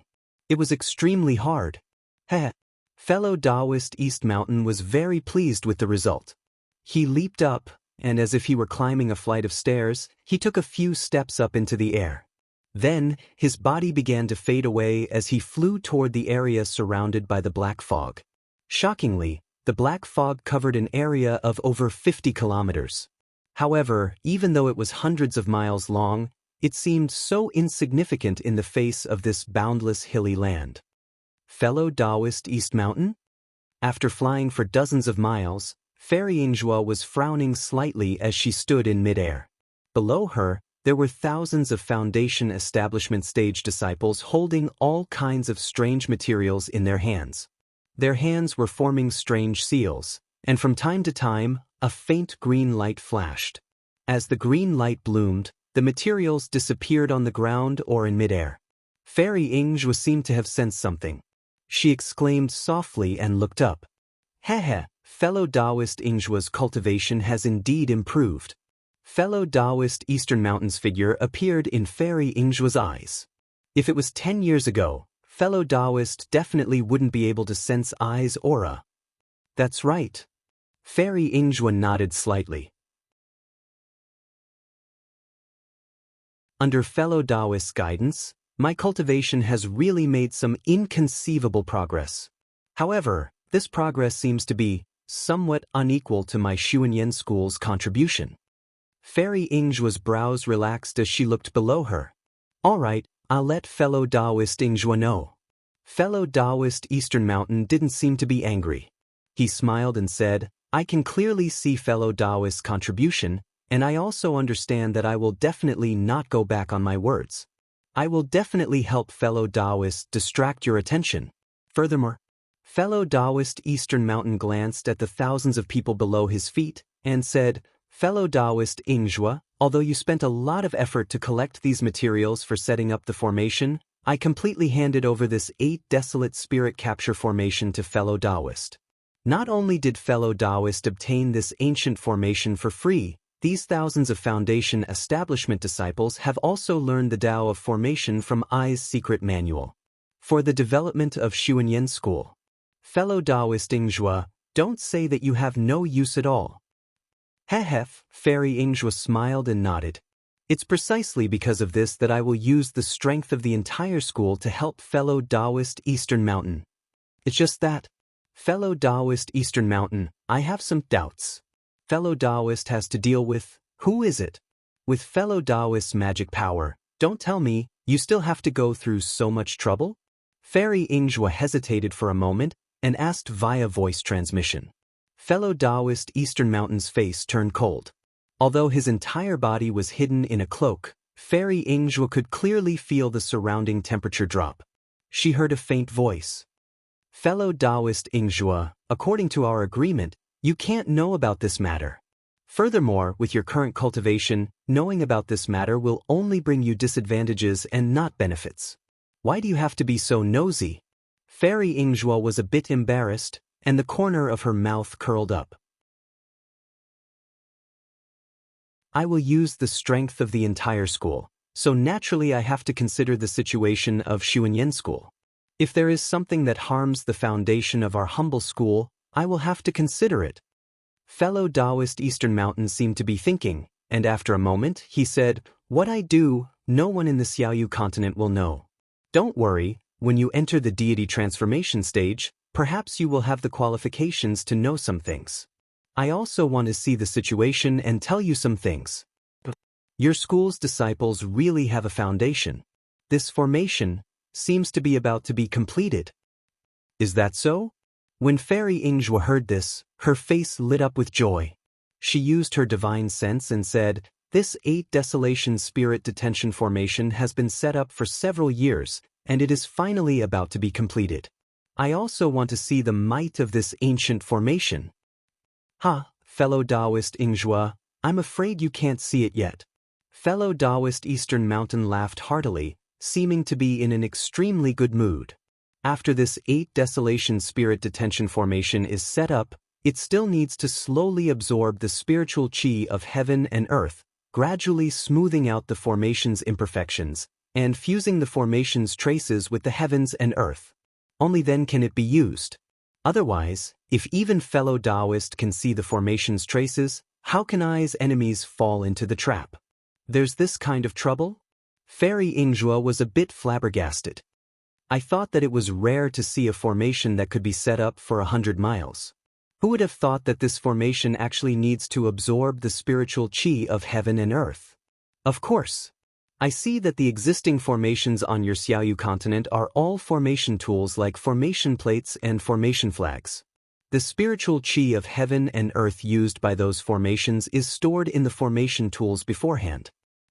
It was extremely hard. Heh. Fellow Taoist East Mountain was very pleased with the result. He leaped up, and as if he were climbing a flight of stairs, he took a few steps up into the air. Then, his body began to fade away as he flew toward the area surrounded by the black fog. Shockingly, the black fog covered an area of over 50 kilometers. However, even though it was hundreds of miles long, it seemed so insignificant in the face of this boundless hilly land. Fellow Taoist East Mountain? After flying for dozens of miles, Fairy Yingjue was frowning slightly as she stood in midair. Below her, there were thousands of Foundation Establishment stage disciples holding all kinds of strange materials in their hands. Their hands were forming strange seals, and from time to time, a faint green light flashed. As the green light bloomed, the materials disappeared on the ground or in midair. Fairy Yingjue seemed to have sensed something. She exclaimed softly and looked up. Heh. Fellow Taoist Yingjue's cultivation has indeed improved. Fellow Taoist Eastern Mountain's figure appeared in Fairy Yingjue's eyes. If it was 10 years ago, fellow Taoist definitely wouldn't be able to sense Ai's aura. That's right. Fairy Yingjue nodded slightly. Under fellow Taoist's guidance, my cultivation has really made some inconceivable progress. However, this progress seems to be somewhat unequal to my Xuanyan school's contribution. Fairy Yingjue's brows relaxed as she looked below her. All right, I'll let fellow Taoist Yingjue know. Fellow Taoist Eastern Mountain didn't seem to be angry. He smiled and said, I can clearly see fellow Taoist's contribution, and I also understand that I will definitely not go back on my words. I will definitely help fellow Taoist distract your attention. Furthermore, fellow Taoist Eastern Mountain glanced at the thousands of people below his feet and said, Fellow Taoist Yingjue, although you spent a lot of effort to collect these materials for setting up the formation, I completely handed over this 8 desolate spirit capture formation to fellow Taoist. Not only did fellow Taoist obtain this ancient formation for free, these thousands of Foundation Establishment disciples have also learned the Tao of formation from Ai's secret manual. For the development of Xuanyan School. Fellow Taoist Yingjue, don't say that you have no use at all. Heh. Fairy Yingjue smiled and nodded. It's precisely because of this that I will use the strength of the entire school to help fellow Taoist Eastern Mountain. It's just that. Fellow Taoist Eastern Mountain, I have some doubts. Fellow Taoist has to deal with, who is it? With fellow Taoist's magic power, don't tell me, you still have to go through so much trouble? Fairy Yingjue hesitated for a moment and asked via voice transmission. Fellow Taoist Eastern Mountain's face turned cold. Although his entire body was hidden in a cloak, Fairy Yingjue could clearly feel the surrounding temperature drop. She heard a faint voice. Fellow Taoist Yingjue, according to our agreement, you can't know about this matter. Furthermore, with your current cultivation, knowing about this matter will only bring you disadvantages and not benefits. Why do you have to be so nosy? Fairy Yingjue was a bit embarrassed, and the corner of her mouth curled up. I will use the strength of the entire school, so naturally I have to consider the situation of Xuanyan School. If there is something that harms the foundation of our humble school, I will have to consider it. Fellow Taoist Eastern Mountain seemed to be thinking, and after a moment, he said, What I do, no one in the Xiaoyu continent will know. Don't worry, when you enter the deity transformation stage, perhaps you will have the qualifications to know some things. I also want to see the situation and tell you some things. Your school's disciples really have a foundation. This formation seems to be about to be completed. Is that so? When Fairy Yingjue heard this, her face lit up with joy. She used her divine sense and said, This 8 Desolation Spirit Detention Formation has been set up for several years, and it is finally about to be completed. I also want to see the might of this ancient formation. Fellow Taoist Yingjue, I'm afraid you can't see it yet. Fellow Taoist Eastern Mountain laughed heartily, seeming to be in an extremely good mood. After this 8 Desolation Spirit Detention Formation is set up, It still needs to slowly absorb the spiritual qi of heaven and earth, gradually smoothing out the formation's imperfections, and fusing the formation's traces with the heavens and earth. Only then can it be used. Otherwise, if even fellow Taoist can see the formation's traces, how can I's enemies fall into the trap? There's this kind of trouble? Fairy Ingjue was a bit flabbergasted. I thought that it was rare to see a formation that could be set up for 100 miles. Who would have thought that this formation actually needs to absorb the spiritual qi of heaven and earth? Of course. I see that the existing formations on your Xiaoyu continent are all formation tools like formation plates and formation flags. The spiritual qi of heaven and earth used by those formations is stored in the formation tools beforehand.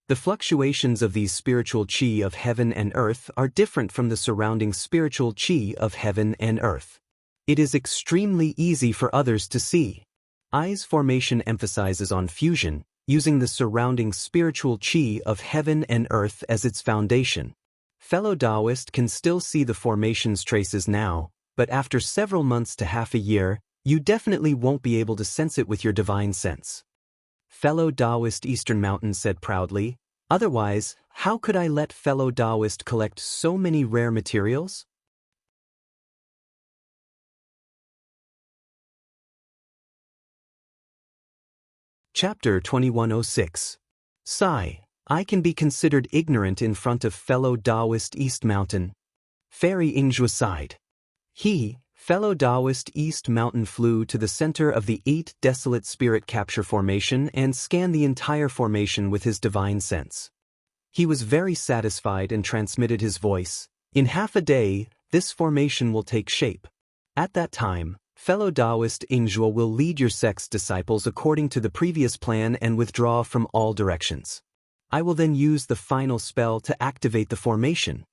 The fluctuations of these spiritual qi of heaven and earth are different from the surrounding spiritual qi of heaven and earth. It is extremely easy for others to see. I's formation emphasizes on fusion, using the surrounding spiritual qi of heaven and earth as its foundation. Fellow Taoist can still see the formation's traces now, but after several months to half a year, you definitely won't be able to sense it with your divine sense. Fellow Taoist Eastern Mountain said proudly, otherwise, how could I let fellow Taoist collect so many rare materials? Chapter 2106. Sigh, I can be considered ignorant in front of fellow Taoist East Mountain. Fairy Ingjue sighed. Fellow Taoist East Mountain flew to the center of the 8 desolate spirit capture formation and scanned the entire formation with his divine sense. He was very satisfied and transmitted his voice. In half a day, this formation will take shape. At that time, fellow Taoist Ingjue will lead your sect's disciples according to the previous plan and withdraw from all directions. I will then use the final spell to activate the formation.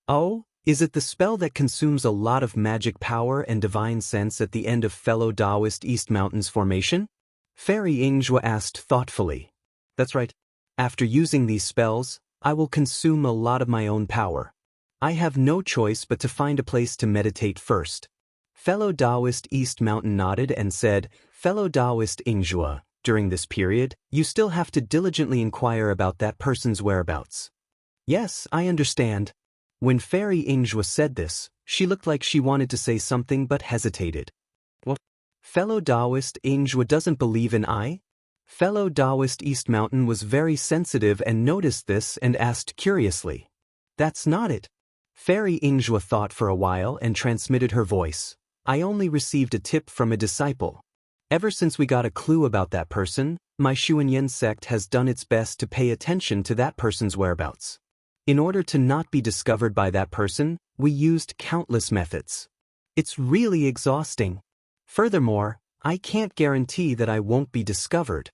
Oh, is it the spell that consumes a lot of magic power and divine sense at the end of fellow Taoist East Mountain's formation? Fairy Ingjue asked thoughtfully. That's right. After using these spells, I will consume a lot of my own power. I have no choice but to find a place to meditate first. Fellow Taoist East Mountain nodded and said, fellow Taoist Ingjue, during this period, you still have to diligently inquire about that person's whereabouts. Yes, I understand. When Fairy Ingjue said this, she looked like she wanted to say something but hesitated. What? Fellow Taoist Ingjue doesn't believe in I? Fellow Taoist East Mountain was very sensitive and noticed this and asked curiously. That's not it. Fairy Ingjue thought for a while and transmitted her voice. I only received a tip from a disciple. Ever since we got a clue about that person, my Xuanyan sect has done its best to pay attention to that person's whereabouts. In order to not be discovered by that person, we used countless methods. It's really exhausting. Furthermore, I can't guarantee that I won't be discovered.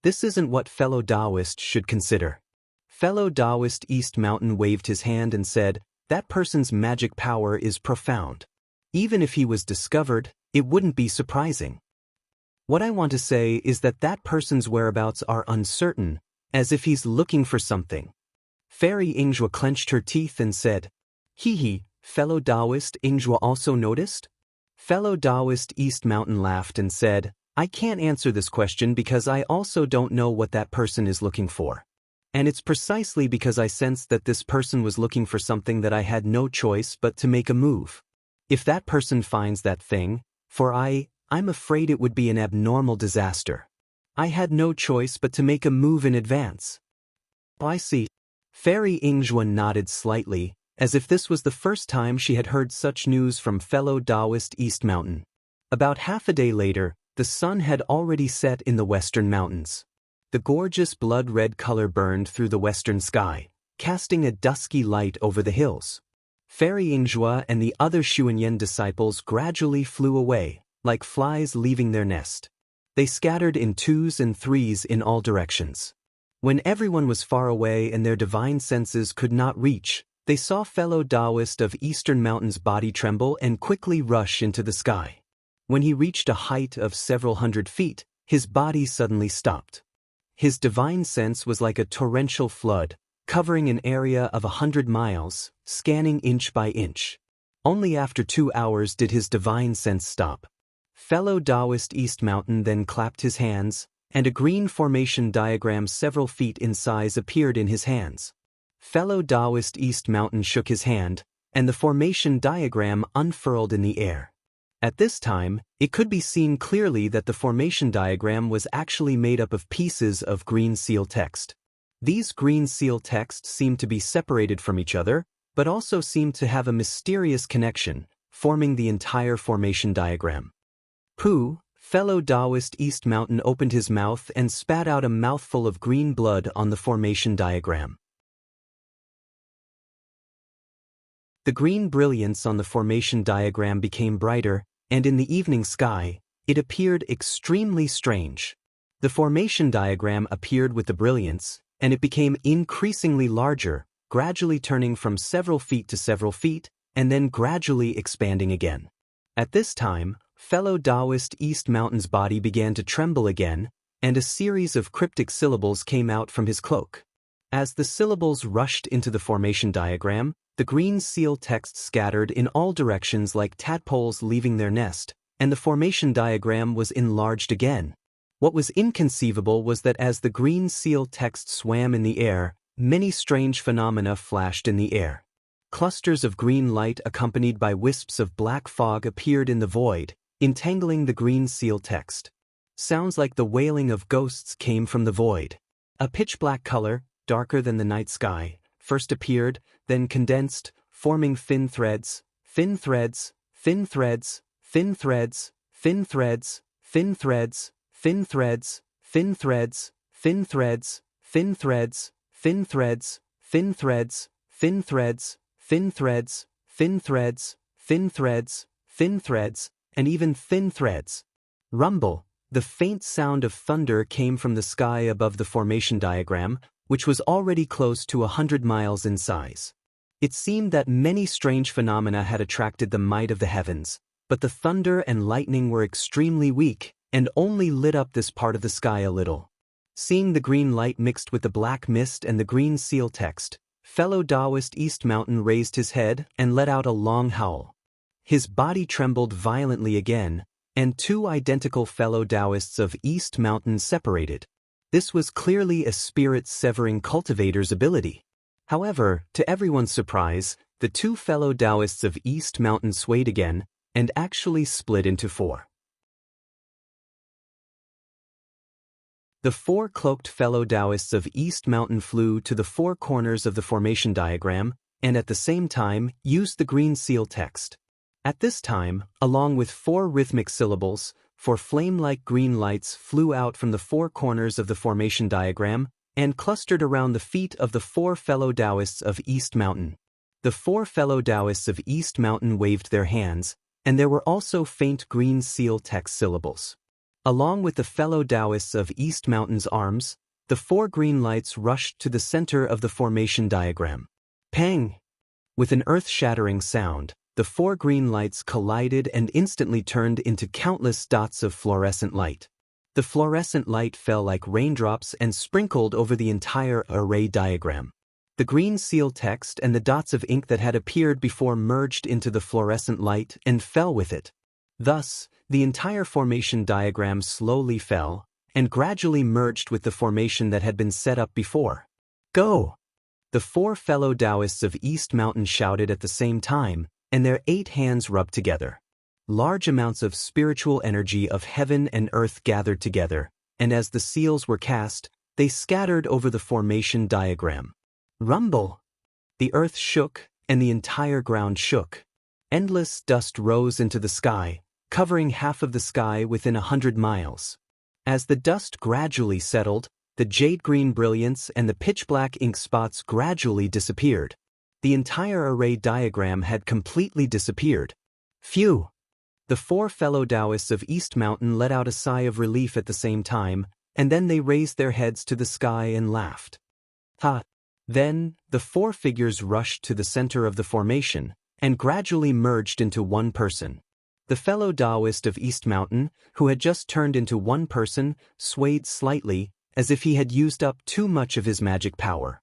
This isn't what fellow Taoist should consider. Fellow Taoist East Mountain waved his hand and said, that person's magic power is profound. Even if he was discovered, it wouldn't be surprising. What I want to say is that that person's whereabouts are uncertain, as if he's looking for something. Fairy Ingjue clenched her teeth and said, fellow Taoist Ingjue also noticed? Fellow Taoist East Mountain laughed and said, I can't answer this question because I also don't know what that person is looking for. And it's precisely because I sensed that this person was looking for something that I had no choice but to make a move. If that person finds that thing, I'm afraid it would be an abnormal disaster. I had no choice but to make a move in advance. I see. Fairy Ingjue nodded slightly, as if this was the first time she had heard such news from fellow Taoist East Mountain. About half a day later, the sun had already set in the western mountains. The gorgeous blood-red color burned through the western sky, casting a dusky light over the hills. Fairy Ingjue and the other Xuanyan disciples gradually flew away, like flies leaving their nest. They scattered in 2s and 3s in all directions. When everyone was far away and their divine senses could not reach, they saw fellow Taoist of Eastern Mountain's body tremble and quickly rush into the sky. When he reached a height of several hundred feet, his body suddenly stopped. His divine sense was like a torrential flood, covering an area of 100 miles, scanning inch by inch. Only after 2 hours did his divine sense stop. Fellow Taoist East Mountain then clapped his hands, and a green formation diagram several feet in size appeared in his hands. Fellow Taoist East Mountain shook his hand, and the formation diagram unfurled in the air. At this time, it could be seen clearly that the formation diagram was actually made up of pieces of green seal text. These green seal texts seemed to be separated from each other, but also seemed to have a mysterious connection, forming the entire formation diagram. Pooh, fellow Taoist East Mountain opened his mouth and spat out a mouthful of green blood on the formation diagram. The green brilliance on the formation diagram became brighter, and in the evening sky, it appeared extremely strange. The formation diagram appeared with the brilliance, and it became increasingly larger, gradually turning from several feet to several feet, and then gradually expanding again. At this time, fellow Taoist East Mountain's body began to tremble again, and a series of cryptic syllables came out from his cloak. As the syllables rushed into the formation diagram, the green seal text scattered in all directions like tadpoles leaving their nest, and the formation diagram was enlarged again. What was inconceivable was that as the green seal text swam in the air, many strange phenomena flashed in the air. Clusters of green light accompanied by wisps of black fog appeared in the void, entangling the green seal text. Sounds like the wailing of ghosts came from the void. A pitch-black color, darker than the night sky, first appeared, then condensed, forming thin threads, thin threads, thin threads, thin threads, thin threads, thin threads, thin threads, thin threads, thin threads, thin threads, thin threads, thin threads, thin threads, thin threads, thin threads, thin threads, thin threads, and even thin threads. Rumble, the faint sound of thunder came from the sky above the formation diagram, which was already close to 100 miles in size. It seemed that many strange phenomena had attracted the might of the heavens, but the thunder and lightning were extremely weak, and only lit up this part of the sky a little. Seeing the green light mixed with the black mist and the green seal text, fellow Taoist East Mountain raised his head and let out a long howl. His body trembled violently again, and two identical fellow Taoists of East Mountain separated. This was clearly a spirit-severing cultivator's ability. However, to everyone's surprise, the two fellow Taoists of East Mountain swayed again, and actually split into four. The four cloaked fellow Taoists of East Mountain flew to the four corners of the formation diagram, and at the same time used the green seal text. At this time, along with four rhythmic syllables, four flame-like green lights flew out from the four corners of the formation diagram and clustered around the feet of the four fellow Taoists of East Mountain. The four fellow Taoists of East Mountain waved their hands, and there were also faint green seal text syllables. Along with the fellow Taoists of East Mountain's arms, the four green lights rushed to the center of the formation diagram. Pang! With an earth-shattering sound, the four green lights collided and instantly turned into countless dots of fluorescent light. The fluorescent light fell like raindrops and sprinkled over the entire array diagram. The green seal text and the dots of ink that had appeared before merged into the fluorescent light and fell with it. Thus, the entire formation diagram slowly fell and gradually merged with the formation that had been set up before. Go! The four fellow Taoists of East Mountain shouted at the same time, and their 8 hands rubbed together. Large amounts of spiritual energy of heaven and earth gathered together, and as the seals were cast, they scattered over the formation diagram. Rumble! The earth shook, and the entire ground shook. Endless dust rose into the sky, covering half of the sky within 100 miles. As the dust gradually settled, the jade-green brilliance and the pitch-black ink spots gradually disappeared. The entire array diagram had completely disappeared. Phew! The four fellow Taoists of East Mountain let out a sigh of relief at the same time, and then they raised their heads to the sky and laughed. Ha! Then, the four figures rushed to the center of the formation, and gradually merged into one person. The fellow Taoist of East Mountain, who had just turned into one person, swayed slightly, as if he had used up too much of his magic power.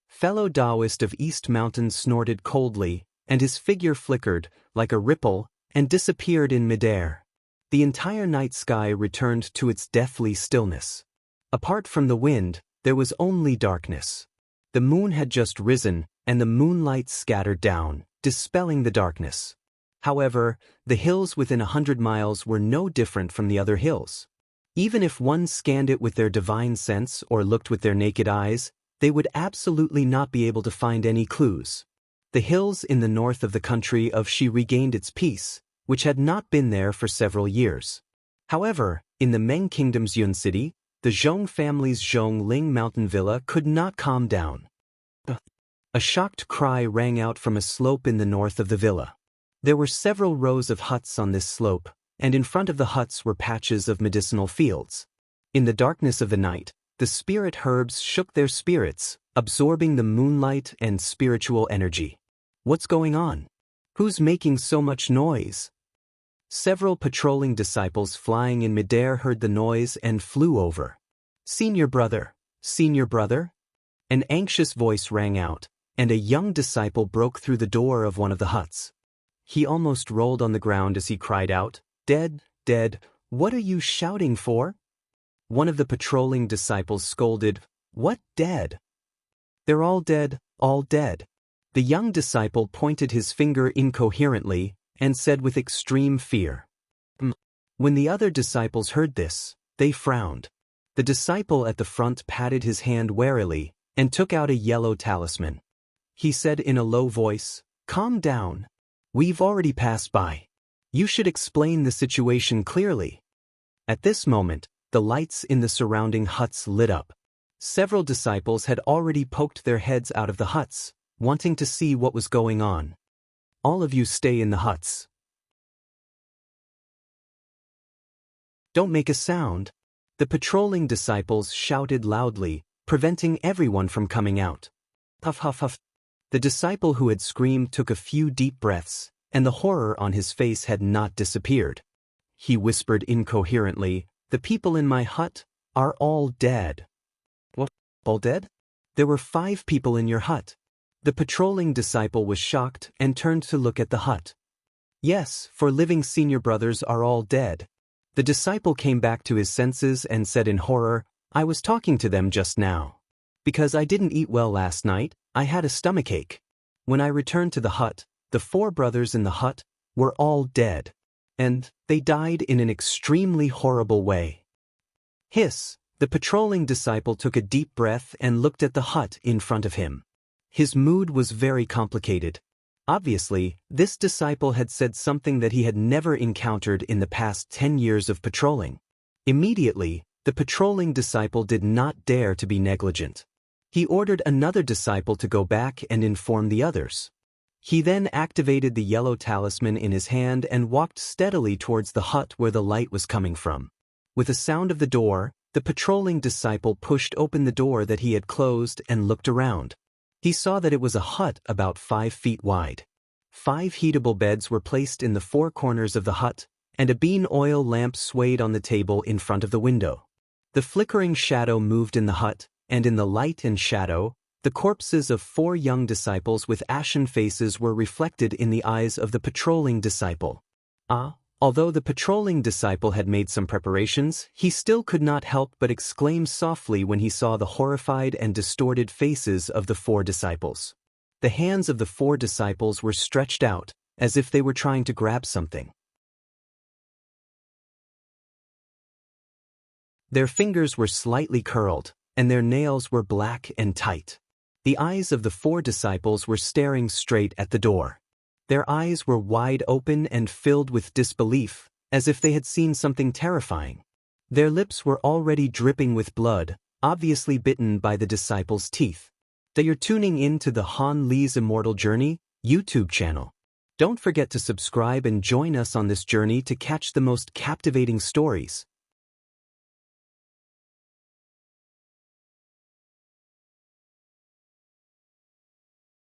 Fellow Taoist of East Mountain snorted coldly, and his figure flickered, like a ripple, and disappeared in midair. the entire night sky returned to its deathly stillness. Apart from the wind, there was only darkness. The moon had just risen, and the moonlight scattered down, dispelling the darkness. However, the hills within 100 miles were no different from the other hills. Even if one scanned it with their divine sense or looked with their naked eyes, they would absolutely not be able to find any clues. The hills in the north of the country of Shi regained its peace, which had not been there for several years. However, in the Meng Kingdom's Yun City, the Zhong family's Zhongling mountain villa could not calm down. A shocked cry rang out from a slope in the north of the villa. There were several rows of huts on this slope, and in front of the huts were patches of medicinal fields. In the darkness of the night, the spirit herbs shook their spirits, absorbing the moonlight and spiritual energy. What's going on? Who's making so much noise? Several patrolling disciples flying in midair heard the noise and flew over. Senior brother, senior brother? An anxious voice rang out, and a young disciple broke through the door of one of the huts. He almost rolled on the ground as he cried out, "Dead, dead, what are you shouting for?" One of the patrolling disciples scolded, "What dead?" "They're all dead, all dead." The young disciple pointed his finger incoherently and said with extreme fear. When the other disciples heard this, they frowned. The disciple at the front patted his hand warily and took out a yellow talisman. He said in a low voice, "Calm down. We've already passed by. You should explain the situation clearly." At this moment, the lights in the surrounding huts lit up. Several disciples had already poked their heads out of the huts, wanting to see what was going on. "All of you stay in the huts. Don't make a sound." The patrolling disciples shouted loudly, preventing everyone from coming out. Huff huff huff. The disciple who had screamed took a few deep breaths, and the horror on his face had not disappeared. He whispered incoherently, "The people in my hut are all dead." "What? All dead? There were 5 people in your hut." The patrolling disciple was shocked and turned to look at the hut. "Yes, 4 living senior brothers are all dead." The disciple came back to his senses and said in horror, "I was talking to them just now. Because I didn't eat well last night, I had a stomachache. When I returned to the hut, the 4 brothers in the hut were all dead. And they died in an extremely horrible way." Hiss! The patrolling disciple took a deep breath and looked at the hut in front of him. His mood was very complicated. Obviously, this disciple had said something that he had never encountered in the past 10 years of patrolling. Immediately, the patrolling disciple did not dare to be negligent. He ordered another disciple to go back and inform the others. He then activated the yellow talisman in his hand and walked steadily towards the hut where the light was coming from. With the sound of the door, the patrolling disciple pushed open the door that he had closed and looked around. He saw that it was a hut about 5 feet wide. 5 heatable beds were placed in the 4 corners of the hut, and a bean oil lamp swayed on the table in front of the window. The flickering shadow moved in the hut, and in the light and shadow, the corpses of 4 young disciples with ashen faces were reflected in the eyes of the patrolling disciple. Although the patrolling disciple had made some preparations, he still could not help but exclaim softly when he saw the horrified and distorted faces of the 4 disciples. The hands of the 4 disciples were stretched out, as if they were trying to grab something. Their fingers were slightly curled, and their nails were black and tight. The eyes of the 4 disciples were staring straight at the door. Their eyes were wide open and filled with disbelief, as if they had seen something terrifying. Their lips were already dripping with blood, obviously bitten by the disciples' teeth. You're tuning in to the Han Li's Immortal Journey YouTube channel. Don't forget to subscribe and join us on this journey to catch the most captivating stories.